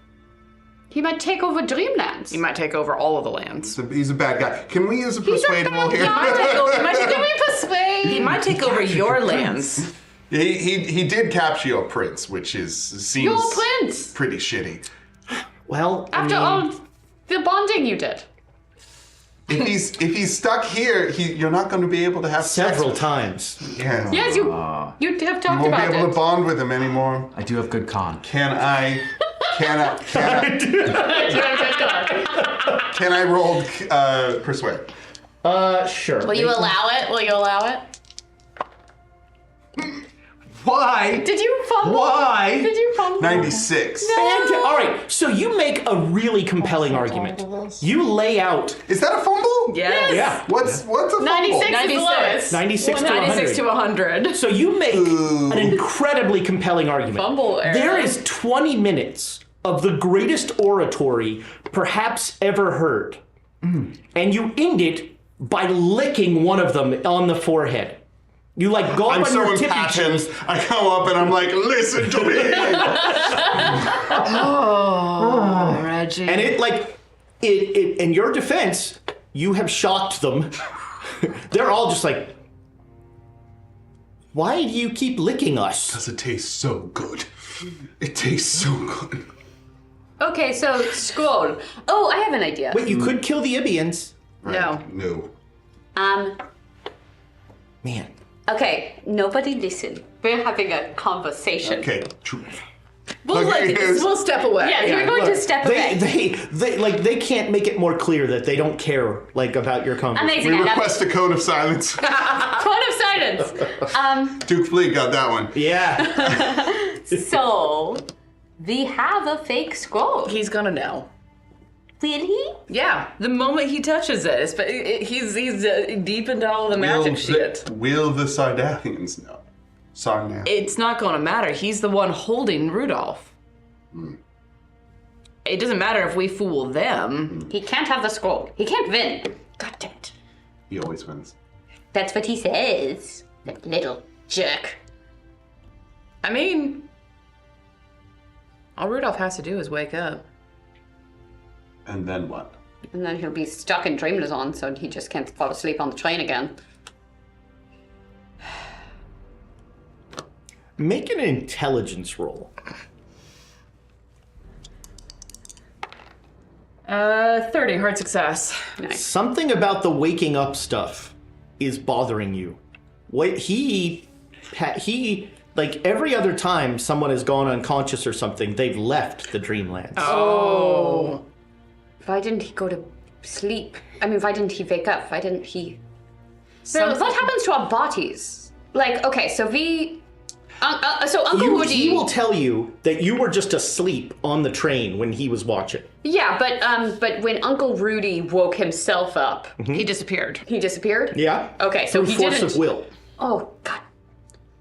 Speaker 5: He might take over Dreamlands.
Speaker 2: He might take over all of the lands.
Speaker 3: He's a bad guy. Can we use a persuade roll here?
Speaker 5: Can we persuade?
Speaker 2: He might take over your lands.
Speaker 3: He did capture your prince, which seems
Speaker 5: Your prince!
Speaker 3: pretty shitty.
Speaker 1: Well, I
Speaker 5: After
Speaker 1: mean,
Speaker 5: all the bonding you did.
Speaker 3: If he's stuck here, you're not going to be able to have
Speaker 1: several
Speaker 3: sex.
Speaker 1: times.
Speaker 3: Yeah.
Speaker 5: Yes, you have
Speaker 3: You
Speaker 5: talked
Speaker 3: won't
Speaker 5: about
Speaker 3: be able
Speaker 5: it.
Speaker 3: to bond with him anymore.
Speaker 6: I do have good con.
Speaker 3: Can I roll persuade?
Speaker 1: Sure.
Speaker 5: Will you allow it? Will you allow it?
Speaker 6: Why?
Speaker 5: Did you fumble?
Speaker 6: Why?
Speaker 5: Did you fumble?
Speaker 3: 96.
Speaker 1: All right, so you make a really compelling argument. You lay out
Speaker 3: Is that a fumble?
Speaker 2: Yes.
Speaker 1: Yeah.
Speaker 3: What's a fumble?
Speaker 5: 96 is the lowest.
Speaker 1: 96 to 100.
Speaker 2: 96 to 100.
Speaker 1: So you make an incredibly compelling argument.
Speaker 5: Fumble error.
Speaker 1: There is 20 minutes of the greatest oratory perhaps ever heard. And you end it by licking one of them on the forehead. You like go up
Speaker 3: I'm
Speaker 1: on
Speaker 3: so
Speaker 1: your tippy
Speaker 3: impassioned.
Speaker 1: toes.
Speaker 3: I come up and I'm like, listen to me.
Speaker 2: Oh, Reggie.
Speaker 1: And it like it in your defense, you have shocked them. They're all just like, why do you keep licking us?
Speaker 3: Because it tastes so good. It tastes so good.
Speaker 5: Okay, so scroll. Oh, I have an idea.
Speaker 1: Wait, you could kill the Ibians.
Speaker 2: No.
Speaker 3: No.
Speaker 1: Man.
Speaker 5: Okay, nobody listen. We're having a conversation.
Speaker 3: Okay.
Speaker 2: We'll step away.
Speaker 5: Yeah, you're going to step away.
Speaker 1: They can't make it more clear that they don't care like about your conversation.
Speaker 5: Amazing.
Speaker 3: We
Speaker 5: I love
Speaker 3: request a code of silence.
Speaker 5: it. Code of silence.
Speaker 3: Duke Fleet got that one.
Speaker 1: Yeah.
Speaker 5: So, we have a fake scroll.
Speaker 2: He's gonna know.
Speaker 5: Will he?
Speaker 2: Yeah, the moment he touches it, he's deep into all the magic shit.
Speaker 3: Will the Sardathians know? Sarnath.
Speaker 2: It's not gonna matter. He's the one holding Rudolph. It doesn't matter if we fool them.
Speaker 5: He can't have the scroll. He can't win. God damn it.
Speaker 3: He always wins.
Speaker 5: That's what he says. That little jerk.
Speaker 2: I mean, all Rudolph has to do is wake up.
Speaker 3: And then what?
Speaker 5: And then he'll be stuck in Dreamland, so he just can't fall asleep on the train again.
Speaker 1: Make an intelligence roll.
Speaker 2: 30, hard success.
Speaker 1: Something about the waking up stuff is bothering you. What he like every other time someone has gone unconscious or something, they've left the Dreamlands.
Speaker 2: Oh.
Speaker 5: Why didn't he go to sleep? I mean, why didn't he wake up? Why didn't he... What happens to our bodies? Like, okay, so so Uncle Woody...
Speaker 1: He will tell you that you were just asleep on the train when he was watching.
Speaker 5: Yeah, but when Uncle Rudy woke himself up...
Speaker 2: He disappeared.
Speaker 5: He disappeared?
Speaker 1: Yeah.
Speaker 5: Okay, so
Speaker 1: Through
Speaker 5: he
Speaker 1: force
Speaker 5: didn't...
Speaker 1: of will.
Speaker 5: Oh, God.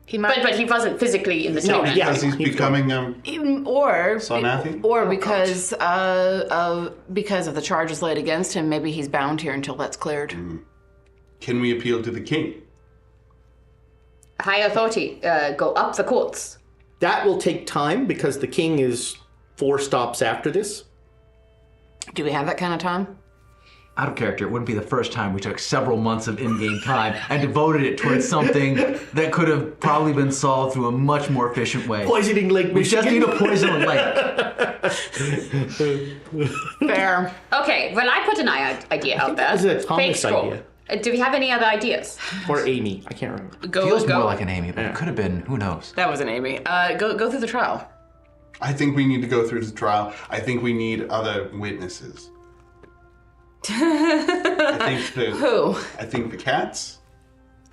Speaker 2: He might,
Speaker 5: But he wasn't physically in the
Speaker 1: No,
Speaker 5: train.
Speaker 1: yeah.
Speaker 3: Because he's becoming
Speaker 2: or
Speaker 3: Sarnathi?
Speaker 2: because of the charges laid against him, maybe he's bound here until that's cleared.
Speaker 3: Can we appeal to the king?
Speaker 5: High authority, go up the courts.
Speaker 1: That will take time because the king is 4 stops after this.
Speaker 2: Do we have that kind of time?
Speaker 6: Out of character, it wouldn't be the first time we took several months of in-game time and devoted it towards something that could have probably been solved through a much more efficient way.
Speaker 1: Poisoning Lake
Speaker 6: We just
Speaker 1: Michigan.
Speaker 6: need a poison lake.
Speaker 2: Fair.
Speaker 5: Okay, well, I put an idea out there.
Speaker 1: that was a
Speaker 5: Fake
Speaker 1: Thomas
Speaker 5: scroll.
Speaker 1: idea.
Speaker 5: Do we have any other ideas?
Speaker 1: Or Amy. I can't remember.
Speaker 6: Feels more like an Amy, but it could have been, who knows.
Speaker 2: That wasn't Amy. Go through the trial.
Speaker 3: I think we need to go through the trial. I think we need other witnesses.
Speaker 2: Who?
Speaker 3: I think the cats.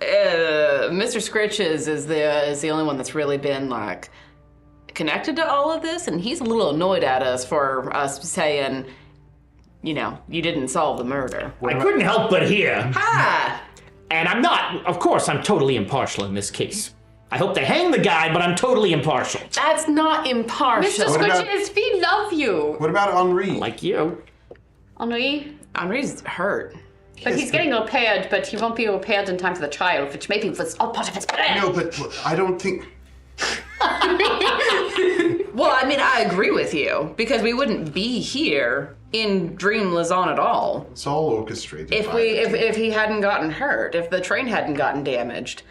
Speaker 2: Mr. Scritches is the only one that's really been like connected to all of this, and he's a little annoyed at us for us saying, you know, you didn't solve the murder.
Speaker 1: I couldn't help but hear.
Speaker 2: Ah!
Speaker 1: And I'm not, of course, I'm totally impartial in this case. I hope they hang the guy, but I'm totally impartial.
Speaker 2: That's not impartial.
Speaker 5: Mr.
Speaker 3: about-
Speaker 5: Squitches, we love you.
Speaker 3: What about Henri?
Speaker 1: Like you.
Speaker 5: Henri,
Speaker 2: Henri's hurt.
Speaker 5: but he's getting repaired, but he won't be repaired in time for the trial, which maybe was all part of his plan.
Speaker 3: No, but I don't think.
Speaker 2: Well, I mean, I agree with you because we wouldn't be here in Dream Lazon at all
Speaker 3: It's all orchestrated.
Speaker 2: if
Speaker 3: by
Speaker 2: we
Speaker 3: the team.
Speaker 2: if he hadn't gotten hurt, if the train hadn't gotten damaged.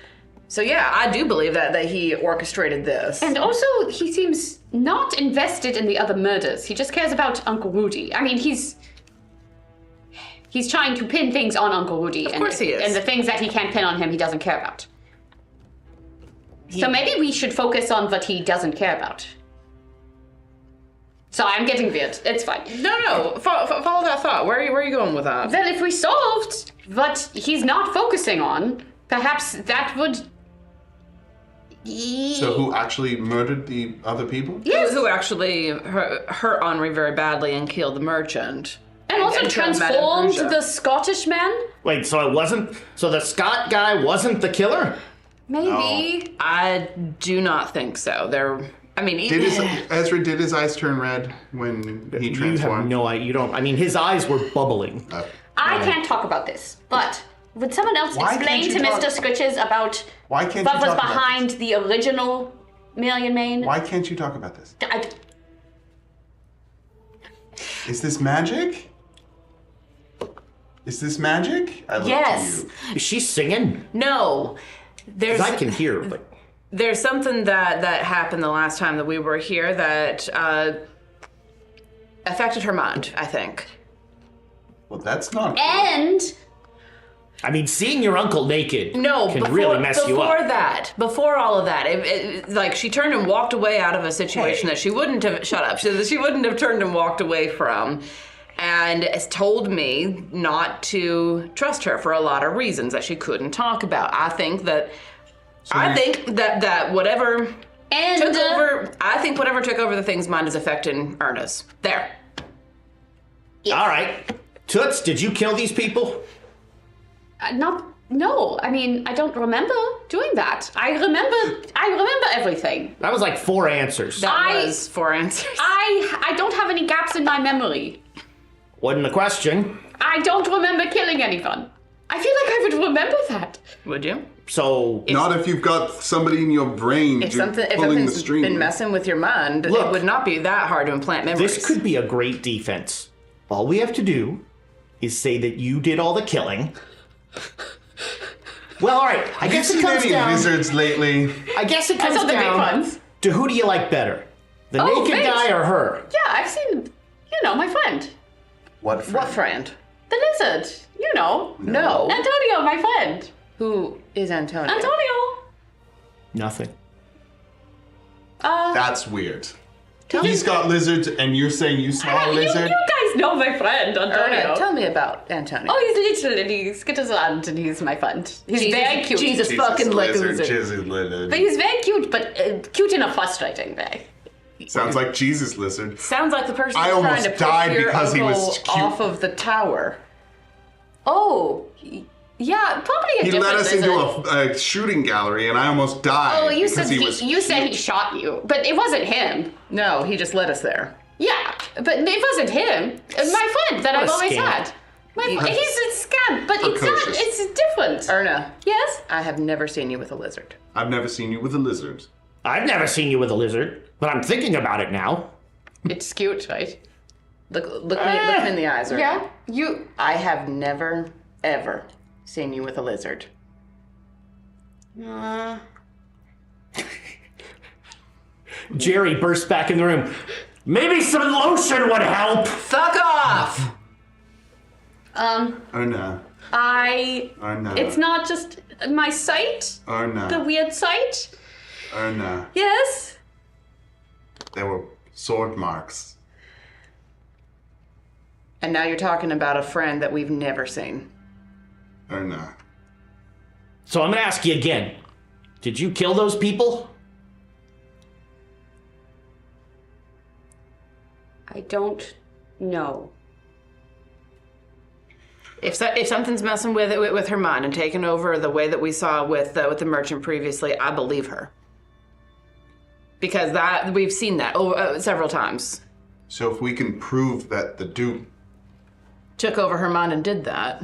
Speaker 2: So yeah, I do believe that he orchestrated this.
Speaker 5: And also, he seems not invested in the other murders. He just cares about Uncle Rudy. I mean, he's trying to pin things on Uncle Rudy.
Speaker 2: Of course he is.
Speaker 5: And the things that he can't pin on him, he doesn't care about. So maybe we should focus on what he doesn't care about. So I'm getting weird. It's fine.
Speaker 2: No, follow that thought. Where are you going with that?
Speaker 5: Then if we solved what he's not focusing on, perhaps that would...
Speaker 3: So who actually murdered the other people?
Speaker 5: Yes.
Speaker 2: Who actually hurt Henri very badly and killed the merchant.
Speaker 5: And also
Speaker 2: killed Madame
Speaker 5: transformed
Speaker 2: Bruja.
Speaker 5: the Scottish man?
Speaker 1: Wait, so it wasn't. So the Scott guy wasn't the killer?
Speaker 5: Maybe.
Speaker 2: I do not think so.
Speaker 3: Ezra, did his eyes turn red when he
Speaker 1: You have
Speaker 3: transformed?
Speaker 1: no idea. You don't. I mean, his eyes were bubbling.
Speaker 5: I can't talk about this, but would someone else
Speaker 3: Why
Speaker 5: explain
Speaker 3: can't
Speaker 5: to
Speaker 3: you talk-
Speaker 5: Mr. Scritches about
Speaker 3: Why can't
Speaker 5: what
Speaker 3: you
Speaker 5: was
Speaker 3: talk about
Speaker 5: behind
Speaker 3: this?
Speaker 5: the original Million Mane?
Speaker 3: Why can't you talk about this?
Speaker 5: I-
Speaker 3: Is this magic? Is this magic? I look
Speaker 2: Yes.
Speaker 3: to you.
Speaker 1: Is she singing?
Speaker 2: No.
Speaker 1: 'Cause I can hear, but
Speaker 2: There's something that happened the last time that we were here that affected her mind, I think.
Speaker 3: Well, that's not.
Speaker 5: And
Speaker 1: I mean, seeing your uncle naked
Speaker 2: No,
Speaker 1: can really mess you up.
Speaker 2: Before all of that, like she turned and walked away out of a situation that she wouldn't have. Shut up. She wouldn't have turned and walked away from, and has told me not to trust her for a lot of reasons that she couldn't talk about. I think that whatever took over. I think whatever took over the thing's mind is affecting Ernest. There.
Speaker 1: All right. Toots, did you kill these people?
Speaker 5: no, I mean, I don't remember doing that. I remember everything.
Speaker 1: That was like 4 answers.
Speaker 2: That was 4 answers.
Speaker 5: I don't have any gaps in my memory.
Speaker 1: Wasn't a question.
Speaker 5: I don't remember killing anyone. I feel like I would remember that.
Speaker 2: Would you?
Speaker 1: So
Speaker 3: Not if you've got somebody in your brain
Speaker 2: If
Speaker 3: pulling the
Speaker 2: something's
Speaker 3: string.
Speaker 2: been messing with your mind,
Speaker 1: Look,
Speaker 2: it would not be that hard to implant memories.
Speaker 1: this could be a great defense. All we have to do is say that you did all the killing. Well, all right. I
Speaker 3: Have you
Speaker 1: guess it
Speaker 3: seen
Speaker 1: comes
Speaker 3: any
Speaker 1: down.
Speaker 3: wizards lately?
Speaker 1: I guess it
Speaker 5: I
Speaker 1: comes
Speaker 5: saw the big
Speaker 1: down
Speaker 5: ones.
Speaker 1: to who do you like better, the
Speaker 5: Oh,
Speaker 1: naked
Speaker 5: great.
Speaker 1: guy or her?
Speaker 5: Yeah, I've seen, my friend.
Speaker 3: What?
Speaker 2: What friend?
Speaker 5: The lizard.
Speaker 2: No.
Speaker 5: Antonio, my friend.
Speaker 2: Who is Antonio?
Speaker 5: Antonio.
Speaker 1: Nothing.
Speaker 3: That's weird. He's got lizards, and you're saying you saw a
Speaker 5: You
Speaker 3: lizard?
Speaker 5: guys know my friend, Antonio.
Speaker 2: Tell me about Antonio.
Speaker 5: Oh, he's little and he skitters around and he's my friend. He's very cute.
Speaker 2: Jesus
Speaker 3: Jesus
Speaker 2: fucking like a
Speaker 3: lizard,
Speaker 2: lizard.
Speaker 3: Jesus lizard.
Speaker 5: But he's very cute, but cute in a frustrating way.
Speaker 3: Sounds like Jesus lizard.
Speaker 2: Sounds like the person
Speaker 3: I
Speaker 2: who's trying
Speaker 3: almost
Speaker 2: to push
Speaker 3: died
Speaker 2: your
Speaker 3: because he
Speaker 2: uncle
Speaker 3: was cute.
Speaker 2: off of the tower.
Speaker 5: Oh, yeah, probably a
Speaker 3: He
Speaker 5: different
Speaker 3: led us
Speaker 5: lizard.
Speaker 3: into a shooting gallery, and I almost died.
Speaker 5: Oh, you
Speaker 3: because
Speaker 5: said
Speaker 3: he was
Speaker 5: you said he
Speaker 3: cute.
Speaker 5: shot you, but it wasn't him.
Speaker 2: No, he just led us there.
Speaker 5: Yeah, but it wasn't him. My friend that I've
Speaker 1: a
Speaker 5: always
Speaker 1: scamp.
Speaker 5: had. He's a scamp, but it's not.
Speaker 3: Precocious.
Speaker 5: It's different.
Speaker 2: Erna,
Speaker 5: Yes.
Speaker 2: I have never seen you with a lizard.
Speaker 3: I've never seen you with a lizard.
Speaker 1: I've never seen you with a lizard, but I'm thinking about it now.
Speaker 5: It's cute, right?
Speaker 2: Look me in the eyes, Erna.
Speaker 5: Yeah. You.
Speaker 2: I have never, ever seen you with a lizard.
Speaker 1: Jerry bursts back in the room. Maybe some lotion would help.
Speaker 2: Fuck off!
Speaker 3: Oh no.
Speaker 5: I.
Speaker 3: Oh no.
Speaker 5: It's not just my sight.
Speaker 3: Oh no.
Speaker 5: The weird sight.
Speaker 3: Oh no.
Speaker 5: Yes.
Speaker 3: There were sword marks.
Speaker 2: And now you're talking about a friend that we've never seen.
Speaker 3: Oh no.
Speaker 1: So I'm gonna ask you again. Did you kill those people?
Speaker 5: I don't know.
Speaker 2: If something's messing with her mind and taking over the way that we saw with the merchant previously, I believe her. Because we've seen that several times.
Speaker 3: So if we can prove that the Duke
Speaker 2: Took over her mind and did that.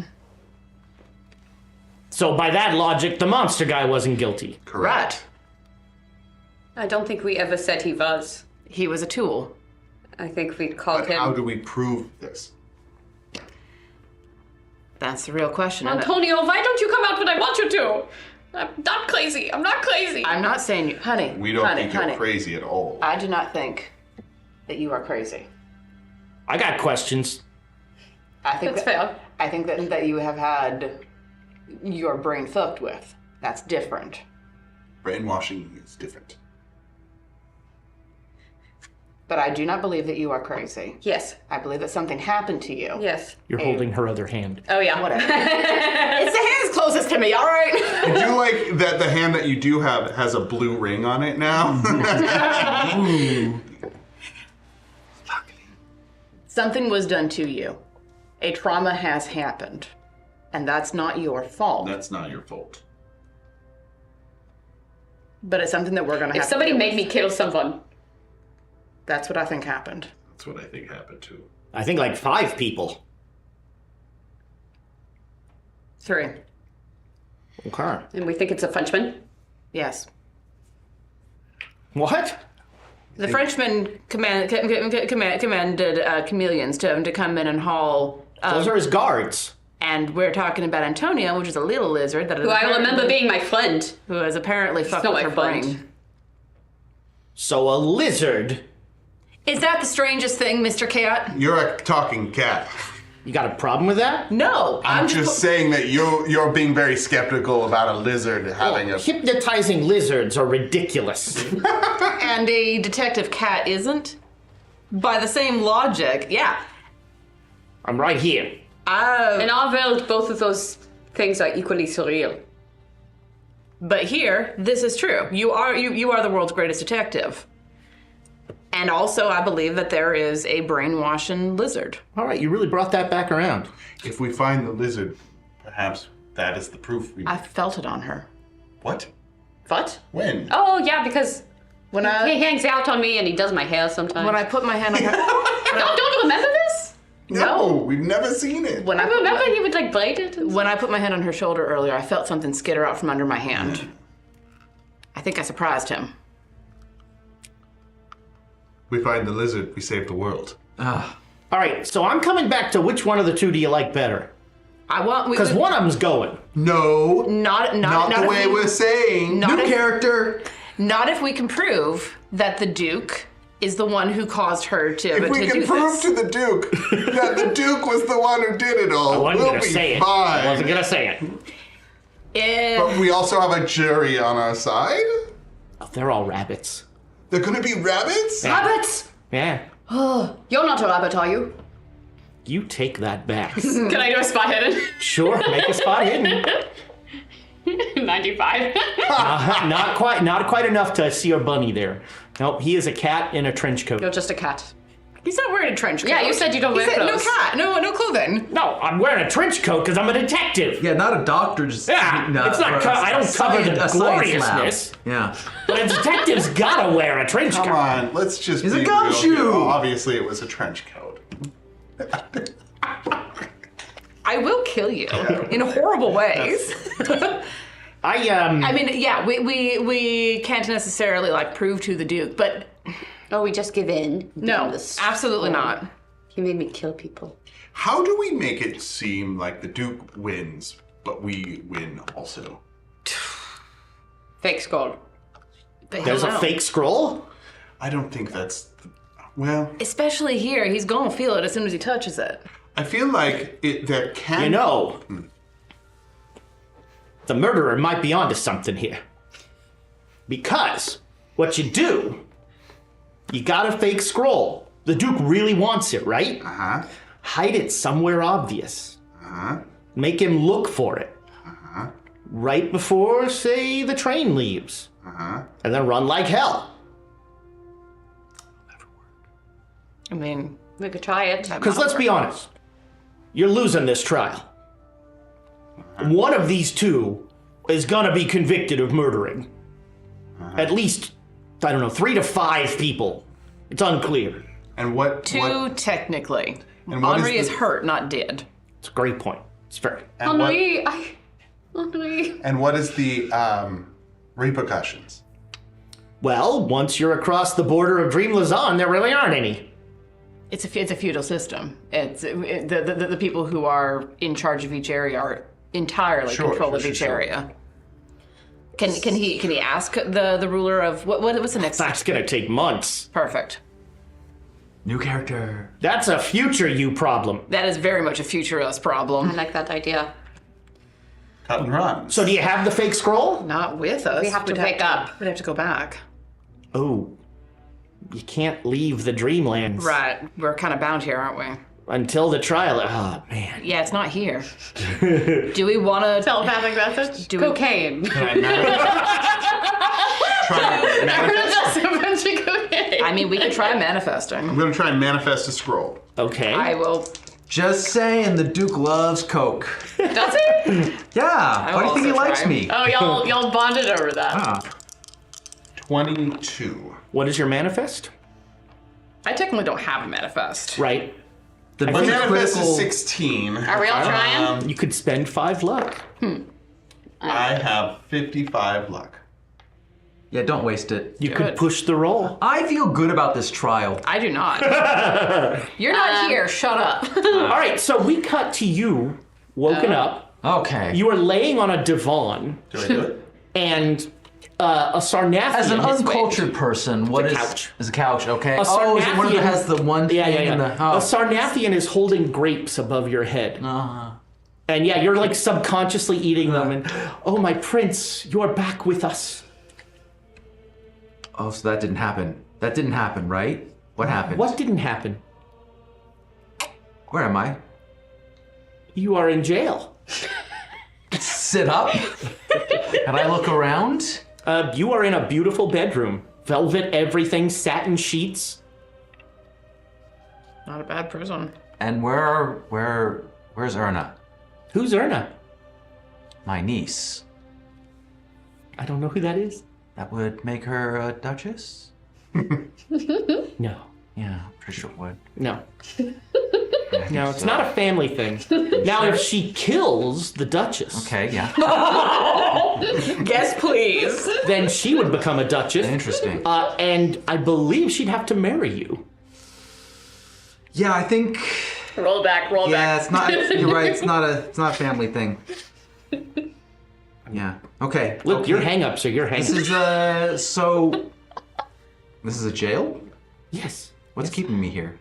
Speaker 1: So by that logic, the monster guy wasn't guilty.
Speaker 2: Correct.
Speaker 5: I don't think we ever said he was.
Speaker 2: He was a tool.
Speaker 5: I think we called
Speaker 3: But
Speaker 5: him.
Speaker 3: how do we prove this?
Speaker 2: That's the real question. isn't it?
Speaker 5: Antonio, why don't you come out when I want you to? I'm not crazy. I'm not crazy.
Speaker 2: I'm not saying you, honey.
Speaker 3: We don't
Speaker 2: honey,
Speaker 3: think
Speaker 2: honey.
Speaker 3: you're crazy at all.
Speaker 2: I do not think that you are crazy.
Speaker 1: I got questions.
Speaker 2: I think
Speaker 5: That's fair.
Speaker 2: I think that you have had your brain fucked with. That's different.
Speaker 3: Brainwashing is different.
Speaker 2: But I do not believe that you are crazy.
Speaker 5: Yes.
Speaker 2: I believe that something happened to you.
Speaker 5: Yes.
Speaker 1: You're holding her other hand.
Speaker 5: Oh, yeah.
Speaker 2: Whatever. It's the hand closest to me, all right?
Speaker 3: I do like that the hand that you do have has a blue ring on it now.
Speaker 2: Something was done to you. A trauma has happened. And that's not your fault.
Speaker 3: That's not your fault.
Speaker 2: But it's something that we're going to have
Speaker 5: If somebody
Speaker 2: to deal
Speaker 5: made
Speaker 2: with.
Speaker 5: me kill someone.
Speaker 2: That's what I think happened.
Speaker 3: That's what I think happened too.
Speaker 1: I think like 5 people.
Speaker 2: 3.
Speaker 1: Okay.
Speaker 5: And we think it's a Frenchman.
Speaker 2: Yes.
Speaker 1: What?
Speaker 2: The Frenchman commanded chameleons to come in and haul.
Speaker 1: Those are his guards.
Speaker 2: And we're talking about Antonio, which is a little lizard that
Speaker 5: Who I remember being my friend.
Speaker 2: who has apparently fucked
Speaker 5: not
Speaker 2: with
Speaker 5: my
Speaker 2: her
Speaker 5: friend.
Speaker 2: brain.
Speaker 1: So a lizard.
Speaker 2: Is that the strangest thing, Mr. Cat?
Speaker 3: You're a talking cat.
Speaker 1: You got a problem with that?
Speaker 2: No,
Speaker 3: I'm just saying that you're being very skeptical about a lizard having a.
Speaker 1: Hypnotizing lizards are ridiculous.
Speaker 2: And a detective cat isn't. By the same logic, yeah.
Speaker 1: I'm right here.
Speaker 5: In our world, both of those things are equally surreal.
Speaker 2: But here, this is true. You are the world's greatest detective. And also, I believe that there is a brainwashing lizard.
Speaker 1: All right, you really brought that back around.
Speaker 3: If we find the lizard, perhaps that is the proof.
Speaker 2: I felt it on her.
Speaker 3: What?
Speaker 5: What?
Speaker 3: When?
Speaker 5: Oh, yeah, because
Speaker 2: When
Speaker 5: he
Speaker 2: I
Speaker 5: hangs out on me and he does my hair sometimes.
Speaker 2: when I put my hand on her.
Speaker 5: Don't you remember this?
Speaker 3: No, we've never seen it.
Speaker 2: When
Speaker 5: I
Speaker 2: I put
Speaker 5: remember
Speaker 2: my,
Speaker 5: he would like braid it. And
Speaker 2: when I put my hand on her shoulder earlier, I felt something skitter out from under my hand. I think I surprised him.
Speaker 3: We find the lizard, we save the world.
Speaker 1: All right, so I'm coming back to which one of the two do you like better?
Speaker 2: I want
Speaker 1: Because one of them's going.
Speaker 3: No,
Speaker 2: not
Speaker 3: the
Speaker 2: if
Speaker 3: way
Speaker 2: we-
Speaker 3: we're saying.
Speaker 2: Not
Speaker 6: New
Speaker 2: if-
Speaker 6: character.
Speaker 2: Not if we can prove that the Duke is the one who caused her to
Speaker 3: If we
Speaker 2: to
Speaker 3: can
Speaker 2: do
Speaker 3: prove
Speaker 2: this.
Speaker 3: to the Duke that the Duke was the one who did it all,
Speaker 1: I wasn't
Speaker 3: we'll
Speaker 1: gonna
Speaker 3: be
Speaker 1: say it.
Speaker 3: fine.
Speaker 1: I wasn't gonna say it.
Speaker 2: If-
Speaker 3: But we also have a jury on our side.
Speaker 1: Oh, they're all rabbits.
Speaker 3: They're gonna be rabbits?
Speaker 5: Rabbits!
Speaker 1: Yeah.
Speaker 5: You're not a rabbit, are you?
Speaker 1: You take that back.
Speaker 5: Can I do a spot hidden?
Speaker 1: Sure, make a spot hidden.
Speaker 5: 95.
Speaker 1: Not quite enough to see your bunny there. Nope, he is a cat in a trench coat.
Speaker 5: You're just a cat.
Speaker 2: He's not wearing a trench coat.
Speaker 5: Yeah, you said you don't
Speaker 2: He
Speaker 5: wear
Speaker 2: said
Speaker 5: clothes.
Speaker 2: No cat, no clothing.
Speaker 1: No, I'm wearing a trench coat because I'm a detective.
Speaker 6: Yeah, not a doctor. Just
Speaker 1: Yeah, it's not I don't cover the
Speaker 6: a science lab.
Speaker 1: gloriousness.
Speaker 6: Yeah.
Speaker 1: But a detective's gotta wear a trench
Speaker 3: Come
Speaker 1: coat.
Speaker 3: on, let's just
Speaker 6: He's
Speaker 3: be
Speaker 6: a
Speaker 3: real
Speaker 6: gumshoe.
Speaker 3: here. Obviously, it was a trench coat.
Speaker 2: I will kill you in horrible ways.
Speaker 1: I
Speaker 2: I mean, yeah, we can't necessarily like prove to the Duke, but
Speaker 5: Oh, we just give in.
Speaker 2: no, absolutely not.
Speaker 5: He made me kill people.
Speaker 3: How do we make it seem like the Duke wins, but we win also?
Speaker 5: Fake skull.
Speaker 1: there's a fake scroll.
Speaker 3: I don't think that's. Well,
Speaker 2: Especially here, he's gonna feel it as soon as he touches it.
Speaker 3: I feel like there can.
Speaker 1: You know, the murderer might be onto something here. Because what you do, you got a fake scroll. The Duke really wants it, right?
Speaker 3: Uh-huh.
Speaker 1: Hide it somewhere obvious.
Speaker 3: Uh-huh.
Speaker 1: Make him look for it. Right before, say, the train leaves. And then run like hell.
Speaker 2: I mean,
Speaker 5: We could try it.
Speaker 1: Because let's be honest, you're losing this trial. one of these two is gonna be convicted of murdering. At least, I don't know, 3 to 5 people. It's unclear.
Speaker 3: And what?
Speaker 2: Two, technically.
Speaker 3: And what
Speaker 2: Henri
Speaker 3: is
Speaker 2: is
Speaker 3: the-
Speaker 2: hurt, not dead.
Speaker 1: It's a great point. It's very.
Speaker 3: And what,
Speaker 5: Henri.
Speaker 3: and what is the repercussions?
Speaker 1: Well, once you're across the border of Dream Lausanne, there really aren't any.
Speaker 2: It's a feudal system. The people who are in charge of each area are entirely control of each area. Can he ask the ruler of what's the next?
Speaker 1: That's gonna take months.
Speaker 2: Perfect.
Speaker 6: New character.
Speaker 1: That's a future you problem.
Speaker 2: That is very much a future us
Speaker 5: I
Speaker 2: problem.
Speaker 5: like that idea.
Speaker 3: Cut and run.
Speaker 1: So do you have the fake scroll?
Speaker 2: Not with us.
Speaker 5: We have to wake up.
Speaker 2: We'd have to go back.
Speaker 1: Oh, you can't leave the Dreamlands.
Speaker 2: Right. We're kind of bound here, aren't we?
Speaker 1: Until the trial. Oh, man.
Speaker 2: Yeah, it's not here. Do we want to
Speaker 5: Telepathic message? Cocaine.
Speaker 2: I mean, we could try manifesting.
Speaker 3: I'm going to try and manifest a scroll.
Speaker 1: Okay.
Speaker 2: I will.
Speaker 6: Just saying, the Duke loves Coke.
Speaker 5: Does he?
Speaker 6: Yeah, why do you think he
Speaker 2: also
Speaker 6: likes
Speaker 2: try.
Speaker 6: me?
Speaker 5: Oh, y'all bonded over that.
Speaker 6: Ah.
Speaker 3: 22.
Speaker 1: What is your manifest?
Speaker 2: I technically don't have a manifest.
Speaker 1: Right.
Speaker 6: The
Speaker 3: My
Speaker 6: big
Speaker 3: manifest
Speaker 6: critical-
Speaker 3: is 16.
Speaker 5: Are we all trying?
Speaker 1: You could spend 5 luck.
Speaker 3: I have 55 luck.
Speaker 6: Yeah, don't waste it.
Speaker 1: You
Speaker 2: Good.
Speaker 1: could push the roll.
Speaker 6: I feel good about this trial.
Speaker 2: I do not. You're not here. Shut up.
Speaker 1: All right, so we cut to you, woken up.
Speaker 6: Okay.
Speaker 1: You are laying on a divan,
Speaker 3: Do I do it?
Speaker 1: and a Sarnathian.
Speaker 6: As an
Speaker 1: is-
Speaker 6: uncultured person, what
Speaker 1: a
Speaker 6: is
Speaker 1: couch.
Speaker 6: Is a couch? Okay.
Speaker 1: A
Speaker 6: Oh, is it one that
Speaker 1: Sarnathian-
Speaker 6: has the one thing
Speaker 1: Yeah, yeah, yeah.
Speaker 6: in the?
Speaker 1: A
Speaker 6: Oh.
Speaker 1: Sarnathian is holding grapes above your head. And yeah, you're like subconsciously eating them. And oh, my prince, you're back with us.
Speaker 6: Oh, so that didn't happen. That didn't happen, right? What happened?
Speaker 1: What didn't happen?
Speaker 6: Where am I?
Speaker 1: You are in jail.
Speaker 6: Sit up. Can I look around?
Speaker 1: You are in a beautiful bedroom. Velvet everything, satin sheets.
Speaker 2: Not a bad prison.
Speaker 6: And where's Erna?
Speaker 1: Who's Erna?
Speaker 6: My niece.
Speaker 1: I don't know who that is.
Speaker 6: That would make her a duchess?
Speaker 1: No.
Speaker 6: Yeah, pretty sure it would.
Speaker 1: No. No, it's not a family thing. Now, if she kills the Duchess,
Speaker 6: Okay, yeah.
Speaker 2: Yes, please.
Speaker 1: then she would become a Duchess.
Speaker 6: Interesting.
Speaker 1: And I believe she'd have to marry you.
Speaker 6: Yeah, I think.
Speaker 5: Roll back.
Speaker 6: Yeah, it's not. You're right. It's not a family thing. Yeah. Okay.
Speaker 1: Look,
Speaker 6: okay.
Speaker 1: your hang-ups are your
Speaker 6: This
Speaker 1: hang-ups.
Speaker 6: is so. This is a jail.
Speaker 1: Yes.
Speaker 6: What's keeping me here?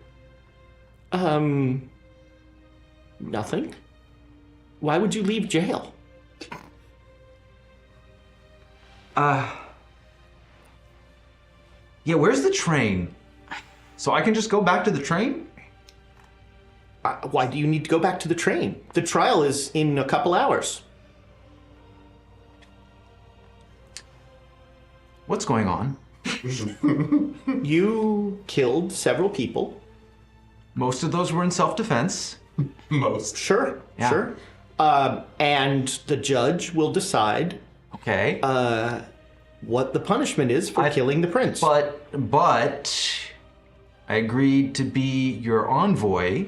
Speaker 1: Nothing. Why would you leave jail?
Speaker 6: Yeah. Where's the train? So I can just go back to the train?
Speaker 1: Why do you need to go back to the train? The trial is in a couple hours.
Speaker 6: What's going on?
Speaker 1: You killed several people.
Speaker 6: Most of those were in self-defense.
Speaker 3: Most.
Speaker 1: Sure,
Speaker 6: Yeah.
Speaker 1: sure. And the judge will decide
Speaker 6: Okay.
Speaker 1: what the punishment is for killing the prince.
Speaker 6: But I agreed to be your envoy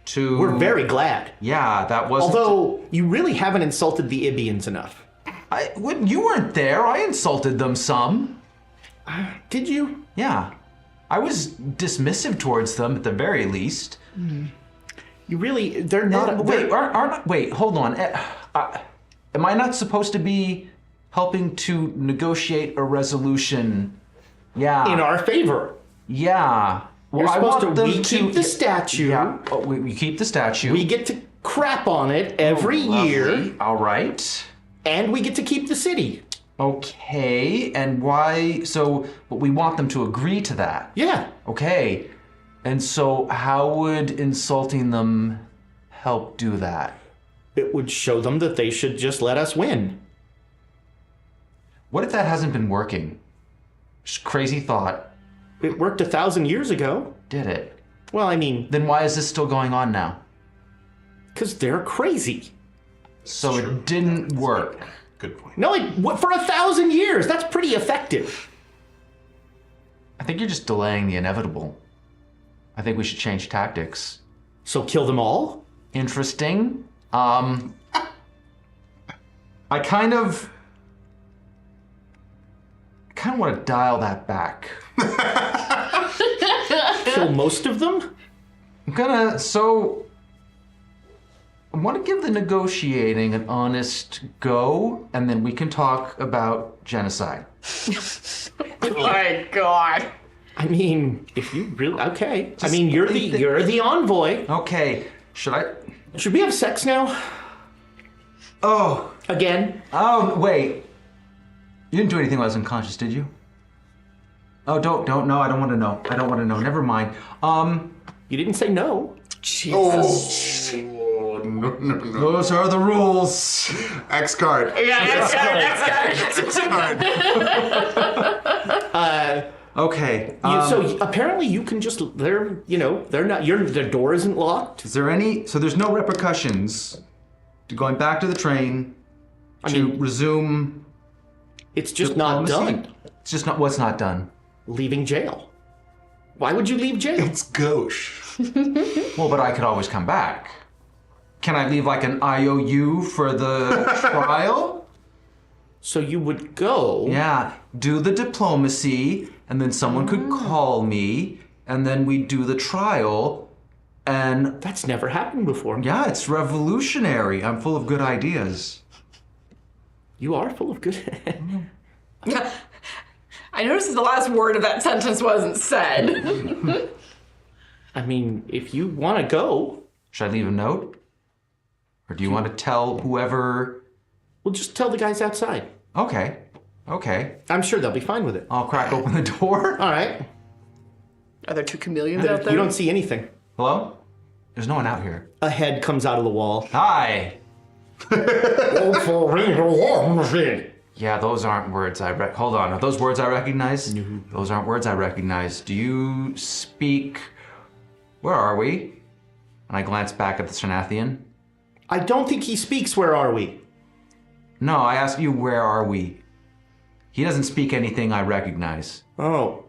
Speaker 6: to.
Speaker 1: We're very glad.
Speaker 6: Yeah, that wasn't.
Speaker 1: Although you really haven't insulted the Ibians enough.
Speaker 6: You weren't there. I insulted them some.
Speaker 1: Did you?
Speaker 6: Yeah. I was dismissive towards them at the very least.
Speaker 1: You really? They're not.
Speaker 6: Wait, hold on. Am I not supposed to be helping to negotiate a resolution? Yeah.
Speaker 1: in our favor.
Speaker 6: Yeah. Well,
Speaker 1: You're
Speaker 6: I
Speaker 1: supposed
Speaker 6: want
Speaker 1: to.
Speaker 6: them
Speaker 1: We keep the statue.
Speaker 6: Yeah. Oh, we keep the statue.
Speaker 1: We get to crap on it every
Speaker 6: Lovely.
Speaker 1: year,
Speaker 6: All right.
Speaker 1: and we get to keep the city.
Speaker 6: Okay. And why? But we want them to agree to that.
Speaker 1: Yeah.
Speaker 6: Okay. And so, how would insulting them help do that?
Speaker 1: It would show them that they should just let us win.
Speaker 6: What if that hasn't been working? Just crazy thought.
Speaker 1: It worked 1,000 years ago.
Speaker 6: Did it?
Speaker 1: Well, I mean,
Speaker 6: Then why is this still going on now?
Speaker 1: Because they're crazy.
Speaker 6: So it didn't work.
Speaker 3: Good point.
Speaker 1: No, for 1,000 years, that's pretty effective.
Speaker 6: I think you're just delaying the inevitable. I think we should change tactics.
Speaker 1: So kill them all?
Speaker 6: Interesting. I kind of want to dial that back.
Speaker 1: Kill most of them?
Speaker 6: I want to give the negotiating an honest go, and then we can talk about genocide.
Speaker 2: Oh my God.
Speaker 1: I mean, if you really okay. I mean, you're the envoy.
Speaker 6: Okay,
Speaker 1: Should we have sex now?
Speaker 6: Oh,
Speaker 1: Again?
Speaker 6: oh, wait. You didn't do anything while I was unconscious, did you? Oh, don't know. I don't want to know. I don't want to know. Never mind.
Speaker 1: You didn't say no.
Speaker 2: Jesus.
Speaker 3: Oh, no.
Speaker 6: Those are the rules.
Speaker 3: X card.
Speaker 2: Yeah,
Speaker 3: X card.
Speaker 6: Okay.
Speaker 1: So apparently you can just, they're not, their door isn't locked.
Speaker 6: Is there any? So there's no repercussions to going back to the train to resume.
Speaker 1: It's just not
Speaker 6: diplomacy?
Speaker 1: done.
Speaker 6: It's just not. What's not done?
Speaker 1: Leaving jail. Why would you leave jail?
Speaker 3: It's gauche.
Speaker 6: Well, but I could always come back. Can I leave like an IOU for the trial?
Speaker 1: So you would go.
Speaker 6: Yeah, do the diplomacy, and then someone could call me, and then we do the trial, and
Speaker 1: That's never happened before.
Speaker 6: yeah, it's revolutionary. I'm full of good ideas.
Speaker 1: You are full of good.
Speaker 2: I noticed the last word of that sentence wasn't said.
Speaker 1: I mean, if you want to go,
Speaker 6: Should I leave a note? Or do you want to tell whoever?
Speaker 1: we'll just tell the guys outside.
Speaker 6: Okay.
Speaker 1: I'm sure they'll be fine with it.
Speaker 6: I'll crack open the door.
Speaker 1: All right.
Speaker 2: Are there two chameleons out there?
Speaker 1: You don't see anything.
Speaker 6: Hello? There's no one out here.
Speaker 1: A head comes out of the wall.
Speaker 6: Hi. Yeah, those aren't words I hold on. Are those words I recognize? No. Those aren't words I recognize. Do you speak... Where are we? And I glance back at the Sarnathian.
Speaker 1: I don't think he speaks. Where are we?
Speaker 6: No, I ask you, where are we? He doesn't speak anything I recognize.
Speaker 1: Oh.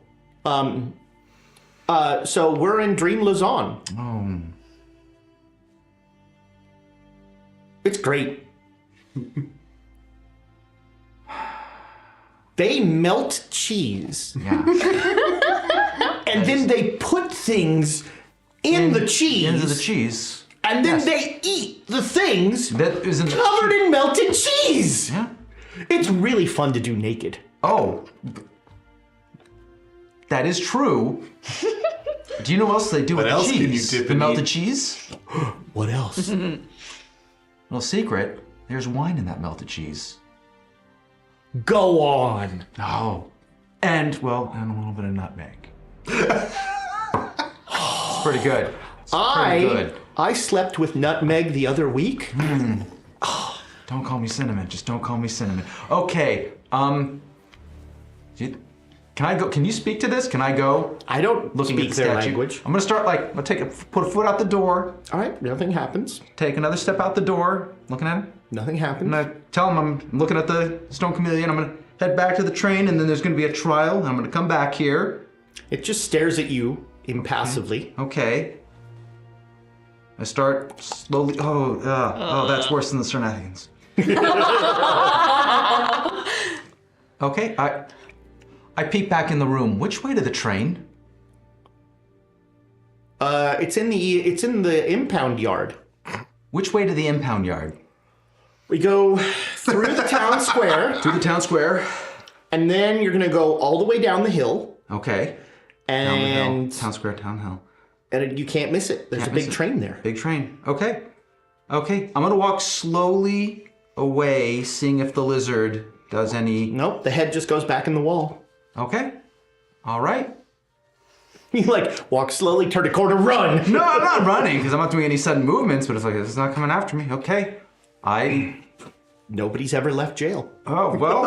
Speaker 1: So we're in Dream Lausanne.
Speaker 6: Oh.
Speaker 1: It's great. They melt cheese.
Speaker 6: Yeah.
Speaker 1: And then they put things in the cheese.
Speaker 6: Into the cheese.
Speaker 1: And then they eat the things
Speaker 6: That isn't
Speaker 1: covered in melted cheese.
Speaker 6: Yeah.
Speaker 1: It's really fun to do naked.
Speaker 6: Oh. That is true. Do you know what else they do with the
Speaker 3: else can you
Speaker 6: cheese?
Speaker 3: dip
Speaker 6: The
Speaker 3: and
Speaker 6: melted
Speaker 3: eat?
Speaker 6: cheese?
Speaker 1: What else?
Speaker 6: Little secret. There's wine in that melted cheese.
Speaker 1: Go on.
Speaker 6: Oh. And, well, and a little bit of nutmeg. It's pretty good. It's pretty good.
Speaker 1: I slept with nutmeg the other week.
Speaker 6: Don't call me cinnamon. Just don't call me cinnamon. Okay. Can I go? Can you speak to this? Can I go?
Speaker 1: I don't
Speaker 6: Looking
Speaker 1: speak
Speaker 6: at the
Speaker 1: their
Speaker 6: statue.
Speaker 1: language.
Speaker 6: I'm gonna start put a foot out the door.
Speaker 1: All right, nothing happens.
Speaker 6: Take another step out the door. Looking at him.
Speaker 1: Nothing happens.
Speaker 6: I'm gonna tell him I'm looking at the stone chameleon. I'm gonna head back to the train, and then there's gonna be a trial. And I'm gonna come back here.
Speaker 1: It just stares at you impassively.
Speaker 6: Okay. I start slowly. Oh, that's worse than the Sarnathians. Okay, I peek back in the room. Which way to the train?
Speaker 1: It's in the impound yard.
Speaker 6: Which way to the impound yard?
Speaker 1: We go through the town square,
Speaker 6: Through the town square.
Speaker 1: and then you're gonna go all the way down the hill,
Speaker 6: Okay. Down the hill.
Speaker 1: and
Speaker 6: Town square, town hill.
Speaker 1: you can't miss it. There's
Speaker 6: Can't
Speaker 1: a
Speaker 6: miss
Speaker 1: big
Speaker 6: it.
Speaker 1: train there.
Speaker 6: Big train. Okay. Okay. I'm gonna walk slowly away, seeing if the lizard does any.
Speaker 1: Nope, the head just goes back in the wall.
Speaker 6: Okay. All right.
Speaker 1: You walk slowly, turn a corner, run.
Speaker 6: No, I'm not running because I'm not doing any sudden movements. But it's not coming after me. Okay.
Speaker 1: Nobody's ever left jail.
Speaker 6: Oh well.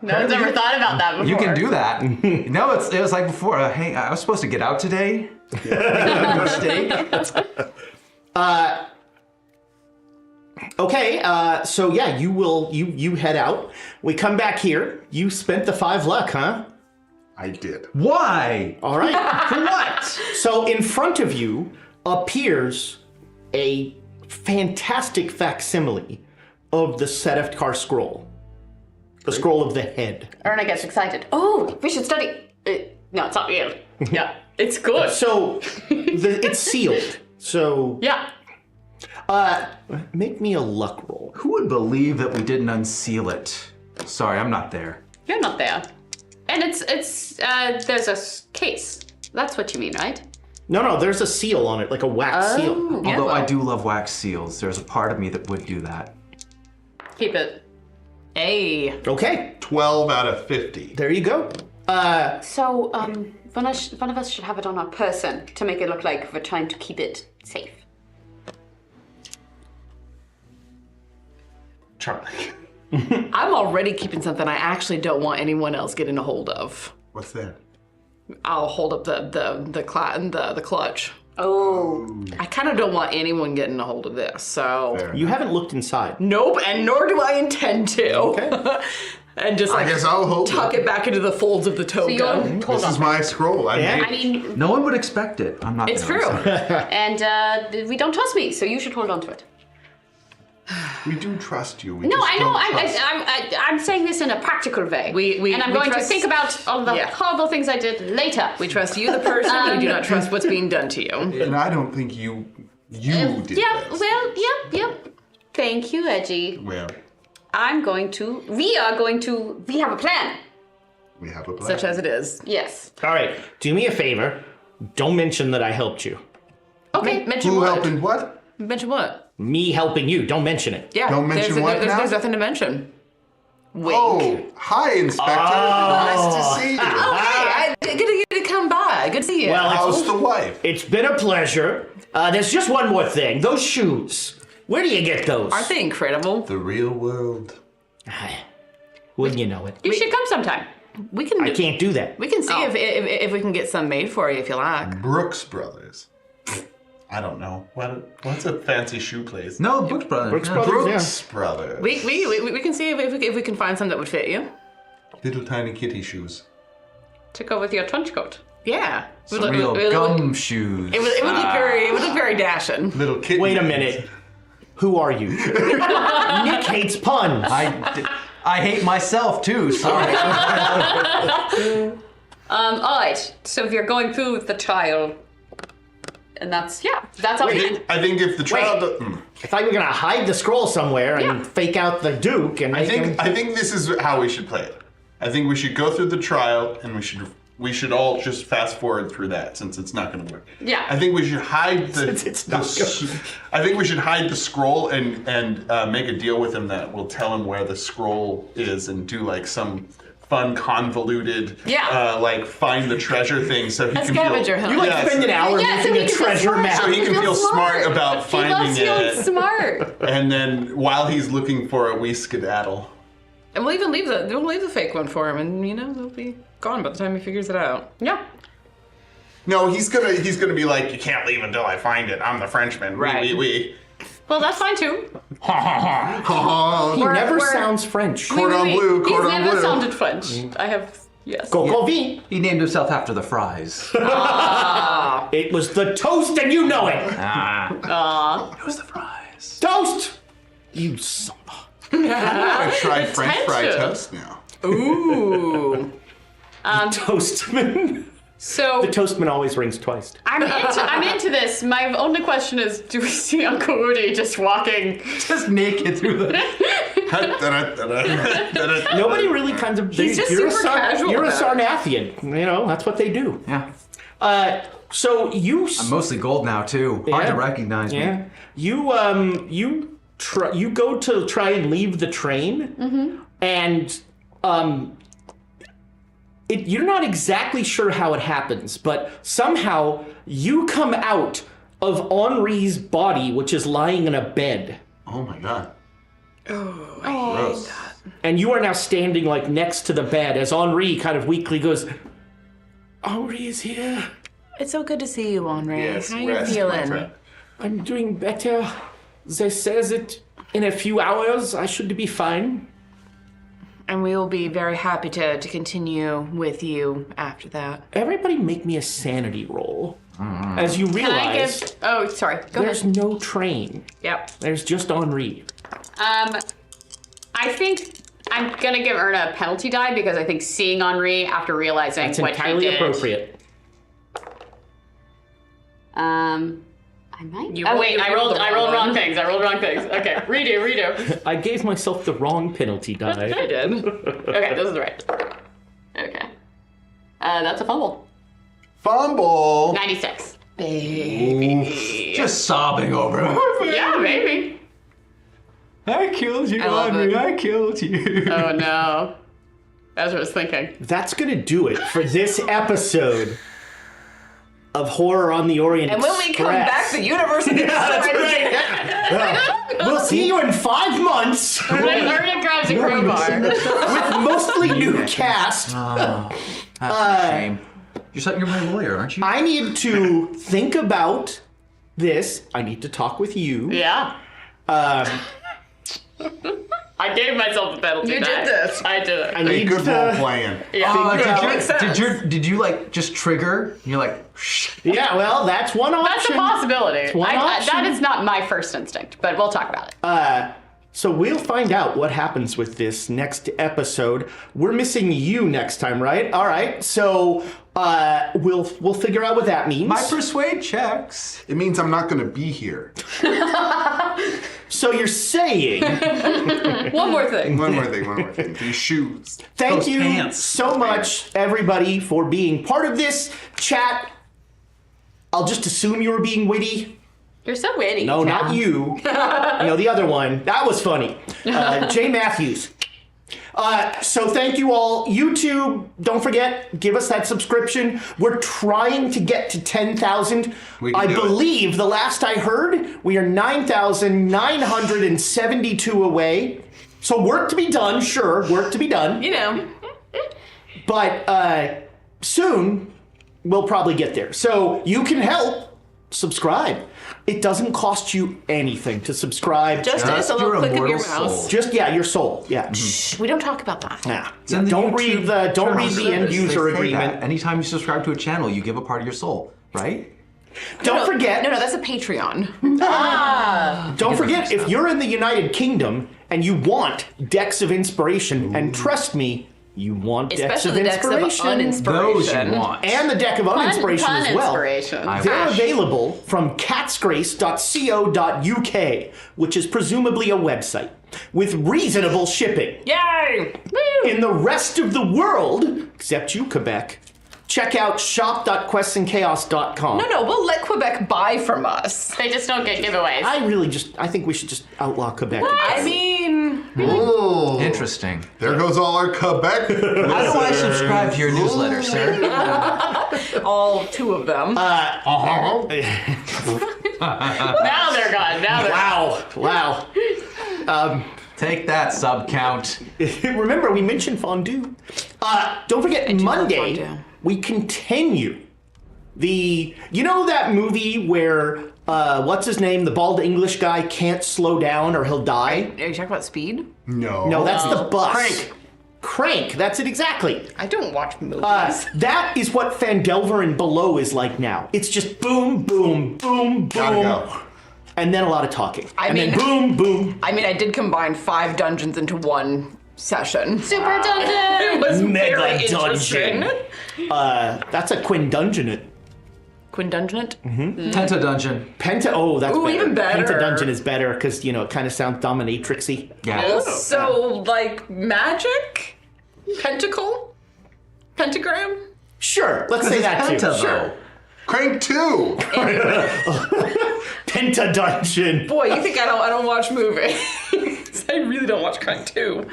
Speaker 5: No one's ever thought about that before.
Speaker 6: You can do that. No, it was like before. Hey, I was supposed to get out today. Mistake.
Speaker 1: Okay, so yeah, you head out. We come back here. You spent the 5 luck, huh?
Speaker 3: I did.
Speaker 4: Why?
Speaker 1: All right.
Speaker 4: For what?
Speaker 1: So in front of you appears a fantastic facsimile of the Sedefkar scroll. The scroll of the head.
Speaker 5: Erna gets excited. Oh, we should study. No, it's not real. Yeah, it's good.
Speaker 1: So it's sealed. So
Speaker 5: Yeah.
Speaker 1: make me a luck roll.
Speaker 4: Who would believe that we didn't unseal it? Sorry, I'm not there.
Speaker 5: You're not there. And there's a case. That's what you mean, right?
Speaker 1: No, there's a seal on it, like a wax seal.
Speaker 5: Yeah,
Speaker 4: Although I
Speaker 5: well,
Speaker 4: do love wax seals, there's a part of me that would do that.
Speaker 5: keep it.
Speaker 2: Hey.
Speaker 1: Okay,
Speaker 3: 12 out of 50.
Speaker 1: there you go.
Speaker 5: So, one of us should have it on our person to make it look like we're trying to keep it safe.
Speaker 3: Charlie.
Speaker 2: I'm already keeping something I actually don't want anyone else getting a hold of.
Speaker 3: What's that?
Speaker 2: I'll hold up the clutch.
Speaker 5: Oh.
Speaker 2: I kind of don't want anyone getting a hold of this, so.
Speaker 3: Fair.
Speaker 1: You haven't looked inside.
Speaker 2: Nope, and nor do I intend to.
Speaker 1: Okay.
Speaker 2: And just
Speaker 3: I guess I'll hold
Speaker 2: tuck it back into the folds of the toga.
Speaker 3: This is my scroll. I
Speaker 1: Yeah.
Speaker 3: made
Speaker 5: I mean,
Speaker 4: No one would expect it. I'm not
Speaker 2: It's
Speaker 4: there,
Speaker 2: true.
Speaker 4: I'm sorry.
Speaker 5: and we don't trust me, so you should hold on to it.
Speaker 3: We do trust you. We
Speaker 5: No,
Speaker 3: just
Speaker 5: I know.
Speaker 3: don't trust-
Speaker 5: I'm saying this in a practical way. And I'm
Speaker 2: we
Speaker 5: going to
Speaker 2: trust-
Speaker 5: think about all the
Speaker 2: Yeah.
Speaker 5: horrible things I did later.
Speaker 2: We trust you, the person. We do not trust what's being done to you.
Speaker 3: And I don't think you did
Speaker 5: Yep.
Speaker 3: this.
Speaker 5: Well, yep. Thank you, Edgy.
Speaker 3: Well,
Speaker 5: We have a plan.
Speaker 3: we have a plan.
Speaker 2: Such as it is.
Speaker 5: Yes.
Speaker 1: All right, do me a favor. Don't mention that I helped you.
Speaker 5: Okay.
Speaker 2: Mention
Speaker 3: Who
Speaker 2: what?
Speaker 3: helped and what?
Speaker 2: Mention what?
Speaker 1: Me helping you. Don't mention it.
Speaker 2: Yeah.
Speaker 3: Don't mention what now?
Speaker 2: There's nothing to mention. Wink.
Speaker 3: Oh, hi, Inspector. Nice to see you.
Speaker 2: Hey, good to come by. Good to see you.
Speaker 1: Well,
Speaker 3: How's the wife?
Speaker 1: it's been a pleasure. There's just one more thing. Those shoes. Where do you get those?
Speaker 2: Aren't they incredible?
Speaker 3: The real world.
Speaker 1: Wouldn't you know it?
Speaker 5: You should come sometime.
Speaker 2: We can.
Speaker 1: I can't do that.
Speaker 2: We can see if we can get some made for you if you like.
Speaker 3: Brooks Brothers. I don't know. What's a fancy shoe place?
Speaker 4: No, Brooks Brothers.
Speaker 1: Brooks
Speaker 4: yeah.
Speaker 1: Brothers.
Speaker 3: Brooks Brothers.
Speaker 2: We can see if we can find some that would fit you.
Speaker 3: Little tiny kitty shoes.
Speaker 5: To go with your trench coat.
Speaker 2: Yeah.
Speaker 4: Some real gum shoes.
Speaker 2: It would look very dashing.
Speaker 3: Little kitty.
Speaker 1: Wait a minute. Who are you? Nick hates puns.
Speaker 4: I hate myself too, sorry.
Speaker 5: All right. So if you're going through with the trial, and that's all.
Speaker 3: I think if the trial.
Speaker 1: I thought you were gonna hide the scroll somewhere and fake out the Duke and
Speaker 3: I
Speaker 1: make him...
Speaker 3: think this is how we should play it. I think we should go through the trial and we should all just fast forward through that since it's not going to work.
Speaker 5: Yeah.
Speaker 3: I think we should hide the.
Speaker 1: it's not
Speaker 3: I think we should hide the scroll and make a deal with him that we'll tell him where the scroll is and do like some fun convoluted like find the treasure thing so he can
Speaker 2: scavenger
Speaker 3: feel.
Speaker 2: hunt.
Speaker 1: You like
Speaker 3: Yeah,
Speaker 1: spend an hour
Speaker 5: Yeah, so
Speaker 1: making
Speaker 5: he
Speaker 1: a
Speaker 5: can feel
Speaker 1: treasure
Speaker 5: smart.
Speaker 1: map.
Speaker 3: So he can feel smart about
Speaker 5: He
Speaker 3: finding
Speaker 5: loves feeling
Speaker 3: it.
Speaker 5: smart.
Speaker 3: And then while he's looking for it, we skedaddle.
Speaker 2: And we'll even leave the fake one for him, and they'll be gone by the time he figures it out.
Speaker 5: Yeah.
Speaker 3: No, he's gonna be like, you can't leave until I find it. I'm the Frenchman.
Speaker 2: Right.
Speaker 3: We.
Speaker 5: Well, that's fine too.
Speaker 1: He never
Speaker 5: we're-
Speaker 1: sounds French.
Speaker 3: Cordon bleu,
Speaker 5: He's
Speaker 3: cordon
Speaker 5: never
Speaker 3: bleu.
Speaker 5: sounded French. I have, yes.
Speaker 1: Coco V.
Speaker 4: He named himself after the fries.
Speaker 1: It was the toast and you know it.
Speaker 4: It was the fries.
Speaker 1: Toast! You son of
Speaker 3: I tried French fry
Speaker 5: Attention.
Speaker 3: toast now.
Speaker 2: Ooh.
Speaker 1: a toastman.
Speaker 5: So
Speaker 1: The toastman always rings twice.
Speaker 5: I'm into this. My only question is, do we see Uncle Rudy just walking?
Speaker 4: Just naked through the...
Speaker 1: Nobody really kind of...
Speaker 2: He's just super casual
Speaker 1: You're a
Speaker 2: about it.
Speaker 1: Sarnathian. That's what they do.
Speaker 4: Yeah.
Speaker 1: So you...
Speaker 4: I'm mostly gold now too. Hard to recognize me.
Speaker 1: Yeah. You go to try and leave the train, and you're not exactly sure how it happens, but somehow you come out of Henri's body, which is lying in a bed,
Speaker 3: Oh my god.
Speaker 2: Oh,
Speaker 3: Gross.
Speaker 1: and you are now standing like next to the bed as Henri kind of weakly goes, "Henri is here.
Speaker 2: it's so good to see you, Henri.
Speaker 3: Yes,
Speaker 2: How you
Speaker 3: rest, my
Speaker 2: feeling?
Speaker 3: friend.
Speaker 1: I'm doing better. They say that In a few hours, I should be fine.
Speaker 2: And we will be very happy to continue with you after that.
Speaker 1: Everybody make me a sanity roll. As you
Speaker 5: Can I
Speaker 1: realize,
Speaker 5: give... Oh, sorry. Go
Speaker 1: there's
Speaker 5: ahead.
Speaker 1: no train.
Speaker 2: Yep.
Speaker 1: There's just Henri.
Speaker 5: I think I'm going to give Erna a penalty die because I think seeing Henri after realizing
Speaker 1: That's
Speaker 5: what
Speaker 1: entirely
Speaker 5: he did...
Speaker 1: appropriate.
Speaker 5: I might.
Speaker 2: You
Speaker 5: Oh
Speaker 2: rolled-
Speaker 5: wait,
Speaker 2: you
Speaker 5: I
Speaker 2: rolled
Speaker 5: rolled.
Speaker 2: the
Speaker 5: I rolled
Speaker 2: wrong
Speaker 5: wrong
Speaker 2: one.
Speaker 5: things. I rolled wrong things. Okay, redo.
Speaker 1: I gave myself the wrong penalty
Speaker 2: I
Speaker 1: die.
Speaker 2: did.
Speaker 5: Okay, this is right. Okay, that's a fumble.
Speaker 3: Fumble.
Speaker 5: 96.
Speaker 6: Just sobbing over it.
Speaker 5: Yeah, maybe.
Speaker 6: I killed you,
Speaker 2: I love
Speaker 6: Henry.
Speaker 2: it.
Speaker 6: I killed you.
Speaker 5: Oh no. That's what I was thinking.
Speaker 1: That's gonna do it for this episode of Horror on the Orient
Speaker 2: And when we come back,
Speaker 1: Express.
Speaker 2: the universe is
Speaker 1: We'll see you in 5 months
Speaker 5: Erna grabs a crowbar.
Speaker 1: with mostly new cast.
Speaker 6: That's a shame. You're my lawyer, aren't you?
Speaker 1: I need to think about this. I need to talk with you.
Speaker 5: Yeah. I gave myself a penalty
Speaker 2: You
Speaker 5: die.
Speaker 2: did this.
Speaker 5: I did it.
Speaker 1: I
Speaker 3: A
Speaker 1: need
Speaker 3: good role
Speaker 1: to.
Speaker 3: playing.
Speaker 6: Did you like just trigger? And you're like, shh.
Speaker 1: Yeah, well, that's one option.
Speaker 5: That's a possibility.
Speaker 1: one option.
Speaker 5: That is not my first instinct, but we'll talk about it.
Speaker 1: So we'll find out what happens with this next episode. We're missing you next time, right? All right. So we'll figure out what that means.
Speaker 6: My persuade checks.
Speaker 3: It means I'm not going to be here.
Speaker 1: So you're saying,
Speaker 5: One more thing.
Speaker 3: One more thing. These shoes.
Speaker 1: thank
Speaker 6: Those
Speaker 1: you
Speaker 6: pants.
Speaker 1: so much, everybody, for being part of this chat. I'll just assume you were being witty.
Speaker 5: You're so witty.
Speaker 1: No, not you. The other one. That was funny. Jay Matthews. So thank you all. YouTube, don't forget, give us that subscription. We're trying to get to 10,000.
Speaker 3: We can
Speaker 1: I
Speaker 3: do it.
Speaker 1: believe the last I heard, we are 9,972 away. So work to be done, sure, work to be done.
Speaker 2: You know.
Speaker 1: But soon, we'll probably get there. So you can help subscribe. It doesn't cost you anything to subscribe.
Speaker 2: Just a little
Speaker 6: your
Speaker 2: click of your
Speaker 6: immortal
Speaker 2: mouse.
Speaker 6: soul.
Speaker 1: Just your soul. Yeah.
Speaker 2: Shh, we don't talk about that.
Speaker 1: Yeah.
Speaker 6: in the
Speaker 1: Don't
Speaker 6: YouTube
Speaker 1: read the
Speaker 6: terms of
Speaker 1: end
Speaker 6: service.
Speaker 1: user
Speaker 6: They say
Speaker 1: agreement.
Speaker 6: that. Anytime you subscribe to a channel, you give a part of your soul, right?
Speaker 1: Don't forget.
Speaker 2: No, that's a Patreon.
Speaker 1: Don't forget, if you're in the United Kingdom and you want decks of inspiration, and trust me, you want decks
Speaker 2: Especially
Speaker 1: of
Speaker 2: the decks of
Speaker 1: inspiration.
Speaker 6: Those you
Speaker 2: uninspiration.
Speaker 6: want.
Speaker 1: And the deck of uninspiration
Speaker 5: Pun
Speaker 1: as well.
Speaker 5: inspiration.
Speaker 1: They're available from catsgrace.co.uk, which is presumably a website, with reasonable shipping.
Speaker 2: Yay!
Speaker 1: In the rest of the world, except you, Quebec, check out shop.questandchaos.com.
Speaker 2: No, we'll let Quebec buy from us.
Speaker 5: They just don't get giveaways.
Speaker 1: I think we should just outlaw Quebec.
Speaker 2: I mean,
Speaker 3: Ooh.
Speaker 6: Interesting.
Speaker 3: There goes all our Quebec.
Speaker 6: How do I subscribe to your newsletter, sir?
Speaker 2: all 2 of them.
Speaker 5: Now they're gone. Now they're
Speaker 1: Wow.
Speaker 6: Take that, sub count.
Speaker 1: Remember, we mentioned fondue. Don't forget,
Speaker 2: love
Speaker 1: Monday,
Speaker 2: fondue.
Speaker 1: we continue that movie where, what's his name? The bald English guy can't slow down or he'll die?
Speaker 2: Are you talking about speed?
Speaker 3: No.
Speaker 1: No, that's the bus.
Speaker 3: Crank.
Speaker 1: Crank, that's it exactly.
Speaker 2: I don't watch movies.
Speaker 1: That is what Fandelver and Below is like now. It's just boom, boom, boom,
Speaker 3: Gotta
Speaker 1: boom.
Speaker 3: go.
Speaker 1: And then a lot of talking.
Speaker 2: I
Speaker 1: and
Speaker 2: mean-
Speaker 1: then boom, boom.
Speaker 2: I mean, I did combine 5 dungeons into one session.
Speaker 5: Super
Speaker 2: It
Speaker 5: dungeon.
Speaker 2: was
Speaker 1: Mega
Speaker 2: very
Speaker 1: dungeon.
Speaker 2: interesting.
Speaker 1: That's a Quindungeonate.
Speaker 2: Quindungeonate?
Speaker 6: Penta Dungeon.
Speaker 1: That's
Speaker 2: Ooh,
Speaker 1: better.
Speaker 2: even better.
Speaker 1: Pentadungeon is better because, it kind of sounds dominatrixy.
Speaker 6: Yeah.
Speaker 2: So, like, magic? Pentacle? Pentagram?
Speaker 1: Sure, let's say that
Speaker 6: Penta,
Speaker 1: too.
Speaker 6: though.
Speaker 1: Sure.
Speaker 3: Crank 2.
Speaker 1: Pentadungeon.
Speaker 2: Boy, you think I don't watch movies? I really don't watch Crank 2.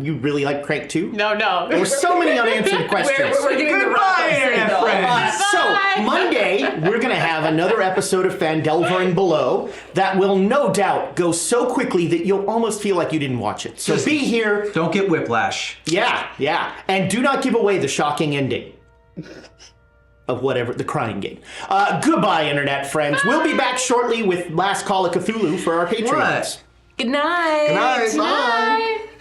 Speaker 1: You really like Crank 2?
Speaker 5: No.
Speaker 1: There's so many unanswered questions.
Speaker 2: We're getting the
Speaker 6: Goodbye, internet friends.
Speaker 1: So, Monday, we're going to have another episode of Fandelver and Below that will no doubt go so quickly that you'll almost feel like you didn't watch it. So be here.
Speaker 6: Don't get whiplash.
Speaker 1: Yeah. And do not give away the shocking ending of whatever, the crying game. Goodbye, internet friends. We'll be back shortly with Last Call of Cthulhu for our Patreons.
Speaker 2: Good night.
Speaker 3: Good night. Bye.
Speaker 5: Bye.